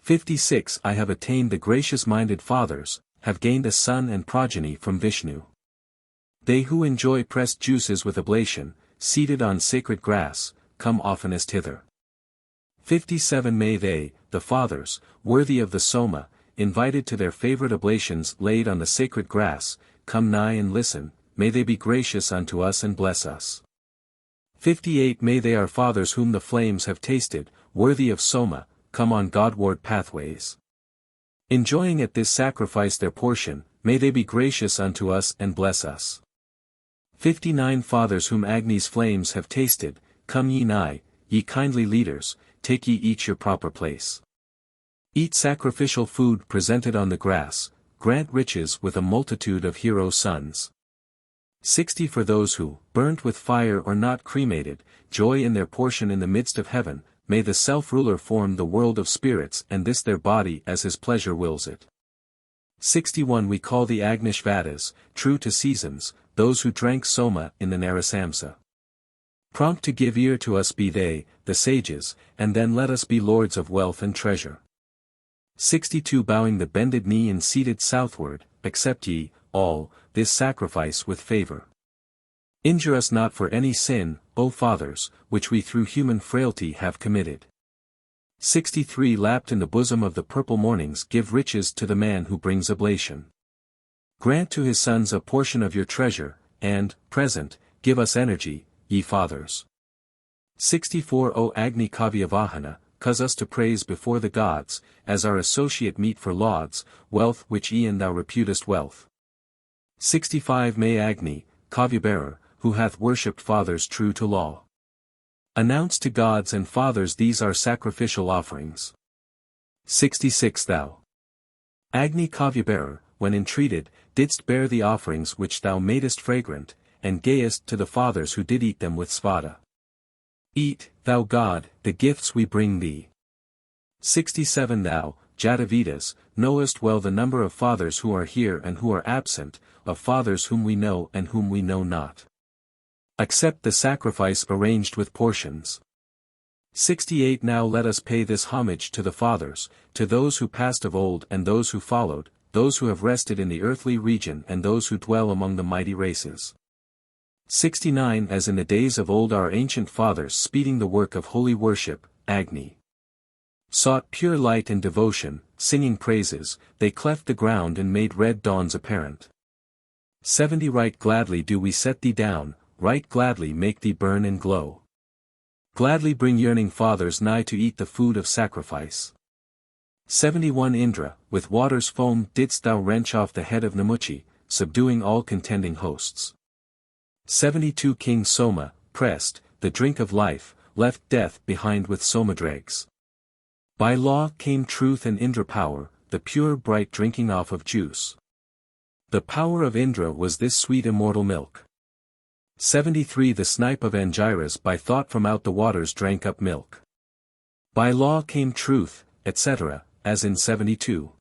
Speaker 1: 56 I have attained the gracious-minded fathers, have gained a son and progeny from Vishnu. They who enjoy pressed juices with oblation, seated on sacred grass, come oftenest hither. 57 May they, the fathers, worthy of the Soma, invited to their favorite oblations laid on the sacred grass, come nigh and listen, may they be gracious unto us and bless us. 58 May they our fathers whom the flames have tasted, worthy of Soma, come on Godward pathways. Enjoying at this sacrifice their portion, may they be gracious unto us and bless us. 59 Fathers whom Agni's flames have tasted, come ye nigh, ye kindly leaders, take ye each your proper place. Eat sacrificial food presented on the grass, grant riches with a multitude of hero sons. 60 For those who, burnt with fire or not cremated, joy in their portion in the midst of heaven, may the self-ruler form the world of spirits and this their body as his pleasure wills it. 61 We call the Agnish Vedas, true to seasons, those who drank Soma in the Narasamsa. Prompt to give ear to us be they, the sages, and then let us be lords of wealth and treasure. 62 Bowing the bended knee and seated southward, accept ye, all, this sacrifice with favor. Injure us not for any sin, O fathers, which we through human frailty have committed. 63 Lapped in the bosom of the purple mornings give riches to the man who brings oblation. Grant to his sons a portion of your treasure, and, present, give us energy, ye fathers. 64 O Agni Kavyavahana, cause us to praise before the gods, as our associate meet for lauds, wealth which e'en thou reputest wealth. 65 May Agni, Kavyabearer, who hath worshipped fathers true to law. Announce to gods and fathers these are sacrificial offerings. 66 Thou, Agni Kavyabearer, when entreated, didst bear the offerings which thou madest fragrant, and gayest to the fathers who did eat them with svada. Eat, thou God, the gifts we bring thee. 67 Thou, Jatavedas, knowest well the number of fathers who are here and who are absent, of fathers whom we know and whom we know not. Accept the sacrifice arranged with portions. 68 Now let us pay this homage to the fathers, to those who passed of old and those who followed, those who have rested in the earthly region and those who dwell among the mighty races. 69 As in the days of old our ancient fathers speeding the work of holy worship, Agni. Sought pure light and devotion, singing praises, they cleft the ground and made red dawns apparent. 70 Right gladly do we set thee down, right gladly make thee burn and glow. Gladly bring yearning fathers nigh to eat the food of sacrifice. 71 Indra, with water's foam didst thou wrench off the head of Namuchi, subduing all contending hosts. 72 King Soma, pressed, the drink of life, left death behind with Soma dregs. By law came truth and Indra power, the pure bright drinking off of juice. The power of Indra was this sweet immortal milk. 73 The snipe of Angiras by thought from out the waters drank up milk. By law came truth, etc., as in 72.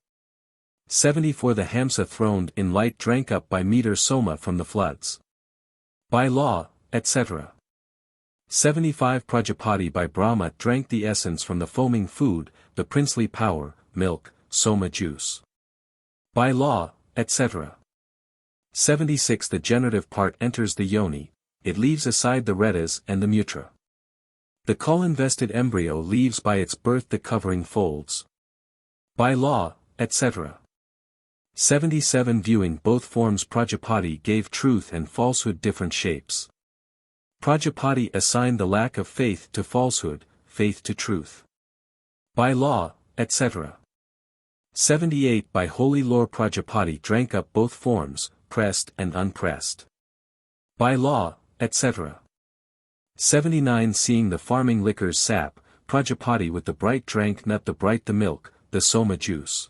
Speaker 1: 74 The Hamsa throned in light drank up by meter Soma from the floods. By law, etc. 75 Prajapati by Brahma drank the essence from the foaming food, the princely power, milk, Soma juice. By law, etc. 76 The generative part enters the yoni, it leaves aside the redas and the mutra. The caul-invested embryo leaves by its birth the covering folds. By law, etc. 77 Viewing both forms Prajapati gave truth and falsehood different shapes. Prajapati assigned the lack of faith to falsehood, faith to truth. By law, etc. 78 By holy lore Prajapati drank up both forms, pressed and unpressed. By law, etc. 79 Seeing the farming liquors sap, Prajapati with the bright drank not the bright the milk, the Soma juice.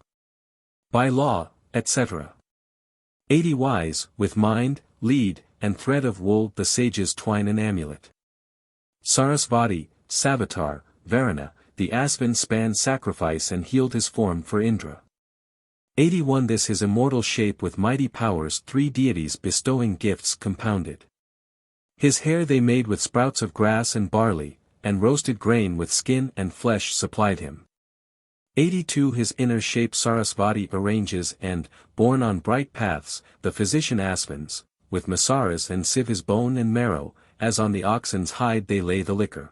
Speaker 1: By law, etc. 80 Wise, with mind, lead, and thread of wool the sages twine an amulet. Sarasvati, Savitar, Varuna, the aspen spanned sacrifice and healed his form for Indra. 81 This his immortal shape with mighty powers 3 deities bestowing gifts compounded. His hair they made with sprouts of grass and barley, and roasted grain with skin and flesh supplied him. 82 His inner shape Sarasvati arranges and, born on bright paths, the physician aspens, with Masaras and sieve his bone and marrow, as on the oxen's hide they lay the liquor.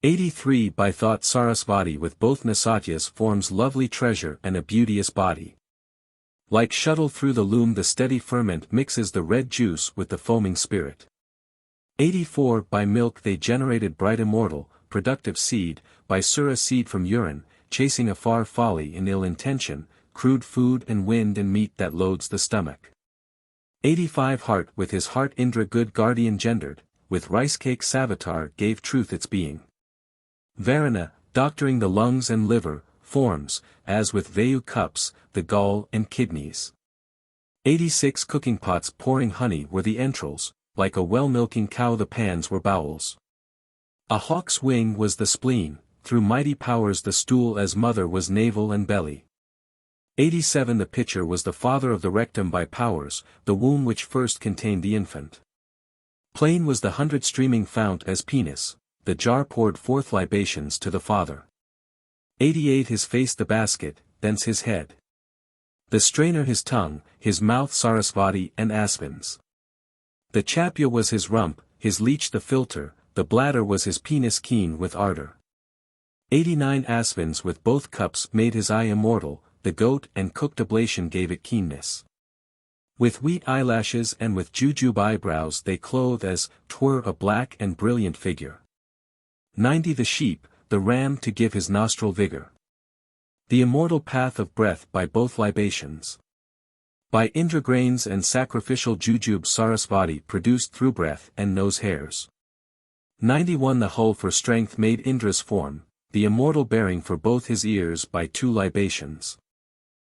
Speaker 1: 83 By thought Sarasvati with both Nasatyas forms lovely treasure and a beauteous body. Like shuttle through the loom the steady ferment mixes the red juice with the foaming spirit. 84 By milk they generated bright immortal, productive seed, by Sura seed from urine, chasing afar folly and ill intention, crude food and wind and meat that loads the stomach. 85 Heart with his heart Indra good guardian gendered, with rice cake Savitar gave truth its being. Varuna, doctoring the lungs and liver, forms, as with Vayu cups, the gall and kidneys. 86 Cooking pots pouring honey were the entrails, like a well-milking cow the pans were bowels. A hawk's wing was the spleen, through mighty powers the stool as mother was navel and belly. 87 The pitcher was the father of the rectum by powers, the womb which first contained the infant. Plain was the 100 streaming fount as penis, the jar poured forth libations to the father. 88 His face the basket, thence his head. The strainer his tongue, his mouth Sarasvati and aspens. The chapya was his rump, his leech the filter, the bladder was his penis keen with ardor. 89 Aspens with both cups made his eye immortal, the goat and cooked oblation gave it keenness. With wheat eyelashes and with jujube eyebrows they clothe as 'twere a black and brilliant figure. 90 The sheep, the ram to give his nostril vigor. The immortal path of breath by both libations. By Indra grains and sacrificial jujube Sarasvati produced through breath and nose hairs. 91 The hull for strength made Indra's form, the immortal bearing for both his ears by 2 libations.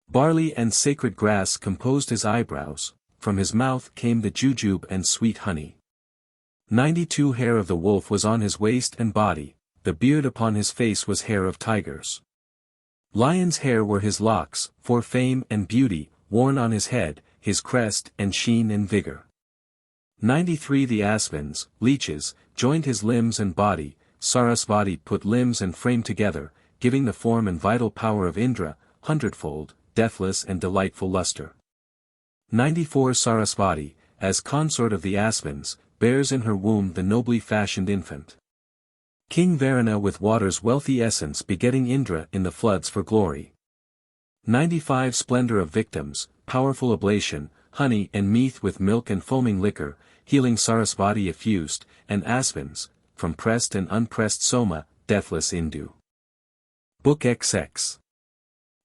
Speaker 1: Barley and sacred grass composed his eyebrows, from his mouth came the jujube and sweet honey. 92 Hair of the wolf was on his waist and body, the beard upon his face was hair of tigers. Lion's hair were his locks, for fame and beauty, worn on his head, his crest and sheen and vigor. 93 The aspens, leeches, joined his limbs and body, Sarasvati put limbs and frame together, giving the form and vital power of Indra, hundredfold, deathless and delightful luster. 94 Sarasvati, as consort of the aspens, bears in her womb the nobly fashioned infant. King Varuna with water's wealthy essence begetting Indra in the floods for glory. 95 Splendor of victims, powerful oblation, honey and meath with milk and foaming liquor, healing Sarasvati effused, and aspens, from pressed and unpressed Soma, deathless Indu. Book XX.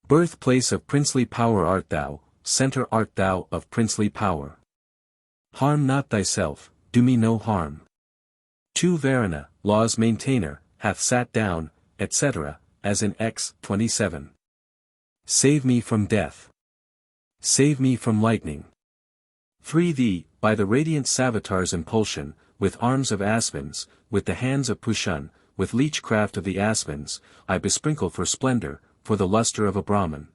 Speaker 1: Birthplace of princely power art thou, center art thou of princely power. Harm not thyself, do me no harm. 2 Varuna, law's maintainer, hath sat down, etc., as in XXVII. Save me from death. Save me from lightning. 3 Thee, by the radiant Savitar's impulsion, with arms of aspens, with the hands of Pushan, with leechcraft of the aspens, I besprinkle for splendor, for the luster of a Brahman.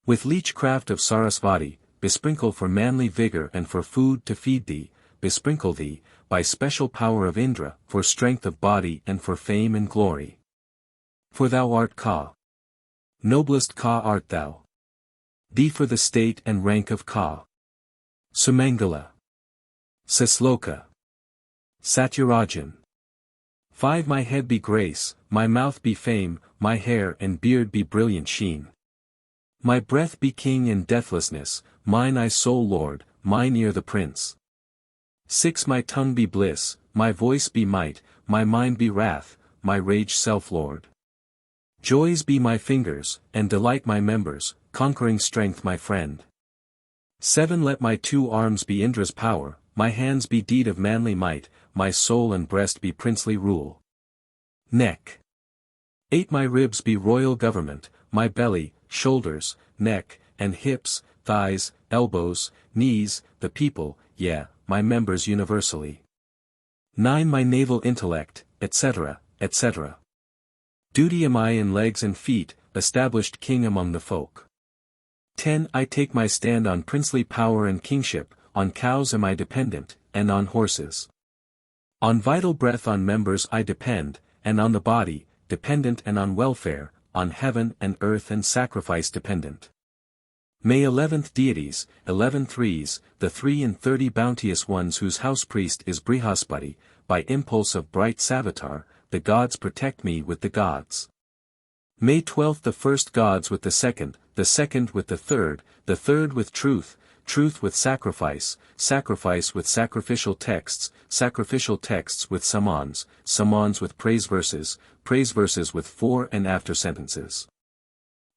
Speaker 1: With leechcraft of Sarasvati, besprinkle for manly vigor and for food to feed thee, besprinkle thee, by special power of Indra, for strength of body and for fame and glory. For thou art Ka. Noblest Ka art thou. Thee for the state and rank of Ka. Sumangala. Sasloka. Satyarajan. 5 My head be grace, my mouth be fame, my hair and beard be brilliant sheen. My breath be king and deathlessness, mine eye sole lord, mine ear the prince. 6 My tongue be bliss, my voice be might, my mind be wrath, my rage self-lord. Joys be my fingers, and delight my members, conquering strength my friend. 7 Let my 2 arms be Indra's power, my hands be deed of manly might, my soul and breast be princely rule. Neck. 8 My ribs be royal government, my belly, shoulders, neck, and hips, thighs, elbows, knees, the people, my members universally. 9 My naval intellect, etc., etc. Duty am I in legs and feet, established king among the folk. 10 I take my stand on princely power and kingship, on cows am I dependent, and on horses. On vital breath on members I depend, and on the body, dependent and on welfare, on heaven and earth and sacrifice dependent. May 11th deities, 11 threes, the 3 and 30 bounteous ones whose house priest is Brihaspati, by impulse of bright Savitar, the gods protect me with the gods. May 12th the first gods with the second with the third with truth, truth with sacrifice, sacrifice with sacrificial texts with summons with praise verses with fore and after sentences.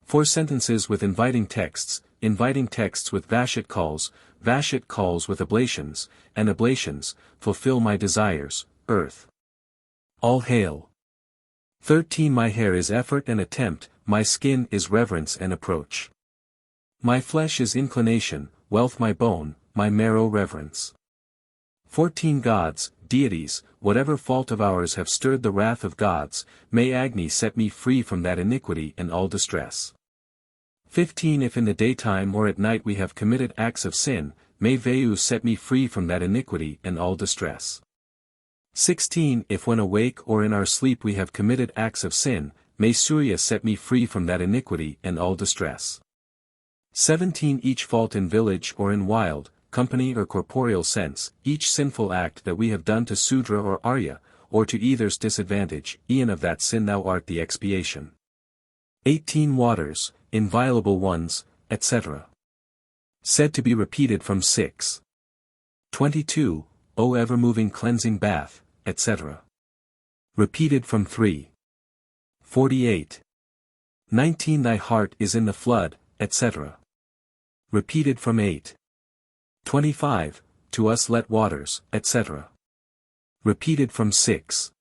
Speaker 1: 4 sentences with inviting texts with Vashit calls with oblations, and oblations, fulfill my desires, earth. All hail. 13 My hair is effort and attempt, my skin is reverence and approach. My flesh is inclination, wealth my bone, my marrow reverence. 14 Gods, deities, whatever fault of ours have stirred the wrath of gods, may Agni set me free from that iniquity and all distress. 15 If in the daytime or at night we have committed acts of sin, may Vayu set me free from that iniquity and all distress. 16 If when awake or in our sleep we have committed acts of sin, may Surya set me free from that iniquity and all distress. 17 Each fault in village or in wild, company or corporeal sense, each sinful act that we have done to Sudra or Arya, or to either's disadvantage, e'en of that sin thou art the expiation. 18 Waters, inviolable ones, etc. Said to be repeated from 6. 22 O ever-moving cleansing bath, etc. Repeated from 3. 48. 19 Thy heart is in the flood, etc. Repeated from 8. 25 To us let waters, etc. Repeated from 6.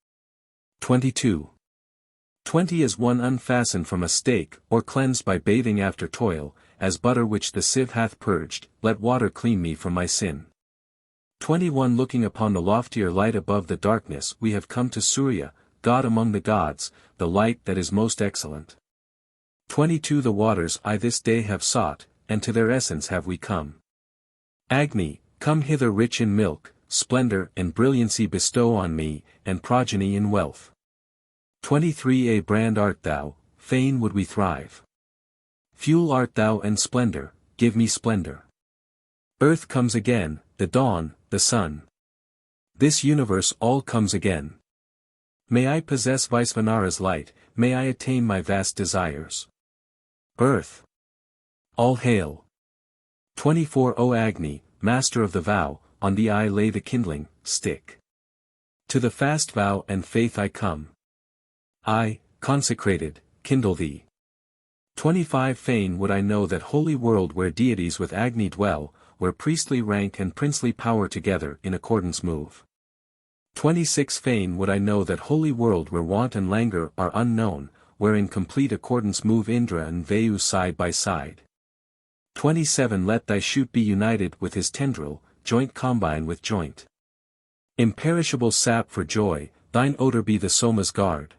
Speaker 1: 22. 20 As one unfastened from a stake, or cleansed by bathing after toil, as butter which the sieve hath purged, let water clean me from my sin. 21 Looking upon the loftier light above the darkness we have come to Surya, God among the gods, the light that is most excellent. 22 The waters I this day have sought, and to their essence have we come. Agni, come hither rich in milk, splendor and brilliancy bestow on me, and progeny in wealth. 23 A brand art thou, fain would we thrive. Fuel art thou and splendor, give me splendor. Earth comes again, the dawn, the sun. This universe all comes again. May I possess Vaisvanara's light, may I attain my vast desires. Earth. All hail. 24 O Agni, master of the vow, on thee I lay the kindling stick. To the fast vow and faith I come. I, consecrated, kindle thee. 25 Fain would I know that holy world where deities with Agni dwell, where priestly rank and princely power together in accordance move. 26 Fain would I know that holy world where want and languor are unknown, where in complete accordance move Indra and Vayu side by side. 27 Let thy shoot be united with his tendril, joint combine with joint. Imperishable sap for joy, thine odor be the Soma's guard.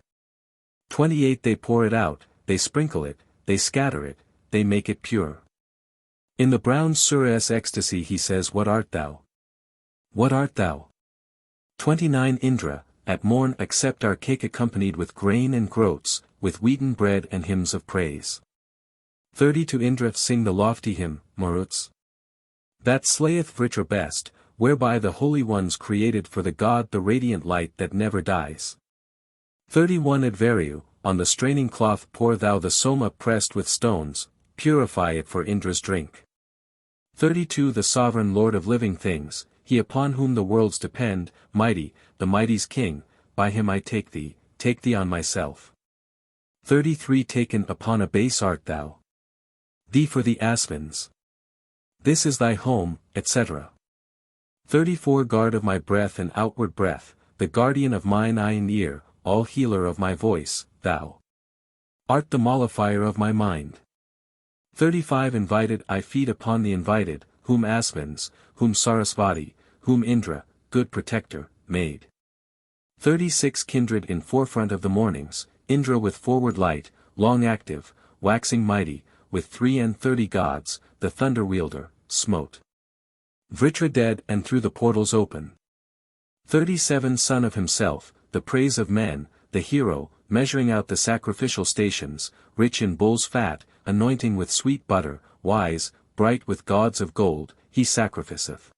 Speaker 1: 28 They pour it out, they sprinkle it, they scatter it, they make it pure. In the brown Surah's ecstasy he says, What art thou? What art thou? 29 Indra, at morn accept our cake accompanied with grain and groats, with wheaten bread and hymns of praise. 30 To Indra sing the lofty hymn, Maruts. That slayeth Vritra best, whereby the holy ones created for the god the radiant light that never dies. 31 Advaryu, on the straining cloth pour thou the soma pressed with stones, purify it for Indra's drink. 32 The sovereign lord of living things, he upon whom the worlds depend, mighty, the mighty's king, by him I take thee on myself. 33 Taken upon a base art thou. Thee for the Asvins. This is thy home, etc. 34 Guard of my breath and outward breath, the guardian of mine eye and ear, all healer of my voice, thou art the mollifier of my mind. 35 Invited I feed upon the invited, whom Asvins, whom Sarasvati, whom Indra, good protector, made. 36 Kindred in forefront of the mornings, Indra with forward light, long active, waxing mighty, with 33 gods, the thunder wielder, smote Vritra dead and threw the portals open. 37 Son of himself, the praise of men, the hero, measuring out the sacrificial stations, rich in bull's fat, anointing with sweet butter, wise, bright with gauds of gold, he sacrificeth.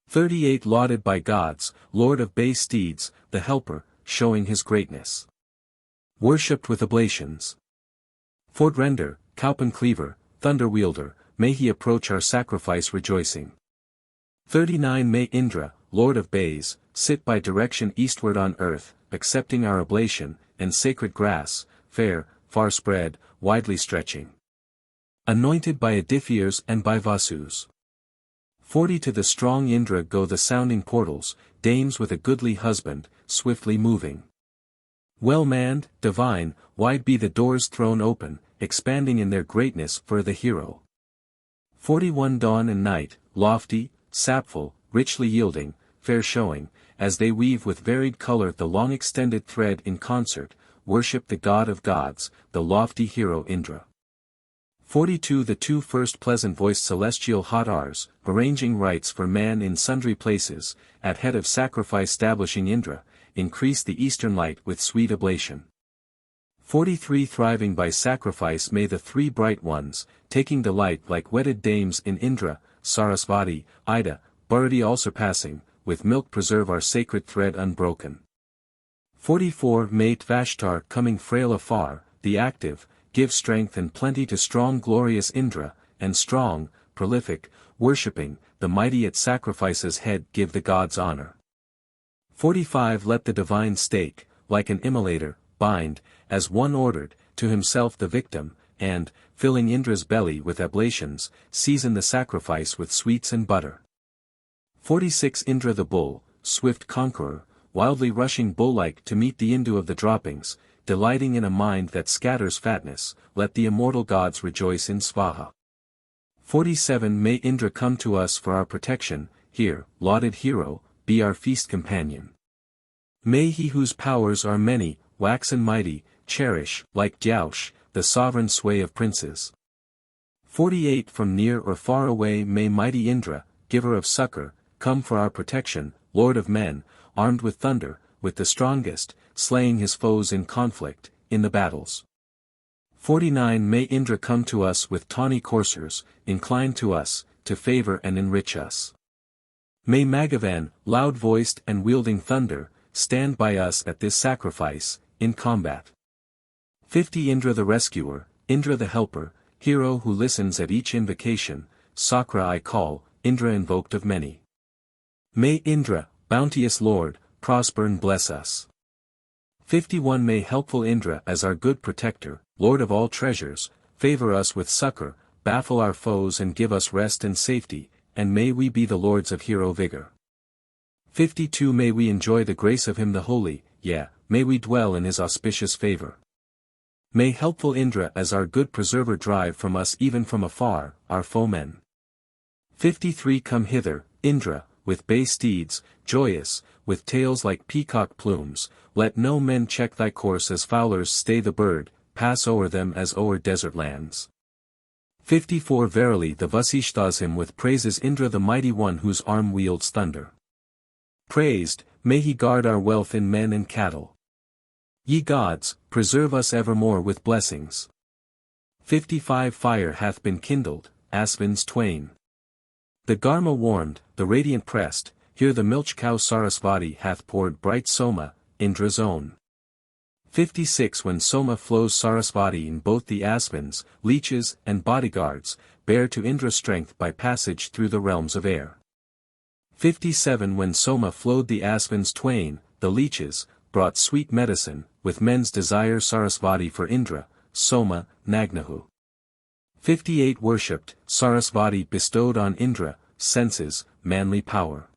Speaker 1: 38 Lauded by gods, lord of bay steeds, the helper, showing his greatness. Worshipped with oblations. Fordrender, Kaupan cleaver, thunder wielder, may he approach our sacrifice rejoicing. 39 May Indra, lord of bays, sit by direction eastward on earth, accepting our oblation, and sacred grass, fair, far spread, widely stretching. Anointed by Adithirs and by Vasus. 40 To the strong Indra go the sounding portals, dames with a goodly husband, swiftly moving. Well manned, divine, wide be the doors thrown open, expanding in their greatness for the hero. 41 Dawn and night, lofty, sapful, richly yielding, fair showing, as they weave with varied color the long extended thread in concert, worship the god of gods, the lofty hero Indra. 42 The two first pleasant-voiced celestial hot Rs, arranging rites for man in sundry places, at head of sacrifice stablishing Indra, increase the eastern light with sweet oblation. 43 Thriving by sacrifice may the three bright ones, taking delight like wedded dames in Indra, Sarasvati, Ida, Bharati all surpassing, with milk preserve our sacred thread unbroken. 44 Mate Vashtar coming frail afar, the active, give strength and plenty to strong glorious Indra, and strong, prolific, worshipping, the mighty at sacrifice's head give the gods honor. 45 Let the divine stake, like an immolator, bind, as one ordered, to himself the victim, and, filling Indra's belly with ablations, season the sacrifice with sweets and butter. 46 Indra the bull, swift conqueror, wildly rushing bull-like to meet the Indu of the droppings, delighting in a mind that scatters fatness, let the immortal gods rejoice in Svaha. 47 May Indra come to us for our protection, here, lauded hero, be our feast companion. May he whose powers are many, waxen mighty, cherish, like Dyaush, the sovereign sway of princes. 48 From near or far away may mighty Indra, giver of succor, come for our protection, lord of men, armed with thunder, with the strongest, slaying his foes in conflict, in the battles. 49 May Indra come to us with tawny coursers, incline to us, to favor and enrich us. May Maghavan, loud-voiced and wielding thunder, stand by us at this sacrifice, in combat. 50 Indra the rescuer, Indra the helper, hero who listens at each invocation, Sakra I call, Indra invoked of many. May Indra, bounteous Lord, prosper and bless us. 51 May helpful Indra as our good protector, Lord of all treasures, favor us with succor, baffle our foes and give us rest and safety, and may we be the lords of hero vigor. 52 May we enjoy the grace of him the holy, may we dwell in his auspicious favor. May helpful Indra as our good preserver drive from us even from afar, our foemen. 53 Come hither, Indra, with bay steeds, joyous, with tails like peacock plumes, let no men check thy course as fowlers stay the bird, pass o'er them as o'er desert lands. 54 Verily the Vasishthas him with praises Indra the mighty one whose arm wields thunder. Praised, may he guard our wealth in men and cattle. Ye gods, preserve us evermore with blessings. 55 Fire hath been kindled, Aspens twain. The Garma warmed, the radiant pressed, here the milch cow Sarasvati hath poured bright Soma, Indra's own. 56 When Soma flows Sarasvati in both the Aspens, leeches, and bodyguards, bear to Indra strength by passage through the realms of air. 57 When Soma flowed the Aspens twain, the leeches, brought sweet medicine, with men's desire Sarasvati for Indra, Soma, Nagnahu. 58 Worshipped, Sarasvati bestowed on Indra, senses, manly power.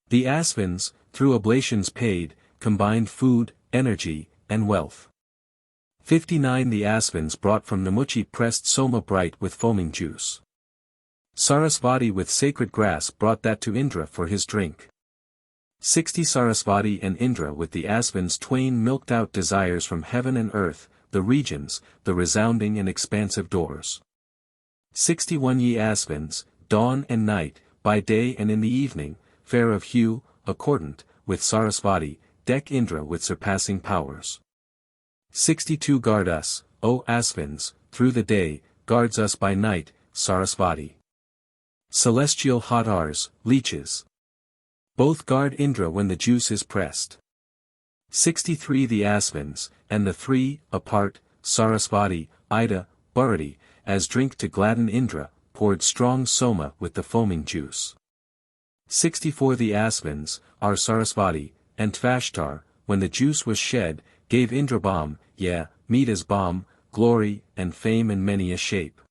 Speaker 1: The Aspens, through oblations paid, combined food, energy, and wealth. 59 The Aspens brought from Namuchi pressed Soma bright with foaming juice. Sarasvati with sacred grass brought that to Indra for his drink. 60 Sarasvati and Indra with the Aspens twain milked out desires from heaven and earth, the regions, the resounding and expansive doors. 61 Ye Aspens, dawn and night, by day and in the evening, fair of hue, accordant, with Sarasvati, deck Indra with surpassing powers. 62 Guard us, O Aspens, through the day, guards us by night, Sarasvati. Celestial hot Rs, leeches. Both guard Indra when the juice is pressed. 63 The Aspens, and the three, apart, Sarasvati, Ida, Bharati, as drink to gladden Indra, poured strong Soma with the foaming juice. 64 The Aspens, our Sarasvati, and Tvashtar, when the juice was shed, gave Indra balm, meet as balm, glory, and fame in many a shape.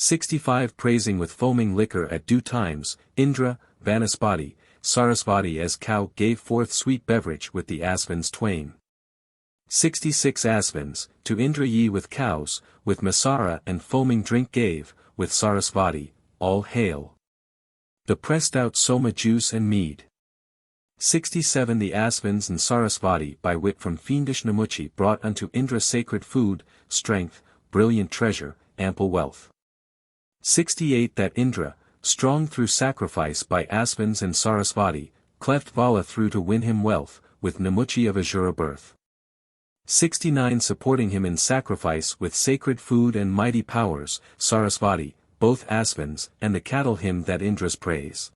Speaker 1: 65 Praising with foaming liquor at due times, Indra, Vanaspati, Sarasvati as cow gave forth sweet beverage with the Aspens twain. 66 Aspens, to Indra ye with cows, with Masara and foaming drink gave, with Sarasvati, all hail. The pressed out Soma juice and mead. 67 The Aspens and Sarasvati by wit from fiendish Namuchi brought unto Indra sacred food, strength, brilliant treasure, ample wealth. 68 That Indra, strong through sacrifice by Aspens and Sarasvati, cleft Vala through to win him wealth, with Namuchi of Azura birth. 69 Supporting him in sacrifice with sacred food and mighty powers, Sarasvati, both Aspens, and the cattle him that Indra's praise.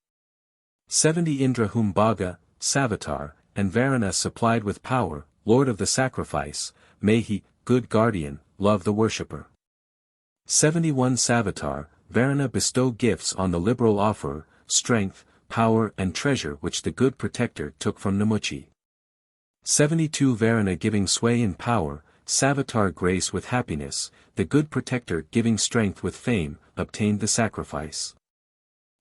Speaker 1: 70 Indra whom Bhaga, Savitar, and Varuna supplied with power, lord of the sacrifice, may he, good guardian, love the worshipper. 71 Savitar, Varuna bestow gifts on the liberal offerer, strength, power and treasure which the good protector took from Namuchi. 72 Varuna giving sway and power, Savitar grace with happiness, the good protector giving strength with fame, obtained the sacrifice.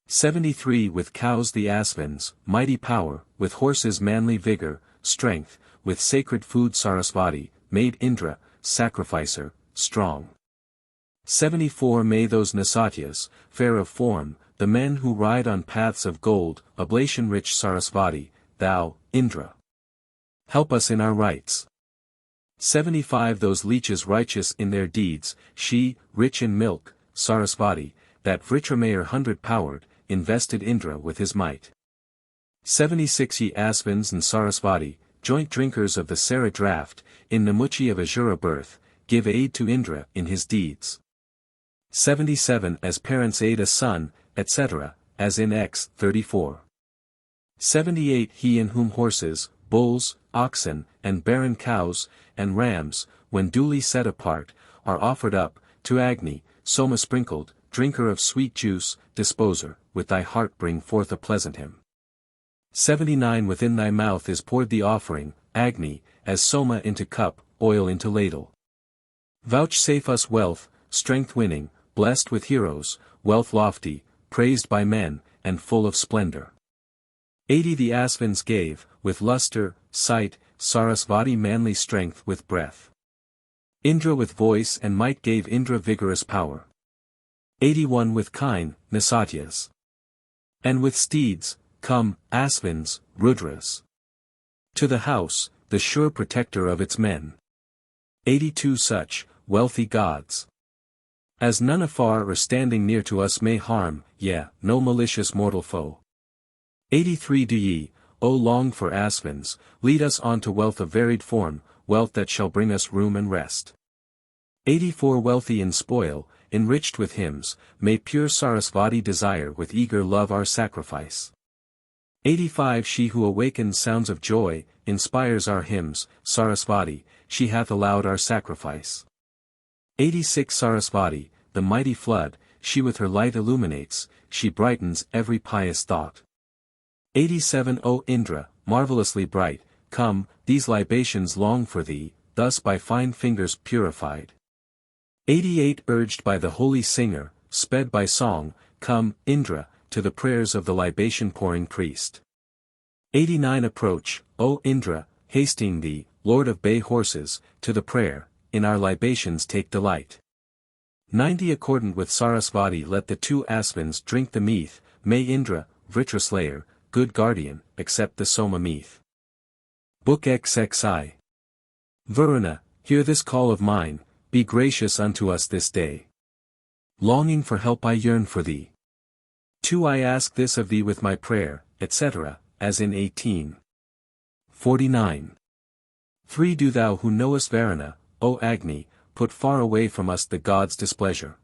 Speaker 1: 73 With cows the Aspens, mighty power, with horses manly vigor, strength, with sacred food Sarasvati, made Indra, sacrificer, strong. 74 May those Nasatyas, fair of form, the men who ride on paths of gold, oblation-rich Sarasvati, thou, Indra. Help us in our rights. 75 Those leeches righteous in their deeds, she, rich in milk, Sarasvati, that Vritramayer 100-powered, invested Indra with his might. 76 Ye Aspens and Sarasvati, joint drinkers of the Sara draught, in Namuchi of Azura birth, give aid to Indra in his deeds. 77 As parents aid a son, etc., as in XXXIII. 78 He in whom horses, bulls, oxen, and barren cows, and rams, when duly set apart, are offered up, to Agni, Soma sprinkled, drinker of sweet juice, disposer, with thy heart bring forth a pleasant hymn. 79 Within thy mouth is poured the offering, Agni, as Soma into cup, oil into ladle. Vouchsafe us wealth, strength winning, blessed with heroes, wealth lofty, praised by men, and full of splendor. 80 The Asvins gave, with luster, sight, Sarasvati manly strength with breath. Indra with voice and might gave Indra vigorous power. 81 With kine, Nisatyas. And with steeds, come, Asvins, Rudras. To the house, the sure protector of its men. 82 Such, wealthy gods. As none afar or standing near to us may harm, no malicious mortal foe. 83 Do ye, O long for Asvins, lead us on to wealth of varied form, wealth that shall bring us room and rest. 84 Wealthy in spoil, enriched with hymns, may pure Sarasvati desire with eager love our sacrifice. 85 She who awakens sounds of joy, inspires our hymns, Sarasvati, she hath allowed our sacrifice. 86 Sarasvati, the mighty flood, she with her light illuminates, she brightens every pious thought. 87 O Indra, marvelously bright, come, these libations long for thee, thus by fine fingers purified. 88 Urged by the holy singer, sped by song, come, Indra, to the prayers of the libation-pouring priest. 89 Approach, O Indra, hasting thee, lord of bay horses, to the prayer, in our libations take delight. 90 Accordant with Sarasvati let the two Asvins drink the meath, may Indra, Vritraslayer, good guardian, accept the Soma meath. Book XXII. Varuna, hear this call of mine, be gracious unto us this day. Longing for help I yearn for thee. 2 I ask this of thee with my prayer, etc., as in 18. 49. 3 Do thou who knowest Varuna, O Agni, put far away from us the god's displeasure.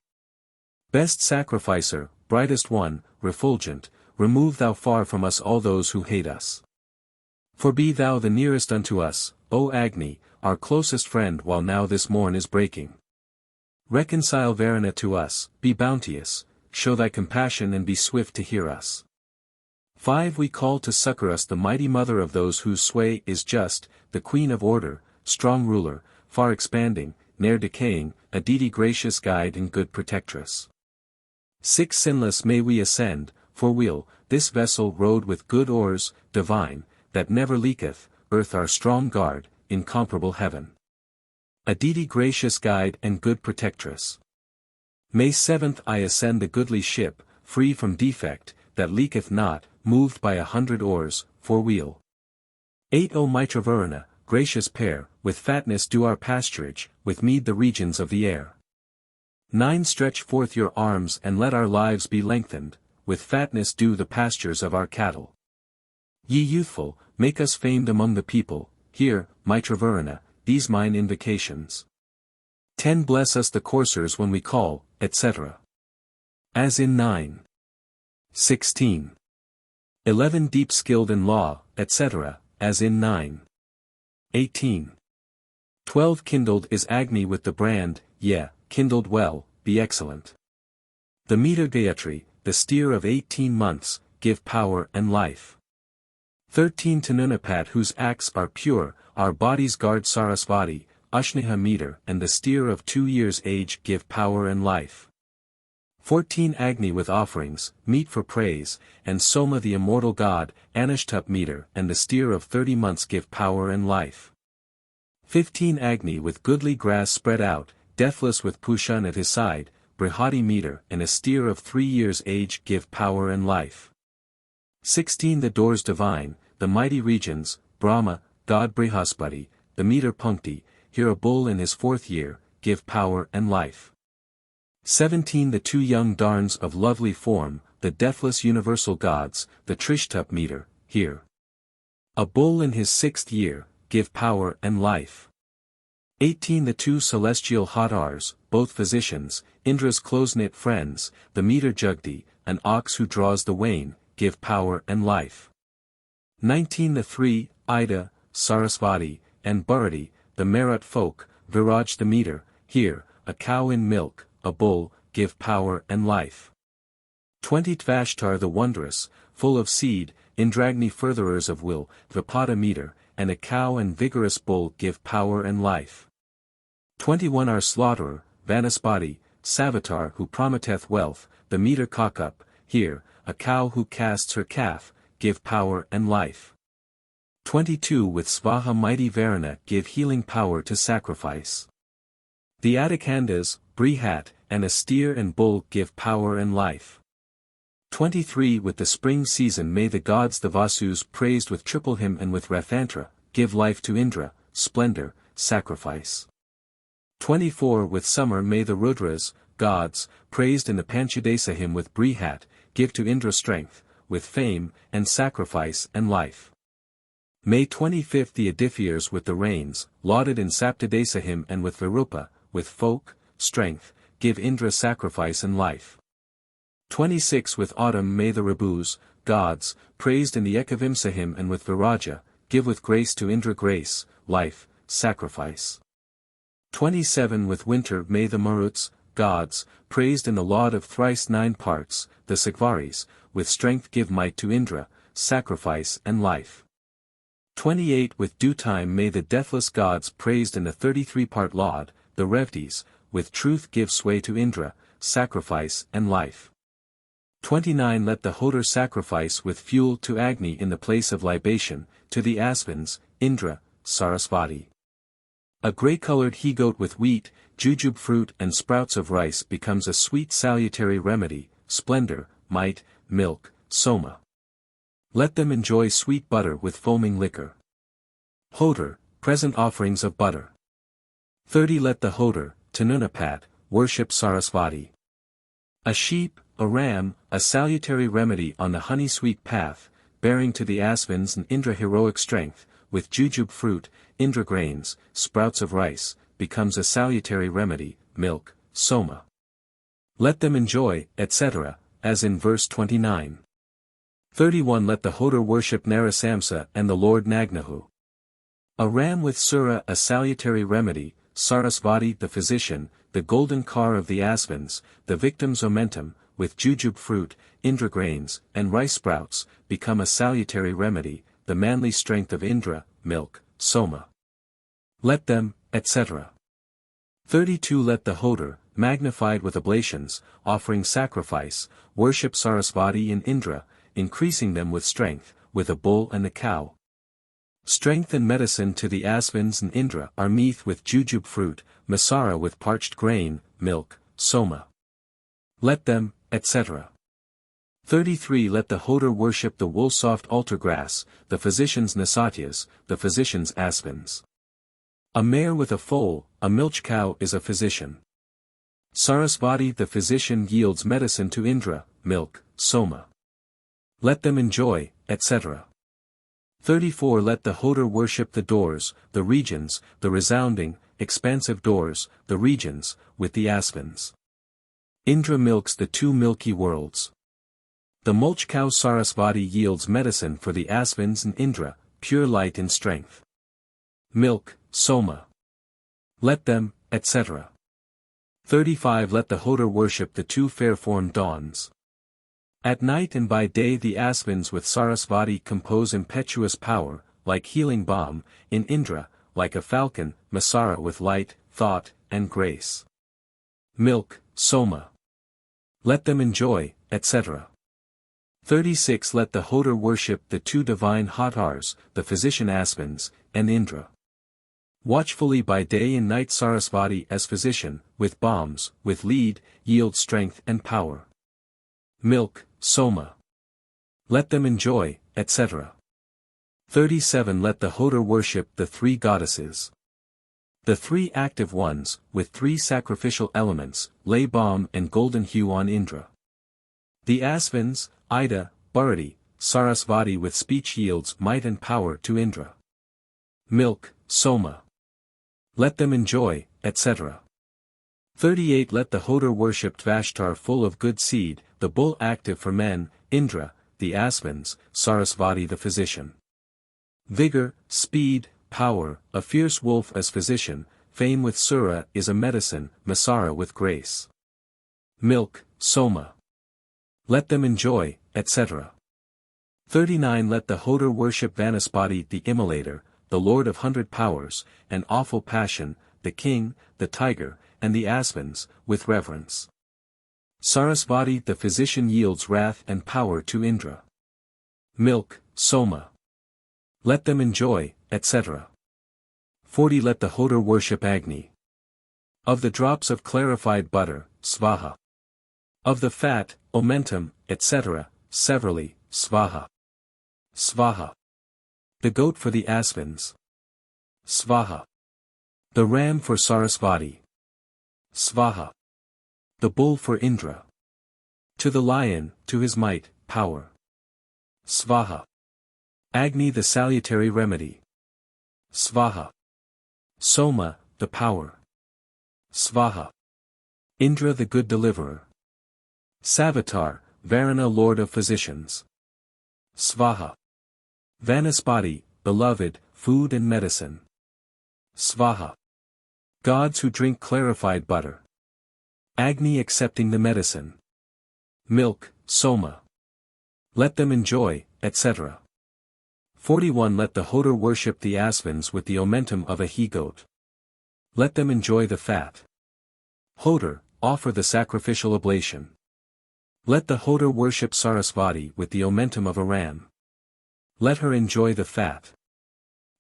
Speaker 1: Best sacrificer, brightest one, refulgent, remove thou far from us all those who hate us. For be thou the nearest unto us, O Agni, our closest friend while now this morn is breaking. Reconcile Varuna to us, be bounteous, show thy compassion and be swift to hear us. 5 We call to succor us the mighty mother of those whose sway is just, the queen of order, strong ruler, far expanding, ne'er decaying, a deity gracious guide and good protectress. 6 Sinless may we ascend, for we'll, this vessel rowed with good oars, divine, that never leaketh, earth our strong guard, incomparable heaven. A deity gracious guide and good protectress. May 7th I ascend the goodly ship, free from defect, that leaketh not, moved by 100 oars, for weal. 8 O Mitravaruna, gracious pair, with fatness do our pasturage, with mead the regions of the air. 9 Stretch forth your arms and let our lives be lengthened, with fatness do the pastures of our cattle. Ye youthful, make us famed among the people, hear, Mitravaruna, these mine invocations. 10 Bless us the coursers when we call, etc. As in 9. 16. 11 Deep skilled in law, etc., as in 9. 18. 12 Kindled is Agni with the brand, kindled well, be excellent. The meter Gayatri, the steer of 18 months, give power and life. 13 Tanunapat whose acts are pure, our bodies guard Sarasvati, Ushniha meter and the steer of 2 years age give power and life. 14 Agni with offerings, meet for praise, and Soma the immortal god, Anushtup meter and the steer of 30 months give power and life. 15 Agni with goodly grass spread out, deathless with Pushan at his side, Brihati meter and a steer of 3 years age give power and life. 16 The doors divine, the mighty regions, Brahma, god Brihaspati, the meter Punkti, here a bull in his 4th year, give power and life. 17 The 2 young Dharns of lovely form, the deathless universal gods, the Trishtup meter, here. A bull in his 6th year, give power and life. 18 The 2 celestial Hadars, both physicians, Indra's close-knit friends, the meter Jugdi, an ox who draws the wain, give power and life. 19 The 3, Ida, Sarasvati, and Bharati, the Merit folk, Viraj the meter, here, a cow in milk, a bull, give power and life. 20 Tvashtar the wondrous, full of seed, Indragni furtherers of will, Vipada meter, and a cow and vigorous bull give power and life. 21 Our slaughterer, Vanaspati, Savitar who promiteth wealth, the meter cockup, here, a cow who casts her calf, give power and life. 22 With Svaha mighty Varuna give healing power to sacrifice. The Adikandas, Brihat, and a steer and bull give power and life. 23 With the spring season may the gods the Vasus praised with triple hymn and with Rathantra, give life to Indra, splendor, sacrifice. 24 With summer may the Rudras, gods, praised in the Panchadesa hymn with Brihat, give to Indra strength, with fame, and sacrifice and life. May 25 The Adiphyers with the rains, lauded in Saptadesa hymn and with Virupa, with folk, strength, give Indra sacrifice and life. 26 With autumn may the Rabus, gods, praised in the Ekavimsa hymn and with Viraja, give with grace to Indra grace, life, sacrifice. 27 With winter may the Maruts, gods, praised in the laud of thrice 9 parts, the Sakvaris, with strength give might to Indra, sacrifice and life. 28 With due time may the deathless gods praised in the 33-part laud, the Revtis, with truth give sway to Indra, sacrifice and life. 29 Let the Hodar sacrifice with fuel to Agni in the place of libation, to the Asvins, Indra, Sarasvati. A grey-colored he-goat with wheat, jujube fruit and sprouts of rice becomes a sweet salutary remedy, splendor, might, milk, soma. Let them enjoy sweet butter with foaming liquor. Hodar, present offerings of butter. 30 Let the Hodar, Tanunapat, worship Sarasvati. A sheep, a ram, a salutary remedy on the honey-sweet path, bearing to the Asvins and Indra heroic strength, with jujube fruit, Indra grains, sprouts of rice, becomes a salutary remedy, milk, soma. Let them enjoy, etc., as in verse 29. 31 Let the Hodar worship Narasamsa and the Lord Nagnahu. A ram with Sura a salutary remedy, Sarasvati the physician, the golden car of the Asvins, the victim's omentum, with jujube fruit, Indra grains, and rice sprouts, become a salutary remedy, the manly strength of Indra, milk, soma. Let them, etc. 32 Let the Hodar, magnified with oblations, offering sacrifice, worship Sarasvati and Indra, increasing them with strength, with a bull and a cow. Strength and medicine to the Asvins and Indra are meath with jujube fruit, masara with parched grain, milk, soma. Let them, etc. 33 Let the Hodar worship the wool-soft altar grass, the physician's nasatyas, the physician's Asvins. A mare with a foal, a milch cow is a physician. Sarasvati the physician yields medicine to Indra, milk, soma. Let them enjoy, etc. 34 Let the Hodar worship the doors, the regions, the resounding, expansive doors, the regions, with the Asvins. Indra milks the 2 milky worlds. The mulch cow Sarasvati yields medicine for the Asvins and Indra, pure light and strength. Milk, soma. Let them, etc. 35 Let the Hodar worship the 2 fair-formed dawns. At night and by day the Asvins with Sarasvati compose impetuous power, like healing balm, in Indra, like a falcon, masara with light, thought, and grace. Milk, soma. Let them enjoy, etc. 36 Let the Hodar worship the 2 divine Hatars, the physician Asvins, and Indra. Watchfully by day and night Sarasvati as physician, with balms, with lead, yields strength and power. Milk, soma. Let them enjoy, etc. 37 Let the Hodar worship the 3 goddesses. The 3 active ones, with 3 sacrificial elements, lay balm and golden hue on Indra. The Asvins, Ida, Bharati, Sarasvati with speech yields might and power to Indra. Milk, soma. Let them enjoy, etc. 38 Let the Hodar worship Tvashtar full of good seed, the bull active for men, Indra, the Asvins, Sarasvati the physician. Vigor, speed, power, a fierce wolf as physician, fame with Sura is a medicine, Masara with grace. Milk, Soma. Let them enjoy, etc. 39 Let the Hodar worship Vanaspati the immolator, the lord of 100 powers, and awful passion, the king, the tiger, and the aspens, with reverence. Sarasvati the physician yields wrath and power to Indra. Milk, Soma. Let them enjoy, etc. 40 Let the Hodar worship Agni. Of the drops of clarified butter, Svaha. Of the fat, omentum, etc., severally, Svaha. Svaha. The goat for the aspens. Svaha. The ram for Sarasvati. Svaha. The bull for Indra. To the lion, to his might, power. Svaha. Agni the salutary remedy. Svaha. Soma, the power. Svaha. Indra the good deliverer. Savitar, Varuna lord of physicians. Svaha. Vanaspati, beloved, food and medicine. Svaha. Gods who drink clarified butter. Agni accepting the medicine. Milk, Soma. Let them enjoy, etc. 41 Let the Hodar worship the aspens with the omentum of a he-goat. Let them enjoy the fat. Hodar, offer the sacrificial oblation. Let the Hodar worship Sarasvati with the omentum of a ram. Let her enjoy the fat.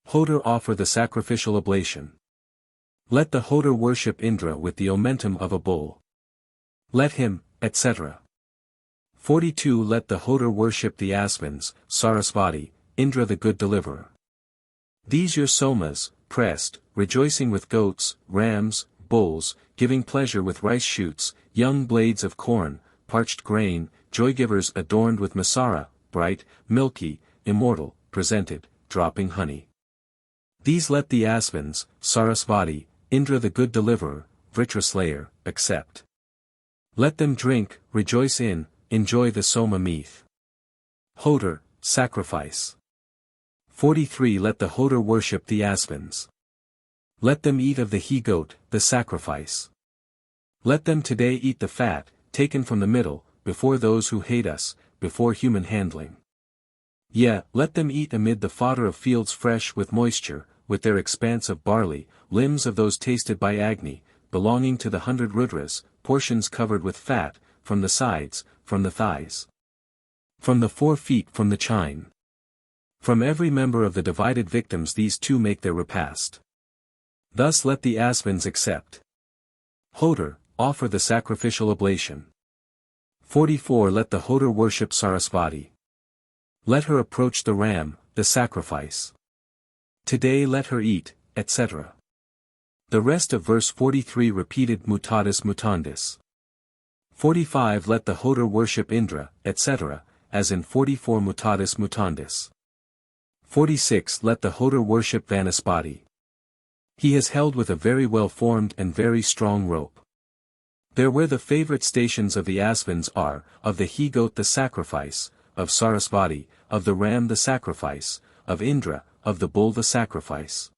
Speaker 1: Hodar offer the sacrificial oblation. Let the Hodar worship Indra with the omentum of a bull. Let him, etc. 42 Let the Hodar worship the aspens, Sarasvati, Indra the good deliverer. These your somas, pressed, rejoicing with goats, rams, bulls, giving pleasure with rice shoots, young blades of corn, parched grain, joy-givers adorned with masara, bright, milky, immortal, presented, dropping honey. These let the aspens, Sarasvati, Indra the good deliverer, Vritra slayer, accept. Let them drink, rejoice in, enjoy the soma meath. Hodar, sacrifice. 43 Let the Hodar worship the aspens. Let them eat of the he-goat, the sacrifice. Let them today eat the fat, taken from the middle, before those who hate us, before human handling. Yea, let them eat amid the fodder of fields fresh with moisture, with their expanse of barley, limbs of those tasted by Agni, belonging to the 100 Rudras, portions covered with fat, from the sides, from the thighs. From the 4 feet from the chine. From every member of the divided victims these two make their repast. Thus let the aspens accept. Hodar, offer the sacrificial oblation. 44 Let the Hodar worship Sarasvati. Let her approach the ram, the sacrifice. Today let her eat, etc. The rest of verse 43 repeated mutatis mutandis. 45 Let the Hodar worship Indra, etc., as in 44 mutatis mutandis. 46 Let the Hodar worship Vanaspati. He has held with a very well-formed and very strong rope. There where the favorite stations of the aspens are, of the he-goat the sacrifice, of Sarasvati, of the ram the sacrifice, of Indra, of the bull the sacrifice.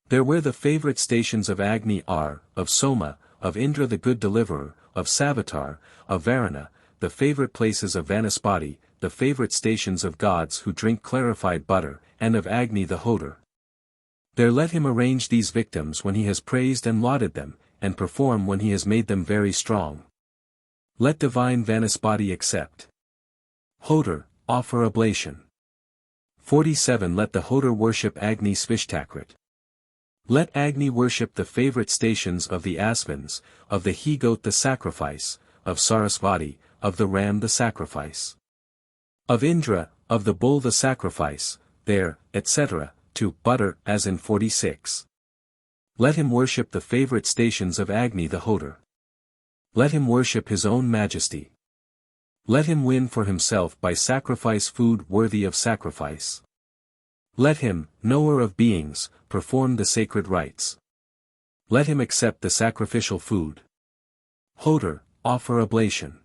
Speaker 1: There where the favorite stations of Agni are, of Soma, of Indra the good deliverer, of Savitar, of Varuna, the favorite places of Vanaspati, the favorite stations of gods who drink clarified butter, and of Agni the Hodar. There let him arrange these victims when he has praised and lauded them, and perform when he has made them very strong. Let divine Vanaspati accept. Hodar, offer oblation. 47 Let the Hodar worship Agni Svishtakrit. Let Agni worship the favorite stations of the aspens, of the he-goat the sacrifice, of Sarasvati, of the ram the sacrifice. Of Indra, of the bull the sacrifice, there, etc., to butter as in 46. Let him worship the favorite stations of Agni the Hodar. Let him worship his own majesty. Let him win for himself by sacrifice food worthy of sacrifice. Let him, knower of beings, perform the sacred rites. Let him accept the sacrificial food. Hodar, offer oblation.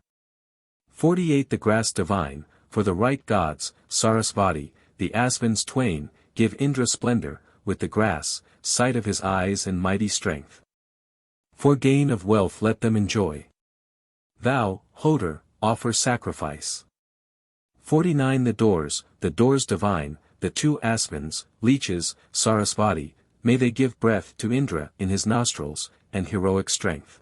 Speaker 1: 48 The grass divine, for the right gods, Sarasvati, the aspens twain, give Indra splendor, with the grass, sight of his eyes and mighty strength. For gain of wealth let them enjoy. Thou, Hodor, offer sacrifice. 49 The doors divine, the two aspens, leeches, Sarasvati, may they give breath to Indra in his nostrils, and heroic strength.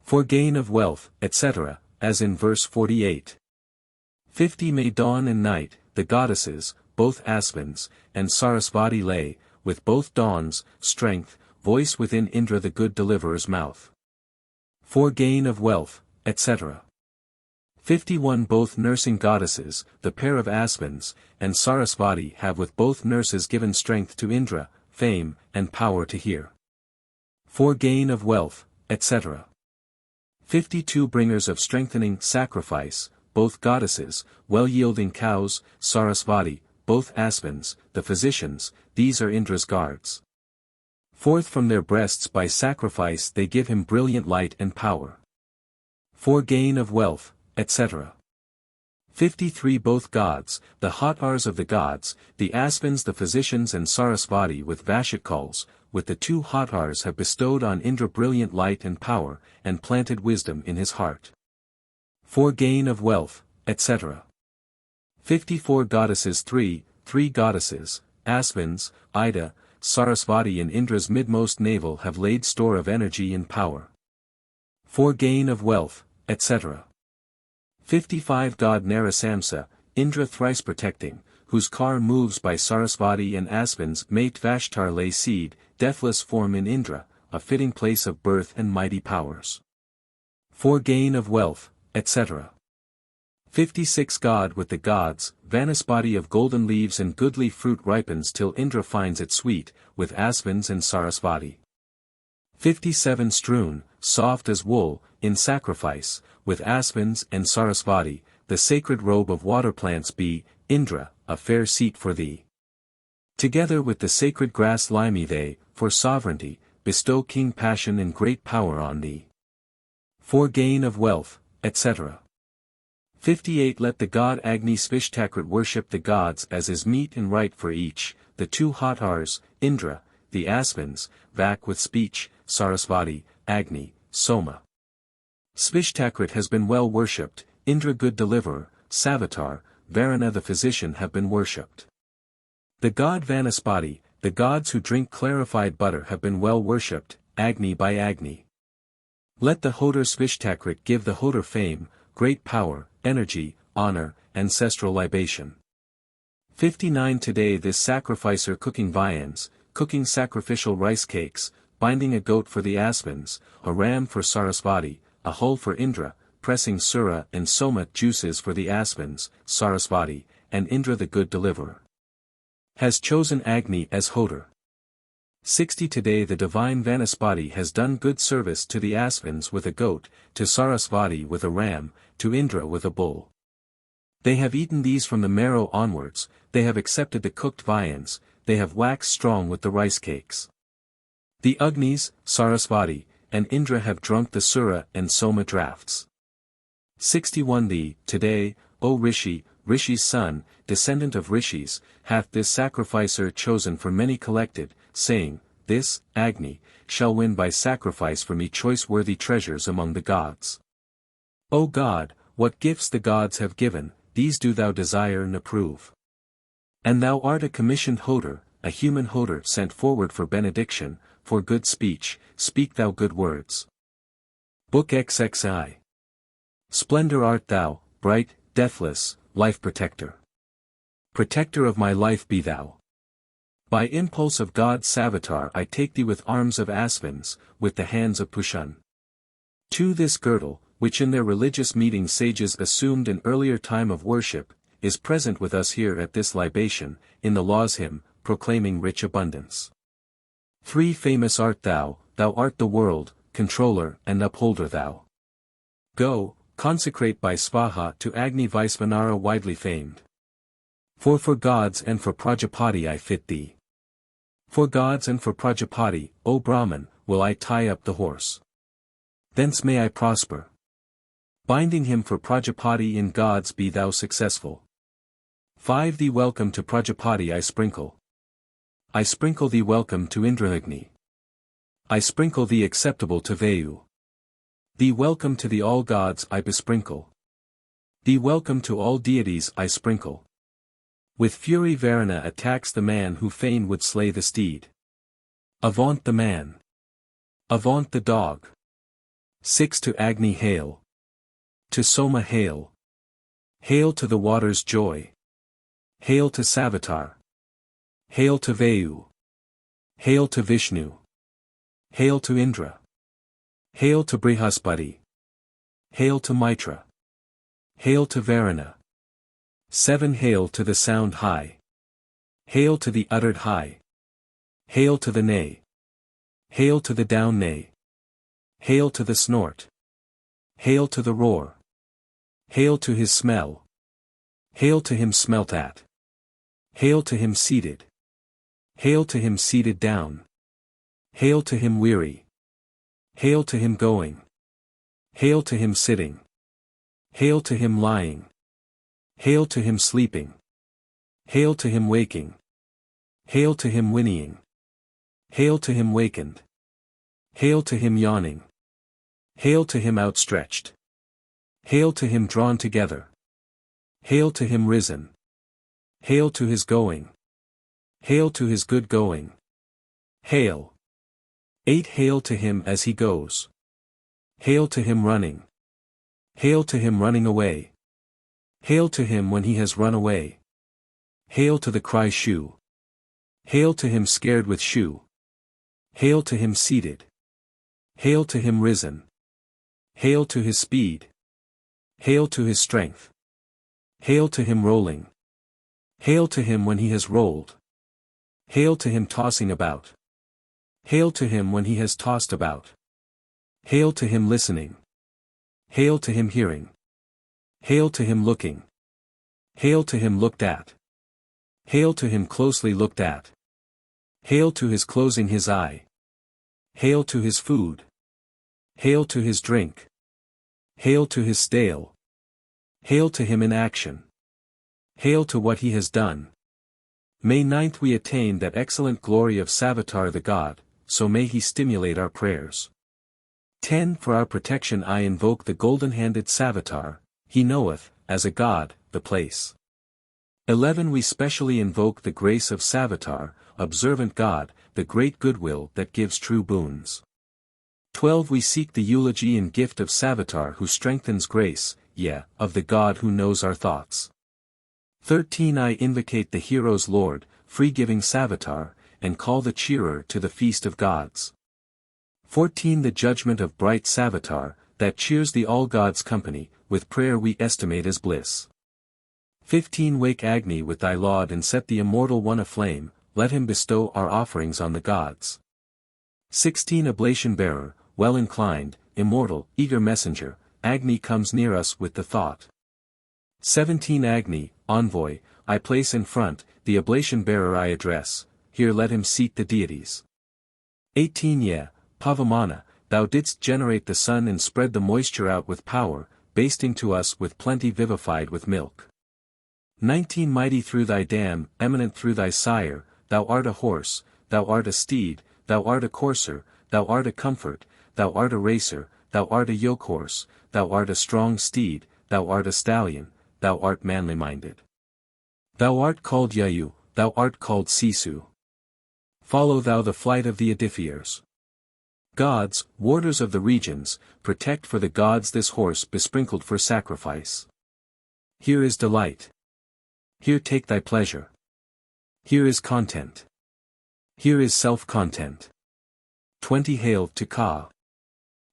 Speaker 1: For gain of wealth, etc., as in verse 48. 50 May dawn and night, the goddesses, both aspens, and Sarasvati lay, with both dawns, strength, voice within Indra the good deliverer's mouth. For gain of wealth, etc. 51 Both nursing goddesses, the pair of aspens, and Sarasvati have with both nurses given strength to Indra, fame, and power to hear. For gain of wealth, etc. 52 Bringers of strengthening sacrifice, both goddesses, well-yielding cows, Sarasvati, both aspens, the physicians, these are Indra's guards. Forth from their breasts by sacrifice they give him brilliant light and power. For gain of wealth, etc. 53 Both gods, the Hotars of the gods, the aspens the physicians and Sarasvati with Vashikals, with the two Hotars have bestowed on Indra brilliant light and power, and planted wisdom in his heart. For gain of wealth, etc. 54 Goddesses Three goddesses, aspens, Ida, Sarasvati in Indra's midmost navel have laid store of energy and power. For gain of wealth, etc. 55 God Narasamsa, Indra thrice protecting, whose car moves by Sarasvati and aspens mate Vashtar lay seed, deathless form in Indra, a fitting place of birth and mighty powers. For gain of wealth, etc. 56 God with the gods, Vanaspati of golden leaves and goodly fruit ripens till Indra finds it sweet, with aspens and Sarasvati. 57 Strewn, soft as wool, in sacrifice, with aspens and Sarasvati, the sacred robe of water plants be, Indra, a fair seat for thee. Together with the sacred grass limy they, for sovereignty, bestow king passion and great power on thee. For gain of wealth, etc. 58 Let the god Agni Svishtakrit worship the gods as is meet and right for each, the two Hotars, Indra, the aspens, Vak with speech, Sarasvati, Agni, Soma. Svishtakrit has been well worshipped, Indra good deliverer, Savitar, Varuna the physician have been worshipped. The god Vanaspati, the gods who drink clarified butter have been well worshipped, Agni by Agni. Let the Hodor Svishtakrit give the Hodor fame, great power, energy, honor, ancestral libation. 59 Today this sacrificer cooking viands, cooking sacrificial rice cakes, binding a goat for the aspens, a ram for Sarasvati, a hull for Indra, pressing Sura and Soma juices for the aspens, Sarasvati, and Indra the good deliverer. Has chosen Agni as Hodor. 60 Today the divine Vanaspati has done good service to the aspens with a goat, to Sarasvati with a ram, to Indra with a bull. They have eaten these from the marrow onwards, they have accepted the cooked viands, they have waxed strong with the rice cakes. The Agnis, Sarasvati, and Indra have drunk the Sura and Soma draughts. 61 Thee, today, O Rishi, Rishi's son, descendant of Rishis, hath this sacrificer chosen for many collected, saying, This, Agni, shall win by sacrifice for me choice-worthy treasures among the gods. O God, what gifts the gods have given, these do thou desire and approve. And thou art a commissioned Hodor, a human Hodor sent forward for benediction, for good speech, speak thou good words. Book XXII. Splendor art thou, bright, deathless, life protector. Protector of my life be thou. By impulse of God Savitar I take thee with arms of aspens, with the hands of Pushan. To this girdle, which in their religious meetings sages assumed in earlier time of worship, is present with us here at this libation, in the laws hymn, proclaiming rich abundance. 3 Famous art thou, thou art the world, controller and upholder thou. Go, consecrate by Svaha to Agni Vaisvanara widely famed. For gods and for Prajapati I fit thee. For gods and for Prajapati, O Brahman, will I tie up the horse. Thence may I prosper. Binding him for Prajapati in gods be thou successful. 5 Thee welcome to Prajapati I sprinkle, I sprinkle thee welcome to Indragni. I sprinkle thee acceptable to Vayu. Thee welcome to the all gods I besprinkle. Thee welcome to all deities I sprinkle. With fury Varuna attacks the man who fain would slay the steed. Avaunt the man! Avaunt the dog! 6 To Agni hail! To Soma hail! Hail to the water's joy! Hail to Savitar! Hail to Vayu! Hail to Vishnu! Hail to Indra! Hail to Brihaspati! Hail to Mitra! Hail to Varuna! 7 Hail to the sound high! Hail to the uttered high! Hail to the neigh! Hail to the down neigh! Hail to the snort! Hail to the roar! Hail to his smell! Hail to him smelt at! Hail to him seated! Hail to him seated down! Hail to him weary! Hail to him going! Hail to him sitting! Hail to him lying! Hail to him sleeping! Hail to him waking! Hail to him whinnying! Hail to him wakened! Hail to him yawning! Hail to him outstretched! Hail to him drawn together! Hail to him risen! Hail to his going! Hail to his good going! Hail! 8 Hail to him as he goes! Hail to him running! Hail to him running away! Hail to him when he has run away! Hail to the cry shoo! Hail to him scared with shoo! Hail to him seated! Hail to him risen! Hail to his speed! Hail to his strength! Hail to him rolling! Hail to him when he has rolled! Hail to him tossing about! Hail to him when he has tossed about! Hail to him listening! Hail to him hearing! Hail to him looking! Hail to him looked at! Hail to him closely looked at! Hail to his closing his eye! Hail to his food! Hail to his drink! Hail to his stale! Hail to him in action! Hail to what he has done! May 9th we attain that excellent glory of Savitar the God, so may he stimulate our prayers. 10 For our protection I invoke the golden-handed Savitar, he knoweth, as a god, the place. 11 We specially invoke the grace of Savitar, observant God, the great goodwill that gives true boons. 12 We seek the eulogy and gift of Savitar who strengthens grace, of the God who knows our thoughts. 13 I invocate the hero's Lord, free-giving Savitar, and call the cheerer to the feast of gods. 14 The judgment of bright Savitar, that cheers the all gods' company, with prayer we estimate as bliss. 15 Wake Agni with thy laud and set the immortal one aflame, let him bestow our offerings on the gods. 16 Oblation bearer, well inclined, immortal, eager messenger, Agni comes near us with the thought. 17 Agni, envoy, I place in front, the oblation bearer I address, here let him seek the deities. 18 Pavamana, thou didst generate the sun and spread the moisture out with power, basting to us with plenty vivified with milk. 19 Mighty through thy dam, eminent through thy sire, thou art a horse, thou art a steed, thou art a courser, thou art a comfort, thou art a racer, thou art a yoke horse, thou art a strong steed, thou art a stallion, thou art manly-minded. Thou art called Yayu, thou art called Sisu. Follow thou the flight of the edifiers. Gods, warders of the regions, protect for the gods this horse besprinkled for sacrifice. Here is delight. Here take thy pleasure. Here is content. Here is self-content. 20 Hail to Ka.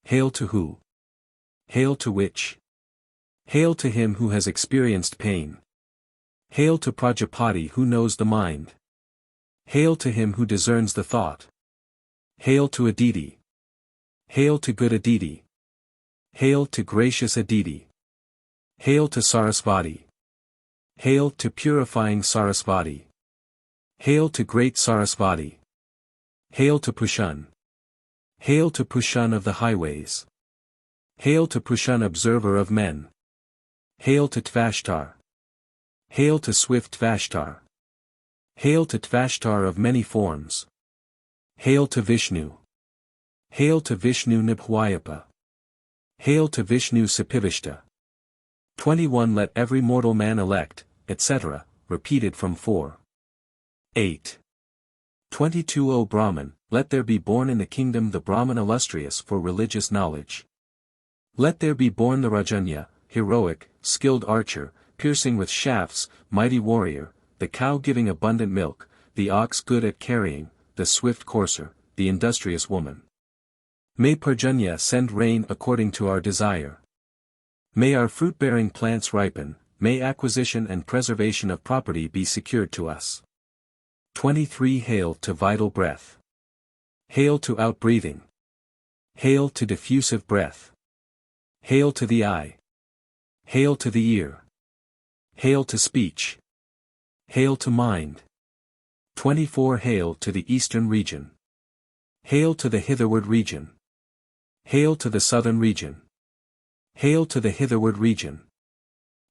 Speaker 1: Hail to who? Hail to which? Hail to him who has experienced pain. Hail to Prajapati who knows the mind. Hail to him who discerns the thought. Hail to Aditi. Hail to good Aditi. Hail to gracious Aditi. Hail to Sarasvati. Hail to purifying Sarasvati. Hail to great Sarasvati. Hail to Pushan. Hail to Pushan of the highways. Hail to Pushan observer of men. Hail to Tvashtar. Hail to swift Tvashtar. Hail to Tvashtar of many forms. Hail to Vishnu. Hail to Vishnu Nibhwayapa. Hail to Vishnu Sapivishta. 21 Let every mortal man elect, etc., repeated from 4. 8. 22 O Brahman, let there be born in the kingdom the Brahman illustrious for religious knowledge. Let there be born the Rajanya, heroic, skilled archer, piercing with shafts, mighty warrior, the cow giving abundant milk, the ox good at carrying, the swift courser, the industrious woman. May Parjanya send rain according to our desire. May our fruit-bearing plants ripen, may acquisition and preservation of property be secured to us. 23 Hail to vital breath. Hail to outbreathing. Hail to diffusive breath. Hail to the eye. Hail to the ear. Hail to speech. Hail to mind. 24 Hail to the eastern region. Hail to the hitherward region. Hail to the southern region. Hail to the hitherward region.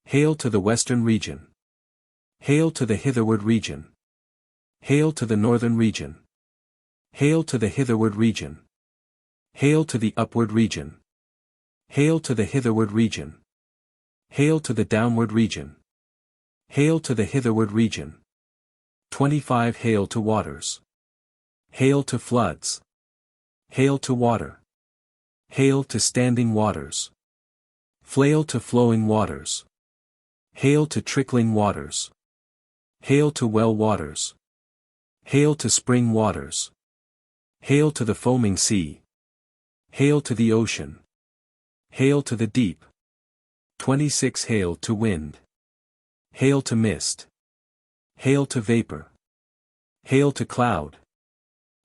Speaker 1: Hail to the western region. Hail to the hitherward region. Hail to the northern region. Hail to the hitherward region. Hail to the upward region. Hail to the hitherward region. Hail to the downward region. Hail to the hitherward region. 25 Hail to waters. Hail to floods. Hail to water. Hail to standing waters. Flail to flowing waters. Hail to trickling waters. Hail to well waters. Hail to spring waters. Hail to the foaming sea. Hail to the ocean. Hail to the deep. 26 Hail to wind. Hail to mist. Hail to vapor. Hail to cloud.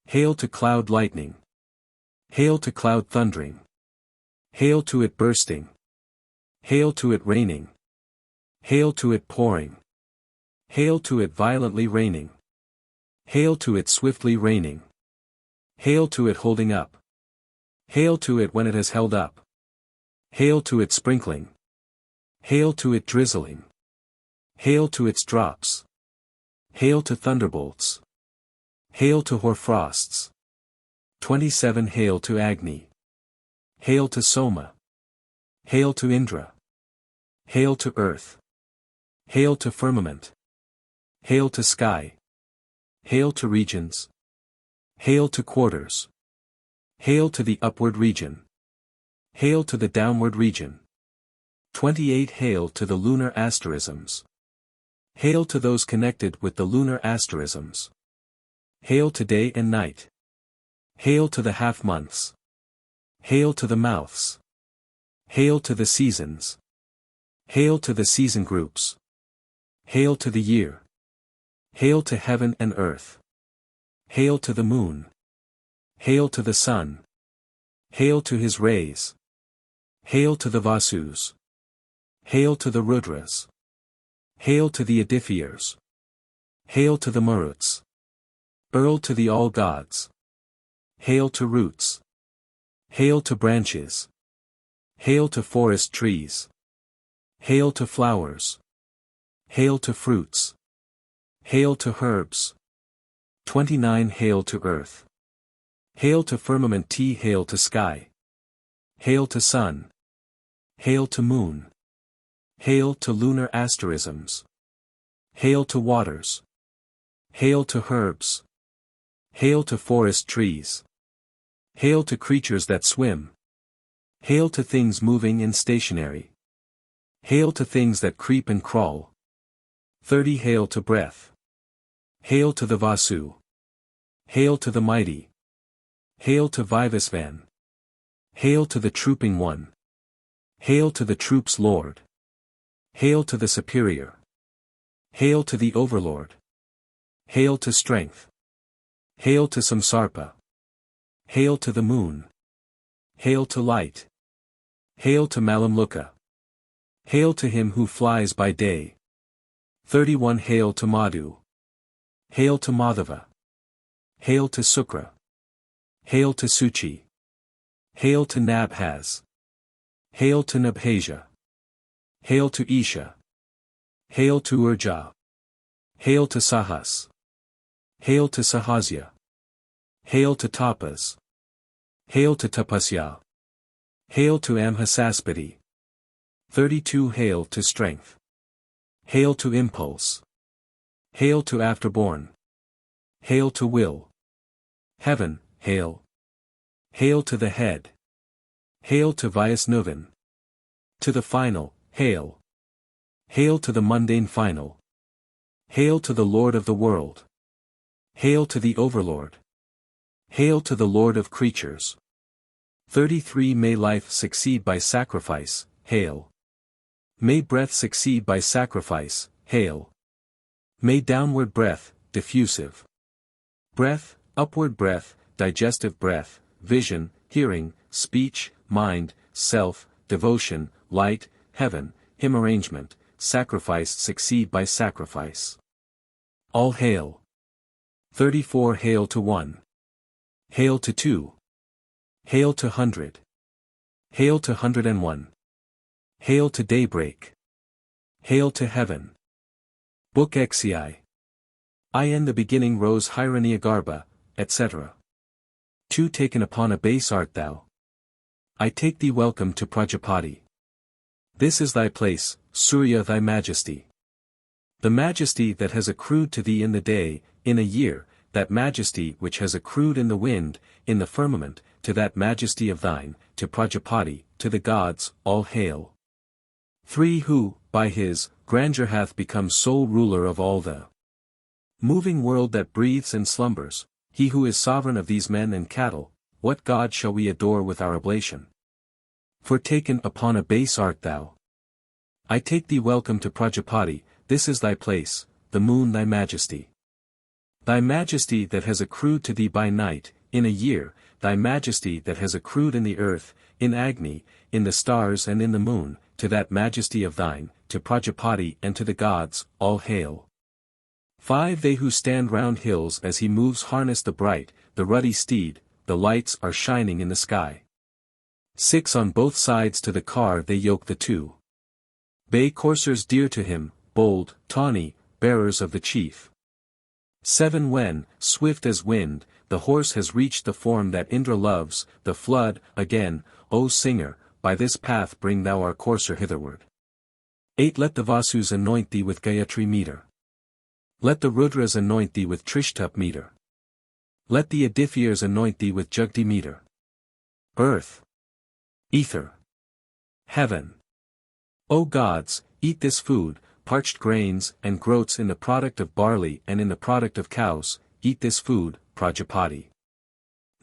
Speaker 1: Hail to cloud lightning. Hail to cloud thundering. Hail to it bursting. Hail to it raining. Hail to it pouring. Hail to it violently raining. Hail to it swiftly raining. Hail to it holding up. Hail to it when it has held up. Hail to it sprinkling. Hail to it drizzling. Hail to its drops. Hail to thunderbolts. Hail to hoarfrosts. 27 Hail to Agni. Hail to Soma. Hail to Indra. Hail to earth. Hail to firmament. Hail to sky. Hail to regions. Hail to quarters. Hail to the upward region. Hail to the downward region. 28 Hail to the lunar asterisms. Hail to those connected with the lunar asterisms. Hail to day and night. Hail to the half-months. Hail to the mouths. Hail to the seasons. Hail to the season groups. Hail to the year. Hail to heaven and earth. Hail to the moon. Hail to the sun. Hail to his rays. Hail to the Vasus. Hail to the Rudras. Hail to the Adithyas. Hail to the Maruts. Hail to the all-gods. Hail to roots. Hail to branches. Hail to forest trees. Hail to flowers. Hail to fruits. Hail to herbs. 29 Hail to earth. Hail to firmament. Hail to sky. Hail to sun. Hail to moon. Hail to lunar asterisms. Hail to waters. Hail to herbs. Hail to forest trees. Hail to creatures that swim. Hail to things moving and stationary. Hail to things that creep and crawl. 30 Hail to breath. Hail to the Vasu. Hail to the mighty. Hail to Vivasvan. Hail to the trooping one. Hail to the troops' lord. Hail to the superior. Hail to the overlord. Hail to strength. Hail to Samsarpa. Hail to the moon. Hail to light. Hail to Malamluka. Hail to him who flies by day. 31 Hail to Madhu. Hail to Madhava. Hail to Sukra. Hail to Suchi. Hail to Nabhaz. Hail to Nabhasia. Hail to Isha. Hail to Urja. Hail to Sahas. Hail to Sahasya. Hail to Tapas. Hail to Tapasya. Hail to Amhasaspati. 32 Hail to strength. Hail to impulse. Hail to afterborn. Hail to will. Heaven, hail. Hail to the head. Hail to Vyasnuvan. To the final, hail. Hail to the mundane final. Hail to the Lord of the world. Hail to the Overlord. Hail to the Lord of creatures. 33 May life succeed by sacrifice, hail. May breath succeed by sacrifice, hail. May downward breath, diffusive. Breath, upward breath, digestive breath, vision, hearing, speech, mind, self, devotion, light, heaven, hymn arrangement, sacrifice succeed by sacrifice. All hail. 34 Hail to 1. Hail to 2. Hail to 100. Hail to 101. Hail to daybreak. Hail to heaven. Book XCI. I in the beginning rose Hiranyagarbha, etc. 2 Taken upon a base art thou. I take thee welcome to Prajapati. This is thy place, Surya thy majesty. The majesty that has accrued to thee in the day, in a year, that majesty which has accrued in the wind, in the firmament, to that majesty of thine, to Prajapati, to the gods, all hail. 3 Who, by his grandeur hath become sole ruler of all the moving world that breathes and slumbers, he who is sovereign of these men and cattle, what god shall we adore with our oblation? For taken upon a base art thou. I take thee welcome to Prajapati, this is thy place, the moon thy majesty. Thy majesty that has accrued to thee by night, in a year, thy majesty that has accrued in the earth, in Agni, in the stars and in the moon, to that majesty of thine, to Prajapati and to the gods, all hail. 5 They who stand round hills as he moves harness the bright, the ruddy steed, the lights are shining in the sky. 6 On both sides to the car they yoke the 2 bay coursers dear to him, bold, tawny, bearers of the chief. 7 When, swift as wind, the horse has reached the form that Indra loves, the flood, again, O singer, by this path bring thou our courser hitherward. 8 Let the Vasus anoint thee with Gayatri meter. Let the Rudras anoint thee with Trishtup meter. Let the Adithyas anoint thee with Jugti meter. Earth. Ether. Heaven. O gods, eat this food, parched grains and groats in the product of barley and in the product of cows, eat this food, Prajapati.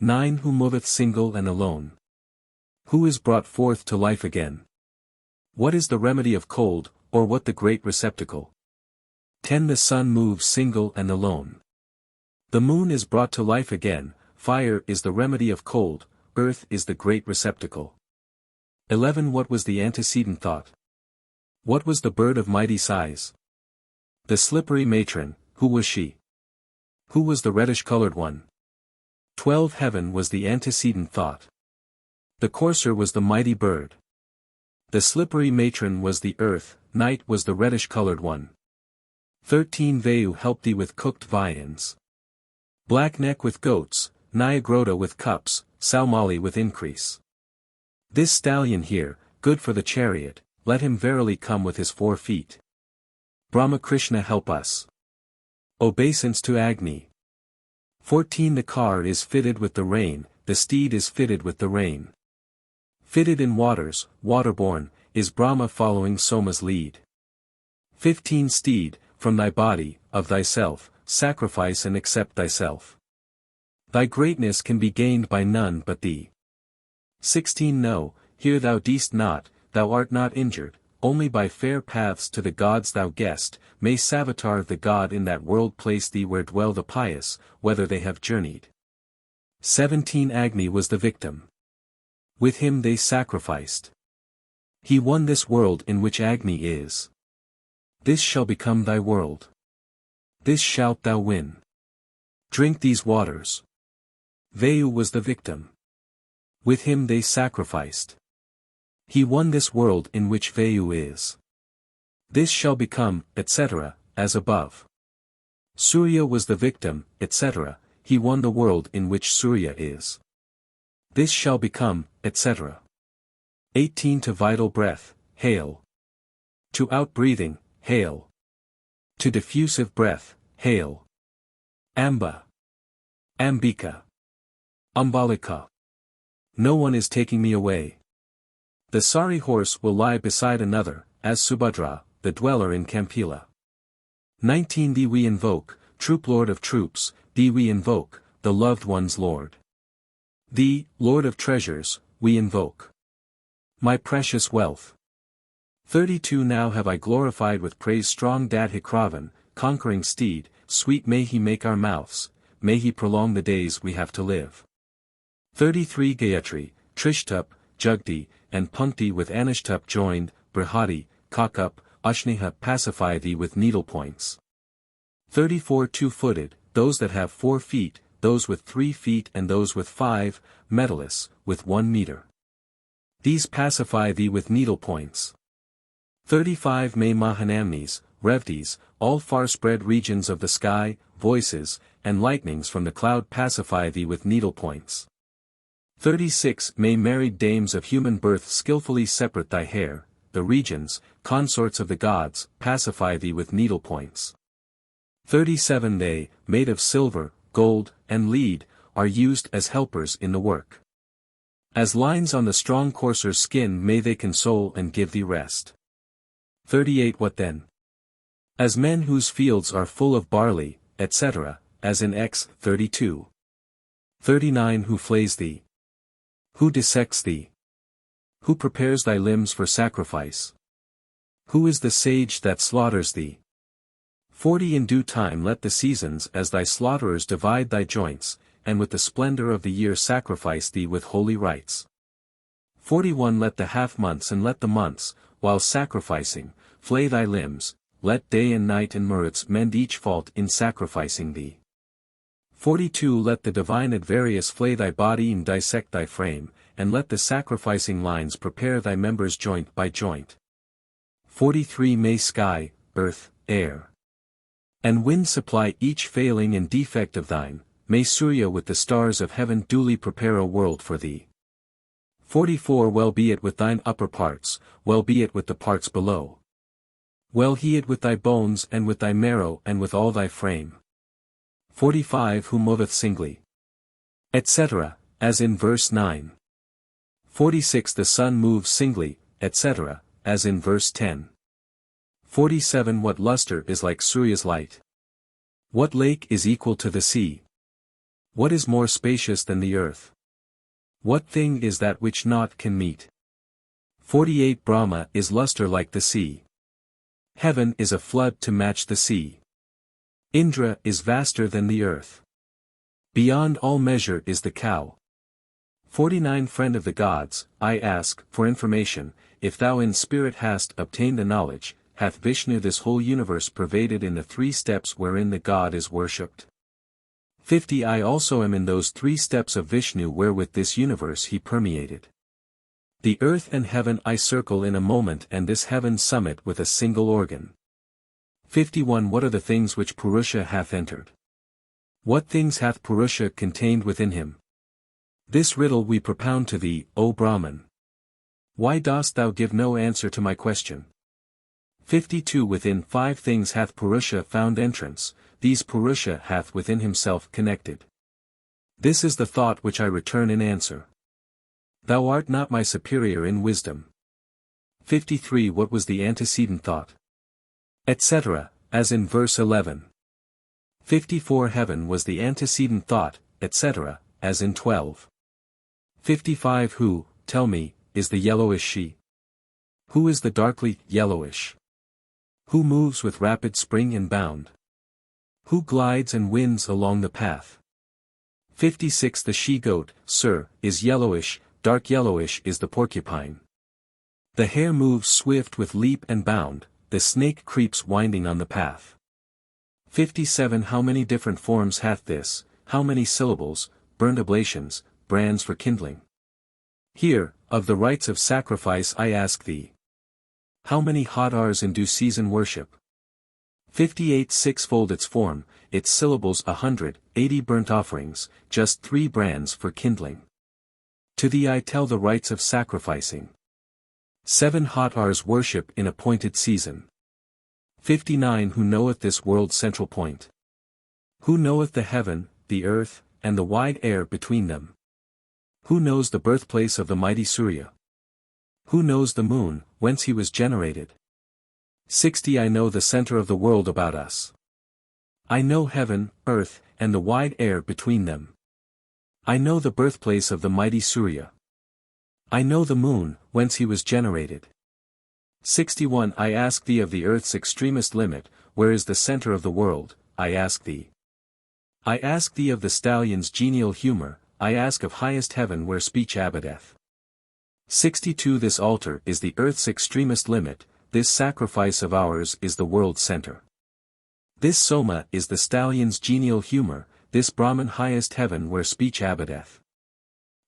Speaker 1: 9 Who moveth single and alone? Who is brought forth to life again? What is the remedy of cold, or what the great receptacle? 10 The sun moves single and alone. The moon is brought to life again, fire is the remedy of cold, earth is the great receptacle. 11 What was the antecedent thought? What was the bird of mighty size? The slippery matron, who was she? Who was the reddish-colored one? 12 Heaven was the antecedent thought. The courser was the mighty bird. The slippery matron was the earth, night was the reddish-colored one. 13 Vayu helped thee with cooked viands. Black neck with goats, Nyagrota with cups, Saumali with increase. This stallion here, good for the chariot, let him verily come with his 4 feet. Brahma Krishna help us. Obeisance to Agni. 14 The car is fitted with the rain, the steed is fitted with the rain. Fitted in waters, waterborne, is Brahma following Soma's lead. 15 Steed, from thy body, of thyself, sacrifice and accept thyself. Thy greatness can be gained by none but thee. 16 No, here thou deest not, thou art not injured, only by fair paths to the gods thou guessed, may Savatar the god in that world place thee where dwell the pious, whether they have journeyed. 17 Agni was the victim. With him they sacrificed. He won this world in which Agni is. This shall become thy world. This shalt thou win. Drink these waters. Vayu was the victim. With him they sacrificed. He won this world in which Vayu is. This shall become, etc., as above. Surya was the victim, etc., he won the world in which Surya is. This shall become, etc. 18 To vital breath, hail. To outbreathing, hail. To diffusive breath, hail. Amba. Ambika. Ambalika. No one is taking me away. The sorry horse will lie beside another, as Subhadra, the dweller in Kampila. 19 Thee we invoke, troop lord of troops, thee we invoke, the loved one's lord. Thee, Lord of treasures, we invoke. My precious wealth. 32 Now have I glorified with praise strong Dadhikravan, conquering steed, sweet may he make our mouths, may he prolong the days we have to live. 33 Gayatri, Trishtup, Jugdi, and Punkti with Anishtup joined, Brihadi, Kakup, Ashneha pacify thee with needlepoints. 34 Two-footed, those that have 4 feet, those with 3 feet and those with 5, Metallus, with 1 meter. These pacify thee with needlepoints. 35 May Mahanamnis, Revtis, all far-spread regions of the sky, voices, and lightnings from the cloud pacify thee with needlepoints. 36 May married dames of human birth skillfully separate thy hair, the regions, consorts of the gods, pacify thee with needlepoints. 37 They, made of silver, gold, and lead, are used as helpers in the work. As lines on the strong courser's skin may they console and give thee rest. 38 What then? As men whose fields are full of barley, etc., as in XXII. 39 Who flays thee? Who dissects thee? Who prepares thy limbs for sacrifice? Who is the sage that slaughters thee? 40 In due time let the seasons as thy slaughterers divide thy joints, and with the splendor of the year sacrifice thee with holy rites. 41 Let the half-months and let the months, while sacrificing, flay thy limbs, let day and night and Muruts mend each fault in sacrificing thee. 42 Let the divine Advarius flay thy body and dissect thy frame, and let the sacrificing lines prepare thy members joint by joint. 43 May sky, earth, air, and wind supply each failing and defect of thine, may Surya with the stars of heaven duly prepare a world for thee. 44 Well be it with thine upper parts, well be it with the parts below. Well he it with thy bones and with thy marrow and with all thy frame. 45 Who moveth singly, etc., as in verse 9. 46 The sun moves singly, etc., as in verse 10. 47 What luster is like Surya's light? What lake is equal to the sea? What is more spacious than the earth? What thing is that which naught can meet? 48 Brahma is luster like the sea. Heaven is a flood to match the sea. Indra is vaster than the earth. Beyond all measure is the cow. 49 Friend of the gods, I ask, for information, if thou in spirit hast obtained the knowledge, hath Vishnu this whole universe pervaded in the 3 steps wherein the god is worshipped? 50 I also am in those 3 steps of Vishnu wherewith this universe he permeated. The earth and heaven I circle in a moment and this heaven summit with a single organ. 51 What are the things which Purusha hath entered? What things hath Purusha contained within him? This riddle we propound to thee, O Brahman. Why dost thou give no answer to my question? 52 Within 5 things hath Purusha found entrance, these Purusha hath within himself connected. This is the thought which I return in answer. Thou art not my superior in wisdom. 53 What was the antecedent thought? Etc., as in verse 11. 54 Heaven was the antecedent thought, etc., as in 12. 55 Who, tell me, is the yellowish she? Who is the darkly yellowish? Who moves with rapid spring and bound? Who glides and wins along the path? 56 The she-goat, sir, is yellowish, dark yellowish is the porcupine. The hare moves swift with leap and bound, the snake creeps winding on the path. 57 How many different forms hath this, how many syllables, burned oblations, brands for kindling? Here, of the rites of sacrifice I ask thee. How many hot hours in due season worship? 58 sixfold its form, its syllables 180 burnt offerings, just 3 brands for kindling. To thee I tell the rites of sacrificing. 7 hot hours worship in appointed season. 59 Who knoweth this world's central point? Who knoweth the heaven, the earth, and the wide air between them? Who knows the birthplace of the mighty Surya? Who knows the moon, whence he was generated? 60 I know the center of the world about us. I know heaven, earth, and the wide air between them. I know the birthplace of the mighty Surya. I know the moon, whence he was generated. 61 I ask thee of the earth's extremest limit, where is the center of the world, I ask thee. I ask thee of the stallion's genial humor, I ask of highest heaven where speech abideth. 62 This altar is the earth's extremest limit, this sacrifice of ours is the world's center. This soma is the stallion's genial humor, this Brahman highest heaven where speech abideth.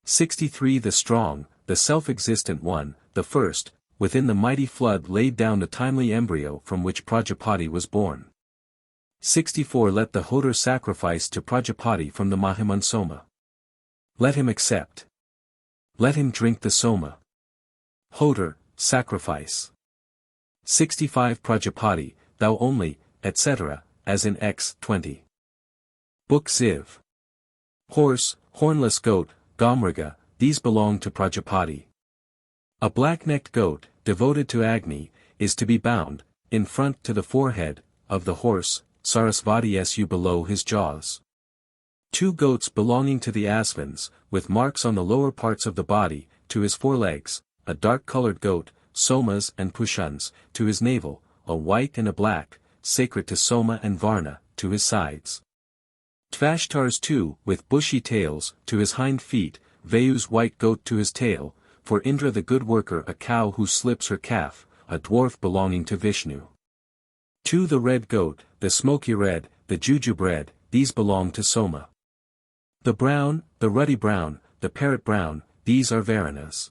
Speaker 1: 63 The strong, the self-existent one, the first, within the mighty flood laid down the timely embryo from which Prajapati was born. 64 Let the Hodar sacrifice to Prajapati from the Mahiman Soma. Let him accept. Let him drink the Soma. Hodar, sacrifice. 65 Prajapati, thou only, etc., as in XXII. Book XXIV. Horse, hornless goat, Gamraga, these belong to Prajapati. A black-necked goat, devoted to Agni, is to be bound, in front to the forehead, of the horse, Sarasvati su below his jaws. 2 goats belonging to the Asvins, with marks on the lower parts of the body, to his forelegs, a dark-colored goat, Somas and Pushuns, to his navel, a white and a black, sacred to Soma and Varna, to his sides. Tvashtars 2, with bushy tails, to his hind feet, Vayu's white goat to his tail, for Indra the good worker a cow who slips her calf, a dwarf belonging to Vishnu. 2 The red goat, the smoky red, the jujube red, these belong to Soma. The brown, the ruddy brown, the parrot brown, these are Varanas.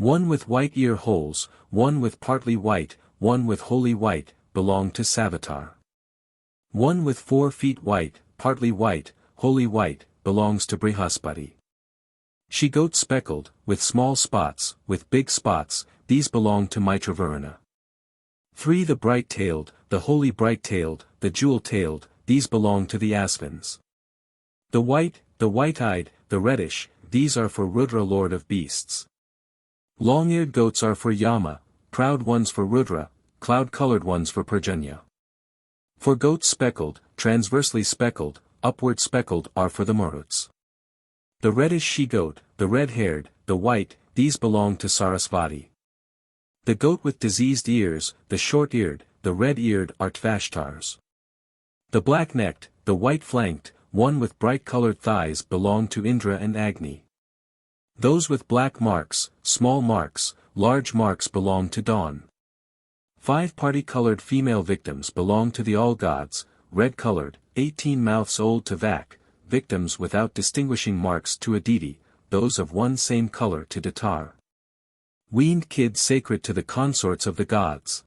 Speaker 1: 1 with white ear holes, 1 with partly white, 1 with wholly white, belong to Savitar. 1 with 4 feet white, partly white, wholly white, belongs to Brihaspati. She-goat speckled, with small spots, with big spots, these belong to Mitravarana. 3 The bright-tailed, the wholly bright-tailed, the jewel-tailed, these belong to the Asvins. The white-eyed, the reddish, these are for Rudra lord of beasts. Long-eared goats are for Yama, proud ones for Rudra, cloud-colored ones for Parjanya. For goats speckled, transversely speckled, upward speckled are for the Maruts. The reddish she-goat, the red-haired, the white, these belong to Sarasvati. The goat with diseased ears, the short-eared, the red-eared are Tvashtars. The black-necked, the white-flanked, 1 with bright-colored thighs belong to Indra and Agni. Those with black marks, small marks, large marks belong to Dawn. 5 party-colored female victims belong to the all-gods, red-colored, 18 mouths old to Vak, victims without distinguishing marks to Aditi, those of one same color to Datar. Weaned kids sacred to the consorts of the gods.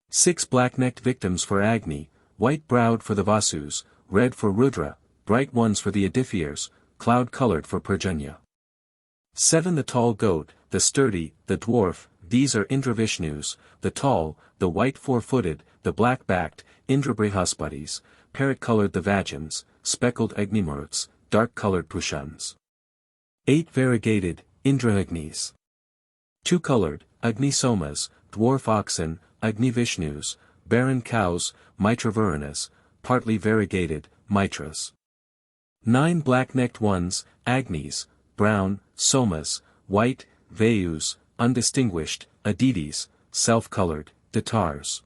Speaker 1: 6 black-necked victims for Agni, white-browed for the Vasus, red for Rudra, bright ones for the Adithyas, cloud-colored for Parjanya. 7 The tall goat, the sturdy, the dwarf, these are Indra-Vishnus, the tall, the white four-footed, the black-backed, Indra-Brihaspatis, parrot-colored the Vajans, speckled Agnimaruts, dark-colored Pushuns. 8 Variegated, Indra-Agnis. 2-colored, Agni-Somas, dwarf oxen, Agni-Vishnus, barren cows, Mitra-Varanas, partly variegated, Mitras. 9 black-necked ones, Agnis, brown, Somas, white, Vayus, undistinguished, Aditis, self-colored, Datars.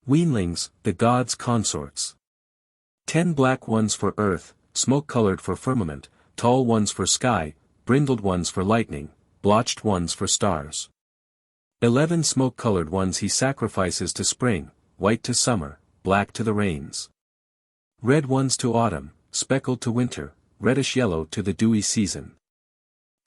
Speaker 1: Weanlings, the gods' consorts. 10 black ones for earth, smoke-colored for firmament, tall ones for sky, brindled ones for lightning, blotched ones for stars. 11 smoke-colored ones he sacrifices to spring, white to summer, black to the rains. Red ones to autumn, speckled to winter, reddish-yellow to the dewy season.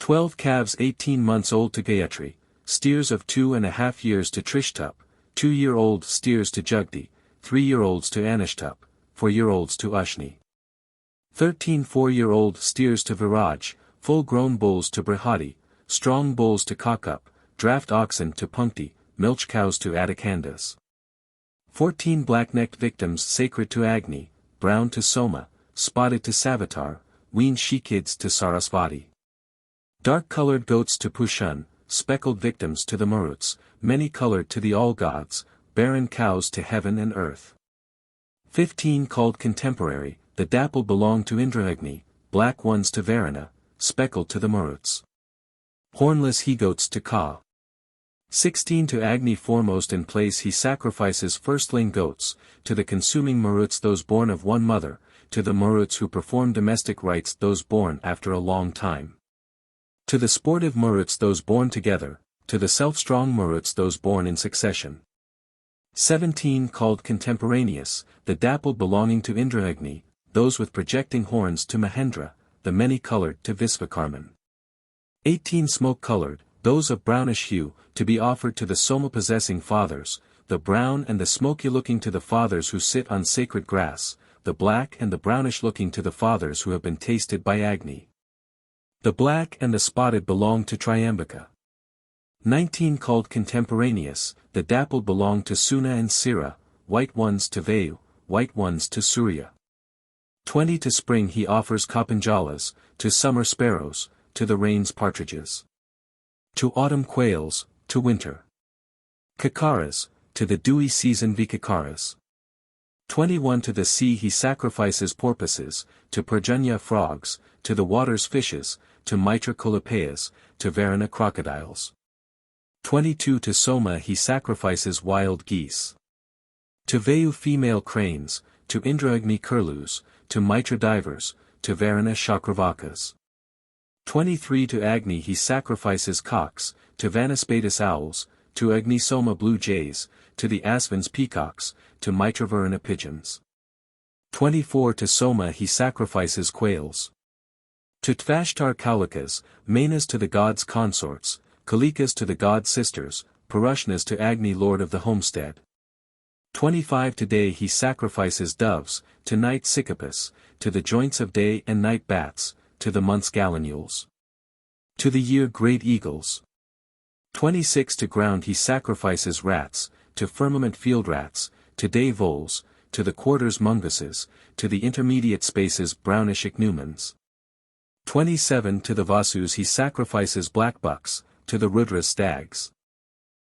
Speaker 1: 12 calves 18 months old to Gayatri, steers of 2.5 years to Trishtup, 2-year-old steers to Jugdi, 3-year-olds to Anushtup, 4-year-olds to Ushni. 13 4-year-old steers to Viraj, full-grown bulls to Brihadi, strong bulls to Kakup, draft oxen to Punkti, milch cows to Adikandas. 14 black-necked victims sacred to Agni, brown to Soma, spotted to Savitar, weaned she-kids to Sarasvati. Dark-colored goats to Pushan, speckled victims to the Maruts, many-colored to the all-gods, barren cows to heaven and earth. 15 called contemporary, the dappled belong to Indraagni, black ones to Varuna, speckled to the Maruts. Hornless he-goats to Ka. 16 to Agni foremost in place he sacrifices firstling goats, to the consuming Maruts those born of one mother, to the Maruts who perform domestic rites those born after a long time. To the sportive Maruts those born together, to the self-strong Maruts those born in succession. 17 called contemporaneous, the dappled belonging to Indraagni, those with projecting horns to Mahendra, the many-colored to Visvakarman. 18 smoke-colored, those of brownish hue, to be offered to the Soma-possessing fathers, the brown and the smoky-looking to the fathers who sit on sacred grass, the black and the brownish-looking to the fathers who have been tasted by Agni. The black and the spotted belong to Triambaka. 19 called contemporaneous, the dappled belong to Suna and Sira, white ones to Vayu, white ones to Surya. 20 to spring he offers Kapanjalas, to summer sparrows, to the rains partridges. To autumn quails, to winter. Kakaras, to the dewy season Vikakaras. 21 to the sea he sacrifices porpoises, to Parjanya frogs, to the waters fishes, to Mitra Kulapayas, to Varuna crocodiles. 22 to Soma he sacrifices wild geese. To Vayu female cranes, to Indraagni curlews, to Mitra divers, to Varuna chakravakas. 23 to Agni he sacrifices cocks, to Vanaspatis owls, to Agni Soma blue jays, to the Asvins peacocks, to Mitra Varuna pigeons. 24 to Soma he sacrifices quails. To Tvashtar Kaulikas, Manas to the gods' consorts, Kalikas to the gods' sisters, Purushnas to Agni lord of the homestead. 25 to day he sacrifices doves, to night Sicypus, to the joints of day and night bats, to the month's gallinules. To the year great eagles. 26 to ground he sacrifices rats, to firmament field rats, to day voles, to the quarters munguses, to the intermediate spaces brownish ichneumons. 27 to the Vasus he sacrifices blackbucks, to the Rudra stags.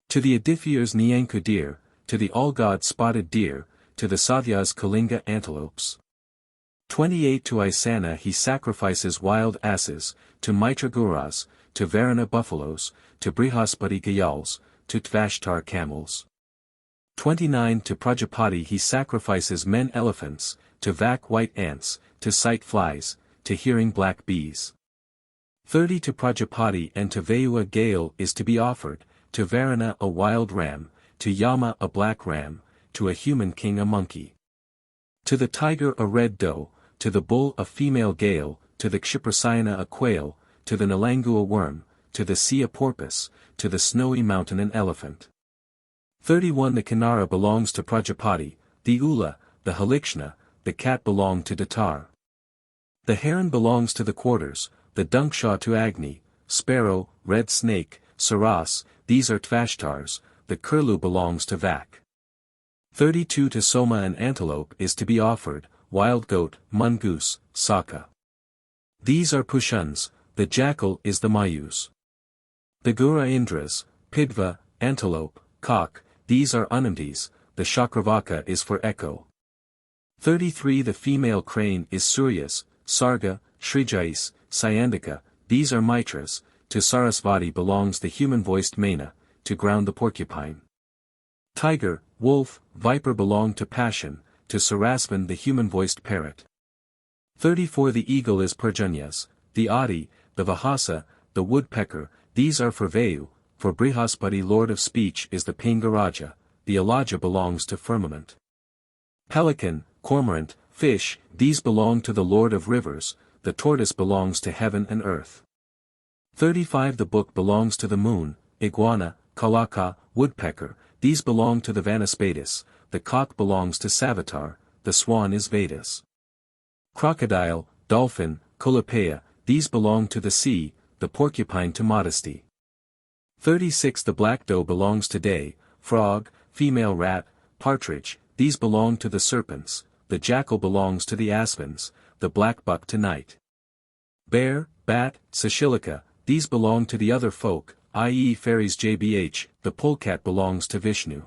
Speaker 1: To the Adithirs Nyanku deer, to the all-god spotted deer, to the Sathyas Kalinga antelopes. 28 to Isana he sacrifices wild asses, to Mitra Guras, to Varuna buffaloes, to Brihaspati gayals, to Tvashtar camels. 29 to Prajapati he sacrifices men elephants, to Vak white ants, to sight flies, to hearing black bees. 30 to Prajapati and to Vayu a gale is to be offered, to Varuna a wild ram, to Yama a black ram, to a human king a monkey. To the tiger a red doe, to the bull a female gale, to the Kshiprasayana a quail, to the Nalangu a worm, to the sea a porpoise, to the snowy mountain an elephant. 31 The Kinara belongs to Prajapati, the Ula, the Halikshna, the cat belong to Datar. The heron belongs to the quarters, the Dunkshaw to Agni, sparrow, red snake, saras, these are Tvashtars, the curlew belongs to Vak. 32 To Soma an antelope is to be offered, wild goat, mongoose, saka. These are Pushuns, the jackal is the Mayus. The Gura Indras, Pidva, antelope, cock, these are Unamdis, the Shakravaka is for echo. 33 The female crane is Suryas, Sarga, Srijais, Syandika, these are Mitras, to Sarasvati belongs the human-voiced Maina, to ground the porcupine. Tiger, wolf, viper belong to Passion, to Sarasvan the human-voiced parrot. 34 The eagle is Parjanyas, the Adi, the Vahasa, the woodpecker, these are for Vayu, for Brihaspati lord of speech is the Pingaraja, the Alaja belongs to firmament. Pelican, cormorant, fish, these belong to the lord of rivers, the tortoise belongs to heaven and earth. 35 The book belongs to the moon, iguana, kalaka, woodpecker, these belong to the Vanaspatis, the cock belongs to Savitar, the swan is Vedas. Crocodile, dolphin, Colopeia, these belong to the sea, the porcupine to modesty. 36 The black doe belongs to day, frog, female rat, partridge, these belong to the serpents, the jackal belongs to the aspens, the black buck to night. Bear, bat, Sashilika, these belong to the other folk, i.e. fairies jbh, the polecat belongs to Vishnu.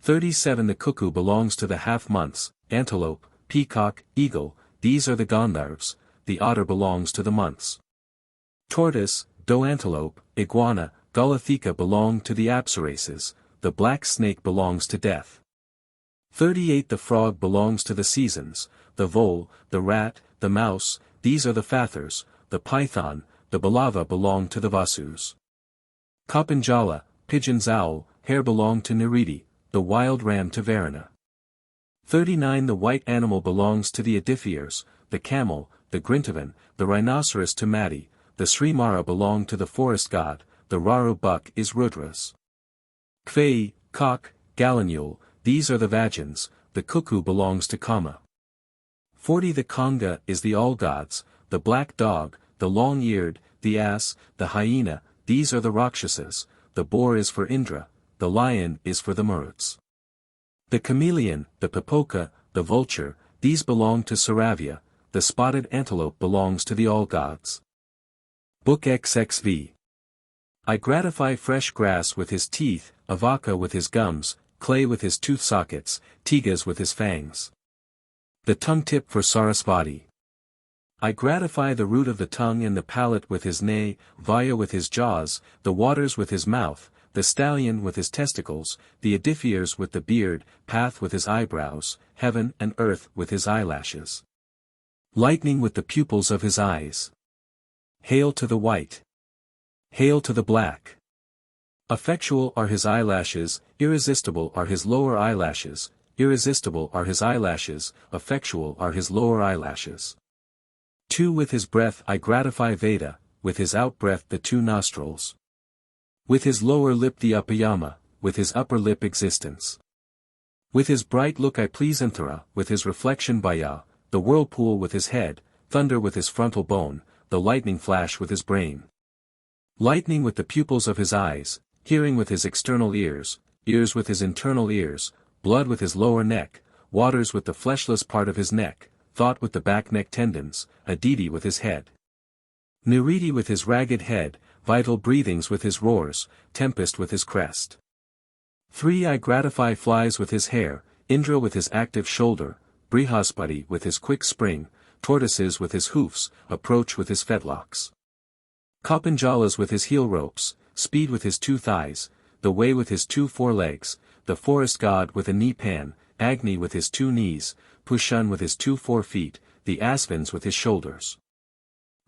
Speaker 1: 37 The cuckoo belongs to the half-months, antelope, peacock, eagle, these are the Gandharvas, the otter belongs to the months. Tortoise, doe antelope, iguana, Galathika belong to the apsarases, the black snake belongs to death. 38 The frog belongs to the seasons, the vole, the rat, the mouse, these are the fathers, the python, the balava belong to the vasus. Kapanjala, pigeon's owl, hare belong to Niriti, the wild ram to Varuna. 39 The white animal belongs to the Adithiers, the camel, the Grintavan, the rhinoceros to Mati, the Srimara belong to the forest god, the Raru buck is Rudras. Kvei, cock, gallinule, these are the Vajans, the cuckoo belongs to Kama. 40 The Kanga is the all-gods, the black dog, the long-eared, the ass, the hyena, these are the Rakshasas, the boar is for Indra, the lion is for the Maruts. The chameleon, the pipoca, the vulture, these belong to Saravya, the spotted antelope belongs to the all-gods. Book XXV. I gratify fresh grass with his teeth, Avaka with his gums, clay with his tooth sockets, Tigas with his fangs. The tongue tip for Sarasvati. I gratify the root of the tongue and the palate with his neigh, Vaya with his jaws, the waters with his mouth, the stallion with his testicles, the Adithiers with the beard, Path with his eyebrows, heaven and earth with his eyelashes. Lightning with the pupils of his eyes. Hail to the white. Hail to the black. Effectual are his eyelashes, irresistible are his lower eyelashes, irresistible are his eyelashes, effectual are his lower eyelashes. 2 With his breath I gratify Veda, with his out-breath the 2 nostrils. With his lower lip the upayama, with his upper lip existence. With his bright look I please Anthara, with his reflection Baya, the whirlpool with his head, thunder with his frontal bone, the lightning flash with his brain. Lightning with the pupils of his eyes, hearing with his external ears, ears with his internal ears, blood with his lower neck, waters with the fleshless part of his neck, thought with the back neck tendons, Aditi with his head. Niriti with his ragged head, vital breathings with his roars, tempest with his crest. 3 I gratify flies with his hair, Indra with his active shoulder, Brihaspati with his quick spring, tortoises with his hoofs, approach with his fetlocks. Kapanjalas with his heel ropes, speed with his 2 thighs, the way with his 2 forelegs, the forest god with a knee pan, Agni with his 2 knees, Pushan with his 2 forefeet, the aspens with his shoulders.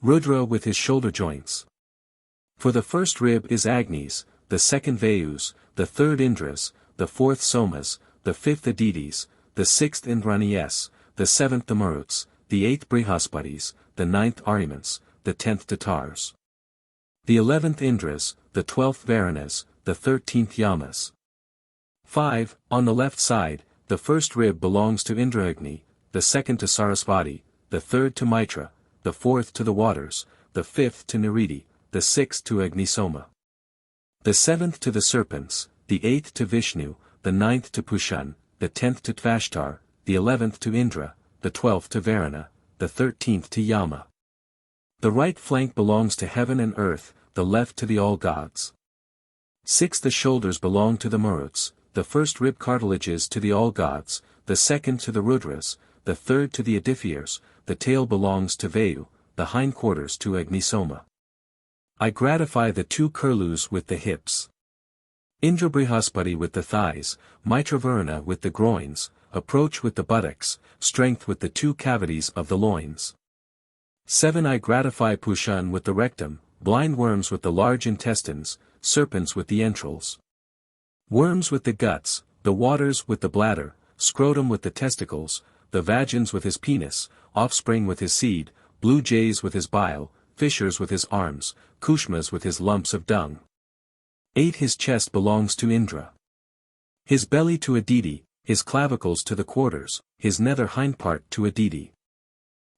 Speaker 1: Rudra with his shoulder joints. For the first rib is Agnis, the second Vayus, the third Indras, the fourth Somas, the 5th Aditis, the 6th Indranis, the 7th the Maruts, the 8th Brihaspatis, the 9th Aryamans, the 10th Tatars. The 11th Indras, the 12th Varunas, the 13th Yamas. 5 On the left side, the first rib belongs to Indraagni, the second to Sarasvati, the third to Mitra, the 4th to the waters, the 5th to Niriti, the 6th to Agnisoma. The 7th to the serpents, the 8th to Vishnu, the 9th to Pushan, the 10th to Tvashtar, the 11th to Indra, the 12th to Varuna, the 13th to Yama. The right flank belongs to heaven and earth, the left to the all-gods. 6 The shoulders belong to the Maruts, the first rib cartilages to the all-gods, the second to the Rudras, the third to the Adithiers, the tail belongs to Vayu, the hindquarters to Agnisoma. I gratify the 2 curlews with the hips. Indra Brihaspati with the thighs, Mitra Varuna with the groins, approach with the buttocks, strength with the 2 cavities of the loins. 7 I gratify Pushan with the rectum, blind worms with the large intestines, serpents with the entrails. Worms with the guts, the waters with the bladder, scrotum with the testicles, the vagins with his penis, offspring with his seed, blue jays with his bile, fishers with his arms, kushmas with his lumps of dung. 8 His chest belongs to Indra. His belly to Aditi, his clavicles to the quarters, his nether hindpart to Aditi.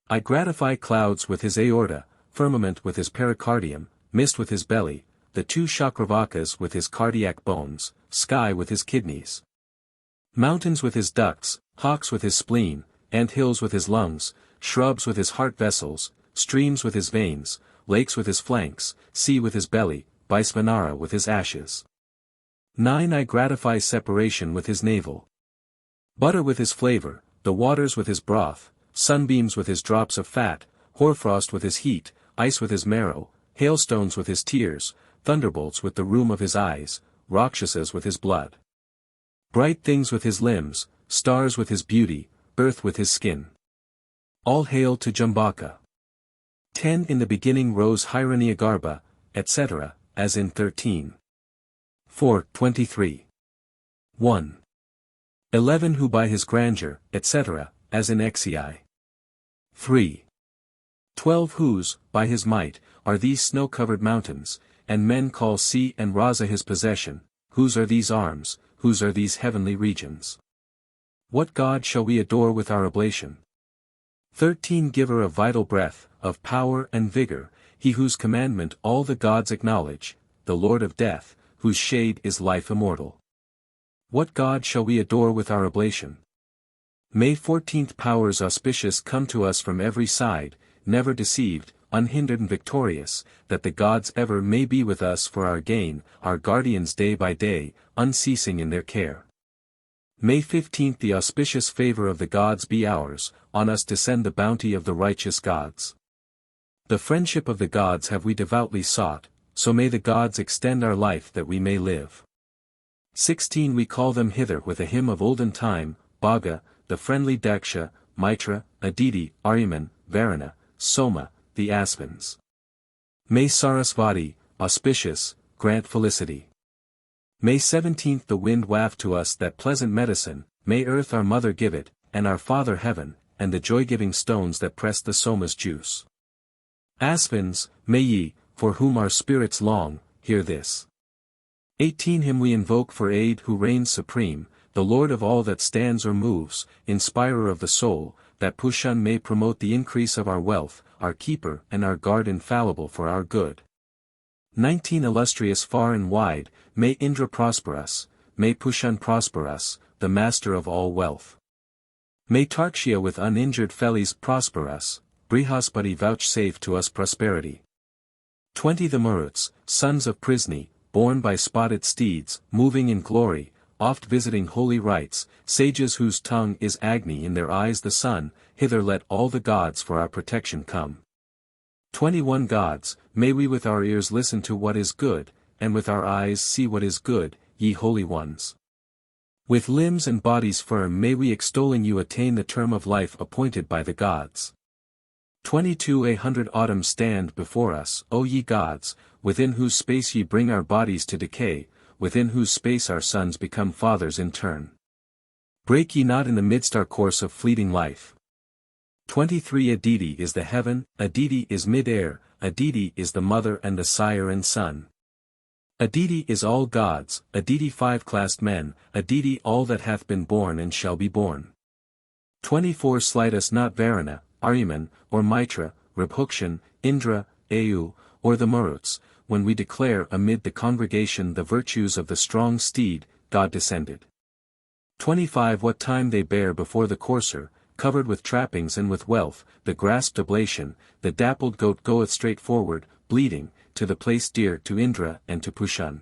Speaker 1: I gratify clouds with his aorta, firmament with his pericardium, mist with his belly, the two chakravakas with his cardiac bones, sky with his kidneys. Mountains with his ducts, hawks with his spleen, ant hills with his lungs, shrubs with his heart vessels, streams with his veins, lakes with his flanks, sea with his belly, Vaisvanara with his ashes. 9. I gratify separation with his navel. Butter with his flavor, the waters with his broth, sunbeams with his drops of fat, hoarfrost with his heat, ice with his marrow, hailstones with his tears, thunderbolts with the rheum of his eyes, rakshasas with his blood. Bright things with his limbs, stars with his beauty, earth with his skin. All hail to Jambaka. 10. In the beginning rose Hiranyagarbha, etc., as in 13. 4. 23. 1. 11. Who by his grandeur, etc., as in XIII. 3. 12. Whose, by his might, are these snow-covered mountains, and men call sea and Rasa his possession, whose are these arms, whose are these heavenly regions? What God shall we adore with our oblation? 13. Giver of vital breath, of power and vigor, he whose commandment all the gods acknowledge, the Lord of death, whose shade is life immortal. What God shall we adore with our oblation? May 14th powers auspicious come to us from every side, never deceived, unhindered and victorious, that the gods ever may be with us for our gain, our guardians day by day, unceasing in their care. May 15th the auspicious favor of the gods be ours, on us descend the bounty of the righteous gods. The friendship of the gods have we devoutly sought, so may the gods extend our life that we may live. 16. We call them hither with a hymn of olden time, Bhaga, the friendly Daksha, Mitra, Aditi, Aryaman, Varuna, Soma, the Aspens. May Sarasvati, auspicious, grant felicity. May 17th the wind waft to us that pleasant medicine, may earth our mother give it, and our father heaven, and the joy-giving stones that press the Soma's juice. Aspens, may ye, for whom our spirits long, hear this. 18. Him we invoke for aid who reigns supreme, the Lord of all that stands or moves, inspirer of the soul, that Pushan may promote the increase of our wealth, our keeper and our guard infallible for our good. 19. Illustrious far and wide, may Indra prosper us, may Pushan prosper us, the master of all wealth. May Tarkshya with uninjured fellies prosper us, Brihaspati vouchsafe to us prosperity. 20. The Maruts, sons of Prisni, born by spotted steeds, moving in glory, oft visiting holy rites, sages whose tongue is Agni in their eyes the sun, hither let all the gods for our protection come. 21. Gods, may we with our ears listen to what is good, and with our eyes see what is good, ye holy ones. With limbs and bodies firm may we extolling you attain the term of life appointed by the gods. 22. 100 autumns stand before us, O ye gods, within whose space ye bring our bodies to decay, within whose space our sons become fathers in turn. Break ye not in the midst our course of fleeting life. 23. Aditi is the heaven, Aditi is mid-air, Aditi is the mother and the sire and son. Aditi is all gods, Aditi five-classed men, Aditi all that hath been born and shall be born. 24. Slight us not Varuna, Aryaman, or Mitra, Rabhukshan, Indra, Au, or the Maruts, when we declare amid the congregation the virtues of the strong steed, God descended. 25. What time they bear before the courser, covered with trappings and with wealth, the grasped oblation, the dappled goat goeth straight forward, bleeding, to the place dear to Indra and to Pushan.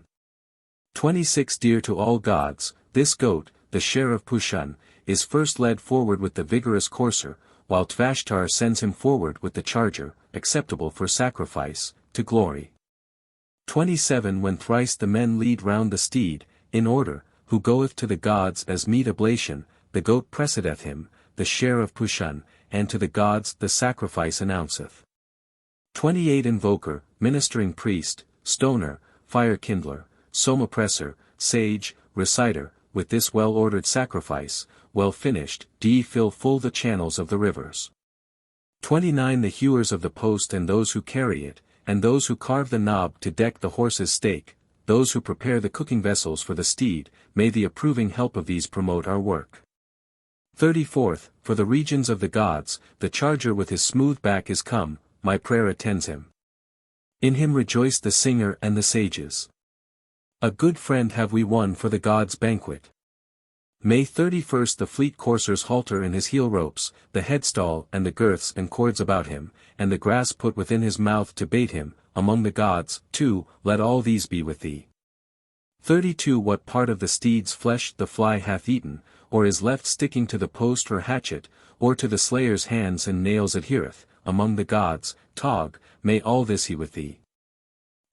Speaker 1: 26. Dear to all gods, this goat, the share of Pushan, is first led forward with the vigorous courser, while Tvashtar sends him forward with the charger, acceptable for sacrifice, to glory. 27. When thrice the men lead round the steed, in order, who goeth to the gods as meet oblation, the goat precedeth him, the share of Pushan, and to the gods the sacrifice announceth. 28. Invoker, ministering priest, stoner, fire kindler, soma-presser, sage, reciter, with this well-ordered sacrifice, well finished, do ye fill full the channels of the rivers. 29. The hewers of the post and those who carry it, and those who carve the knob to deck the horse's stake, those who prepare the cooking vessels for the steed, may the approving help of these promote our work. 34th, for the regions of the gods, the charger with his smooth back is come, my prayer attends him. In him rejoice the singer and the sages. A good friend have we won for the gods' banquet. May 31st the fleet courser's halter and his heel ropes, the headstall and the girths and cords about him, and the grass put within his mouth to bait him, among the gods, too, let all these be with thee. 32 What part of the steed's flesh the fly hath eaten, or is left sticking to the post or hatchet, or to the slayer's hands and nails adhereth, among the gods, Tog, may all this he with thee.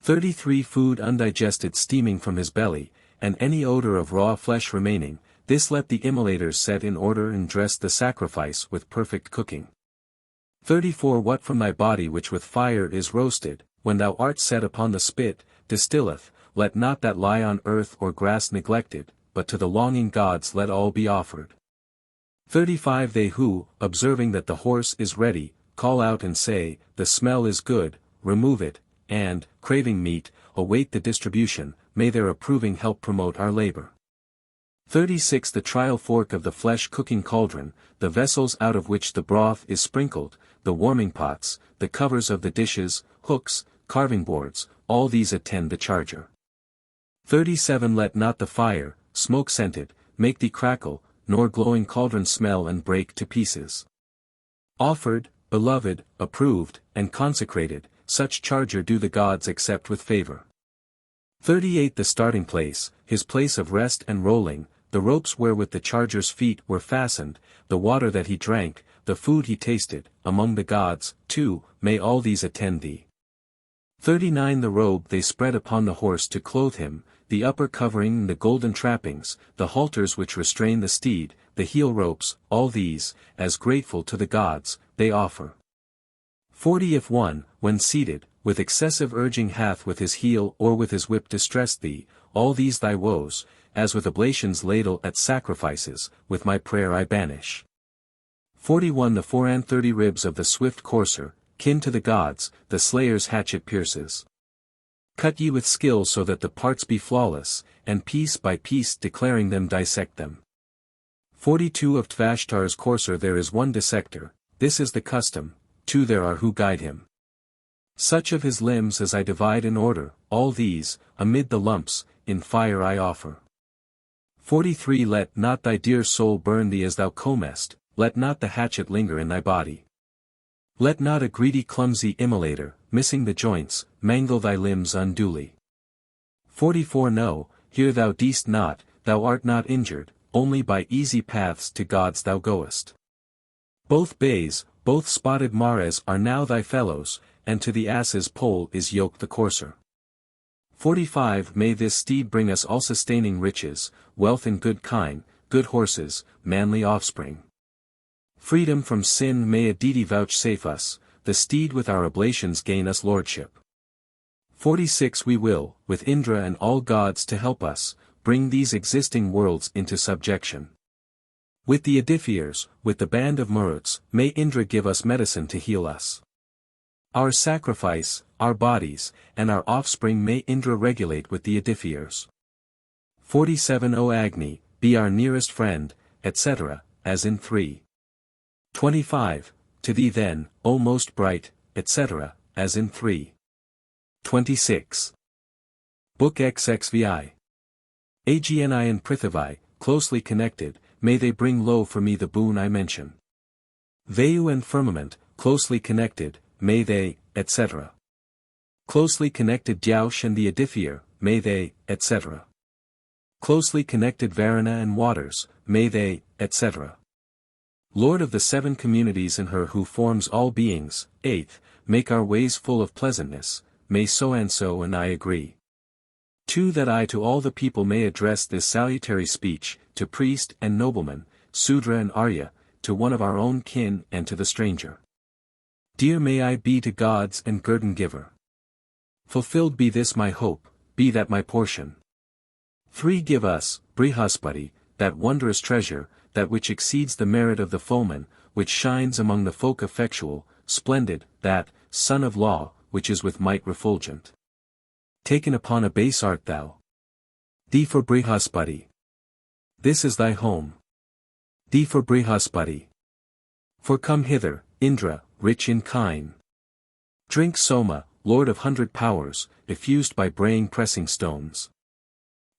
Speaker 1: 33 Food undigested steaming from his belly, and any odor of raw flesh remaining, this let the immolators set in order and dress the sacrifice with perfect cooking. 34 What from thy body which with fire is roasted, when thou art set upon the spit, distilleth, let not that lie on earth or grass neglected, but to the longing gods let all be offered. 35 They who, observing that the horse is ready, call out and say, the smell is good, remove it, and, craving meat, await the distribution, may their approving help promote our labor. 36 The trial fork of the flesh cooking cauldron, the vessels out of which the broth is sprinkled, the warming pots, the covers of the dishes, hooks, carving boards, all these attend the charger. 37 Let not the fire, smoke-scented, make thee crackle, nor glowing cauldron smell and break to pieces. Offered, beloved, approved, and consecrated, such charger do the gods accept with favor. 38 The starting place, his place of rest and rolling, the ropes wherewith the charger's feet were fastened, the water that he drank, the food he tasted, among the gods, too, may all these attend thee. 39 The robe they spread upon the horse to clothe him, the upper covering and the golden trappings, the halters which restrain the steed, the heel ropes, all these, as grateful to the gods, they offer. 40 If one, when seated, with excessive urging hath with his heel or with his whip distressed thee, all these thy woes, as with oblations ladle at sacrifices, with my prayer I banish. 41 The 34 ribs of the swift courser, kin to the gods, the slayer's hatchet pierces. Cut ye with skill so that the parts be flawless, and piece by piece declaring them dissect them. 42 Of Tvashtar's courser there is one dissector, this is the custom, 2 there are who guide him. Such of his limbs as I divide in order, all these, amid the lumps, in fire I offer. 43 Let not thy dear soul burn thee as thou comest, let not the hatchet linger in thy body. Let not a greedy clumsy immolator, missing the joints, mangle thy limbs unduly. 44 No, here thou deest not, thou art not injured, only by easy paths to gods thou goest. Both bays, both spotted mares are now thy fellows, and to the ass's pole is yoked the courser. 45 May this steed bring us all sustaining riches, wealth in good kine, good horses, manly offspring. Freedom from sin may a deity vouchsafe us, the steed with our oblations gain us lordship. 46 We will, with Indra and all gods to help us, bring these existing worlds into subjection. With the edifiers, with the band of Maruts, may Indra give us medicine to heal us. Our sacrifice, our bodies, and our offspring may Indra regulate with the edifiers. 47 O Agni, be our nearest friend, etc., as in 3. 25, to thee then, O most bright, etc., as in 3. 26. Book XXVI. Agni and Prithvi, closely connected, may they bring low for me the boon I mention. Vayu and firmament, closely connected, may they, etc. Closely connected Dyaush and the edifier, may they, etc. Closely connected Varuna and waters, may they, etc. Lord of the 7 communities in her who forms all beings, 8th, make our ways full of pleasantness, may so and I agree. 2 That I to all the people may address this salutary speech, to priest and nobleman, Sudra and Arya, to one of our own kin and to the stranger. Dear may I be to gods and guerdon giver. Fulfilled be this my hope, be that my portion. 3 Give us, Brihaspati, that wondrous treasure, that which exceeds the merit of the foeman, which shines among the folk effectual, splendid, that, son of law, which is with might refulgent. Taken upon a base art thou. D for Brihaspati. This is thy home. D for Brihaspati. For come hither, Indra, rich in kine. Drink Soma, lord of 100 powers, effused by braying pressing stones.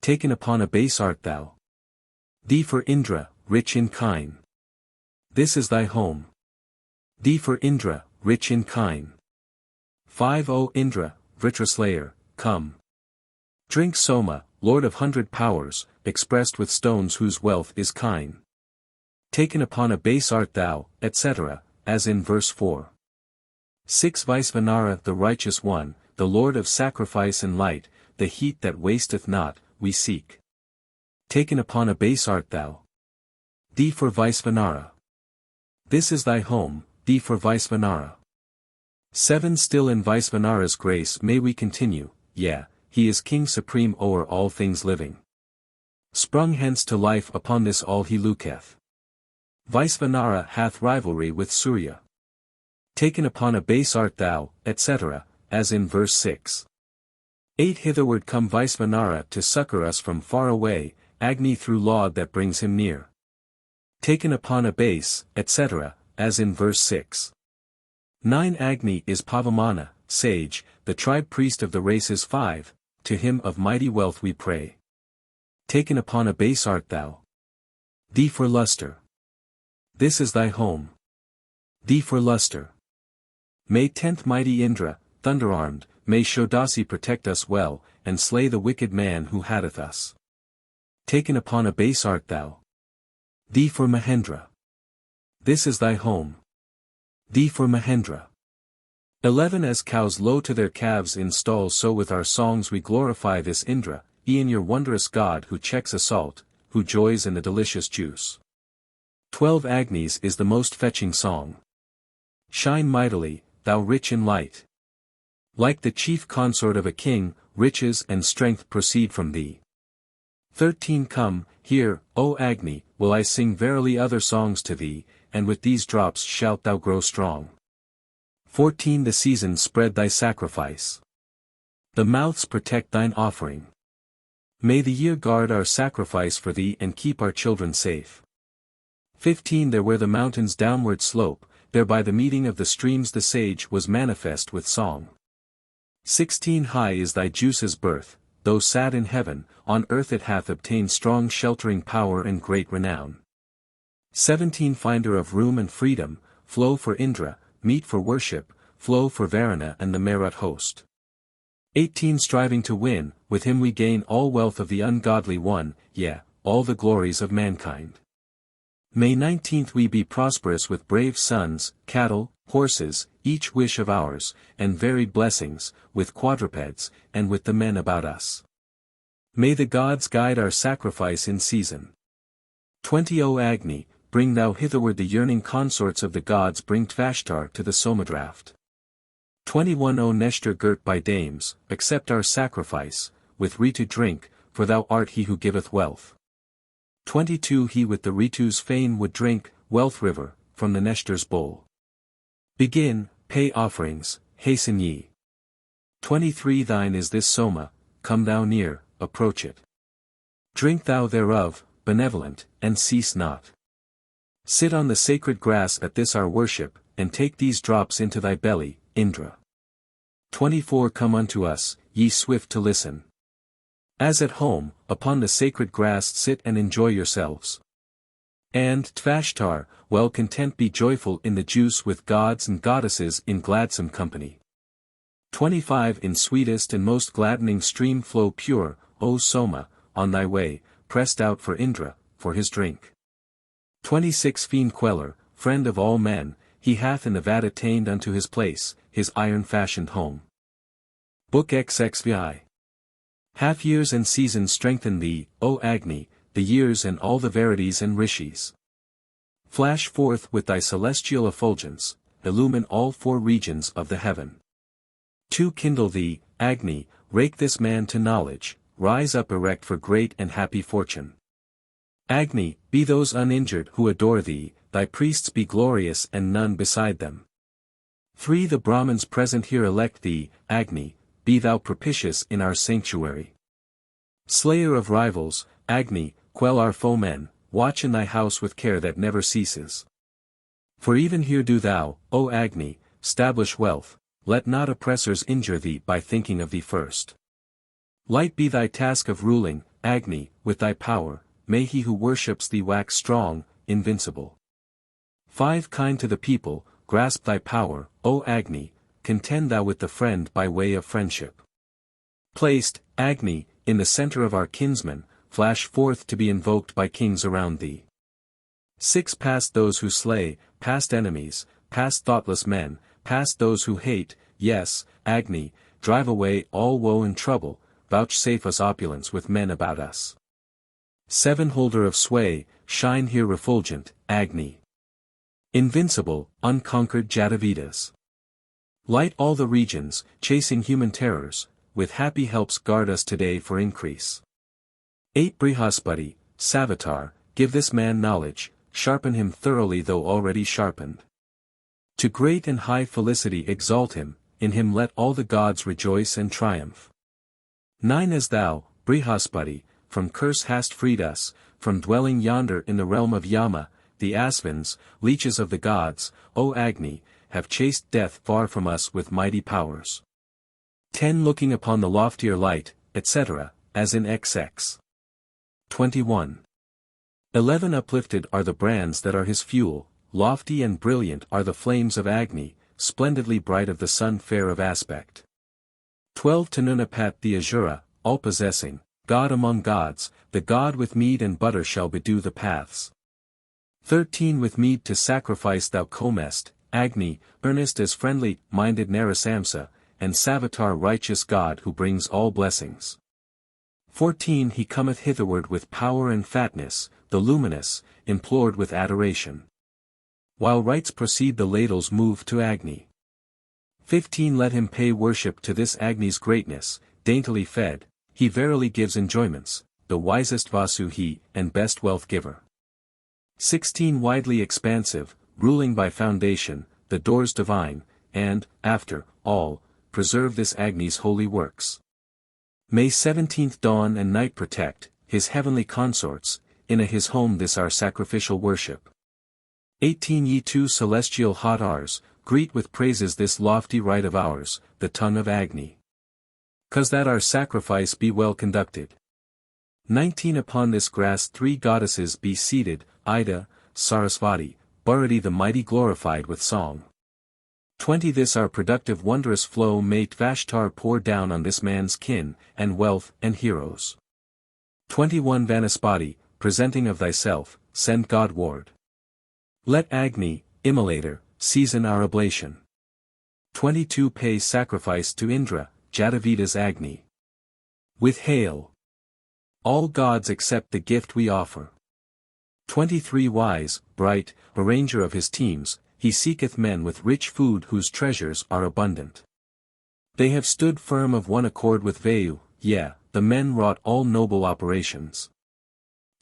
Speaker 1: Taken upon a base art thou. D for Indra, rich in kine. This is thy home. D for Indra, rich in kine. 5 O Indra, Vritraslayer, come. Drink Soma, lord of 100 powers, expressed with stones whose wealth is kine. Taken upon a base art thou, etc., as in verse 4. 6 Vaisvanara the righteous one, the lord of sacrifice and light, the heat that wasteth not, we seek. Taken upon a base art thou. D for Vaisvanara. This is thy home, D for Vaisvanara. 7 Still in Vaisvanara's grace may we continue, yeah, he is king supreme o'er all things living. Sprung hence to life upon this all he looketh. Vaisvanara hath rivalry with Surya. Taken upon a base art thou, etc., as in verse 6. 8 Hitherward come Vaisvanara to succor us from far away, Agni through laud that brings him near. Taken upon a base, etc., as in verse 6. 9 Agni is Pavamana, sage, the tribe priest of the races 5, to him of mighty wealth we pray. Taken upon a base art thou. D for Luster. This is thy home. D for Luster. May 10th Mighty Indra, thunder-armed, may Shodasi protect us well, and slay the wicked man who hateth us. Taken upon a base art thou. D for Mahendra. This is thy home. D for Mahendra. 11 As cows low to their calves in stalls, so with our songs we glorify this Indra, e'en your wondrous God who checks assault, who joys in the delicious juice. 12 Agnis is the most fetching song. Shine mightily, thou rich in light. Like the chief consort of a king, riches and strength proceed from thee. 13 Come, here, O Agni, will I sing verily other songs to thee, and with these drops shalt thou grow strong. 14 The seasons spread thy sacrifice. The mouths protect thine offering. May the year guard our sacrifice for thee and keep our children safe. 15 There where the mountains downward slope, there by the meeting of the streams the sage was manifest with song. 16 High is thy juice's birth, though sad in heaven, on earth it hath obtained strong sheltering power and great renown. 17 Finder of room and freedom, flow for Indra, meet for worship, flow for Varuna and the Meerut host. 18 Striving to win, with him we gain all wealth of the ungodly one, yea, all the glories of mankind. May 19th we be prosperous with brave sons, cattle, horses, each wish of ours, and varied blessings, with quadrupeds, and with the men about us. May the gods guide our sacrifice in season. 20 O Agni, bring thou hitherward the yearning consorts of the gods, bring Tvashtar to the Somadraft. 21 O Neshtar girt by dames, accept our sacrifice, with Ritu drink, for thou art he who giveth wealth. 22 He with the Ritus fain would drink, wealth river, from the Neshtar's bowl. Begin, pay offerings, hasten ye. 23 Thine is this Soma, come thou near, approach it. Drink thou thereof, benevolent, and cease not. Sit on the sacred grass at this our worship, and take these drops into thy belly, Indra. 24 Come unto us, ye swift to listen. As at home, upon the sacred grass sit and enjoy yourselves. And Tvashtar, well content be joyful in the juice with gods and goddesses in gladsome company. 25 In sweetest and most gladdening stream flow pure, O Soma, on thy way, pressed out for Indra, for his drink. 26 Fiend queller, friend of all men, he hath in the vat attained unto his place, his iron-fashioned home. Book XXVI. Half years and seasons strengthen thee, O Agni, the years and all the verities and rishis. Flash forth with thy celestial effulgence, illumine all 4 regions of the heaven. 2 Kindle thee, Agni, rake this man to knowledge, rise up erect for great and happy fortune. Agni, be those uninjured who adore thee, thy priests be glorious and none beside them. 3 The Brahmins present here elect thee, Agni, be thou propitious in our sanctuary. Slayer of rivals, Agni, quell our foemen, watch in thy house with care that never ceases. For even here do thou, O Agni, stablish wealth, let not oppressors injure thee by thinking of thee first. Light be thy task of ruling, Agni, with thy power, may he who worships thee wax strong, invincible. 5 Kind to the people, grasp thy power, O Agni, contend thou with the friend by way of friendship. Placed, Agni, in the center of our kinsmen, flash forth to be invoked by kings around thee. 6 Past those who slay, past enemies, past thoughtless men, past those who hate, yes, Agni, drive away all woe and trouble, vouchsafe us opulence with men about us. 7 Holder of sway, shine here refulgent, Agni. Invincible, unconquered Jatavedas. Light all the regions, chasing human terrors, with happy helps guard us today for increase. 8 Brihaspati, Savitar, give this man knowledge, sharpen him thoroughly though already sharpened. To great and high felicity exalt him, in him let all the gods rejoice and triumph. 9 As thou, Brihaspati, from curse hast freed us, from dwelling yonder in the realm of Yama, the Asvins, leeches of the gods, O Agni, have chased death far from us with mighty powers. 10 Looking upon the loftier light, etc., as in XX. 21. 11 Uplifted are the brands that are his fuel, lofty and brilliant are the flames of Agni, splendidly bright of the sun fair of aspect. 12 Tanunapat the Azura, all-possessing, God among gods, the God with mead and butter shall bedew the paths. 13 With mead to sacrifice thou comest, Agni, earnest as friendly-minded Narasamsa, and Savitar righteous God who brings all blessings. 14 He cometh hitherward with power and fatness, the luminous, implored with adoration. While rites proceed the ladles move to Agni. 15 Let him pay worship to this Agni's greatness, daintily fed, he verily gives enjoyments, the wisest Vasu he, and best wealth giver. 16 Widely expansive, ruling by foundation, the doors divine, and, after all, preserve this Agni's holy works. May 17th dawn and night protect, his heavenly consorts, in his home this our sacrificial worship. 18 Ye two celestial hot hours, greet with praises this lofty rite of ours, the tongue of Agni. 'Cause that our sacrifice be well conducted. 19 Upon this grass 3 goddesses be seated, Ida, Sarasvati, Bharati the mighty glorified with song. 20 This our productive wondrous flow may Vashtar pour down on this man's kin, and wealth, and heroes. 21 Vanaspati, presenting of thyself, send God ward. Let Agni, immolator, season our oblation. 22 Pay sacrifice to Indra, Jataveda's Agni. With hail. All gods accept the gift we offer. 23 Wise, bright, arranger of his teams, he seeketh men with rich food whose treasures are abundant. They have stood firm of one accord with VIII, the men wrought all noble operations.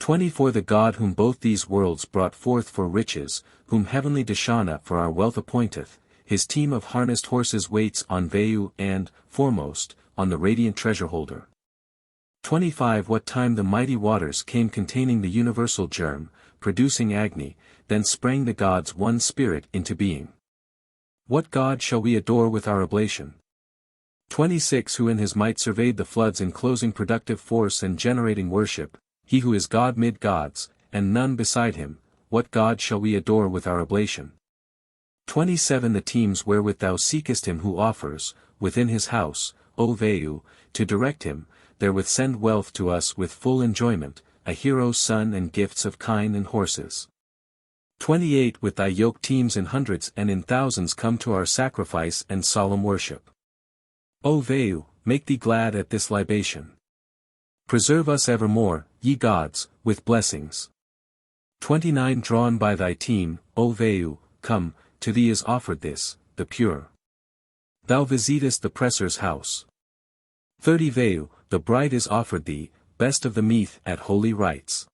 Speaker 1: 24 The God whom both these worlds brought forth for riches, whom heavenly Dashana for our wealth appointeth, his team of harnessed horses waits on VIII and, foremost, on the radiant treasure holder. 25 What time the mighty waters came containing the universal germ, producing Agni, then sprang the gods one spirit into being. What God shall we adore with our oblation? 26 Who in his might surveyed the floods enclosing productive force and generating worship, he who is God mid gods, and none beside him, what God shall we adore with our oblation? 27 The teams wherewith thou seekest him who offers, within his house, O VIII, to direct him, therewith send wealth to us with full enjoyment, a hero's son and gifts of kine and horses. 28 With thy yoke teams in hundreds and in thousands come to our sacrifice and solemn worship. O VIII, make thee glad at this libation. Preserve us evermore, ye gods, with blessings. 29 Drawn by thy team, O VIII, come, to thee is offered this, the pure. Thou visitest the presser's house. 30 VIII, the bride is offered thee, best of the meath at holy rites.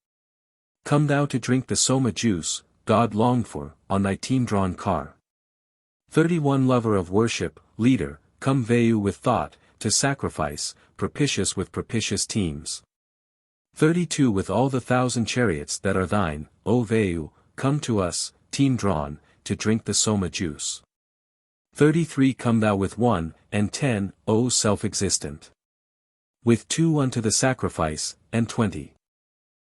Speaker 1: Come thou to drink the soma juice, God longed for, on thy team-drawn car. 31 Lover of worship, leader, come VIII with thought, to sacrifice, propitious with propitious teams. 32 With all the 1,000 chariots that are thine, O Vayu, come to us, team drawn, to drink the Soma juice. 33 Come thou with 1, and 10, O self-existent. With 2 unto the sacrifice, and 20.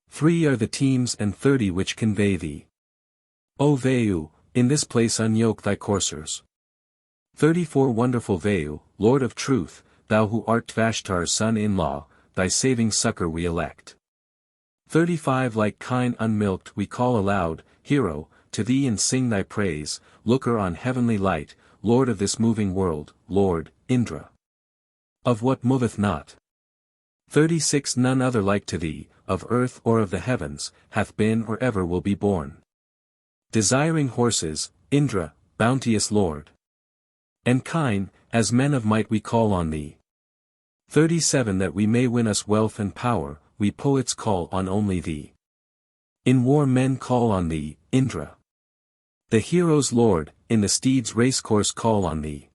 Speaker 1: 3 are the teams and 30 which convey thee. O Vayu, in this place unyoke thy coursers. 34 Wonderful Vayu, Lord of truth, thou who art Tvashtar's son-in-law, thy saving succor we elect. 35 Like kine unmilked we call aloud, Hero, to thee and sing thy praise, looker on heavenly light, Lord of this moving world, Lord, Indra. Of what moveth not. 36 None other like to thee, of earth or of the heavens, hath been or ever will be born. Desiring horses, Indra, bounteous Lord. And kine, as men of might we call on thee. 37 That we may win us wealth and power, we poets call on only thee. In war men call on thee, Indra. The heroes Lord, in the steed's racecourse call on thee.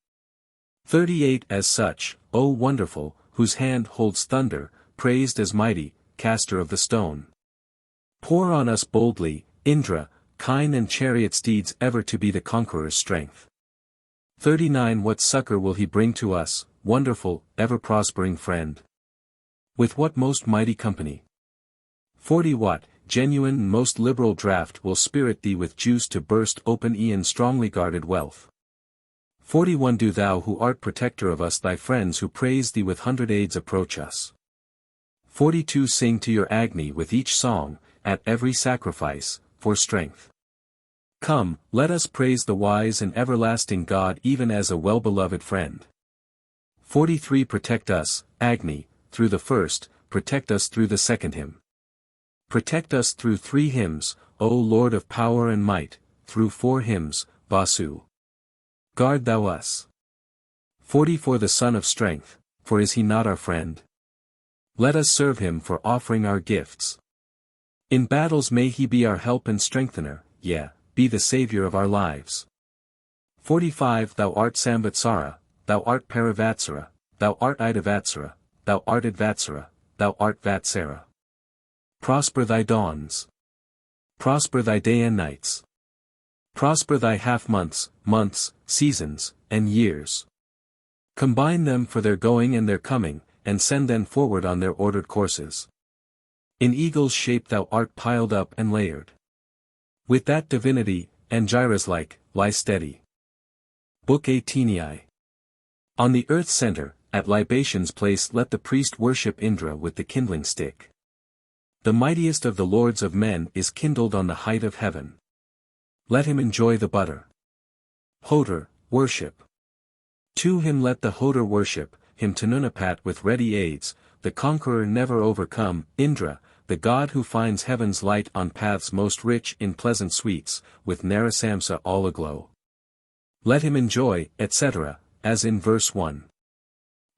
Speaker 1: 38 As such, O wonderful, whose hand holds thunder, praised as mighty, caster of the stone. Pour on us boldly, Indra, kine and chariot steeds ever to be the conqueror's strength. 39 What succor will he bring to us, wonderful, ever-prospering friend? With what most mighty company? 40 What, genuine and most liberal draught will spirit thee with juice to burst open e'en strongly guarded wealth? 41 Do thou who art protector of us thy friends who praise thee with 100 aids approach us. 42 Sing to your Agni with each song, at every sacrifice, for strength. Come, let us praise the wise and everlasting God even as a well-beloved friend. 43 Protect us, Agni, through the first, protect us through the second hymn. Protect us through 3 hymns, O Lord of power and might, through 4 hymns, Vasu. Guard thou us. 44 The Son of Strength, for is he not our friend? Let us serve him for offering our gifts. In battles may he be our help and strengthener, yea, be the Saviour of our lives. 45 Thou art Samvatsara, thou art Paravatsara, thou art Idavatsara, thou art Advatsara, thou art Vatsara. Prosper thy dawns. Prosper thy day and nights. Prosper thy half-months, months, seasons, and years. Combine them for their going and their coming, and send them forward on their ordered courses. In eagle's shape thou art piled up and layered. With that divinity, Angiras-like, lie steady. Book XVIII. On the earth's center, at libation's place let the priest worship Indra with the kindling stick. The mightiest of the lords of men is kindled on the height of heaven. Let him enjoy the butter. Hodor, worship. To him let the Hodor worship, him Tanunapat with ready aids, the conqueror never overcome, Indra, the god who finds heaven's light on paths most rich in pleasant sweets, with Narasamsa all aglow. Let him enjoy, etc., as in verse 1.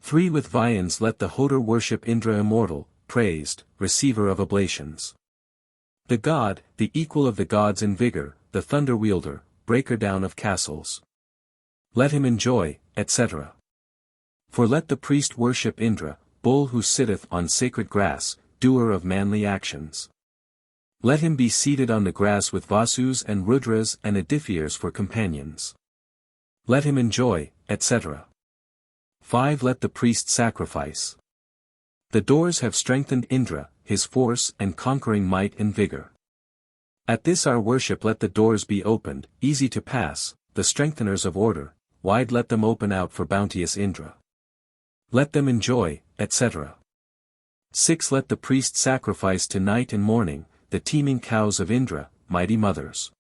Speaker 1: 3 With viands let the Hodor worship Indra immortal, praised, receiver of oblations. The god, the equal of the gods in vigor, the thunder wielder, breaker down of castles. Let him enjoy, etc. For let the priest worship Indra, bull who sitteth on sacred grass, doer of manly actions. Let him be seated on the grass with Vasus and Rudras and Adithyas for companions. Let him enjoy, etc. 5 Let the priest sacrifice. The doors have strengthened Indra, his force and conquering might and vigor. At this our worship let the doors be opened, easy to pass, the strengtheners of order, wide let them open out for bounteous Indra. Let them enjoy, etc. 6 Let the priest sacrifice to night and morning, the teeming cows of Indra, mighty mothers.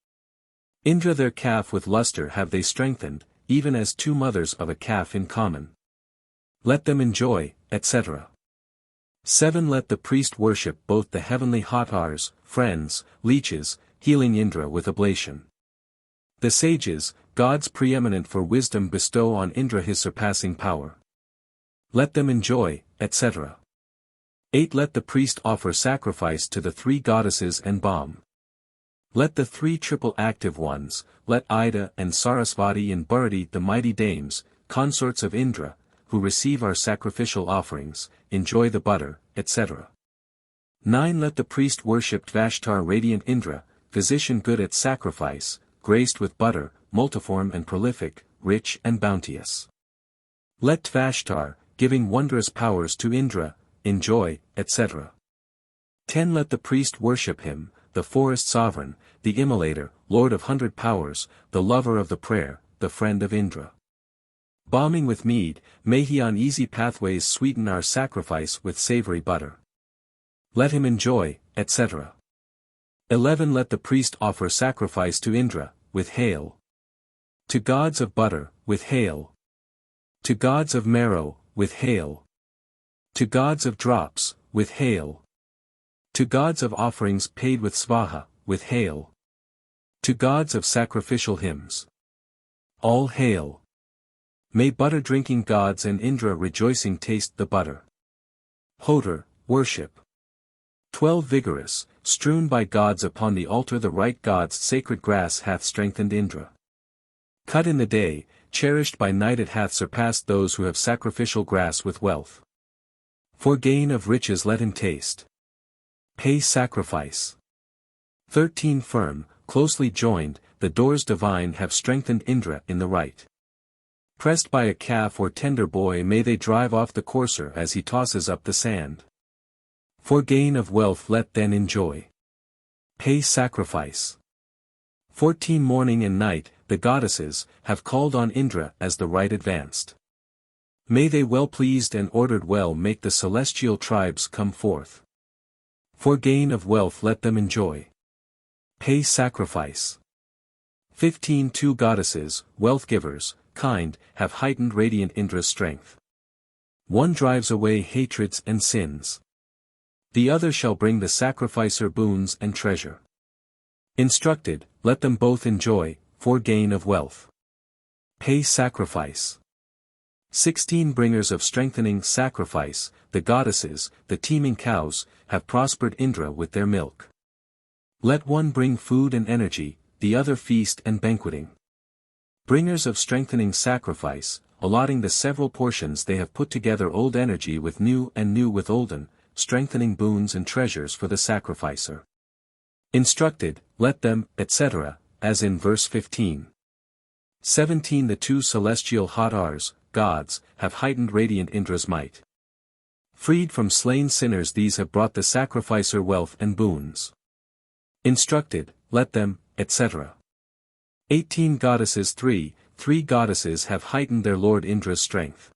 Speaker 1: Indra their calf with luster have they strengthened, even as 2 mothers of a calf in common. Let them enjoy, etc. 7 Let the priest worship both the heavenly Hotars, friends, leeches, healing Indra with oblation. The sages, gods preeminent for wisdom bestow on Indra his surpassing power. Let them enjoy, etc. 8 Let the priest offer sacrifice to the 3 goddesses and Bam. Let the 3 triple active ones, let Ida and Sarasvati and Bharati the mighty dames, consorts of Indra, who receive our sacrificial offerings, enjoy the butter, etc. 9. Let the priest worship Vashtar radiant Indra, physician good at sacrifice, graced with butter, multiform and prolific, rich and bounteous. Let Vashtar, giving wondrous powers to Indra, enjoy, etc. 10. Let the priest worship him, the forest sovereign, the immolator, lord of 100 powers, the lover of the prayer, the friend of Indra. Balming with mead, may he on easy pathways sweeten our sacrifice with savory butter. Let him enjoy, etc. 11. Let the priest offer sacrifice to Indra, with hail. To gods of butter, with hail. To gods of marrow, with hail. To gods of drops, with hail. To gods of offerings paid with svaha, with hail. To gods of sacrificial hymns. All hail. May butter-drinking gods and Indra rejoicing taste the butter. Hodor, worship. 12. Vigorous, strewn by gods upon the altar the right god's sacred grass hath strengthened Indra. Cut in the day, cherished by night it hath surpassed those who have sacrificial grass with wealth. For gain of riches let him taste. Pay sacrifice. 13. Firm, closely joined, the doors divine have strengthened Indra in the right. Pressed by a calf or tender boy may they drive off the courser as he tosses up the sand. For gain of wealth let then enjoy. Pay sacrifice. 14. Morning and night, the goddesses, have called on Indra as the right advanced. May they well pleased and ordered well make the celestial tribes come forth. For gain of wealth let them enjoy. Pay sacrifice. 15. Two goddesses, wealth givers, kind, have heightened radiant Indra's strength. One drives away hatreds and sins. The other shall bring the sacrificer boons and treasure. Instructed, let them both enjoy, for gain of wealth. Pay sacrifice. 16. Bringers of strengthening sacrifice, the goddesses, the teeming cows, have prospered Indra with their milk. Let one bring food and energy, the other feast and banqueting. Bringers of strengthening sacrifice, allotting the several portions they have put together old energy with new and new with olden, strengthening boons and treasures for the sacrificer. Instructed, let them, etc., as in verse 15. 17. The two celestial Hadars, gods, have heightened radiant Indra's might. Freed from slain sinners these have brought the sacrificer wealth and boons. Instructed, let them, etc. 18. Goddesses. 3 goddesses have heightened their lord Indra's strength.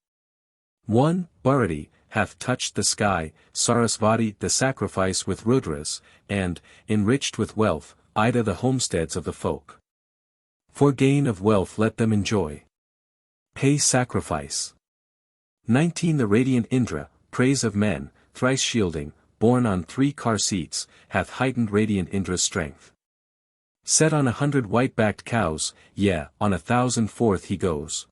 Speaker 1: 1. Bharati, hath touched the sky, Sarasvati the sacrifice with Rudras, and, enriched with wealth, Ida the homesteads of the folk. For gain of wealth let them enjoy. Pay sacrifice. 19. The radiant Indra, praise of men, thrice shielding, borne on 3 car seats, hath heightened radiant Indra's strength. Set on 100 white-backed cows, on 1,000 forth he goes.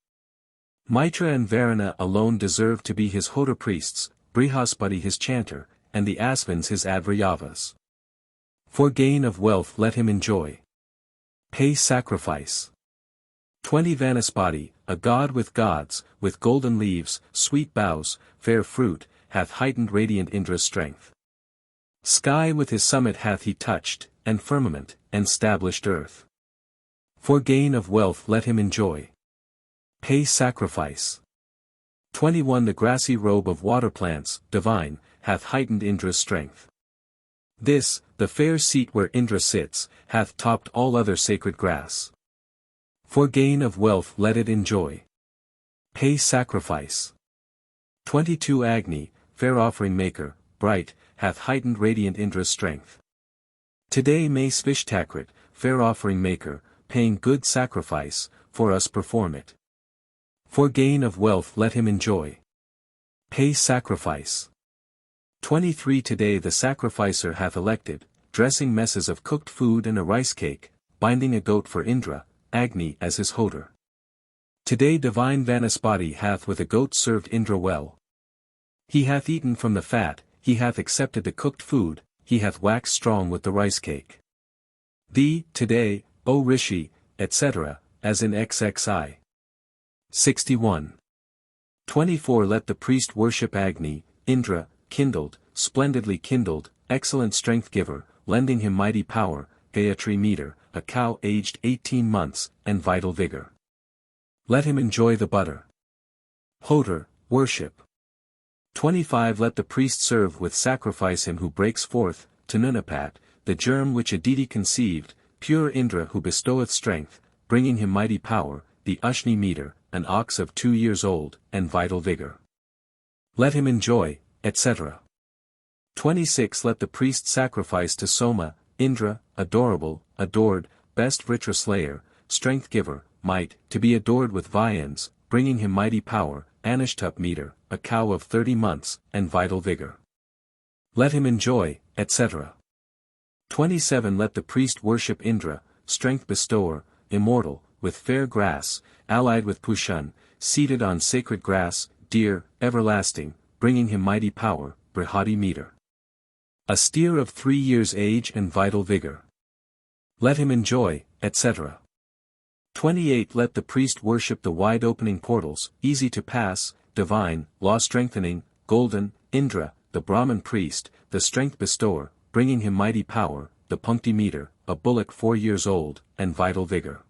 Speaker 1: Mitra and Varuna alone deserve to be his Hodor priests, Brihaspati his chanter, and the Asvins his Advrayavas. For gain of wealth let him enjoy. Pay sacrifice. 20. Vanaspati, a god with gods, with golden leaves, sweet boughs, fair fruit, hath heightened radiant Indra's strength. Sky with his summit hath he touched, and firmament, and stablished earth. For gain of wealth let him enjoy. Pay sacrifice. 21. The grassy robe of water plants, divine, hath heightened Indra's strength. This, the fair seat where Indra sits, hath topped all other sacred grass. For gain of wealth let it enjoy. Pay sacrifice. 22. Agni, fair offering maker, bright, hath heightened radiant Indra's strength. Today may Svishtakrit, fair offering maker, paying good sacrifice, for us perform it. For gain of wealth let him enjoy. Pay sacrifice. 23. Today the sacrificer hath elected, dressing messes of cooked food and a rice cake, binding a goat for Indra, Agni as his Hodor. Today divine Vanaspati hath with a goat served Indra well. He hath eaten from the fat, he hath accepted the cooked food, he hath waxed strong with the rice cake. Thee, today, O Rishi, etc., as in XXI. 61. 24 Let the priest worship Agni, Indra, kindled, splendidly kindled, excellent strength giver, lending him mighty power, Gayatri meter, a cow aged 18 months, and vital vigor. Let him enjoy the butter. Hodor, worship. 25 Let the priest serve with sacrifice him who breaks forth, Tanunapat, the germ which Aditi conceived, pure Indra who bestoweth strength, bringing him mighty power, the Ushni meter, an ox of 2 years old, and vital vigor. Let him enjoy, etc. 26 Let the priest sacrifice to Soma, Indra, adorable, adored, best Vritra slayer, strength giver, might, to be adored with viands, bringing him mighty power, Anishtup meter, a cow of 30 months, and vital vigor. Let him enjoy, etc. 27 Let the priest worship Indra, strength bestower, immortal, with fair grass, allied with Pushan, seated on sacred grass, dear, everlasting, bringing him mighty power, Brihadi meter. A steer of 3 years age and vital vigor. Let him enjoy, etc. 28 Let the priest worship the wide opening portals, easy to pass, divine, law-strengthening, golden, Indra, the Brahman priest, the strength bestower, bringing him mighty power, the Punkti meter, a bullock 4 years old, and vital vigor.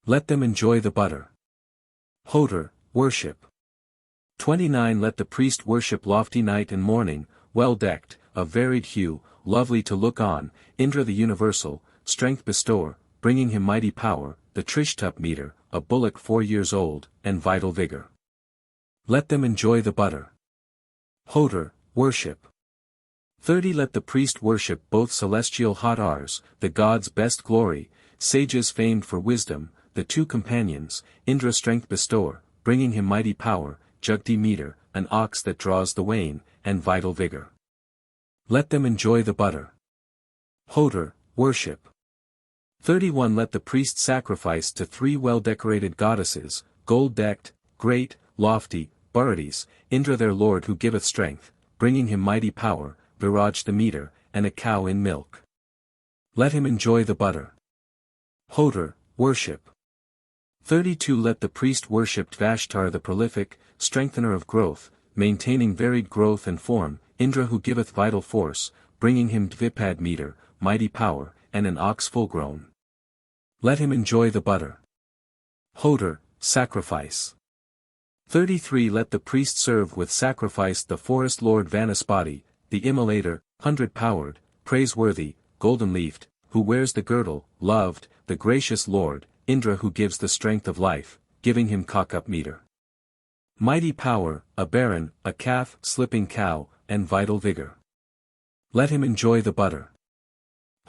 Speaker 1: Let them enjoy the butter. Hodor, worship. 29 Let the priest worship lofty night and morning, well-decked, of varied hue, lovely to look on, Indra the universal, strength bestower, bringing him mighty power, the Trishtup meter, a bullock 4 years old, and vital vigor. Let them enjoy the butter. Hodor, worship. 30 Let the priest worship both celestial Hadars, the gods' best glory, sages famed for wisdom, the 2 companions, Indra strength bestower, bringing him mighty power, Jugti meter, an ox that draws the wain, and vital vigor. Let them enjoy the butter. Hodor, worship. 31 Let the priest sacrifice to 3 well-decorated goddesses, gold-decked, great, lofty, Bharatis, Indra their lord who giveth strength, bringing him mighty power, Viraj the meter, and a cow in milk. Let him enjoy the butter. Hodor, worship. 32 Let the priest worship Tvashtar the prolific, strengthener of growth, maintaining varied growth and form, Indra who giveth vital force, bringing him Dvipad meter, mighty power, and an ox full-grown. Let him enjoy the butter. Hodor, sacrifice. 33 Let the priest serve with sacrifice the forest lord Vanaspati, the immolator, 100-powered, praiseworthy, golden-leafed, who wears the girdle, loved, the gracious lord, Indra who gives the strength of life, giving him Kakup meter. Mighty power, a baron, a calf, slipping cow, and vital vigor. Let him enjoy the butter.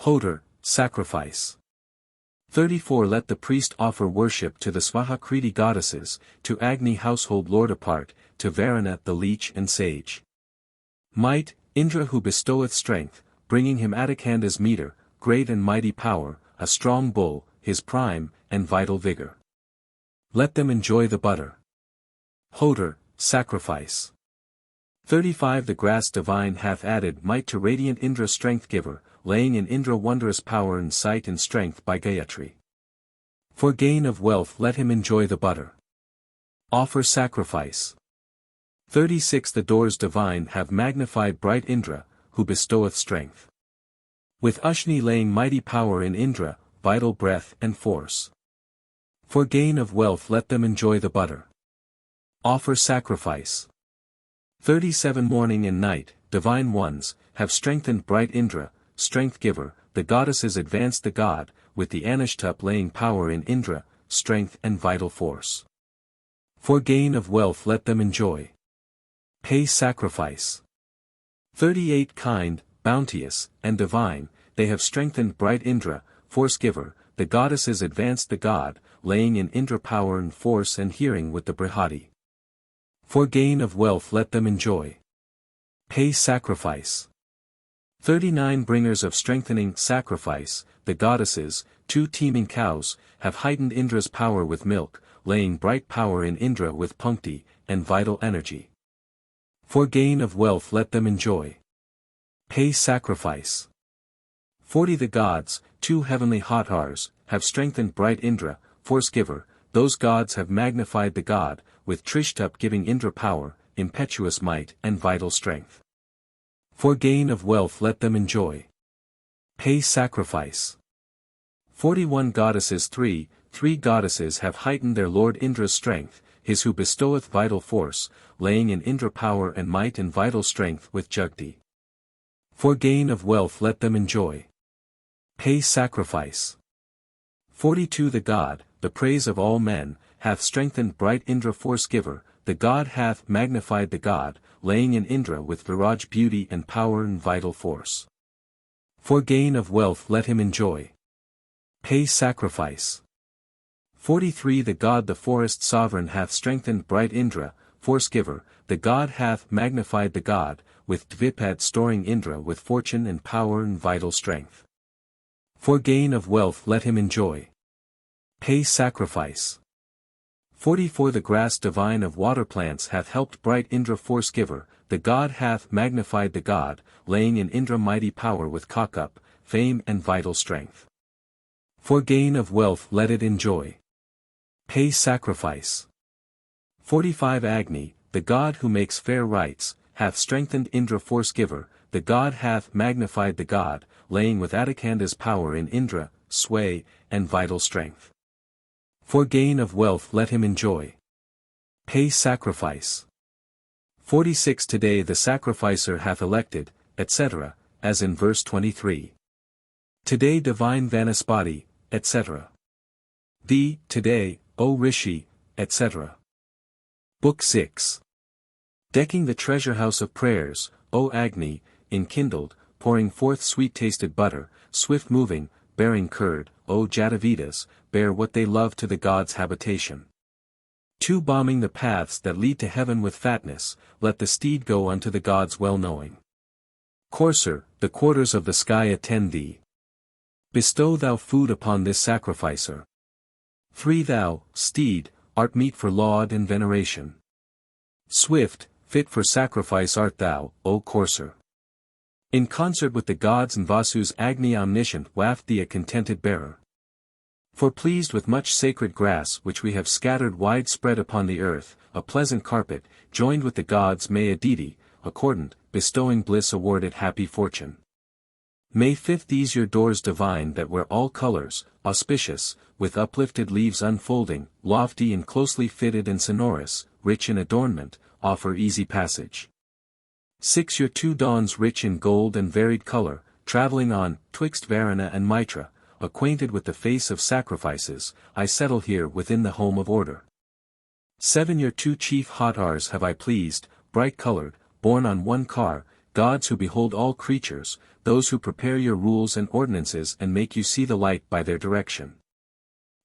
Speaker 1: Hodor, sacrifice. 34 Let the priest offer worship to the Svahakriti goddesses, to Agni household lord apart, to Varuna the leech and sage. Might, Indra who bestoweth strength, bringing him Adikanda's meter, great and mighty power, a strong bull, his prime, and vital vigor. Let them enjoy the butter. Hodor, sacrifice. 35 The grass divine hath added might to radiant Indra strength giver, laying in Indra wondrous power and sight and strength by Gayatri. For gain of wealth let him enjoy the butter. Offer sacrifice. 36 The doors divine have magnified bright Indra, who bestoweth strength. With Ushni laying mighty power in Indra, vital breath and force. For gain of wealth let them enjoy the butter. Offer sacrifice. 37 Morning and night, divine ones, have strengthened bright Indra, strength giver, the goddesses advanced the god, with the Anishtup laying power in Indra, strength and vital force. For gain of wealth let them enjoy. Pay sacrifice. 38 Kind, bounteous, and divine, they have strengthened bright Indra, force giver, the goddesses advanced the god, laying in Indra power and force and hearing with the Brihadi. For gain of wealth let them enjoy. Pay sacrifice. 39 Bringers of strengthening sacrifice, the goddesses, 2 teeming cows, have heightened Indra's power with milk, laying bright power in Indra with Punkti, and vital energy. For gain of wealth let them enjoy. Pay sacrifice. 40 The gods, 2 heavenly Hatars, have strengthened bright Indra, force giver, those gods have magnified the god, with Trishtup giving Indra power, impetuous might and vital strength. For gain of wealth let them enjoy. Pay sacrifice. 41 goddesses. Three goddesses have heightened their lord Indra's strength, his who bestoweth vital force, laying in Indra power and might and vital strength with Jugti. For gain of wealth let them enjoy. Pay sacrifice. 42 The god, the praise of all men, hath strengthened bright Indra force giver, the god hath magnified the god, laying in Indra with Viraj beauty and power and vital force. For gain of wealth let him enjoy. Pay sacrifice. 43 The god the forest sovereign hath strengthened bright Indra, force giver, the god hath magnified the god, with Dvipad storing Indra with fortune and power and vital strength. For gain of wealth let him enjoy. Pay sacrifice. 44 The grass divine of water plants hath helped bright Indra force giver, the god hath magnified the god, laying in Indra mighty power with Kakup, fame and vital strength. For gain of wealth let it enjoy. Pay sacrifice. 45 Agni, the god who makes fair rites, hath strengthened Indra force giver, the god hath magnified the god, laying with Adikanda's power in Indra, sway, and vital strength. For gain of wealth let him enjoy. Pay sacrifice. 46 Today the sacrificer hath elected, etc., as in verse 23. Today divine Vanaspati, etc. Thee, today, O Rishi, etc. Book 6. Decking the treasure house of prayers, O Agni, enkindled, pouring forth sweet-tasted butter, swift-moving, bearing curd, O Jatavedas, bear what they love to the gods' habitation. 2 Bombing the paths that lead to heaven with fatness, let the steed go unto the gods well-knowing. Courser, the quarters of the sky attend thee. Bestow thou food upon this sacrificer. 3 Thou, steed, art meet for laud and veneration. Swift, fit for sacrifice art thou, O courser. In concert with the gods and Vasu's Agni omniscient waft thee a contented bearer. For pleased with much sacred grass which we have scattered widespread upon the earth, a pleasant carpet, joined with the gods may Aditi, accordant, bestowing bliss award it happy fortune. May 5 These your doors divine that wear all colors, auspicious, with uplifted leaves unfolding, lofty and closely fitted and sonorous, rich in adornment, offer easy passage. 6 Your 2 dawns rich in gold and varied color, traveling on, twixt Varuna and Mitra, acquainted with the face of sacrifices, I settle here within the home of order. 7 Your 2 chief hotars have I pleased, bright-colored, borne on one car, gods who behold all creatures, those who prepare your rules and ordinances and make you see the light by their direction.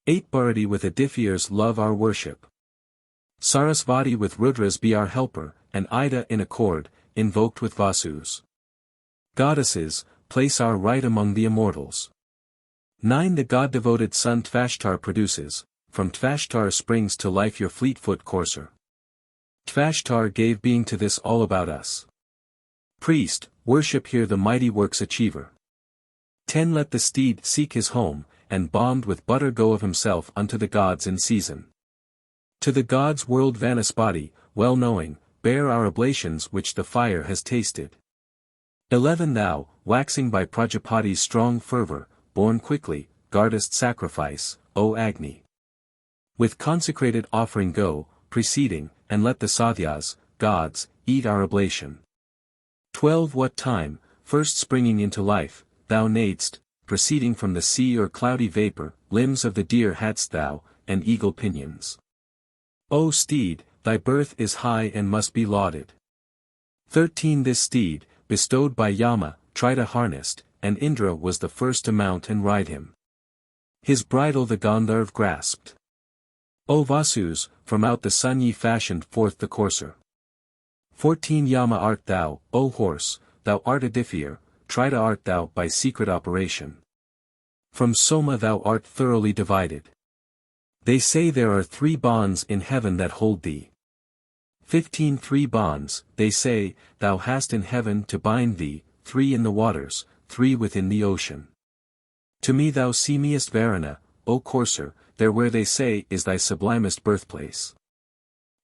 Speaker 1: 8 Bharati with Adithyas love our worship. Sarasvati with Rudras be our helper, and Ida in accord, invoked with Vasus. Goddesses, place our right among the immortals. 9 The god-devoted son Tvashtar produces, from Tvashtar springs to life your fleet-foot courser. Tvashtar gave being to this all about us. Priest, worship here the mighty works achiever. 10 Let the steed seek his home, and bombed with butter go of himself unto the gods in season. To the gods world Vanaspati, well knowing, bear our oblations which the fire has tasted. 11 Thou, waxing by Prajapati's strong fervor, born quickly, guardest sacrifice, O Agni. With consecrated offering go, preceding, and let the Satyas, gods, eat our oblation. 12 What time, first springing into life, thou nadest, proceeding from the sea or cloudy vapor, limbs of the deer hadst thou, and eagle pinions. O steed, thy birth is high and must be lauded. 13 This steed, bestowed by Yama, Trita harnessed, and Indra was the first to mount and ride him. His bridle the Gandharv grasped. O Vasus, from out the sun ye fashioned forth the courser. 14 Yama art thou, O horse, thou art Adithyar, Trita art thou by secret operation. From Soma thou art thoroughly divided. They say there are 3 bonds in heaven that hold thee. 15 3 bonds, they say, thou hast in heaven to bind thee, 3 in the waters, 3 within the ocean. To me thou seemest Varuna, O courser, there where they say is thy sublimest birthplace.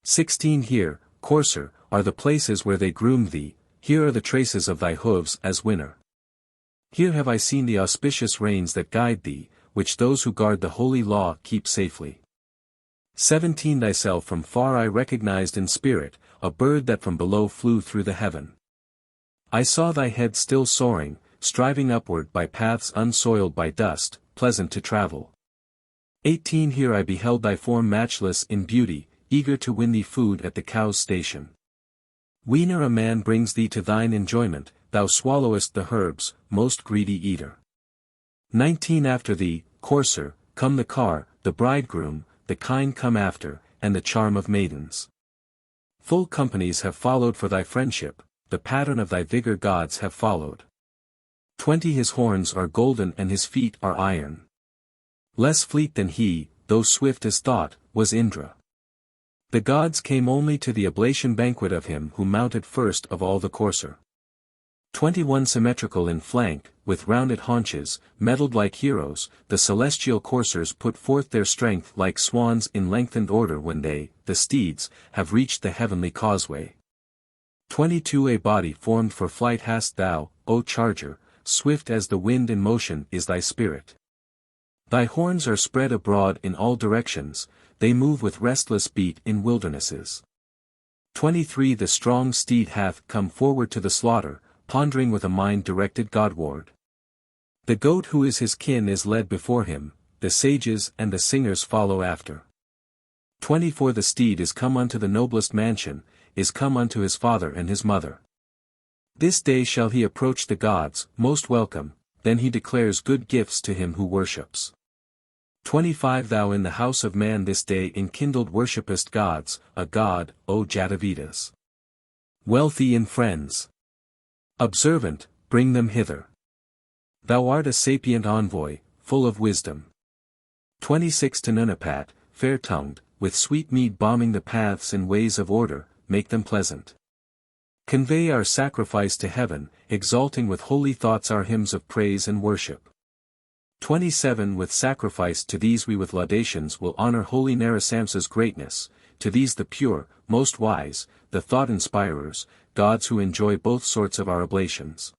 Speaker 1: 16 Here, courser, are the places where they groomed thee, here are the traces of thy hooves as winner. Here have I seen the auspicious reins that guide thee, which those who guard the holy law keep safely. 17 Thyself from far I recognized in spirit, a bird that from below flew through the heaven. I saw thy head still soaring, striving upward by paths unsoiled by dust, pleasant to travel. 18 Here I beheld thy form matchless in beauty, eager to win thee food at the cow's station. Whene'er a man brings thee to thine enjoyment, thou swallowest the herbs, most greedy eater. 19 After thee, courser, come the car, the bridegroom, the kind come after, and the charm of maidens. Full companies have followed for thy friendship, the pattern of thy vigor gods have followed. 20 His horns are golden and his feet are iron. Less fleet than he, though swift as thought, was Indra. The gods came only to the oblation banquet of him who mounted first of all the courser. 21 Symmetrical in flank, with rounded haunches, mettled like heroes, the celestial coursers put forth their strength like swans in lengthened order when they, the steeds, have reached the heavenly causeway. 22 A body formed for flight hast thou, O charger, swift as the wind in motion is thy spirit. Thy horns are spread abroad in all directions, they move with restless beat in wildernesses. 23 The strong steed hath come forward to the slaughter, pondering with a mind directed Godward. The goat who is his kin is led before him, the sages and the singers follow after. 24 The steed is come unto the noblest mansion, is come unto his father and his mother. This day shall he approach the gods, most welcome, then he declares good gifts to him who worships. 25 Thou in the house of man this day enkindled worshipest gods, a god, O Jatavedas. Wealthy in friends. Observant, bring them hither. Thou art a sapient envoy, full of wisdom. 26 To Nunapat, fair-tongued, with sweet mead bombing the paths in ways of order, make them pleasant. Convey our sacrifice to heaven, exalting with holy thoughts our hymns of praise and worship. 27 With sacrifice to these we with laudations will honor holy Narasamsa's greatness, to these the pure, most wise, the thought-inspirers, gods who enjoy both sorts of our oblations.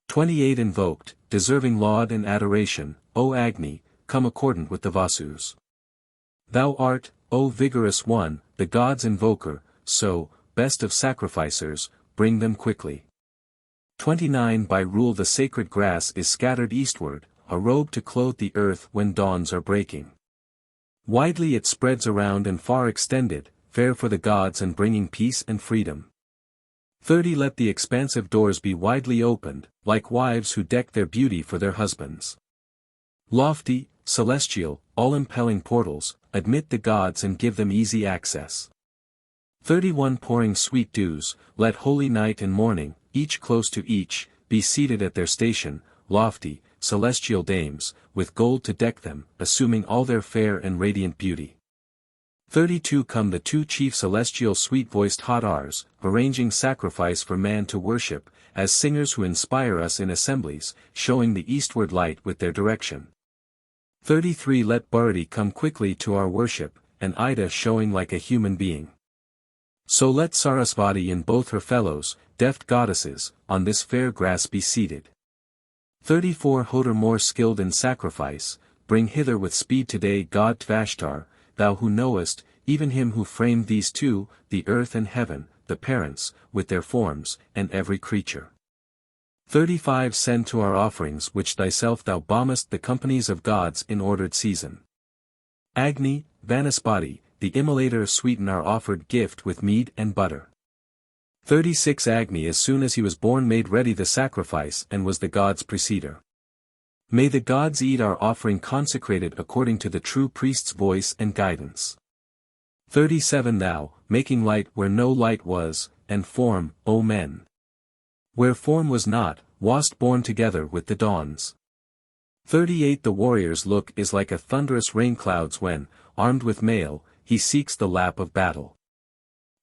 Speaker 1: 28 Invoked, deserving laud and adoration, O Agni, come accordant with the Vasus. Thou art, O vigorous one, the gods' invoker, so, best of sacrificers, bring them quickly. 29 By rule the sacred grass is scattered eastward, a robe to clothe the earth when dawns are breaking. Widely it spreads around and far extended, fair for the gods and bringing peace and freedom. 30 Let the expansive doors be widely opened, like wives who deck their beauty for their husbands. Lofty, celestial, all-impelling portals, admit the gods and give them easy access. 31 Pouring sweet dews, let holy night and morning, each close to each, be seated at their station, lofty, celestial dames, with gold to deck them, assuming all their fair and radiant beauty. 32 Come the two chief celestial sweet-voiced Hadars, arranging sacrifice for man to worship, as singers who inspire us in assemblies, showing the eastward light with their direction. 33 Let Bharati come quickly to our worship, and Ida showing like a human being. So let Sarasvati and both her fellows, deft goddesses, on this fair grass be seated. 34 Hodor more skilled in sacrifice, bring hither with speed today God Tvashtar, thou who knowest, even him who framed these two, the earth and heaven, the parents, with their forms, and every creature. 35 Send to our offerings which thyself thou bombest the companies of gods in ordered season. Agni, Vanaspati, the immolator sweeten our offered gift with mead and butter. 36 Agni as soon as he was born made ready the sacrifice and was the gods' preceder. May the gods eat our offering consecrated according to the true priest's voice and guidance. 37 Thou, making light where no light was, and form, O men. Where form was not, wast born together with the dawns. 38 The warrior's look is like a thunderous rain clouds when, armed with mail, he seeks the lap of battle.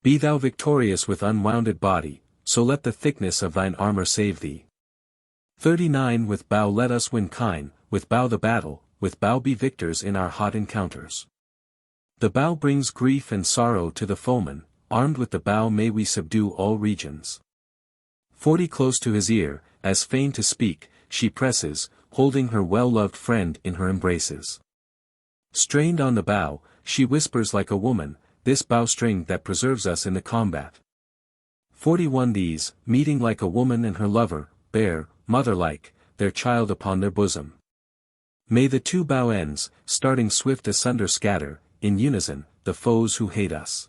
Speaker 1: Be thou victorious with unwounded body, so let the thickness of thine armor save thee. 39 With bow let us win kine, with bow the battle, with bow be victors in our hot encounters. The bow brings grief and sorrow to the foeman, armed with the bow may we subdue all regions. 40 Close to his ear, as fain to speak, she presses, holding her well-loved friend in her embraces. Strained on the bow, she whispers like a woman, this bowstring that preserves us in the combat. 41 These, meeting like a woman and her lover, bear, mother-like, their child upon their bosom. May the two bow ends, starting swift asunder scatter, in unison, the foes who hate us.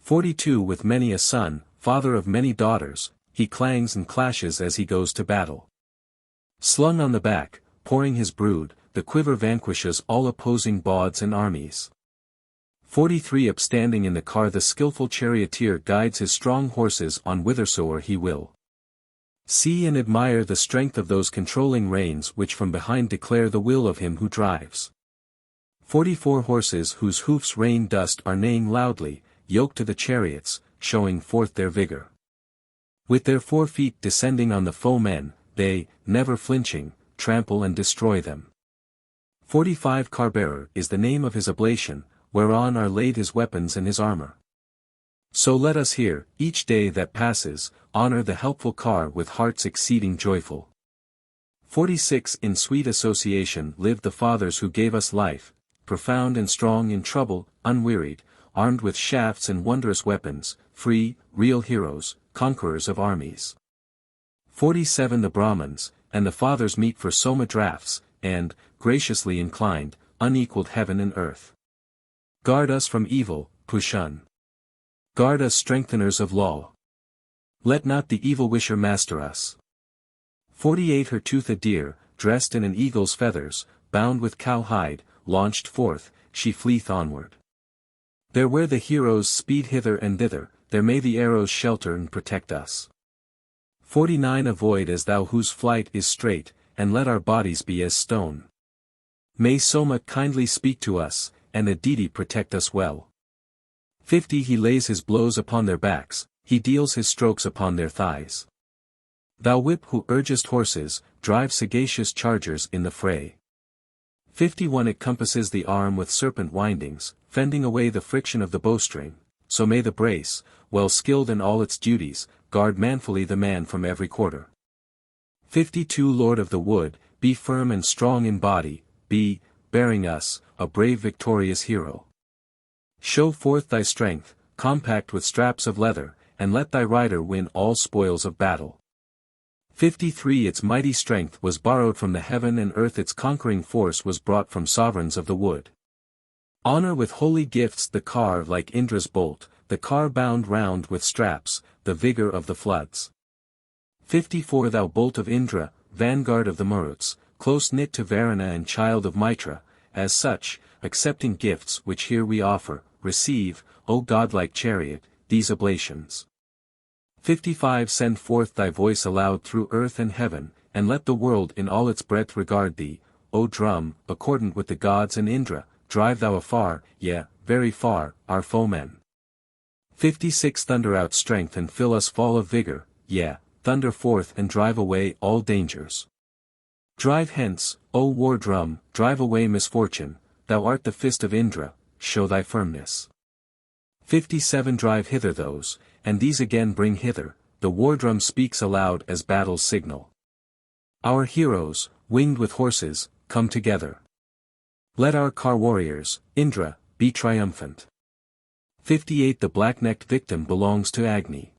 Speaker 1: 42 With many a son, father of many daughters, he clangs and clashes as he goes to battle. Slung on the back, pouring his brood, the quiver vanquishes all opposing bawds and armies. 43 Upstanding in the car the skillful charioteer guides his strong horses on whithersoever he will. See and admire the strength of those controlling reins which from behind declare the will of him who drives. 44 Horses whose hoofs rain dust are neighing loudly, yoked to the chariots, showing forth their vigor. With their 4 feet descending on the foemen, they, never flinching, trample and destroy them. 45 Carbearer is the name of his oblation, whereon are laid his weapons and his armor. So let us here, each day that passes, honor the helpful car with hearts exceeding joyful. 46 In sweet association live the fathers who gave us life, profound and strong in trouble, unwearied, armed with shafts and wondrous weapons, free, real heroes, conquerors of armies. 47 The Brahmins, and the fathers meet for soma drafts, and, graciously inclined, unequaled heaven and earth. Guard us from evil, Pushun. Guard us strengtheners of law. Let not the evil wisher master us. 48 Her tooth a deer, dressed in an eagle's feathers, bound with cowhide, launched forth, she fleeth onward. There where the heroes speed hither and thither, there may the arrows shelter and protect us. 49 Avoid as thou whose flight is straight, and let our bodies be as stone. May Soma kindly speak to us, and Aditi protect us well. 50 He lays his blows upon their backs, he deals his strokes upon their thighs. Thou whip who urgest horses, drive sagacious chargers in the fray. 51 It compasses the arm with serpent windings, fending away the friction of the bowstring, so may the brace, well skilled in all its duties, guard manfully the man from every quarter. 52 Lord of the wood, be firm and strong in body, be, bearing us, a brave victorious hero. Show forth thy strength, compact with straps of leather, and let thy rider win all spoils of battle. 53 Its mighty strength was borrowed from the heaven and earth, its conquering force was brought from sovereigns of the wood. Honor with holy gifts the car like Indra's bolt, the car bound round with straps, the vigor of the floods. 54 Thou bolt of Indra, vanguard of the Maruts, close-knit to Varuna and child of Mitra, as such, accepting gifts which here we offer, receive, O godlike chariot, these oblations. 55 Send forth thy voice aloud through earth and heaven, and let the world in all its breadth regard thee, O drum, accordant with the gods and Indra, drive thou afar, yea, very far, our foemen. 56 Thunder out strength and fill us full of vigor, yea, thunder forth and drive away all dangers. Drive hence, O war drum, drive away misfortune, thou art the fist of Indra, show thy firmness. 57 Drive hither those, and these again bring hither, the war drum speaks aloud as battle's signal. Our heroes, winged with horses, come together. Let our car warriors, Indra, be triumphant. 58 The black-necked victim belongs to Agni.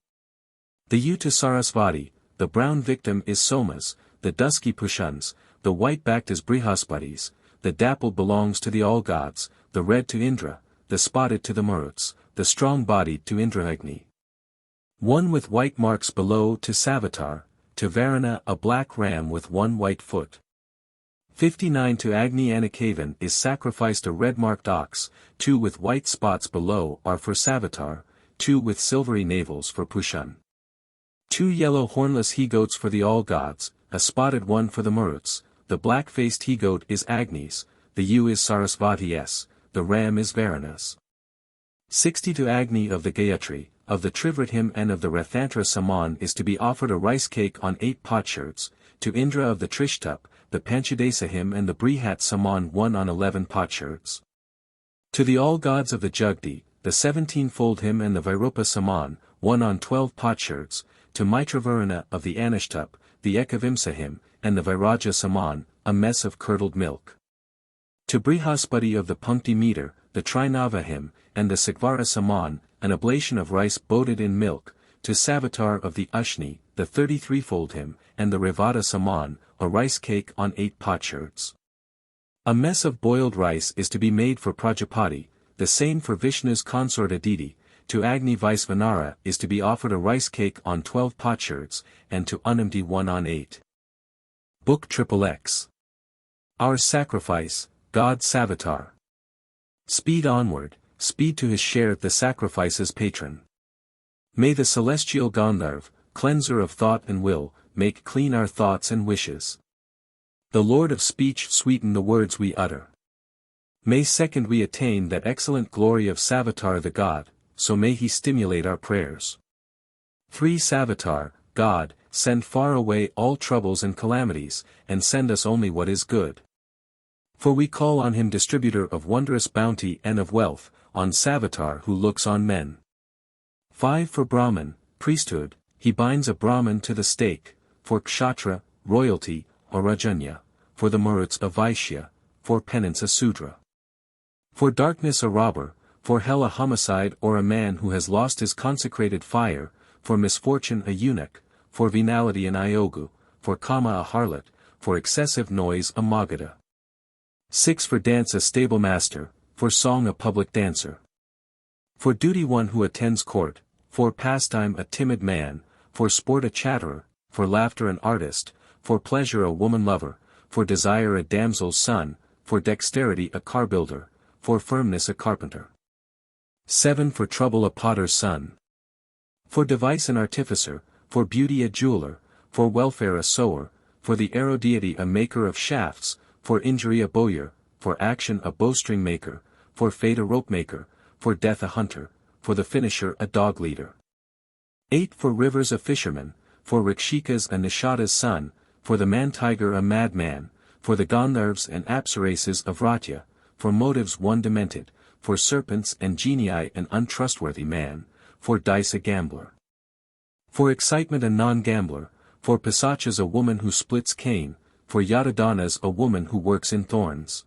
Speaker 1: The ewe to Sarasvati, the brown victim is Somas, the dusky Pushuns, the white-backed is Brihaspati's, the dappled belongs to the all-gods, the red to Indra, the spotted to the Maruts, the strong-bodied to Indraagni. One with white marks below to Savitar, to Varuna a black ram with one white foot. 59 To Agni Anakavan is sacrificed a red-marked ox, 2 with white spots below are for Savitar, 2 with silvery navels for Pushun. 2 yellow hornless he-goats for the all-gods, a spotted one for the Maruts, the black-faced he-goat is Agni's, the ewe is Sarasvati's, the ram is Varuna's. 60 To Agni of the Gayatri, of the Trivritim and of the Rathantra Saman is to be offered a rice cake on 8 potsherds, to Indra of the Trishtup, the Panchadesa hymn and the Brihat Saman 1 on 11 potsherds. To the all gods of the Jugdi, the 17-fold hymn and the Vairupa Saman, 1 on 12 potsherds, to Mitravaruna of the Anushtup, the Ekavimsa hymn, and the Vairaja Saman, a mess of curdled milk. To Brihaspati of the Punkti meter, the Trinava hymn, and the Sikvara Saman, an oblation of rice boated in milk, to Savitar of the Ushni, the 33-fold hymn, and the Revada Saman, a rice cake on 8 potsherds. A mess of boiled rice is to be made for Prajapati, the same for Vishnu's consort Aditi. To Agni Vaisvanara is to be offered a rice cake on 12 potsherds, and to Anamdi 1 on 8. Book XXX. Our sacrifice, God Savitar. Speed onward, speed to his share the sacrifice's patron. May the celestial Gandharv, cleanser of thought and will, make clean our thoughts and wishes. The Lord of speech sweeten the words we utter. May second we attain that excellent glory of Savitar the God, so may he stimulate our prayers. 3 Savitar, God, send far away all troubles and calamities, and send us only what is good. For we call on him distributor of wondrous bounty and of wealth, on Savitar who looks on men. 5 For Brahman, priesthood, he binds a Brahman to the stake, for Kshatriya, royalty, or Rajanya, for the Maruts a Vaishya, for penance a Sudra. For darkness a robber, for hell a homicide or a man who has lost his consecrated fire, for misfortune a eunuch, for venality an Iogu, for Kama a harlot, for excessive noise a Magadha. 6 For dance a stable master, for song a public dancer. For duty one who attends court, for pastime a timid man, for sport a chatterer, for laughter an artist, for pleasure a woman lover, for desire a damsel's son, for dexterity a car builder, for firmness a carpenter. 7 For trouble a potter's son. For device an artificer, for beauty a jeweler, for welfare a sower, for the aerodeity a maker of shafts, for injury a bowyer, for action a bowstring maker, for fate a rope maker, for death a hunter, for the finisher a dog leader. 8 For rivers a fisherman, for Rikshikas a Nishada's son, for the man-tiger a madman, for the Gandharvs and Apsarases of Ratya, for motives one demented, for serpents and genii an untrustworthy man, for dice a gambler. For excitement a non-gambler, for pisachas a woman who splits cane, for yadadanas a woman who works in thorns.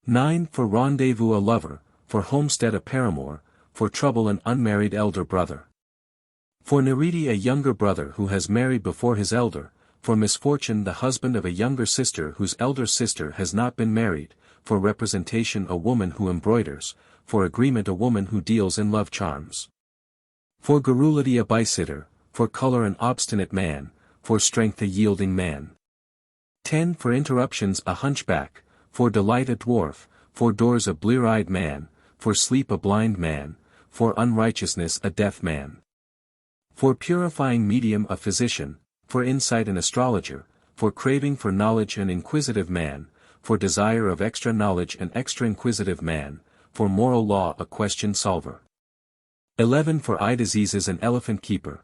Speaker 1: 9 For rendezvous a lover, for homestead a paramour, for trouble an unmarried elder brother. For Nariti a younger brother who has married before his elder, for misfortune the husband of a younger sister whose elder sister has not been married, for representation a woman who embroiders, for agreement a woman who deals in love charms. For garrulity a bysitter, for color an obstinate man, for strength a yielding man. 10 For interruptions a hunchback, for delight a dwarf, for doors a blear-eyed man, for sleep a blind man, for unrighteousness a deaf man. For purifying medium a physician, for insight an astrologer, for craving for knowledge an inquisitive man, for desire of extra knowledge an extra inquisitive man, for moral law a question solver. 11 For eye diseases an elephant keeper.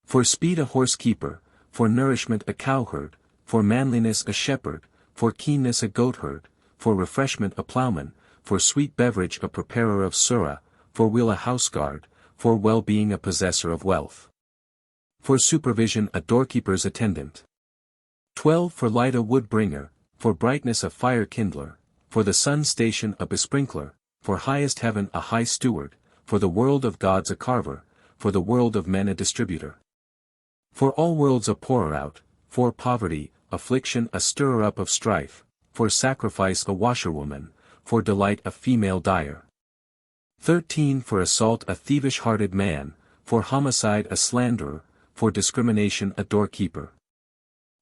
Speaker 1: For speed a horse keeper, for nourishment a cowherd, for manliness a shepherd, for keenness a goatherd, for refreshment a ploughman, for sweet beverage a preparer of surah, for weal a houseguard, for well-being a possessor of wealth. For supervision a doorkeeper's attendant. 12 For light a wood bringer, for brightness a fire kindler, for the sun's station a besprinkler, for highest heaven a high steward, for the world of gods a carver, for the world of men a distributor. For all worlds a pourer out, for poverty, affliction a stirrer-up of strife, for sacrifice a washerwoman, for delight a female dyer. 13 For assault a thievish-hearted man, for homicide a slanderer, for discrimination a doorkeeper.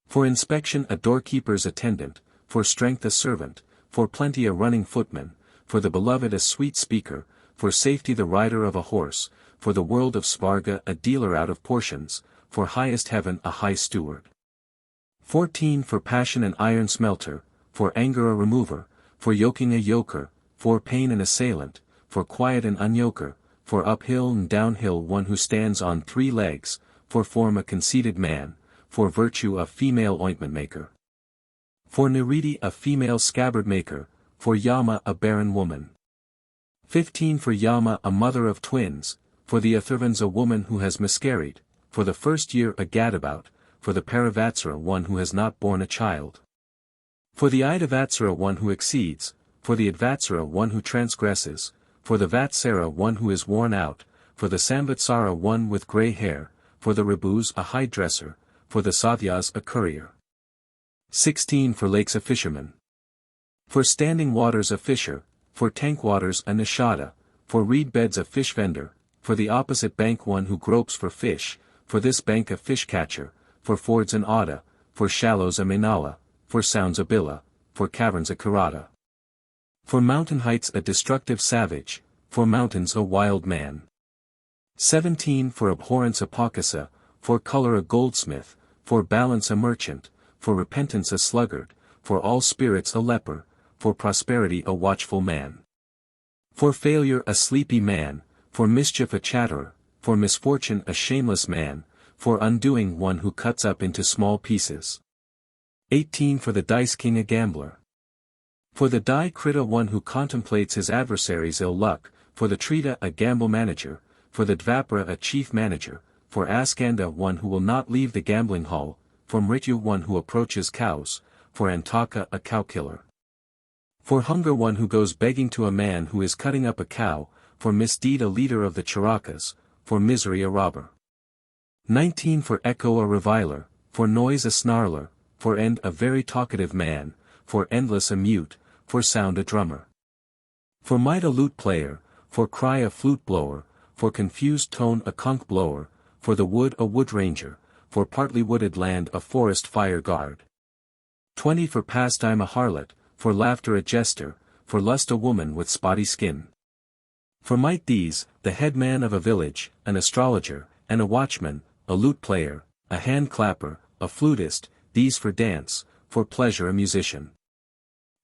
Speaker 1: For inspection a doorkeeper's attendant, for strength a servant, for plenty a running footman, for the beloved a sweet speaker, for safety the rider of a horse, for the world of Svarga a dealer out of portions, for highest heaven a high steward. 14 For passion an iron smelter, for anger a remover, for yoking a yoker, for pain an assailant, for quiet an unyoker, for uphill and downhill one who stands on 3 legs, for form a conceited man, for virtue a female ointment maker. For Niriti a female scabbard maker, for Yama a barren woman. 15 For Yama a mother of twins, for the Atharvans a woman who has miscarried, for the first year a gadabout, for the Paravatsara one who has not borne a child. For the Idavatsara one who exceeds, for the Advatsara one who transgresses, for the Vatsara one who is worn out, for the Samvatsara one with grey hair, for the Rabus a high-dresser, for the Sathyas a courier. 16 For lakes a fisherman. For standing waters a fisher, for tank waters a nishada, for reed beds a fish vendor, for the opposite bank one who gropes for fish, for this bank a fish catcher, for fords an otta, for shallows a menala, for sounds a bila, for caverns a karata. For mountain heights a destructive savage, for mountains a wild man. 17 For abhorrence a pakasa, for color a goldsmith, for balance a merchant, for repentance a sluggard, for all spirits a leper, for prosperity a watchful man. For failure a sleepy man, for mischief a chatterer, for misfortune a shameless man, for undoing one who cuts up into small pieces. 18 For the dice king a gambler. For the die krita one who contemplates his adversary's ill luck, for the trita a gamble manager, for the dvapara a chief manager, for askanda one who will not leave the gambling hall, for mrityu one who approaches cows, for antaka a cow killer. For hunger one who goes begging to a man who is cutting up a cow, for misdeed a leader of the charakas, for misery a robber. 19 For echo a reviler, for noise a snarler, for end a very talkative man, for endless a mute, for sound a drummer. For might a lute player, for cry a flute blower, for confused tone a conch blower, for the wood a wood ranger, for partly wooded land a forest fire guard. 20 For pastime a harlot, for laughter a jester, for lust a woman with spotty skin. For might these, the headman of a village, an astrologer, and a watchman, a lute player, a hand clapper, a flutist, these for dance, for pleasure a musician.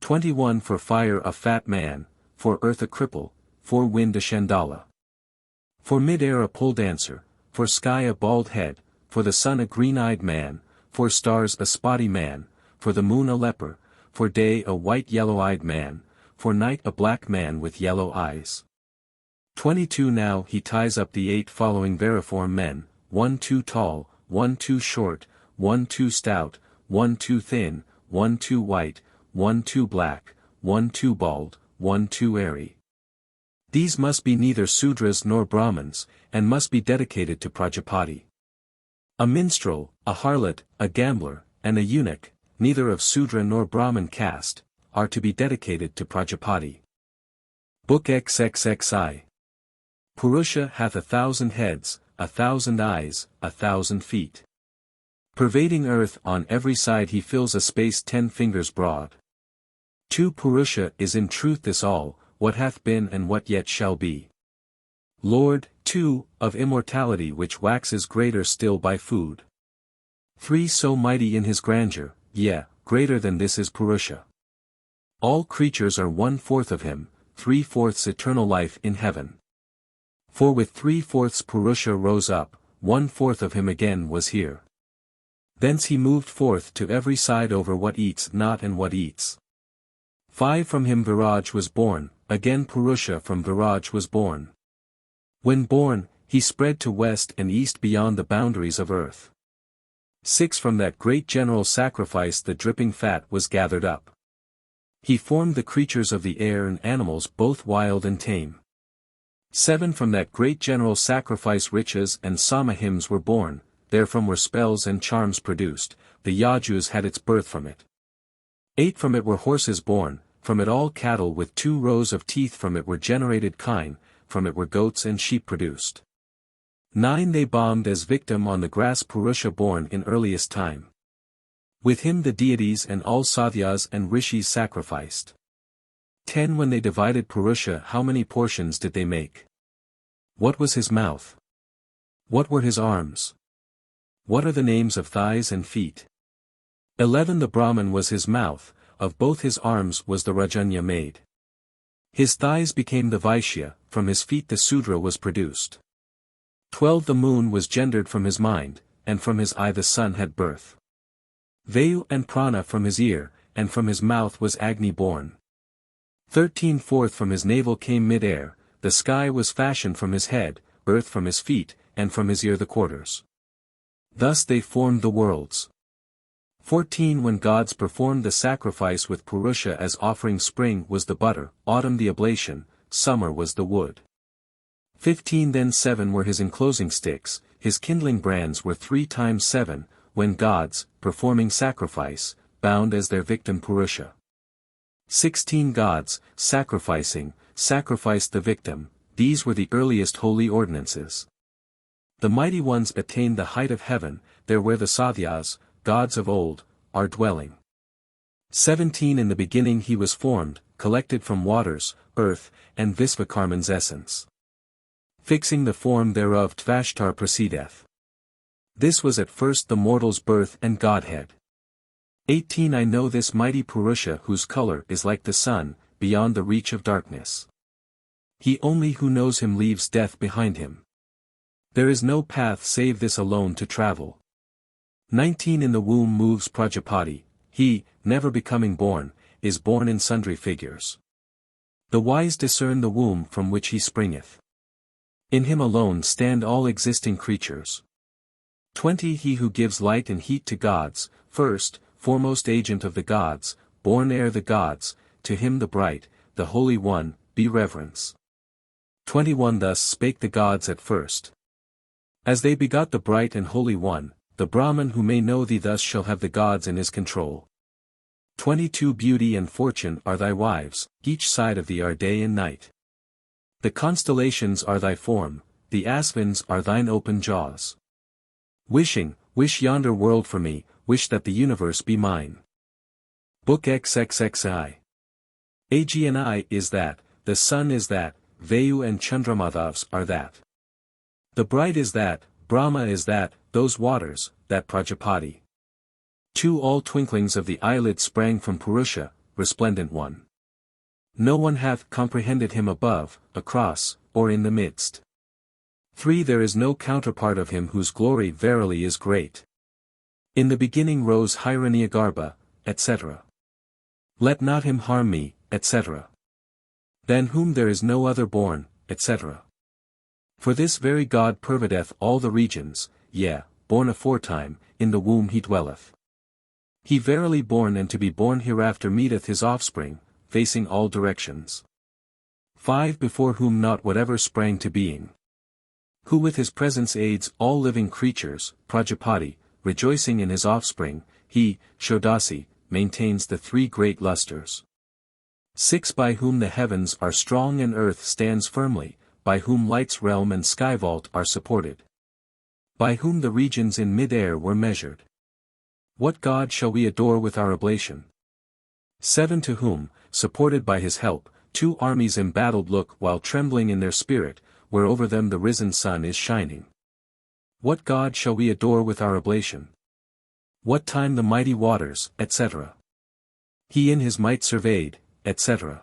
Speaker 1: 21 For fire a fat man, for earth a cripple, for wind a chandala. For mid-air a pole dancer, for sky a bald head, for the sun a green-eyed man, for stars a spotty man, for the moon a leper, for day a white yellow-eyed man, for night a black man with yellow eyes. 22 Now he ties up the 8 following veriform men, 1 too tall, 1 too short, 1 too stout, 1 too thin, 1 too white, 1 too black, 1 too bald, 1 too airy. These must be neither Sudras nor Brahmins, and must be dedicated to Prajapati. A minstrel, a harlot, a gambler, and a eunuch, neither of Sudra nor Brahmin caste, are to be dedicated to Prajapati. Book XXXI. Purusha hath 1,000 heads, 1,000 eyes, 1,000 feet. Pervading earth on every side he fills a space 10 fingers broad. 2 Purusha is in truth this all, what hath been and what yet shall be. Lord, 2, of immortality which waxes greater still by food. 3 So mighty in his grandeur, yea, greater than this is Purusha. All creatures are 1/4 of him, 3/4 eternal life in heaven. For with 3/4 Purusha rose up, 1/4 of him again was here. Thence he moved forth to every side over what eats not and what eats. 5 From him Viraj was born, again Purusha from Viraj was born. When born, he spread to west and east beyond the boundaries of earth. 6 From that great general sacrifice the dripping fat was gathered up. He formed the creatures of the air and animals both wild and tame. 7 From that great general sacrifice riches and sama hymns were born, therefrom were spells and charms produced, the Yajus had its birth from it. 8 From it were horses born, from it all cattle with 2 rows of teeth from it were generated kine, from it were goats and sheep produced. 9 They bombed as victim on the grass Purusha born in earliest time. With him the deities and all sadhyas and rishis sacrificed. 10 When they divided Purusha how many portions did they make? What was his mouth? What were his arms? What are the names of thighs and feet? 11 The Brahman was his mouth, of both his arms was the Rajanya made. His thighs became the Vaishya, from his feet the Sudra was produced. 12 The moon was gendered from his mind, and from his eye the sun had birth. Vayu and Prana from his ear, and from his mouth was Agni born. 13 Forth from his navel came mid-air, the sky was fashioned from his head, earth from his feet, and from his ear the quarters. Thus they formed the worlds. 14 When gods performed the sacrifice with Purusha as offering, spring was the butter, autumn the oblation, summer was the wood. 15 Then 7 were his enclosing sticks, his kindling brands were 3 times 7, when gods, performing sacrifice, bound as their victim Purusha. 16 Gods, sacrificed the victim, these were the earliest holy ordinances. The mighty ones attained the height of heaven, there where the Sathyas, gods of old, are dwelling. 17 In the beginning he was formed, collected from waters, earth, and Visvakarman's essence. Fixing the form thereof Tvashtar proceedeth. This was at first the mortal's birth and godhead. 18 I know this mighty Purusha whose color is like the sun, beyond the reach of darkness. He only who knows him leaves death behind him. There is no path save this alone to travel. 19 In the womb moves Prajapati, he, never becoming born, is born in sundry figures. The wise discern the womb from which he springeth. In him alone stand all existing creatures. 20 He who gives light and heat to gods, foremost agent of the gods, born ere the gods, to him the bright, the Holy One, be reverence. 21 Thus spake the gods at first. As they begot the bright and Holy One, the Brahman who may know thee thus shall have the gods in his control. 22 Beauty and fortune are thy wives, each side of thee are day and night. The constellations are thy form, the asvins are thine open jaws. Wish yonder world for me, wish that the universe be mine. Book XXXI. AGNI is that, the sun is that, Vayu and Chandramadhavs are that. The bright is that, Brahma is that, those waters, that Prajapati. 2 All twinklings of the eyelid sprang from Purusha, resplendent one. No one hath comprehended him above, across, or in the midst. 3 There is no counterpart of him whose glory verily is great. In the beginning rose Hiranyagarbha, etc. Let not him harm me, etc. Than whom there is no other born, etc. For this very God pervadeth all the regions, yea, born aforetime, in the womb he dwelleth. He verily born and to be born hereafter meeteth his offspring, facing all directions. 5 Before whom not whatever sprang to being. Who with his presence aids all living creatures, Prajapati, rejoicing in his offspring, he, Shodasi, maintains the 3 great lustres. 6 By whom the heavens are strong and earth stands firmly, by whom light's realm and sky vault are supported. By whom the regions in mid-air were measured. What God shall we adore with our oblation? 7 To whom, supported by his help, 2 armies embattled look while trembling in their spirit, where over them the risen sun is shining. What God shall we adore with our oblation? What time the mighty waters, etc. He in his might surveyed, etc.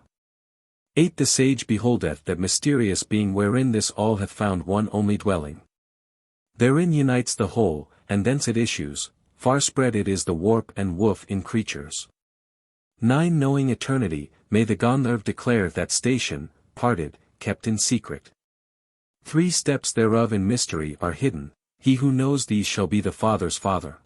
Speaker 1: 8 The sage beholdeth that mysterious being wherein this all hath found one only dwelling. Therein unites the whole, and thence it issues, far spread it is the warp and woof in creatures. 9 Knowing eternity, may the Gandharv declare that station, parted, kept in secret. 3 Steps thereof in mystery are hidden, he who knows these shall be the Father's Father.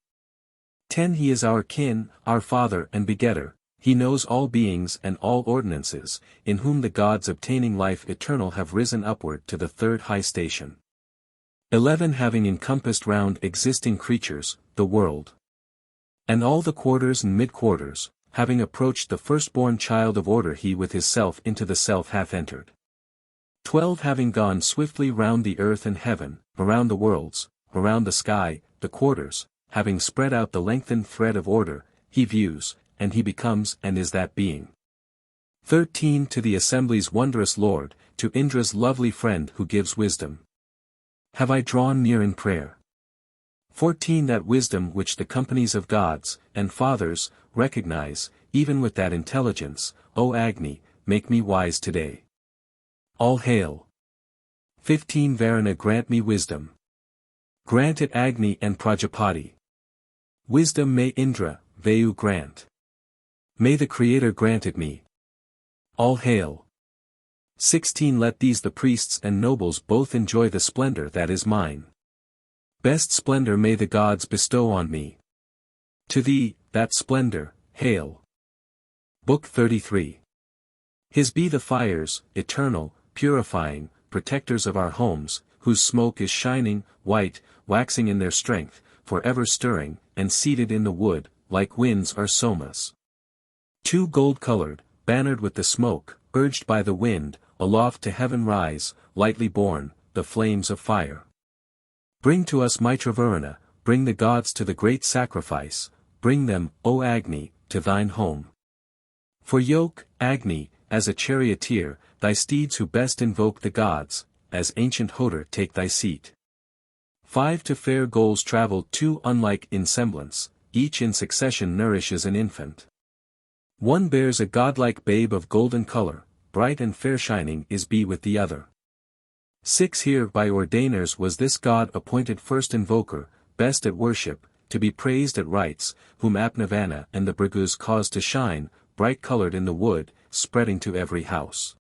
Speaker 1: 10 He is our kin, our Father and Begetter, he knows all beings and all ordinances, in whom the gods obtaining life eternal have risen upward to the 3rd high station. 11 Having encompassed round existing creatures, the world. And all the quarters and mid-quarters, having approached the firstborn child of order he with his self into the self hath entered. 12 Having gone swiftly round the earth and heaven, around the worlds, around the sky, the quarters, having spread out the lengthened thread of order, he views, and he becomes and is that being. 13 To the assembly's wondrous Lord, to Indra's lovely friend who gives wisdom. Have I drawn near in prayer. 14 That wisdom which the companies of gods, and fathers, recognize, even with that intelligence, O Agni, make me wise today. All hail. 15 Varuna grant me wisdom. Grant it Agni and Prajapati. Wisdom may Indra, Vayu grant. May the Creator grant it me. All hail. 16 Let these the priests and nobles both enjoy the splendor that is mine. Best splendor may the gods bestow on me. To thee, that splendor, hail. Book 33. His be the fires, eternal, purifying, protectors of our homes, whose smoke is shining, white, waxing in their strength, forever stirring, and seated in the wood, like winds are somas. 2 Gold-colored, bannered with the smoke, urged by the wind, aloft to heaven rise, lightly borne, the flames of fire. Bring to us Mitra-Varuna, bring the gods to the great sacrifice, bring them, O Agni, to thine home. For yoke, Agni, as a charioteer, thy steeds who best invoke the gods, as ancient Hodor take thy seat. 5 To fair goals travel 2 unlike in semblance, each in succession nourishes an infant. 1 bears a godlike babe of golden color, bright and fair shining is be with the other. 6 Here by ordainers was this god appointed first invoker, best at worship, to be praised at rites, whom Apnavana and the Bhrigus caused to shine, bright-colored in the wood, spreading to every house.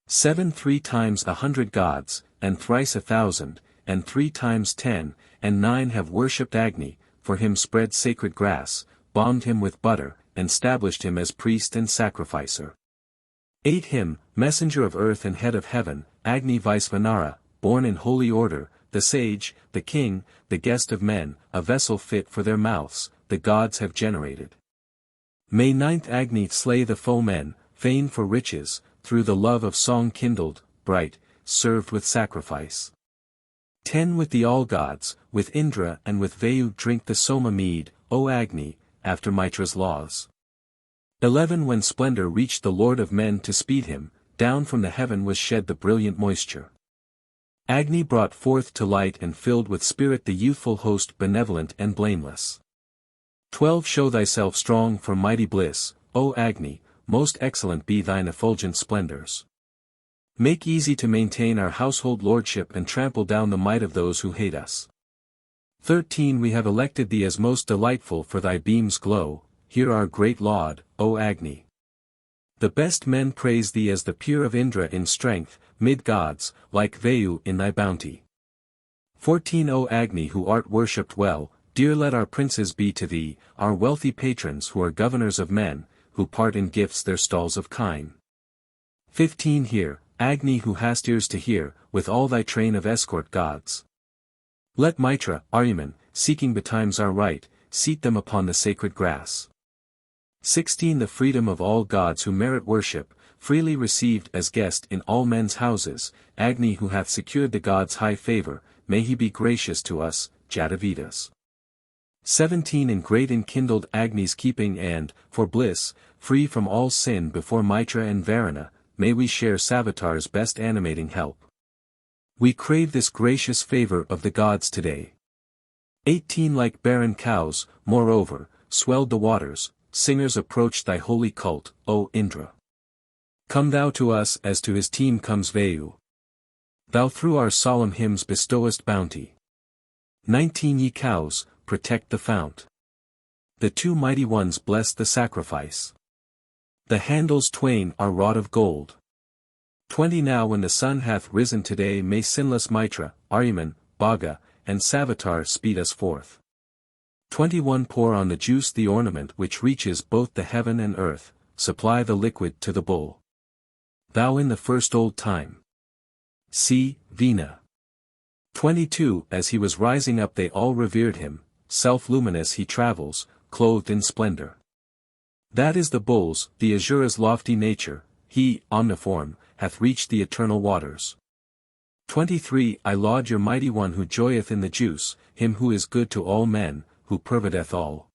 Speaker 1: 7 3 times 100 gods, and thrice 1,000, and 3 times 10, and 9 have worshipped Agni, for him spread sacred grass, bombed him with butter, and stablished him as priest and sacrificer. 8 Him, messenger of earth and head of heaven, Agni Vaisvanara, born in holy order, the sage, the king, the guest of men, a vessel fit for their mouths, the gods have generated. May 9th Agni slay the foemen, fain for riches, through the love of song kindled, bright, served with sacrifice. 10 With the all-gods, with Indra and with Vayu drink the Soma mead, O Agni, after Mitra's laws. 11 When splendor reached the Lord of men to speed him, down from the heaven was shed the brilliant moisture. Agni brought forth to light and filled with spirit the youthful host benevolent and blameless. 12 Show thyself strong for mighty bliss, O Agni, most excellent be thine effulgent splendors. Make easy to maintain our household lordship and trample down the might of those who hate us. 13 We have elected thee as most delightful for thy beams glow, hear our great laud, O Agni. The best men praise thee as the peer of Indra in strength, mid gods, like Vayu in thy bounty. 14 O Agni who art worshipped well, dear let our princes be to thee, our wealthy patrons who are governors of men, who part in gifts their stalls of kine. 15 Hear, Agni who hast ears to hear, with all thy train of escort gods. Let Mitra, Aryaman, seeking betimes our right, seat them upon the sacred grass. 16 The freedom of all gods who merit worship, freely received as guest in all men's houses, Agni who hath secured the gods' high favor, may he be gracious to us, Vedas. 17 In great enkindled Agni's keeping and, for bliss, free from all sin before Mitra and Varuna, may we share Savitar's best animating help. We crave this gracious favor of the gods today. 18 Like barren cows, moreover, swelled the waters, singers approached thy holy cult, O Indra. Come thou to us as to his team comes Vayu. Thou through our solemn hymns bestowest bounty. 19 Ye cows, protect the fount. The 2 mighty ones bless the sacrifice. The handles twain are wrought of gold. 20 Now when the sun hath risen today may sinless Mitra, Aryaman, Bhaga, and Savitar speed us forth. 21 Pour on the juice the ornament which reaches both the heaven and earth, supply the liquid to the bull. Thou in the first old time. See, Vina. 22 As he was rising up they all revered him, self-luminous he travels, clothed in splendor. That is the bull's, the Asura's lofty nature, he, omniform, hath reached the eternal waters. 23 I laud your mighty one who joyeth in the juice, him who is good to all men, who pervadeth all.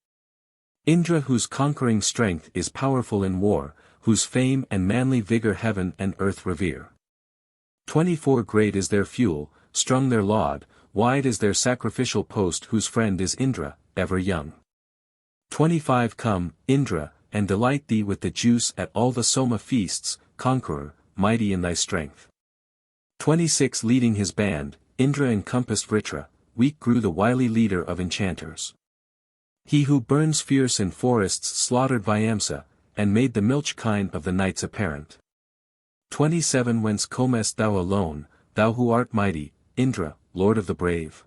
Speaker 1: Indra whose conquering strength is powerful in war, whose fame and manly vigor heaven and earth revere. 24 Great is their fuel, strong their laud, wide is their sacrificial post whose friend is Indra, ever young. 25 Come, Indra, and delight thee with the juice at all the Soma feasts, conqueror, mighty in thy strength. 26 Leading his band, Indra encompassed Vritra, weak grew the wily leader of enchanters. He who burns fierce in forests slaughtered Vyamsa, and made the milch kine of the nights apparent. 27 Whence comest thou alone, thou who art mighty, Indra, lord of the brave?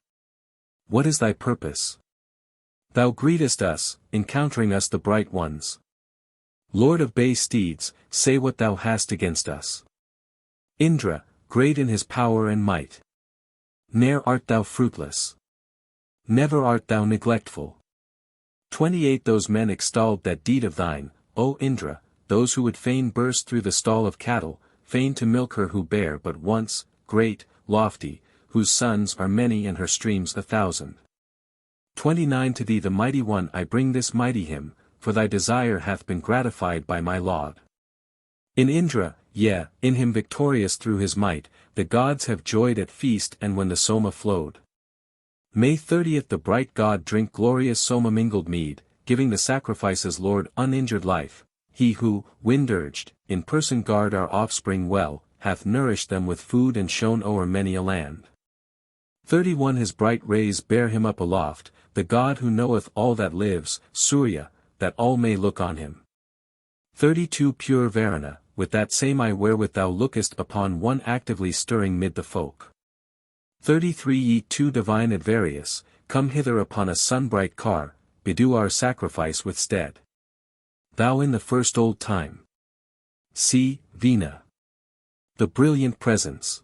Speaker 1: What is thy purpose? Thou greetest us, encountering us the bright ones. Lord of bay steeds, say what thou hast against us. Indra, great in his power and might. Ne'er art thou fruitless. Never art thou neglectful. 28 Those men extolled that deed of thine, O Indra, those who would fain burst through the stall of cattle, fain to milk her who bare but once, great, lofty, whose sons are many and her streams 1,000. 29 To thee the mighty one I bring this mighty hymn, for thy desire hath been gratified by my laud. In Indra, yea, in him victorious through his might, the gods have joyed at feast and when the Soma flowed. May 30th The bright god drink glorious Soma mingled mead, giving the sacrifices Lord uninjured life, he who, wind-urged, in person guard our offspring well, hath nourished them with food and shone o'er many a land. 31 His bright rays bear him up aloft, the god who knoweth all that lives, Surya, that all may look on him. 32 Pure Varuna, with that same eye wherewith thou lookest upon one actively stirring mid the folk. 33 Ye two divine Advarius, come hither upon a sun-bright car, bedew our sacrifice with stead. Thou in the first old time. See, Vina. The brilliant presence.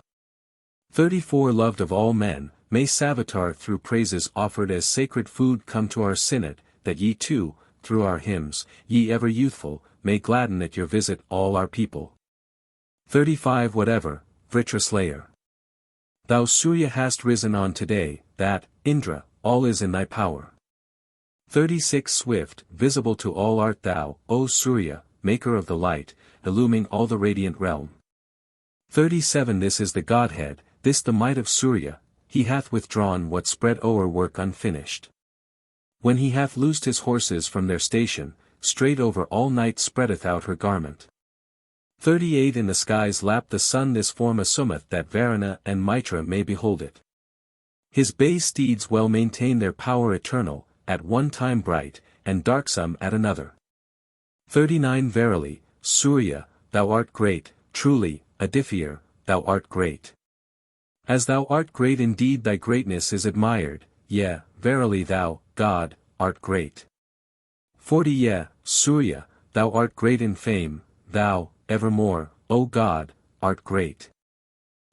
Speaker 1: 34 Loved of all men, may Savitar through praises offered as sacred food come to our synod, that ye too, through our hymns, ye ever youthful, may gladden at your visit all our people. 35 Whatever, Vritra Slayer. Thou Surya hast risen on today, that, Indra, all is in thy power. 36 Swift, visible to all art thou, O Surya, maker of the light, illuming all the radiant realm. 37 This is the Godhead, this the might of Surya, he hath withdrawn what spread o'er work unfinished. When he hath loosed his horses from their station, straight over all night spreadeth out her garment. 38 In the sky's lap the sun this form assumeth that Varuna and Mitra may behold it. His bay steeds well maintain their power eternal, at one time bright, and darksome at another. 39 Verily, Surya, thou art great, truly, Adithier, thou art great. As thou art great indeed thy greatness is admired, yea, verily thou, God, art great. 40 Yea, Surya, thou art great in fame, thou, evermore, O God, art great.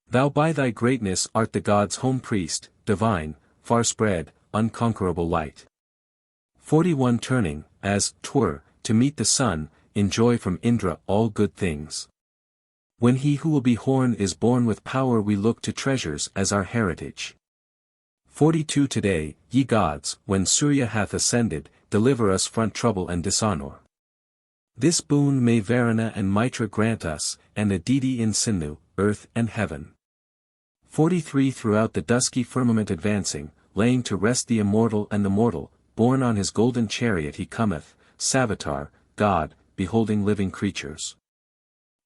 Speaker 1: Thou by thy greatness art the gods' home priest, divine, far spread, unconquerable light. 41 Turning, as 'twere, to meet the sun, enjoy from Indra all good things. When he who will be horn is born with power we look to treasures as our heritage. 42 Today, ye gods, when Surya hath ascended, deliver us front trouble and dishonor. This boon may Varuna and Mitra grant us, and Aditi in Sindhu, earth and heaven. 43 Throughout the dusky firmament advancing, laying to rest the immortal and the mortal, borne on his golden chariot he cometh, Savitar, God, beholding living creatures.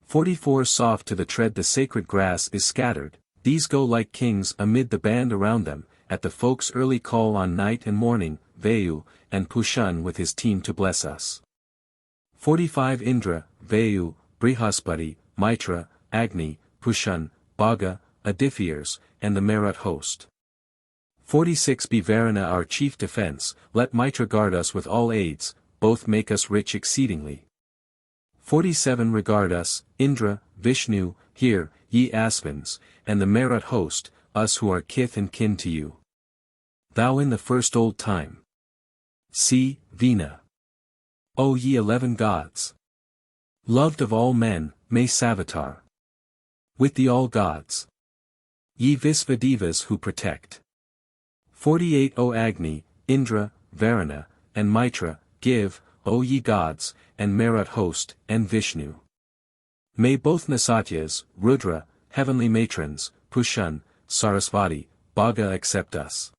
Speaker 1: 44 Soft to the tread the sacred grass is scattered, these go like kings amid the band around them, at the folk's early call on night and morning, Vayu, and Pushan with his team to bless us. 45 Indra, Vayu, Brihaspati, Mitra, Agni, Pushan, Bhaga, Adithiers, and the Merat host. 46 Be Varuna our chief defense, let Mitra guard us with all aids, both make us rich exceedingly. 47 Regard us, Indra, Vishnu, hear, ye Aspins, and the Merat host, us who are kith and kin to you. Thou in the first old time. See, Vina. O ye 11 gods. Loved of all men, may Savitar. With the all gods. Ye Visvadevas who protect. 48 O Agni, Indra, Varuna, and Mitra, give, O ye gods, and Merat host, and Vishnu. May both Nasatyas, Rudra, heavenly matrons, Pushan, Sarasvati, Bhaga accept us.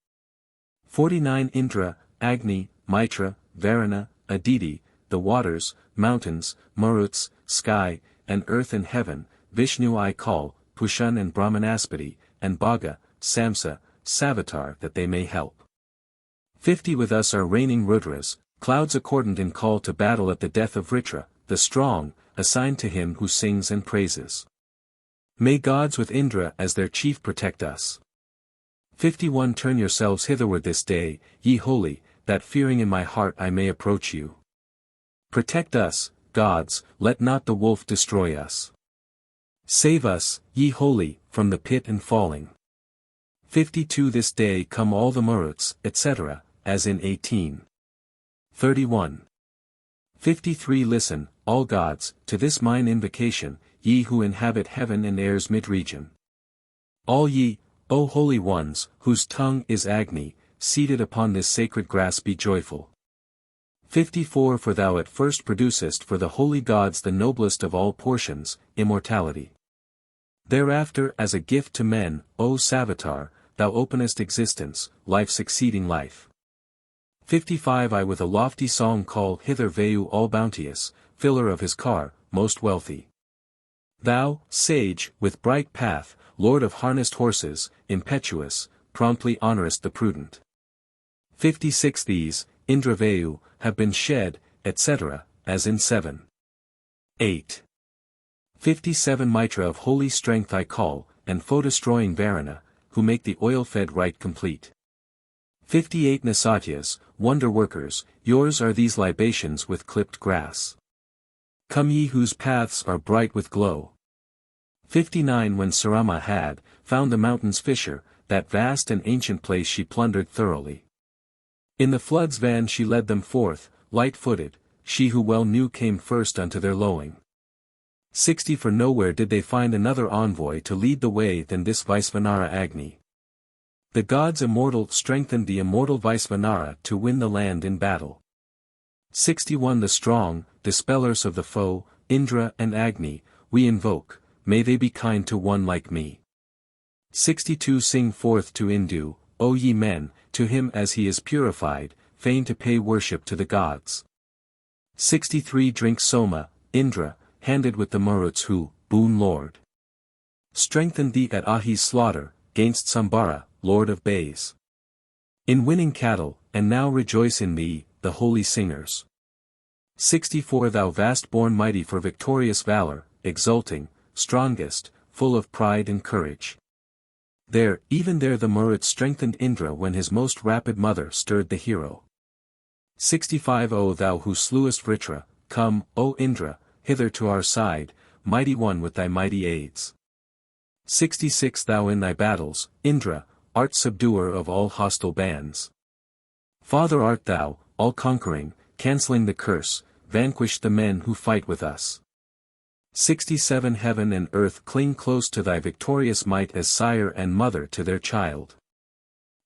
Speaker 1: 49 Indra, Agni, Mitra, Varuna, Aditi, the waters, mountains, Maruts, sky, and earth and heaven, Vishnu I call, Pushan and Brahmanaspati, and Bhaga, Samsa, Savitar that they may help. 50 with us are reigning Rudras, clouds accordant in call to battle at the death of Vritra, the strong, assigned to him who sings and praises. May gods with Indra as their chief protect us. 51 Turn yourselves hitherward this day, ye holy, that fearing in my heart I may approach you. Protect us, gods, let not the wolf destroy us. Save us, ye holy, from the pit and falling. 52 This day come all the Maruts, etc., as in 18. 31. 53 Listen, all gods, to this mine invocation, ye who inhabit heaven and air's mid-region. All ye, O holy ones, whose tongue is Agni, seated upon this sacred grass be joyful. 54 For thou at first producest for the holy gods the noblest of all portions, immortality. Thereafter as a gift to men, O Savitar, thou openest existence, life succeeding life. 55 I with a lofty song call hither Vayu all bounteous, filler of his car, most wealthy. Thou, sage, with bright path, lord of harnessed horses, impetuous, promptly honorest the prudent. 56 These, Indra Vayu, have been shed, etc., as in 7. 8. 57 Mitra of holy strength I call, and foe-destroying Varuna, who make the oil-fed rite complete. 58 Nasatyas, wonder-workers, yours are these libations with clipped grass. Come ye whose paths are bright with glow. 59 When Sarama had found the mountain's fissure, that vast and ancient place she plundered thoroughly. In the flood's van she led them forth, light-footed, she who well knew came first unto their lowing. 60 For nowhere did they find another envoy to lead the way than this Vaisvanara Agni. The gods immortal strengthened the immortal Vaisvanara to win the land in battle. 61 The strong, dispellers of the foe, Indra and Agni, we invoke, may they be kind to one like me. 62 Sing forth to Indu, O ye men, to him as he is purified, fain to pay worship to the gods. 63 Drink Soma, Indra, handed with the Maruts who, boon lord. Strengthened thee at Ahi's slaughter, gainst Sambara, lord of bays. In winning cattle, and now rejoice in thee, the holy singers. 64 Thou vast-born mighty for victorious valor, exulting, strongest, full of pride and courage. There, even there the Maruts strengthened Indra when his most rapid mother stirred the hero. 65 O thou who slewest Vritra, come, O Indra, hither to our side, mighty one with thy mighty aids. 66 Thou in thy battles, Indra, art subduer of all hostile bands. Father art thou, all-conquering, cancelling the curse, vanquish the men who fight with us. 67 Heaven and earth cling close to thy victorious might as sire and mother to their child.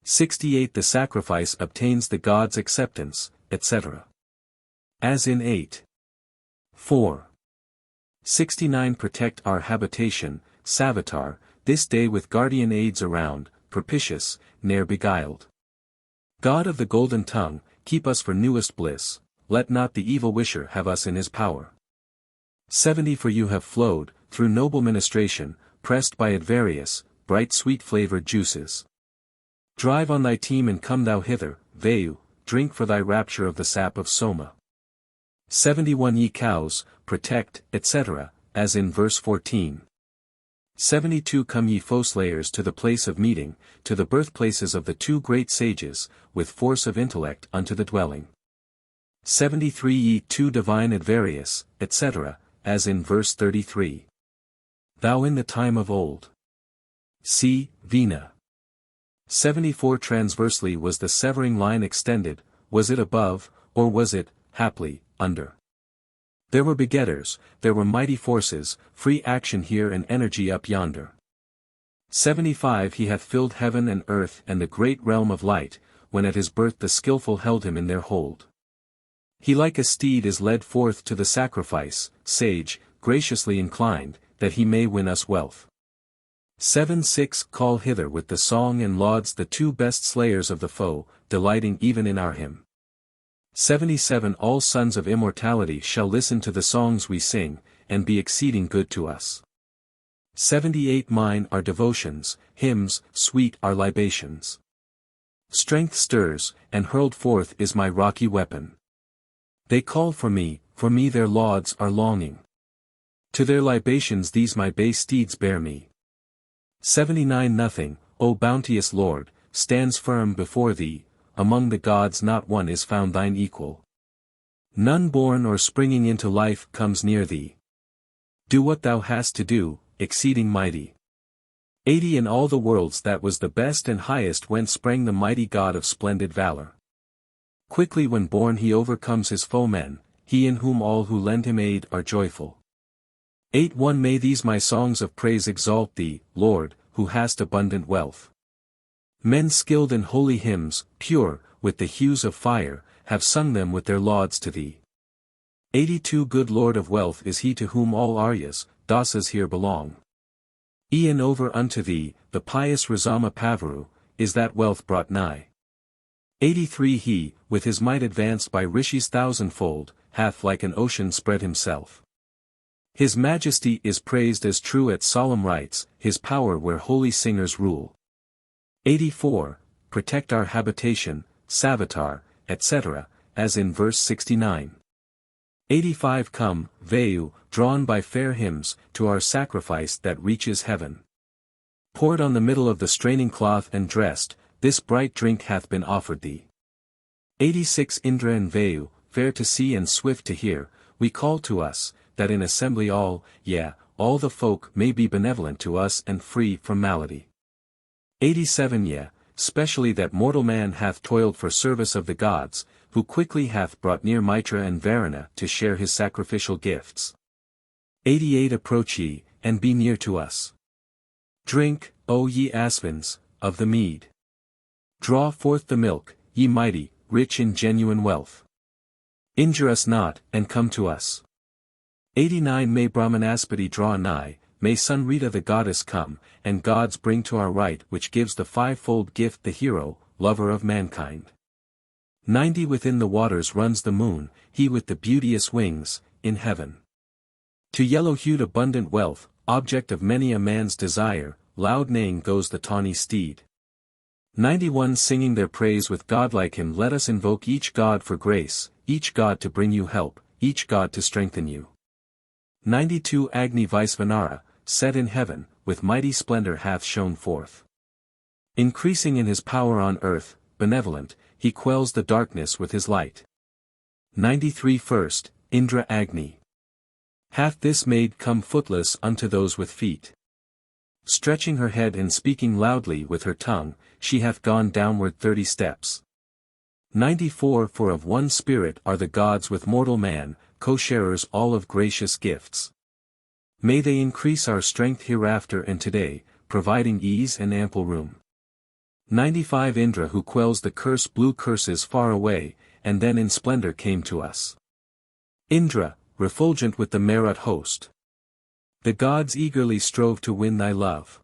Speaker 1: 68 The sacrifice obtains the gods' acceptance, etc. As in 8. 4. 69 Protect our habitation, Savitar, this day with guardian aids around, propitious, ne'er beguiled. God of the golden tongue, keep us for newest bliss, let not the evil wisher have us in his power. 70 For you have flowed, through noble ministration, pressed by it various, bright sweet-flavored juices. Drive on thy team and come thou hither, Vayu, drink for thy rapture of the sap of Soma. 71 Ye cows, protect, etc., as in verse 14. 72 Come ye foe-slayers to the place of meeting, to the birthplaces of the two great sages, with force of intellect unto the dwelling. 73 Ye two divine advarious, etc., as in verse 33. Thou in the time of old. See, Vina. 74 Transversely was the severing line extended, was it above, or was it, haply, under? There were begetters, there were mighty forces, free action here and energy up yonder. 75 He hath filled heaven and earth and the great realm of light, when at his birth the skilful held him in their hold. He like a steed is led forth to the sacrifice, sage, graciously inclined, that he may win us wealth. 76 Call hither with the song and lauds the two best slayers of the foe, delighting even in our hymn. 77 All sons of immortality shall listen to the songs we sing, and be exceeding good to us. 78 Mine are devotions, hymns, sweet are libations. Strength stirs, and hurled forth is my rocky weapon. They call for me their lauds are longing. To their libations these my bay steeds bear me. 79 Nothing, O bounteous Lord, stands firm before thee, among the gods not one is found thine equal. None born or springing into life comes near thee. Do what thou hast to do, exceeding mighty. 80 In all the worlds that was the best and highest whence sprang the mighty God of splendid valor. Quickly when born he overcomes his foemen, he in whom all who lend him aid are joyful. 81 May these my songs of praise exalt thee, Lord, who hast abundant wealth. Men skilled in holy hymns, pure, with the hues of fire, have sung them with their lauds to thee. 82 Good Lord of wealth is he to whom all Aryas, dasas here belong. E'en over unto thee, the pious Rasama Pavaru, is that wealth brought nigh. 83 He, with his might advanced by rishis thousandfold, hath like an ocean spread himself. His majesty is praised as true at solemn rites, his power where holy singers rule. 84 Protect our habitation, Savitar, etc., as in verse 69. 85 Come, Vayu, drawn by fair hymns, to our sacrifice that reaches heaven. Poured on the middle of the straining cloth and dressed, this bright drink hath been offered thee. 86 Indra and Vayu, fair to see and swift to hear, we call to us, that in assembly all the folk may be benevolent to us and free from malady. 87 specially that mortal man hath toiled for service of the gods, who quickly hath brought near Mitra and Varuna to share his sacrificial gifts. 88 Approach ye, and be near to us. Drink, O ye Asvins, of the mead. Draw forth the milk, ye mighty, rich in genuine wealth. Injure us not, and come to us. 89 May Brahmanaspati draw nigh, may Sun Rita the goddess come, and gods bring to our right which gives the fivefold gift the hero, lover of mankind. 90 Within the waters runs the moon, he with the beauteous wings, in heaven. To yellow-hued abundant wealth, object of many a man's desire, loud neighing goes the tawny steed. 91 Singing their praise with godlike hymn let us invoke each god for grace, each god to bring you help, each god to strengthen you. 92 Agni Vaisvanara, set in heaven, with mighty splendor hath shone forth. Increasing in his power on earth, benevolent, he quells the darkness with his light. 93 First, Indra Agni. Hath this maid come footless unto those with feet? Stretching her head and speaking loudly with her tongue, she hath gone downward 30 steps. 94 For of one spirit are the gods with mortal man, co-sharers all of gracious gifts. May they increase our strength hereafter and today, providing ease and ample room. 95 Indra who quells the curse blew curses far away, and then in splendor came to us. Indra, refulgent with the Marut host. The gods eagerly strove to win thy love.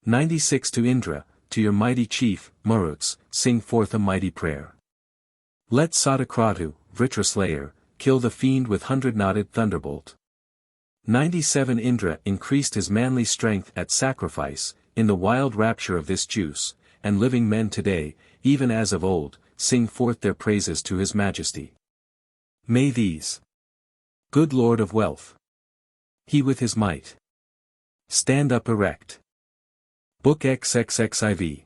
Speaker 1: 96 To Indra, to your mighty chief, Maruts, sing forth a mighty prayer. Let Sadakratu, Vritraslayer, kill the fiend with 100-knotted thunderbolt. 97 Indra increased his manly strength at sacrifice, in the wild rapture of this juice, and living men today, even as of old, sing forth their praises to his majesty. May these, good Lord of wealth, he with his might, stand up erect. Book XXXIV.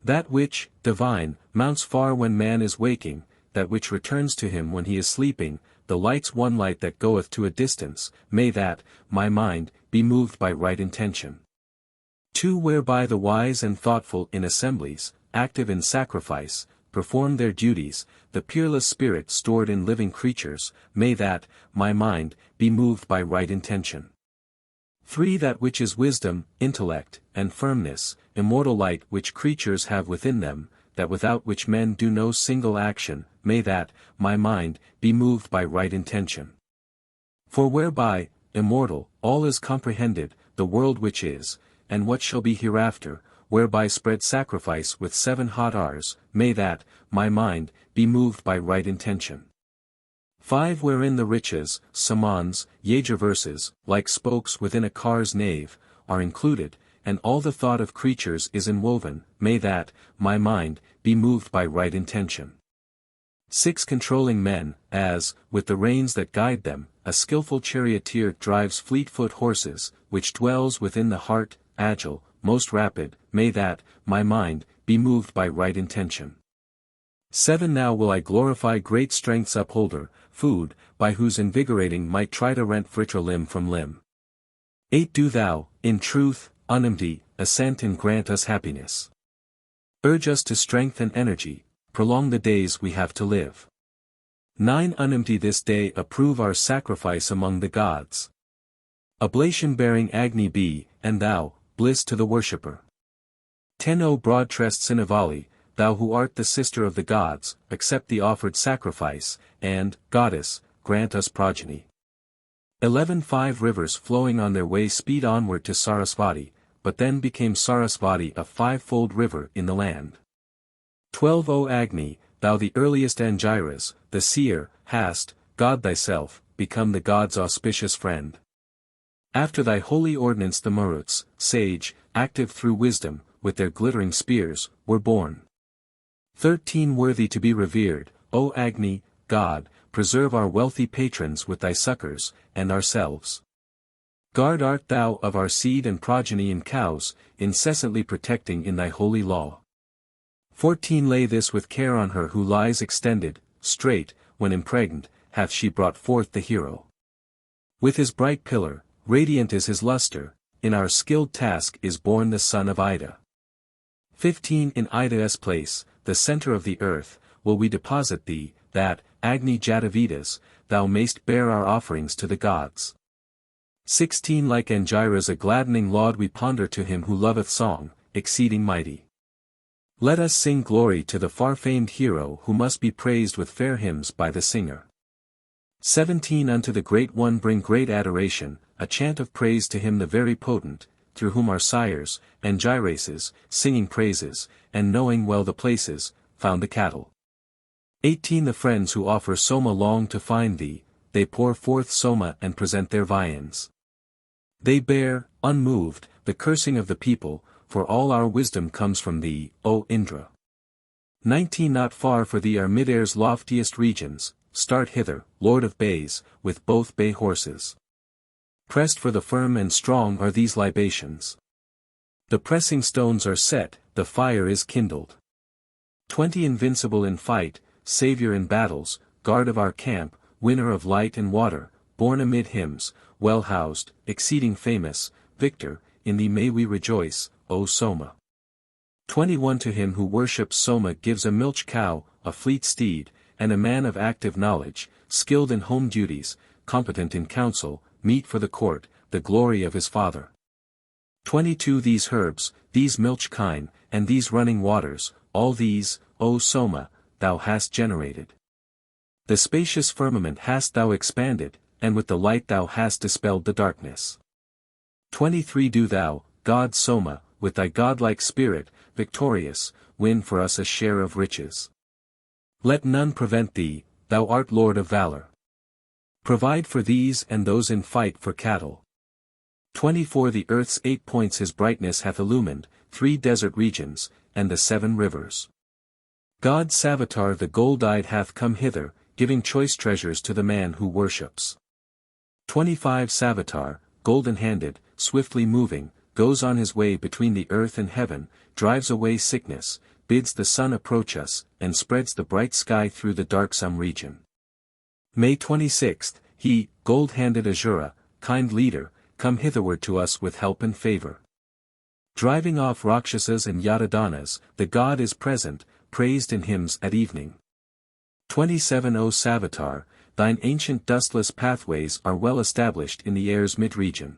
Speaker 1: That which, divine, mounts far when man is waking, that which returns to him when he is sleeping, the light's one light that goeth to a distance, may that, my mind, be moved by right intention. 2 Whereby the wise and thoughtful in assemblies, active in sacrifice, perform their duties, the peerless spirit stored in living creatures, may that, my mind, be moved by right intention. 3 That which is wisdom, intellect, and firmness, immortal light which creatures have within them, that without which men do no single action, may that, my mind, be moved by right intention. For whereby, immortal, all is comprehended, the world which is, and what shall be hereafter, whereby spread sacrifice with 7 hot hours, may that, my mind, be moved by right intention. 5 Wherein the riches, samans, Yajur verses, like spokes within a car's nave, are included, and all the thought of creatures is inwoven, may that, my mind, be moved by right intention. 6 Controlling men, as, with the reins that guide them, a skillful charioteer drives fleet-foot horses, which dwells within the heart, agile, most rapid, may that, my mind, be moved by right intention. 7 Now will I glorify great strength's upholder, food, by whose invigorating might try to rent fritter limb from limb. 8 Do thou, in truth, unempty, assent and grant us happiness. Urge us to strength and energy, prolong the days we have to live. 9 Unempty this day approve our sacrifice among the gods. Oblation-bearing Agni be, and thou, bliss to the worshipper. 10 O broad-tressed Sinavali, thou who art the sister of the gods, accept the offered sacrifice, and, goddess, grant us progeny. 11 5 Rivers flowing on their way speed onward to Sarasvati, but then became Sarasvati a 5-fold river in the land. 12 O Agni, thou the earliest Angiras, the seer, hast, God thyself, become the gods' auspicious friend. After thy holy ordinance the Maruts, sage, active through wisdom, with their glittering spears, were born. 13 Worthy to be revered, O Agni, God, preserve our wealthy patrons with thy succors, and ourselves. Guard art thou of our seed and progeny in cows, incessantly protecting in thy holy law. 14 Lay this with care on her who lies extended, straight, when impregnant, hath she brought forth the hero. With his bright pillar, radiant is his luster, in our skilled task is born the son of Ida. 15 In Ida's place, the center of the earth, will we deposit thee, that, Agni Jatavedas, thou mayst bear our offerings to the gods. 16 Like Angiras a gladdening laud we ponder to him who loveth song, exceeding mighty. Let us sing glory to the far-famed hero who must be praised with fair hymns by the singer. 17 Unto the Great One bring great adoration, a chant of praise to him the very potent, through whom our sires, Angirases, singing praises, and knowing well the places, found the cattle. 18 The friends who offer Soma long to find thee, they pour forth Soma and present their viands. They bear, unmoved, the cursing of the people, for all our wisdom comes from thee, O Indra. 19 Not far for thee are mid-air's loftiest regions, start hither, Lord of bays, with both bay horses. Pressed for the firm and strong are these libations. The pressing stones are set, the fire is kindled. 20 Invincible in fight, Saviour in battles, guard of our camp, winner of light and water, born amid hymns, well-housed, exceeding famous, victor, in thee may we rejoice, O Soma. 21 To him who worships Soma gives a milch cow, a fleet steed, and a man of active knowledge, skilled in home duties, competent in counsel, meet for the court, the glory of his father. 22 These herbs, these milch kine, and these running waters, all these, O Soma, thou hast generated. The spacious firmament hast thou expanded, and with the light thou hast dispelled the darkness. 23 Do thou, God Soma, with thy godlike spirit, victorious, win for us a share of riches. Let none prevent thee, thou art Lord of valor. Provide for these and those in fight for cattle. 24 The earth's 8 points his brightness hath illumined, 3 desert regions, and the 7 rivers. God Savitar the gold-eyed hath come hither, giving choice treasures to the man who worships. 25 Savitar, golden-handed, swiftly moving, goes on his way between the earth and heaven, drives away sickness, bids the sun approach us, and spreads the bright sky through the darksome region. May 26th, he, gold-handed Asura, kind leader, come hitherward to us with help and favor. Driving off Rakshasas and Yadadanas, the god is present, praised in hymns at evening. 27 O Savitar, thine ancient dustless pathways are well established in the air's mid-region.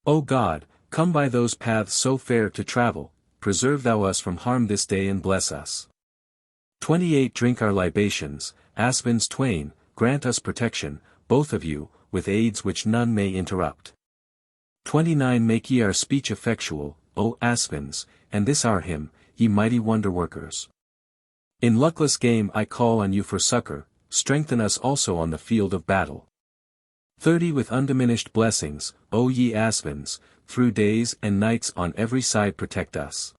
Speaker 1: O God, come by those paths so fair to travel, preserve thou us from harm this day and bless us. 28 Drink our libations, Aspens twain, grant us protection, both of you, with aids which none may interrupt. 29 Make ye our speech effectual, O Aspens, and this our hymn, ye mighty wonder-workers. In luckless game I call on you for succor, strengthen us also on the field of battle. 30 With undiminished blessings, O ye Asvins, through days and nights on every side protect us.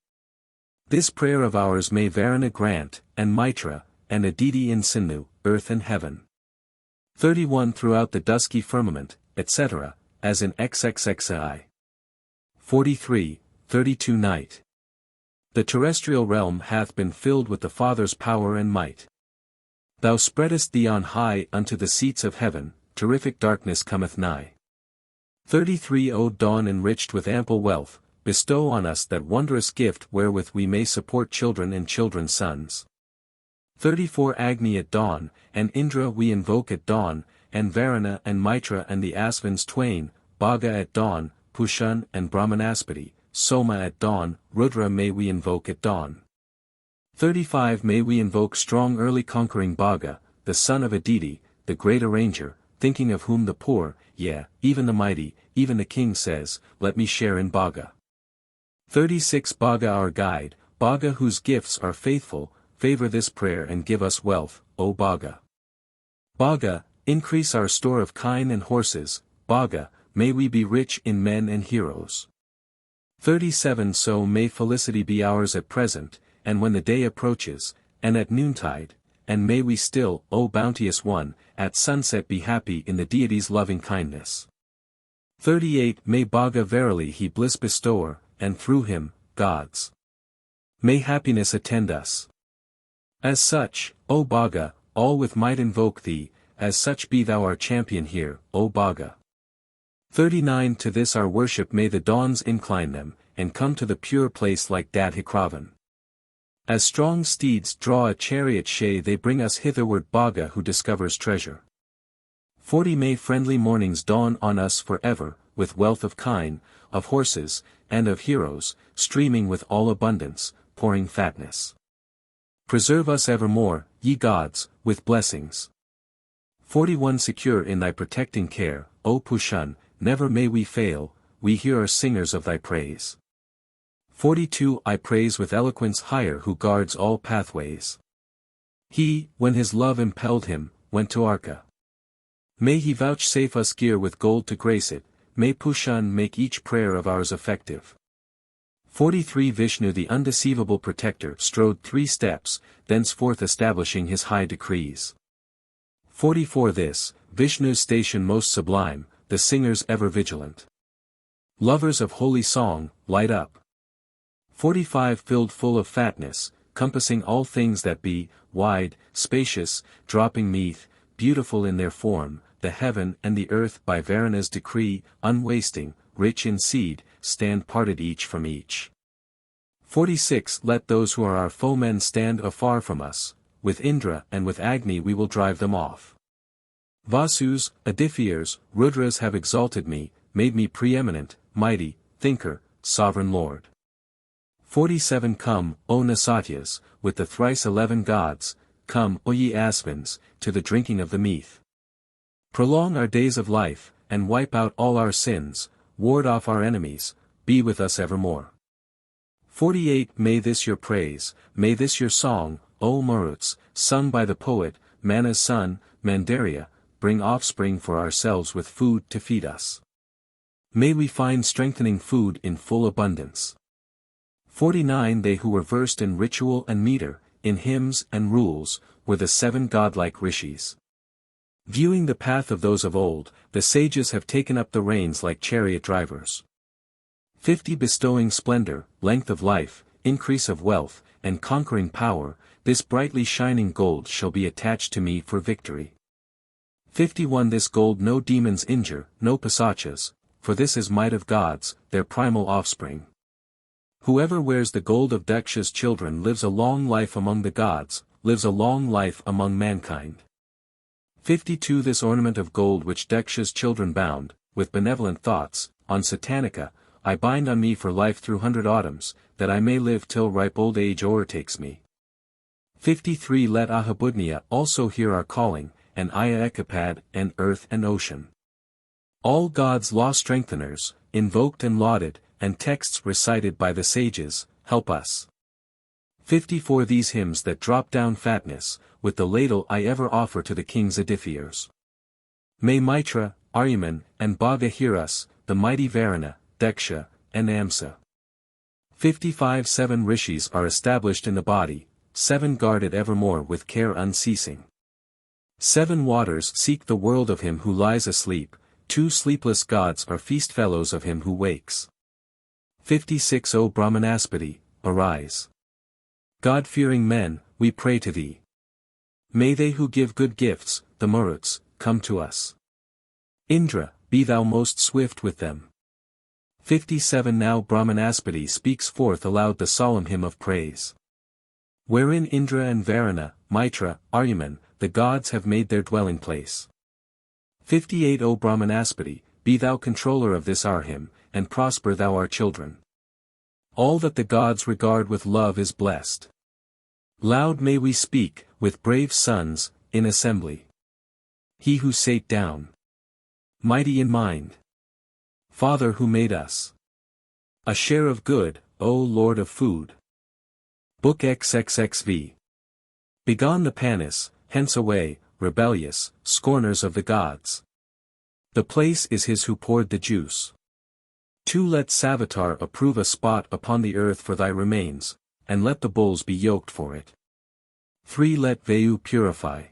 Speaker 1: This prayer of ours may Varuna grant, and Mitra, and Aditi in Sinu, earth and heaven. 31 Throughout the dusky firmament, etc., as in XXXII. 43, 32 Night. The terrestrial realm hath been filled with the Father's power and might. Thou spreadest thee on high unto the seats of heaven, terrific darkness cometh nigh. 33 O dawn enriched with ample wealth, bestow on us that wondrous gift wherewith we may support children and children's sons. 34 Agni at dawn, and Indra we invoke at dawn, and Varuna and Mitra and the Asvins twain, Bhaga at dawn, Pushan and Brahmanaspati, Soma at dawn, Rudra may we invoke at dawn. 35 May we invoke strong early conquering Bhaga, the son of Aditi, the great arranger, thinking of whom the poor, yea, even the mighty, even the king says, let me share in Bhaga. 36 Bhaga our guide, Bhaga whose gifts are faithful, favor this prayer and give us wealth, O Bhaga. Bhaga, increase our store of kine and horses, Bhaga, may we be rich in men and heroes. 37 So may felicity be ours at present, and when the day approaches, and at noontide, and may we still, O bounteous one, at sunset be happy in the deity's loving kindness. 38 May Bhaga verily he bliss bestower, and through him, gods. May happiness attend us. As such, O Bhaga, all with might invoke thee, as such be thou our champion here, O Bhaga. 39 To this our worship may the dawns incline them, and come to the pure place like Dadhikravan. As strong steeds draw a chariot shay they bring us hitherward Bhaga who discovers treasure. 40 May friendly mornings dawn on us for ever, with wealth of kine, of horses, and of heroes, streaming with all abundance, pouring fatness. Preserve us evermore, ye gods, with blessings. 41 Secure in thy protecting care, O Pushan, never may we fail, we here are singers of thy praise. 42 I praise with eloquence higher who guards all pathways. He, when his love impelled him, went to Arka. May he vouchsafe us gear with gold to grace it, may Pushan make each prayer of ours effective. 43 Vishnu the undeceivable protector strode 3 steps, thenceforth establishing his high decrees. 44 This, Vishnu's station most sublime, the singers ever vigilant. Lovers of holy song, light up. 45 Filled full of fatness, compassing all things that be, wide, spacious, dropping meath, beautiful in their form, the heaven and the earth by Varuna's decree, unwasting, rich in seed, stand parted each from each. 46 Let those who are our foemen stand afar from us, with Indra and with Agni we will drive them off. Vasus, Adithyas, Rudras have exalted me, made me preeminent, mighty, thinker, sovereign lord. 47 Come, O Nasatyas, with the thrice 11 gods, come, O ye Asvins, to the drinking of the meath. Prolong our days of life, and wipe out all our sins, ward off our enemies, be with us evermore. 48 May this your praise, may this your song, O Maruts, sung by the poet, Mana's son, Mandarya, bring offspring for ourselves with food to feed us. May we find strengthening food in full abundance. 49 They who were versed in ritual and meter, in hymns and rules, were the 7 godlike rishis. Viewing the path of those of old, the sages have taken up the reins like chariot drivers. 50 Bestowing splendor, length of life, increase of wealth, and conquering power, this brightly shining gold shall be attached to me for victory. 51 This gold no demons injure, no pisachas, for this is might of gods, their primal offspring. Whoever wears the gold of Daksha's children lives a long life among the gods, lives a long life among mankind. 52 This ornament of gold which Daksha's children bound, with benevolent thoughts, on Satanika, I bind on me for life through 100 autumns, that I may live till ripe old age o'ertakes me. 53 Let Ahabudniya also hear our calling, and Aya Ekapad, and earth and ocean. All gods law strengtheners, invoked and lauded, and texts recited by the sages, help us. 54 These hymns that drop down fatness, with the ladle I ever offer to the king's Adithyas. May Mitra, Aryaman, and Bhagahiras, the mighty Varuna, Daksha, and Amsa. 55 7 rishis are established in the body, 7 guard it evermore with care unceasing. 7 waters seek the world of him who lies asleep, 2 sleepless gods are feast fellows of him who wakes. 56 O Brahmanaspati, arise. God-fearing men, we pray to thee. May they who give good gifts, the Maruts, come to us. Indra, be thou most swift with them. 57 Now Brahmanaspati speaks forth aloud the solemn hymn of praise. Wherein Indra and Varuna, Mitra, Aryaman, the gods have made their dwelling place. 58 O Brahmanaspati, be thou controller of this our hymn, and prosper thou our children. All that the gods regard with love is blessed. Loud may we speak, with brave sons, in assembly. He who sate down. Mighty in mind. Father who made us. A share of good, O Lord of food. Book XXXV. Begone the Panis, hence away, rebellious, scorners of the gods. The place is his who poured the juice. 2 Let Savitar approve a spot upon the earth for thy remains, and let the bulls be yoked for it. 3 Let Vayu purify.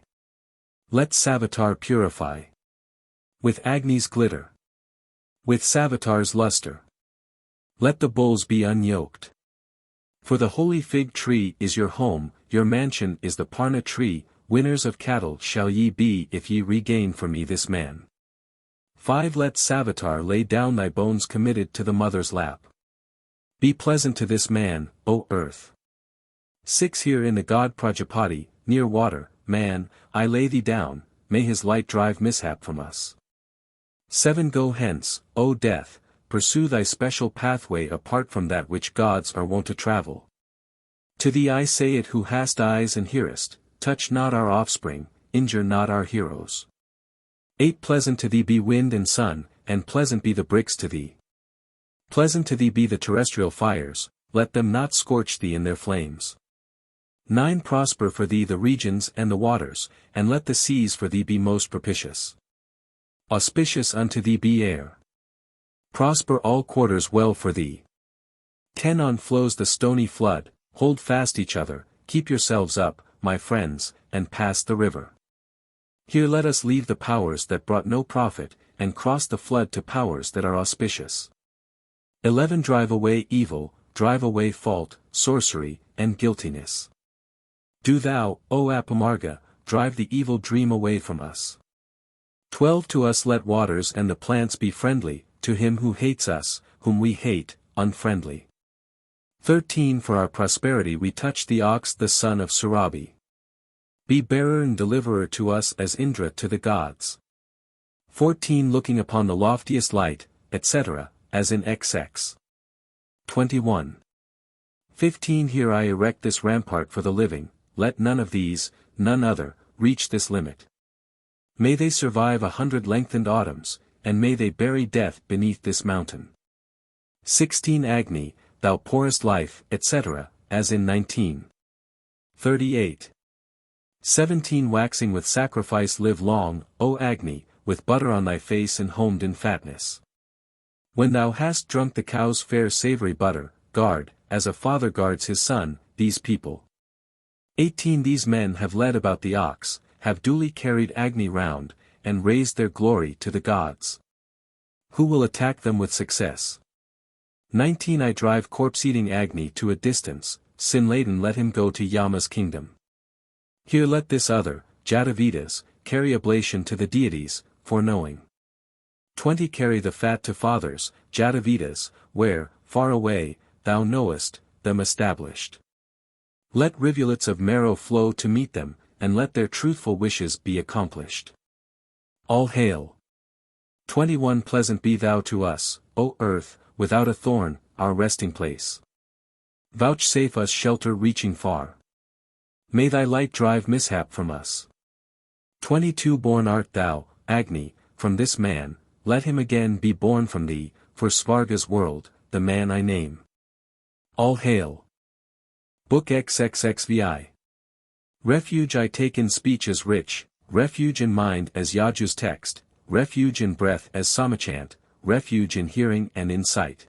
Speaker 1: Let Savitar purify. With Agni's glitter. With Savitar's luster. Let the bulls be unyoked. For the holy fig tree is your home, your mansion is the Parna tree, winners of cattle shall ye be if ye regain for me this man. 5 Let Savitar lay down thy bones committed to the mother's lap. Be pleasant to this man, O earth. 6 Here in the god Prajapati, near water, man, I lay thee down, may his light drive mishap from us. 7 Go hence, O death, pursue thy special pathway apart from that which gods are wont to travel. To thee I say it who hast eyes and hearest, touch not our offspring, injure not our heroes. 8 Pleasant to thee be wind and sun, and pleasant be the bricks to thee. Pleasant to thee be the terrestrial fires, let them not scorch thee in their flames. 9 Prosper for thee the regions and the waters, and let the seas for thee be most propitious. Auspicious unto thee be air. Prosper all quarters well for thee. 10 On flows the stony flood, hold fast each other, keep yourselves up, my friends, and pass the river. Here let us leave the powers that brought no profit, and cross the flood to powers that are auspicious. 11 Drive away evil, drive away fault, sorcery, and guiltiness. Do thou, O Apamarga, drive the evil dream away from us. 12 To us let waters and the plants be friendly, to him who hates us, whom we hate, unfriendly. 13 For our prosperity we touch the ox the son of Surabhi. Be bearer and deliverer to us as Indra to the gods. 14 Looking upon the loftiest light, etc., as in XX. 21. 15 Here I erect this rampart for the living, let none of these, none other, reach this limit. May they survive 100 lengthened autumns, and may they bury death beneath this mountain. 16 Agni, thou pourest life, etc., as in 19. 38. 17 Waxing with sacrifice live long, O Agni, with butter on thy face and homed in fatness. When thou hast drunk the cow's fair savory butter, guard, as a father guards his son, these people. 18 These men have led about the ox, have duly carried Agni round, and raised their glory to the gods. Who will attack them with success? 19 I drive corpse-eating Agni to a distance, sin-laden let him go to Yama's kingdom. Here let this other, Jatavedas, carry oblation to the deities, foreknowing. 20 Carry the fat to fathers, Jatavedas, where, far away, thou knowest, them established. Let rivulets of marrow flow to meet them, and let their truthful wishes be accomplished. All hail. 21 Pleasant be thou to us, O earth, without a thorn, our resting place. Vouchsafe us shelter reaching far. May thy light drive mishap from us. 22 Born art thou, Agni, from this man, let him again be born from thee, for Svarga's world, the man I name. All hail. Book XXXVI. Refuge I take in speech as rich, refuge in mind as Yaju's text, refuge in breath as Samachant, refuge in hearing and in sight.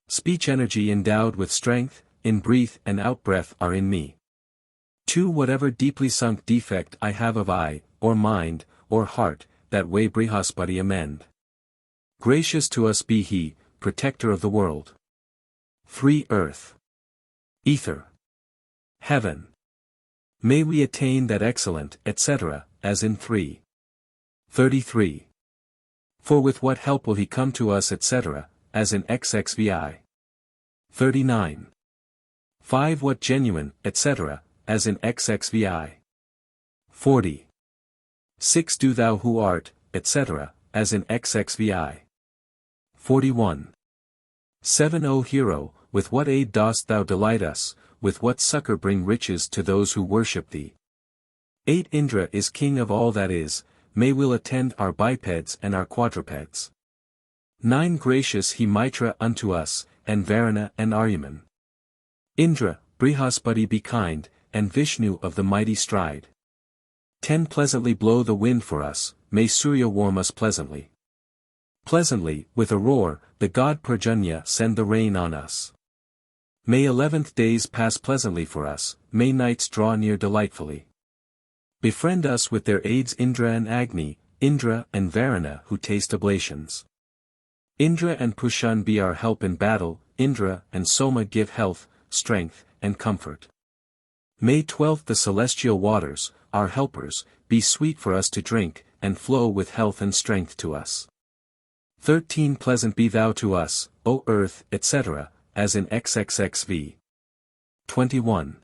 Speaker 1: Speech energy endowed with strength, in breath and out-breath are in me. 2. Whatever deeply sunk defect I have of eye, or mind, or heart, that way Brihaspati amend. Gracious to us be he, protector of the world. 3. Earth. Ether. Heaven. May we attain that excellent, etc., as in 3. 33. For with what help will he come to us, etc., as in XXVI. 39. 5. What genuine, etc., as in XXVI. 40. 6. Do thou who art, etc., as in XXVI. 41. 7. O hero, with what aid dost thou delight us, with what succor bring riches to those who worship thee. 8. Indra is king of all that is, may will attend our bipeds and our quadrupeds. 9. Gracious he Mitra unto us, and Varuna and Aryaman. Indra, Brihaspati be kind, and Vishnu of the mighty stride. 10. Pleasantly blow the wind for us, may Surya warm us pleasantly. Pleasantly, with a roar, the god Parjanya send the rain on us. May 11th days pass pleasantly for us, may nights draw near delightfully. Befriend us with their aids Indra and Agni, Indra and Varuna who taste oblations. Indra and Pushan be our help in battle, Indra and Soma give health, strength, and comfort. May 12th the celestial waters, our helpers, be sweet for us to drink, and flow with health and strength to us. 13. Pleasant be thou to us, O earth, etc., as in XXXV. 21.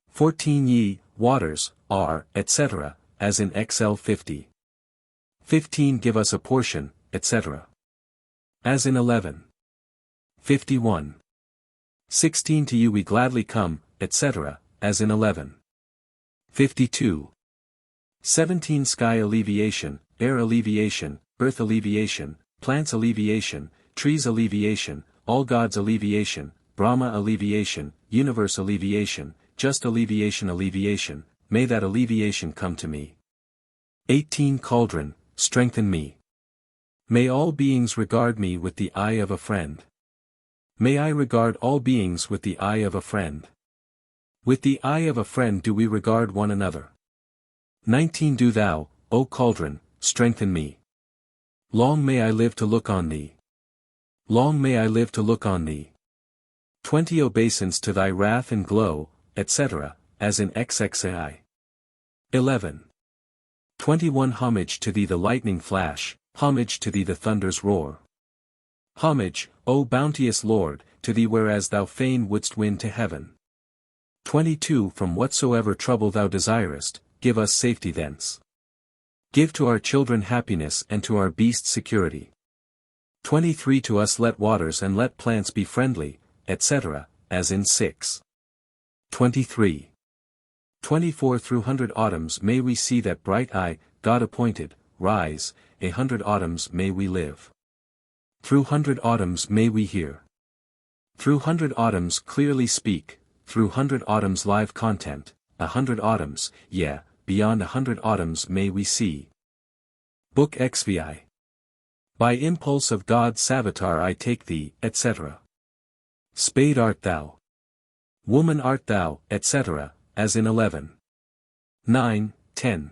Speaker 1: 14. Ye, waters, are, etc., as in XL50. 15. Give us a portion, etc. as in 11. 51. 16. To you we gladly come, etc., as in 11. 52. 17. Sky alleviation, air alleviation, earth alleviation, plants alleviation, trees alleviation, all gods alleviation, Brahma alleviation, universe alleviation, just alleviation, may that alleviation come to me. 18. Cauldron, strengthen me. May all beings regard me with the eye of a friend. May I regard all beings with the eye of a friend. With the eye of a friend do we regard one another. 19. Do thou, O cauldron, strengthen me. Long may I live to look on thee. Long may I live to look on thee. 20. Obeisance to thy wrath and glow, etc., as in XXII. 11. 21. Homage to thee the lightning flash, homage to thee the thunder's roar. Homage, O bounteous Lord, to thee whereas thou fain wouldst win to heaven. 22. From whatsoever trouble thou desirest, give us safety thence. Give to our children happiness and to our beasts security. 23. To us let waters and let plants be friendly, etc., as in 6. 23. 24. Through 100 autumns may we see that bright eye, God appointed, rise, 100 autumns may we live. Through 100 autumns may we hear. Through 100 autumns clearly speak, through 100 autumns live content, 100 autumns, beyond 100 autumns may we see. Book XVI. By impulse of God Savitar I take thee, etc. Spade art thou. Woman art thou, etc., as in 11. 9, 10.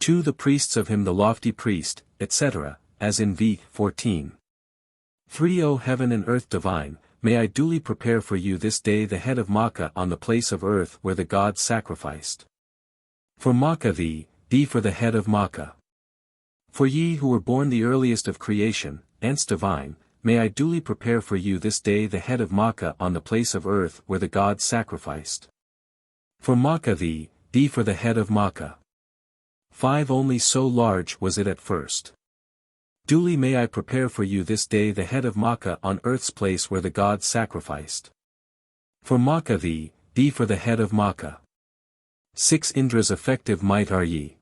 Speaker 1: To the priests of him the lofty priest, etc., as in V. 14. 3. O heaven and earth divine, may I duly prepare for you this day the head of Maka on the place of earth where the gods sacrificed. For Maka thee for the head of Maka. For ye who were born the earliest of creation, ants divine, may I duly prepare for you this day the head of Maka on the place of earth where the gods sacrificed. For Maka thee for the head of Maka. 5. Only so large was it at first. Duly may I prepare for you this day the head of Maka on earth's place where the gods sacrificed. For Maka thee for the head of Maka. 6. Indra's effective might are ye.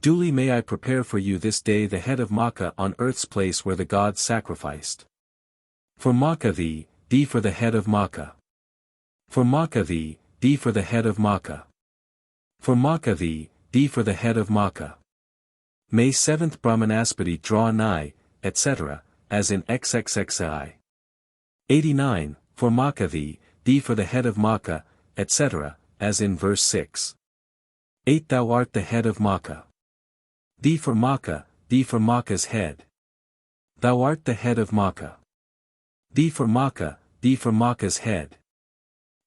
Speaker 1: Duly may I prepare for you this day the head of Maka on earth's place where the gods sacrificed. For Maka thee for the head of Maka. For Maka thee for the head of Maka. For Maka thee for the head of Maka. May 7th Brahmanaspati draw nigh, etc., as in XXXI. 89, for Maka thee for the head of Maka, etc., as in verse 6. 8 Thou art the head of Maka. Thee for Maka's head. Thou art the head of Maka. Thee for Maka's head.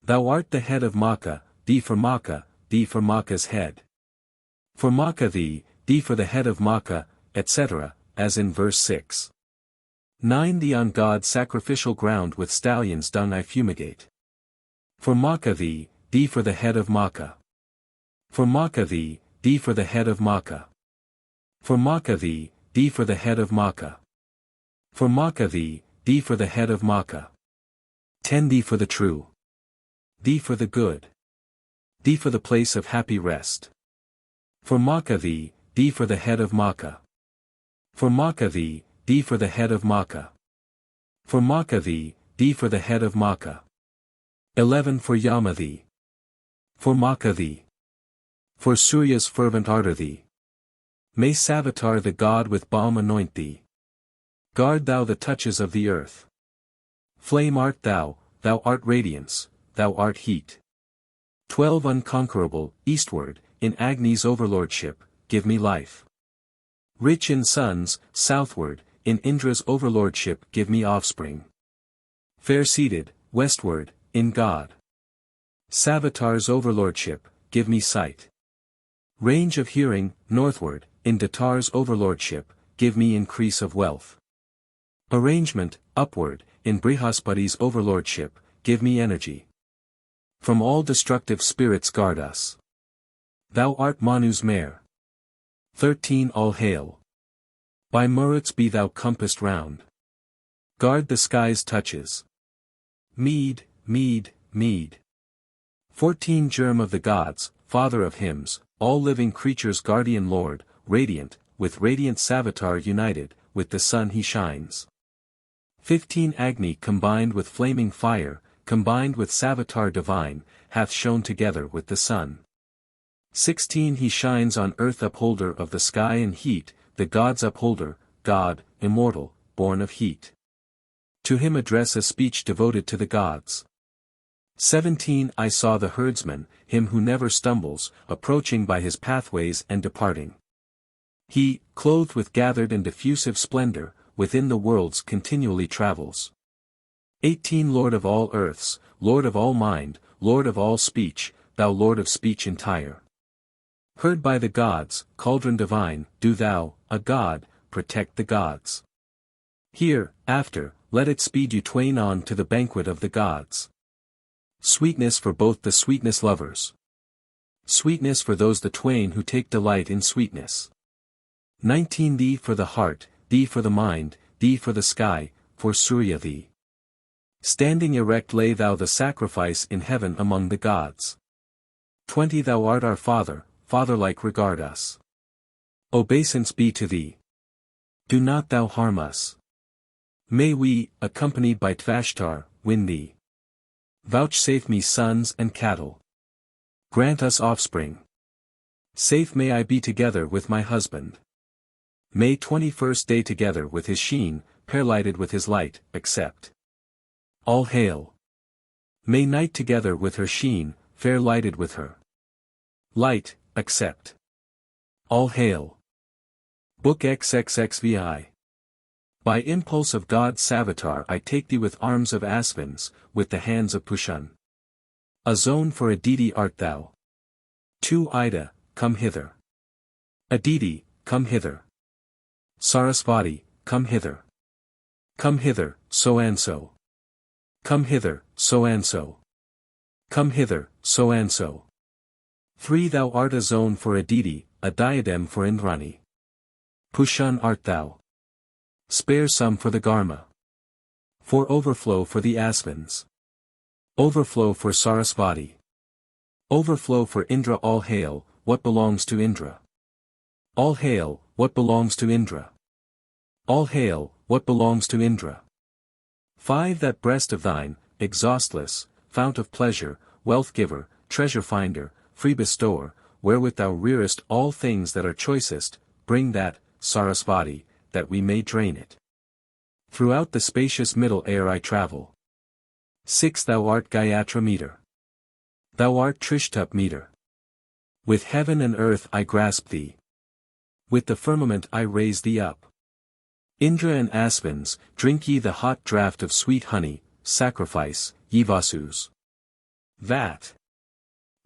Speaker 1: Thou art the head of Maka, thee for Maka's head. For Maka thee for the head of Maka, etc., as in verse 6. 9 Thee on God's sacrificial ground with stallion's dung I fumigate. For Maka thee for the head of Maka. For Maka thee for the head of Maka. For Maka thee for the head of Maka. For Maka thee for the head of Maka. 10 Thee for the true. Thee for the good. Thee for the place of happy rest. For Maka thee for the head of Maka. For Maka thee for the head of Maka. For Maka thee for the head of Maka. 11 For Yama thee. For Maka thee. For Surya's fervent ardor thee. May Savitar the god with balm anoint thee. Guard thou the touches of the earth. Flame art thou art radiance, thou art heat. 12 Unconquerable, eastward, in Agni's overlordship, give me life. Rich in sons, southward, in Indra's overlordship give me offspring. Fair-seated, westward, in God. Savitar's overlordship, give me sight. Range of hearing, northward, in Datar's overlordship, give me increase of wealth. Arrangement, upward, in Brihaspati's overlordship, give me energy. From all destructive spirits guard us. Thou art Manu's mare. 13 All hail. By Maruts be thou compassed round. Guard the sky's touches. Mead, mead, mead. 14 Germ of the gods, father of hymns, all living creatures guardian lord, radiant, with radiant Savitar united, with the sun he shines. 15 Agni combined with flaming fire, combined with Savitar divine, hath shone together with the sun. 16 He shines on earth upholder of the sky and heat, the gods upholder, God, immortal, born of heat. To him address a speech devoted to the gods. 17 I saw the herdsman, him who never stumbles, approaching by his pathways and departing. He, clothed with gathered and diffusive splendor, within the worlds continually travels. 18 Lord of all earths, Lord of all mind, Lord of all speech, thou Lord of speech entire. Heard by the gods, cauldron divine, do thou, a god, protect the gods. Here, after, let it speed you twain on to the banquet of the gods. Sweetness for both the sweetness lovers. Sweetness for those the twain who take delight in sweetness. 19 Thee for the heart, thee for the mind, thee for the sky, for Surya thee. Standing erect lay thou the sacrifice in heaven among the gods. 20 Thou art our Father, Father-like regard us. Obeisance be to thee. Do not thou harm us. May we, accompanied by Tvashtar, win thee. Vouchsafe me sons and cattle. Grant us offspring. Safe may I be together with my husband. May 21st day together with his sheen, pair-lighted with his light, accept. All hail. May night together with her sheen, fair-lighted with her light, accept. All hail. Book XXXVI. By impulse of God Savitar I take thee with arms of aspens, with the hands of Pushan. A zone for Aditi art thou. 2 Ida, come hither. Aditi, come hither. Sarasvati, come hither. Come hither, so and so. Come hither, so and so. Come hither, so and so. 3 Thou art a zone for Aditi, a diadem for Indrani. Pushan art thou. Spare some for the Garma. For overflow for the Aspens. Overflow for Sarasvati. Overflow for Indra. All hail, what belongs to Indra. All hail, what belongs to Indra. All hail, what belongs to Indra. 5 That breast of thine, exhaustless, fount of pleasure, wealth giver, treasure finder, free bestower, wherewith thou rearest all things that are choicest, bring that, Sarasvati, that we may drain it. Throughout the spacious middle air I travel. 6 Thou art Gayatra meter. Thou art Trishtup meter. With heaven and earth I grasp thee. With the firmament I raise thee up. Indra and Aspins, drink ye the hot draught of sweet honey, sacrifice, ye Vasus. That.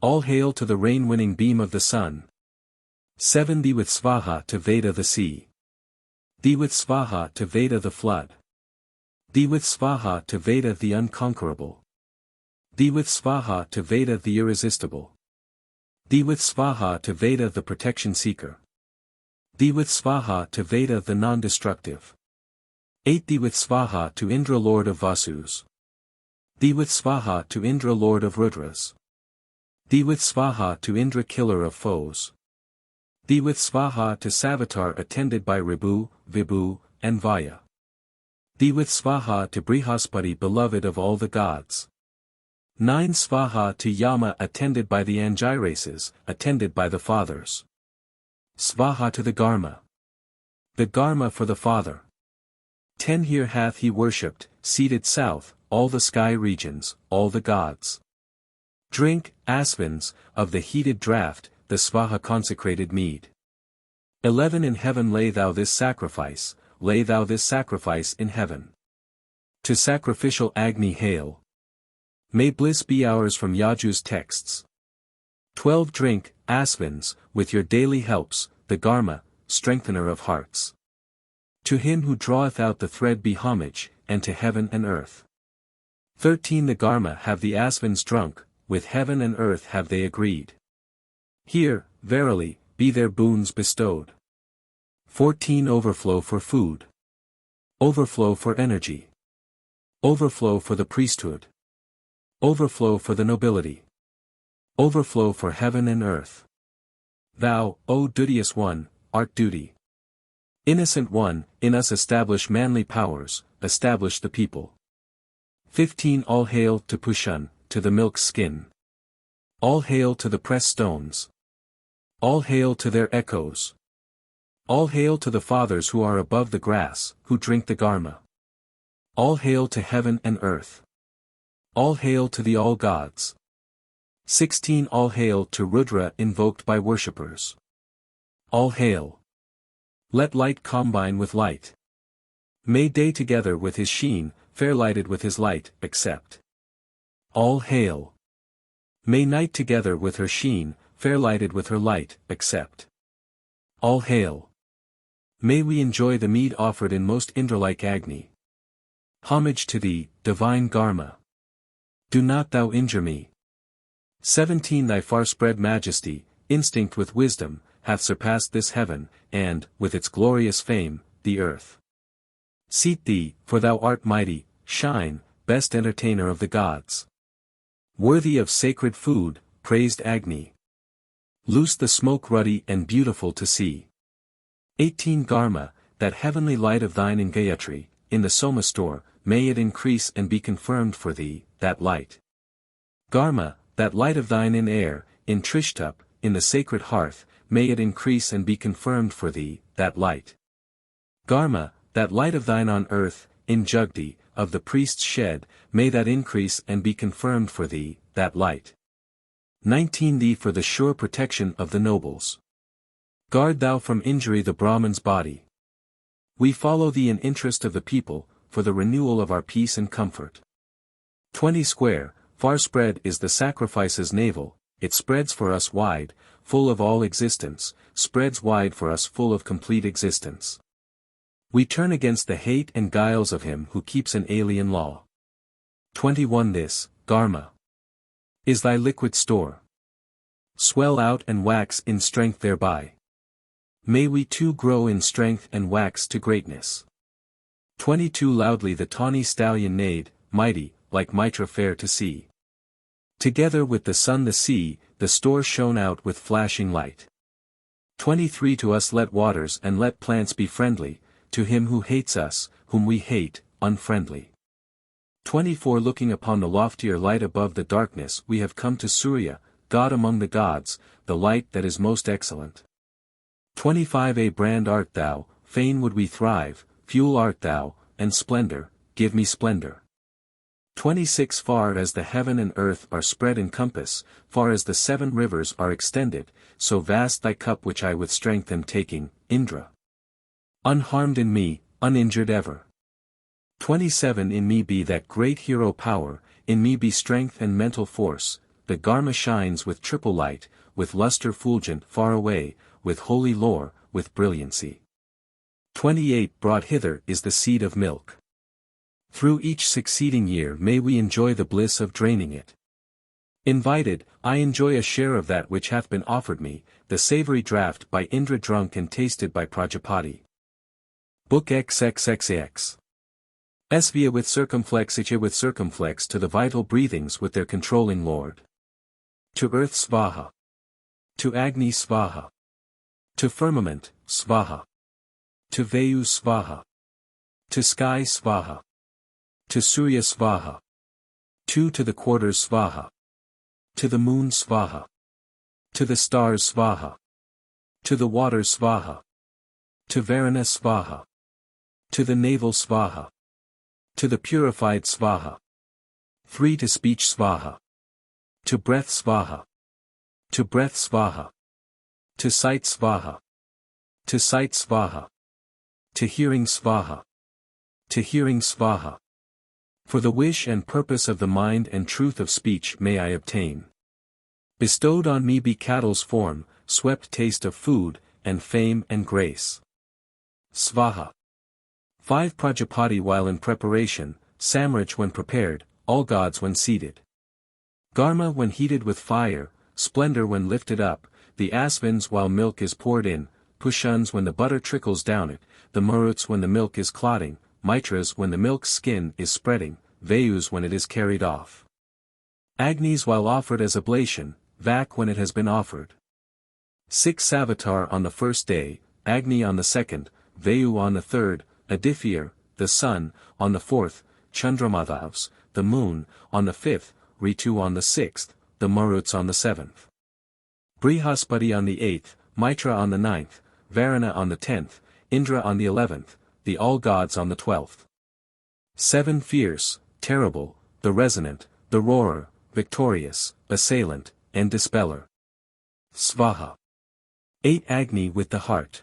Speaker 1: All hail to the rain-winning beam of the sun. 7 Thee with Svaha to Veda the sea. Thee with Svaha to Veda the flood. Thee with Svaha to Veda the unconquerable. Thee with Svaha to Veda the irresistible. Thee with Svaha to Veda the protection seeker. Thee with Svaha to Veda the non-destructive. 8 Thee with Svaha to Indra Lord of Vasus. Thee with Svaha to Indra Lord of Rudras. Thee with Svaha to Indra killer of foes. Thee with Svaha to Savitar attended by Ribhu, Vibhu, and Vaya. Thee with Svaha to Brihaspati beloved of all the gods. 9 Svaha to Yama attended by the Angirases, attended by the fathers. Svaha to the Garma. The Garma for the father. 10 Here hath he worshipped, seated south, all the sky regions, all the gods. Drink, Aspins, of the heated draught, the Svaha consecrated mead. 11 In heaven lay thou this sacrifice, lay thou this sacrifice in heaven. To sacrificial Agni hail. May bliss be ours from Yaju's texts. 12 Drink, Aspins, with your daily helps, the Garma, strengthener of hearts. To him who draweth out the thread be homage, and to heaven and earth. 13 The Garma have the Aspins drunk, with heaven and earth have they agreed. Here, verily, be their boons bestowed. 14 Overflow for food. Overflow for energy. Overflow for the priesthood. Overflow for the nobility. Overflow for heaven and earth. Thou, O duteous one, art duty. Innocent one, in us establish manly powers, establish the people. 15 All hail to Pushan, to the milk's skin. All hail to the pressed stones. All hail to their echoes. All hail to the fathers who are above the grass, who drink the Garma. All hail to heaven and earth. All hail to the all gods. 16 All hail to Rudra invoked by worshippers. All hail. Let light combine with light. May day together with his sheen, fair lighted with his light, accept. All hail. May night together with her sheen, fair lighted with her light, accept. All hail. May we enjoy the mead offered in most Indra-like Agni. Homage to thee, divine Garma. Do not thou injure me. 17 Thy far-spread majesty, instinct with wisdom, hath surpassed this heaven, and, with its glorious fame, the earth. Seat thee, for thou art mighty, shine, best entertainer of the gods. Worthy of sacred food, praised Agni. Loose the smoke ruddy and beautiful to see. 18 Garma, that heavenly light of thine in Gayatri, in the Soma store, may it increase and be confirmed for thee, that light. Garma, that light of thine in air, in Trishtup, in the sacred hearth, may it increase and be confirmed for thee, that light. Garma, that light of thine on earth, in Jugdi, of the priest's shed, may that increase and be confirmed for thee, that light. 19 Thee for the sure protection of the nobles. Guard thou from injury the Brahman's body. We follow thee in interest of the people, for the renewal of our peace and comfort. 20 Square, far spread is the sacrifice's navel, it spreads for us wide, full of all existence, spreads wide for us full of complete existence. We turn against the hate and guiles of him who keeps an alien law. 21 This, Garma, is thy liquid store. Swell out and wax in strength thereby. May we too grow in strength and wax to greatness. 22 Loudly the tawny stallion neighed, mighty, like Mitra fair to see. Together with the sun the sea, the store shone out with flashing light. 23 To us let waters and let plants be friendly, to him who hates us, whom we hate, unfriendly. 24 Looking upon the loftier light above the darkness we have come to Surya, God among the gods, the light that is most excellent. 25 A brand art thou, fain would we thrive, fuel art thou, and splendor, give me splendor. 26 Far as the heaven and earth are spread in compass, far as the 7 rivers are extended, so vast thy cup which I with strength am taking, Indra. Unharmed in me, uninjured ever. 27 In me be that great hero power, in me be strength and mental force, the Dharma shines with triple light, with luster fulgent far away, with holy lore, with brilliancy. 28 Brought hither is the seed of milk. Through each succeeding year may we enjoy the bliss of draining it. Invited, I enjoy a share of that which hath been offered me, the savory draught by Indra drunk and tasted by Prajapati. Book XXXIX. Svia with circumflex to the vital breathings with their controlling lord. To earth Svaha. To Agni Svaha. To firmament, Svaha. To Vayu Svaha. To sky Svaha. To Surya Svaha. 2 To the quarters Svaha. To the moon Svaha. To the stars Svaha. To the waters Svaha. To Varuna Svaha. To the navel Svaha. To the purified Svaha. 3 To speech Svaha. To breath Svaha. To breath Svaha. To sight Svaha. To sight Svaha. To hearing Svaha. To hearing Svaha. For the wish and purpose of the mind and truth of speech may I obtain. Bestowed on me be cattle's form, swept taste of food, and fame and grace. Svaha. 5 Prajapati while in preparation, Samraj when prepared, all gods when seated. Garma when heated with fire, splendor when lifted up, the asvins while milk is poured in, pushuns when the butter trickles down it, the maruts when the milk is clotting, mitras when the milk's skin is spreading, vayus when it is carried off. Agnis while offered as oblation, Vak when it has been offered. 6 Savitar on the first day, Agni on the second, Vayu on the third, Aditya, the sun, on the fourth, Chandramadhavs, the moon, on the fifth, Ritu on the sixth, the Maruts on the seventh. Brihaspati on the eighth, Mitra on the ninth, Varuna on the 10th, Indra on the 11th, the all-gods on the 12th. 7 Fierce, terrible, the resonant, the roarer, victorious, assailant, and dispeller. Svaha. 8 Agni with the heart.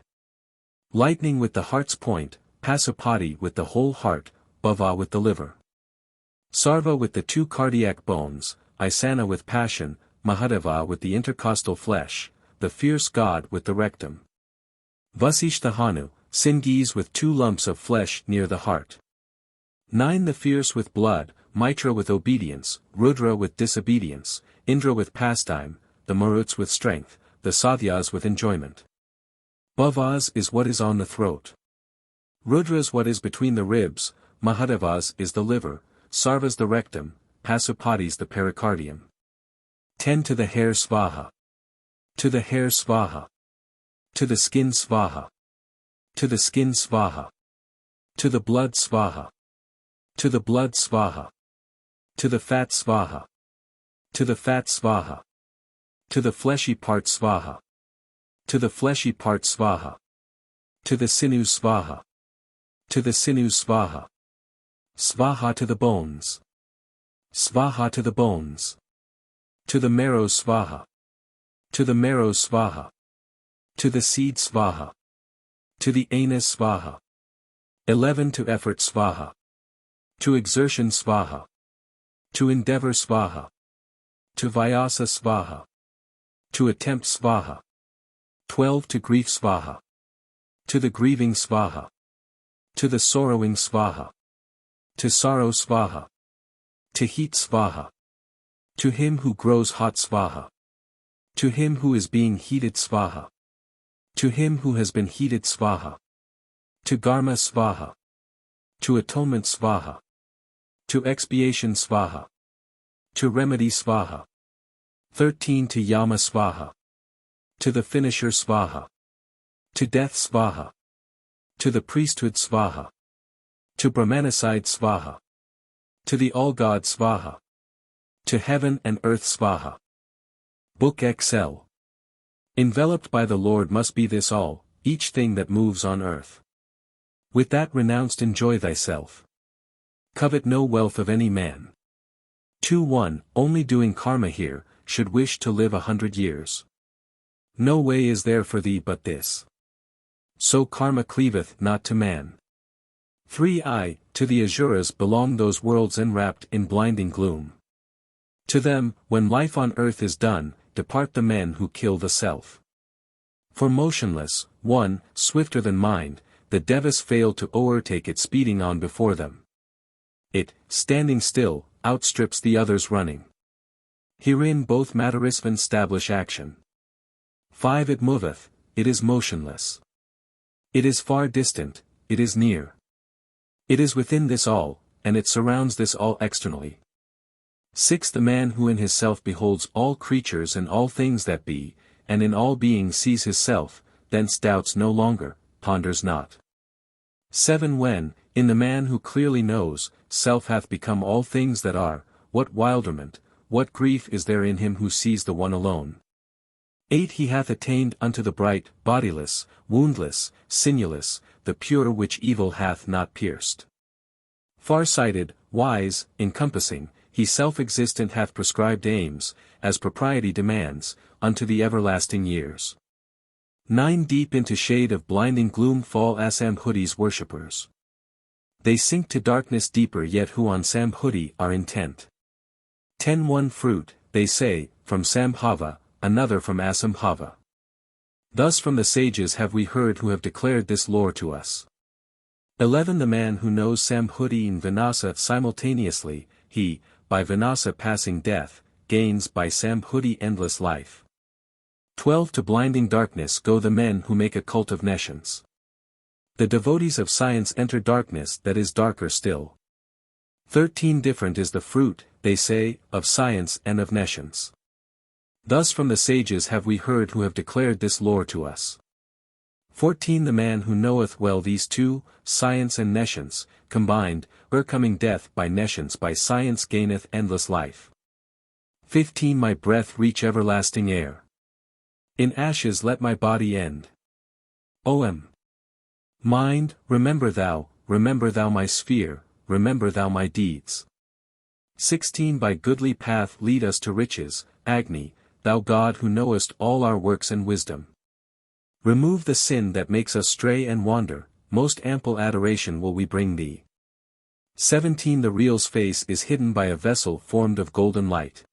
Speaker 1: Lightning with the heart's point, Pasupati with the whole heart, Bhava with the liver. Sarva with the 2 cardiac bones, Isana with passion, Mahadeva with the intercostal flesh, the fierce god with the rectum. Vasishtha Singis with 2 lumps of flesh near the heart. 9 The fierce with blood, Mitra with obedience, Rudra with disobedience, Indra with pastime, the Maruts with strength, the Sathyas with enjoyment. Bhavas is what is on the throat. Rudras what is between the ribs, Mahadevas is the liver, Sarvas the rectum, Pasupatis the pericardium. 10 To the hair Svaha. To the hair Svaha. To the skin Svaha. To the skin Svaha. To the blood Svaha. To the blood Svaha. To the fat Svaha. To the fat Svaha. To the fleshy part Svaha. To the fleshy part Svaha. To the sinews Svaha. To the sinews Svaha. Svaha to the bones. Svaha to the bones. To the marrow Svaha. To the marrow Svaha. To the seed Svaha. To the anus Svaha. 11 To effort Svaha. To exertion Svaha. To endeavor Svaha. To vyasa Svaha. To attempt Svaha. 12 To grief Svaha. To the grieving Svaha. To the sorrowing Svaha. To sorrow Svaha. To heat Svaha. To him who grows hot Svaha. To him who is being heated Svaha. To him who has been heated Svaha. To Garma Svaha. To atonement Svaha. To expiation Svaha. To remedy Svaha. 13 To Yama Svaha. To the finisher Svaha. To death Svaha. To the priesthood Svaha. To Brahmanacide Svaha. To the all-god Svaha. To heaven and earth Svaha. Book XL. Enveloped by the Lord must be this all, each thing that moves on earth. With that renounced enjoy thyself. Covet no wealth of any man. 2:1 Only doing karma here, should wish to live 100 years. No way is there for thee but this. So karma cleaveth not to man. 3I To the Asuras belong those worlds enwrapped in blinding gloom. To them, when life on earth is done, depart the men who kill the self. For motionless, one, swifter than mind, the Devas fail to o'ertake it speeding on before them. It, standing still, outstrips the others running. Herein both Madharisvan stablish action. 5 It moveth, it is motionless. It is far distant, it is near. It is within this all, and it surrounds this all externally. 6 The man who in his self beholds all creatures and all things that be, and in all being sees his self, thence doubts no longer, ponders not. 7 When, in the man who clearly knows, self hath become all things that are, what wilderment, what grief is there in him who sees the one alone. 8 He hath attained unto the bright, bodiless, woundless, sinuless, the pure which evil hath not pierced. Far-sighted, wise, encompassing, he self-existent hath prescribed aims, as propriety demands, unto the everlasting years. 9 Deep into shade of blinding gloom fall Samhuti's worshippers. They sink to darkness deeper yet who on Samhuti are intent. 10 One fruit, they say, from Sambhava, another from Asambhava. Thus from the sages have we heard who have declared this lore to us. 11 The man who knows Samhuti and Vinasa simultaneously, he, by Vinasa passing death, gains by Samhuti endless life. 12 To blinding darkness go the men who make a cult of nescience. The devotees of science enter darkness that is darker still. 13 Different is the fruit, they say, of science and of nescience. Thus from the sages have we heard who have declared this lore to us. 14 The man who knoweth well these two, science and nescience, combined, o'ercoming death by nescience by science gaineth endless life. 15 My breath reach everlasting air. In ashes let my body end. O.M. Mind, remember thou my sphere, remember thou my deeds. 16 By goodly path lead us to riches, Agni, thou God who knowest all our works and wisdom. Remove the sin that makes us stray and wander, most ample adoration will we bring thee. 17 The real's face is hidden by a vessel formed of golden light.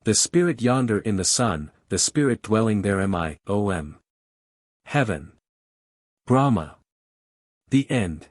Speaker 1: The spirit yonder in the sun, the spirit dwelling there am I, O.M. Heaven. Brahma. The end.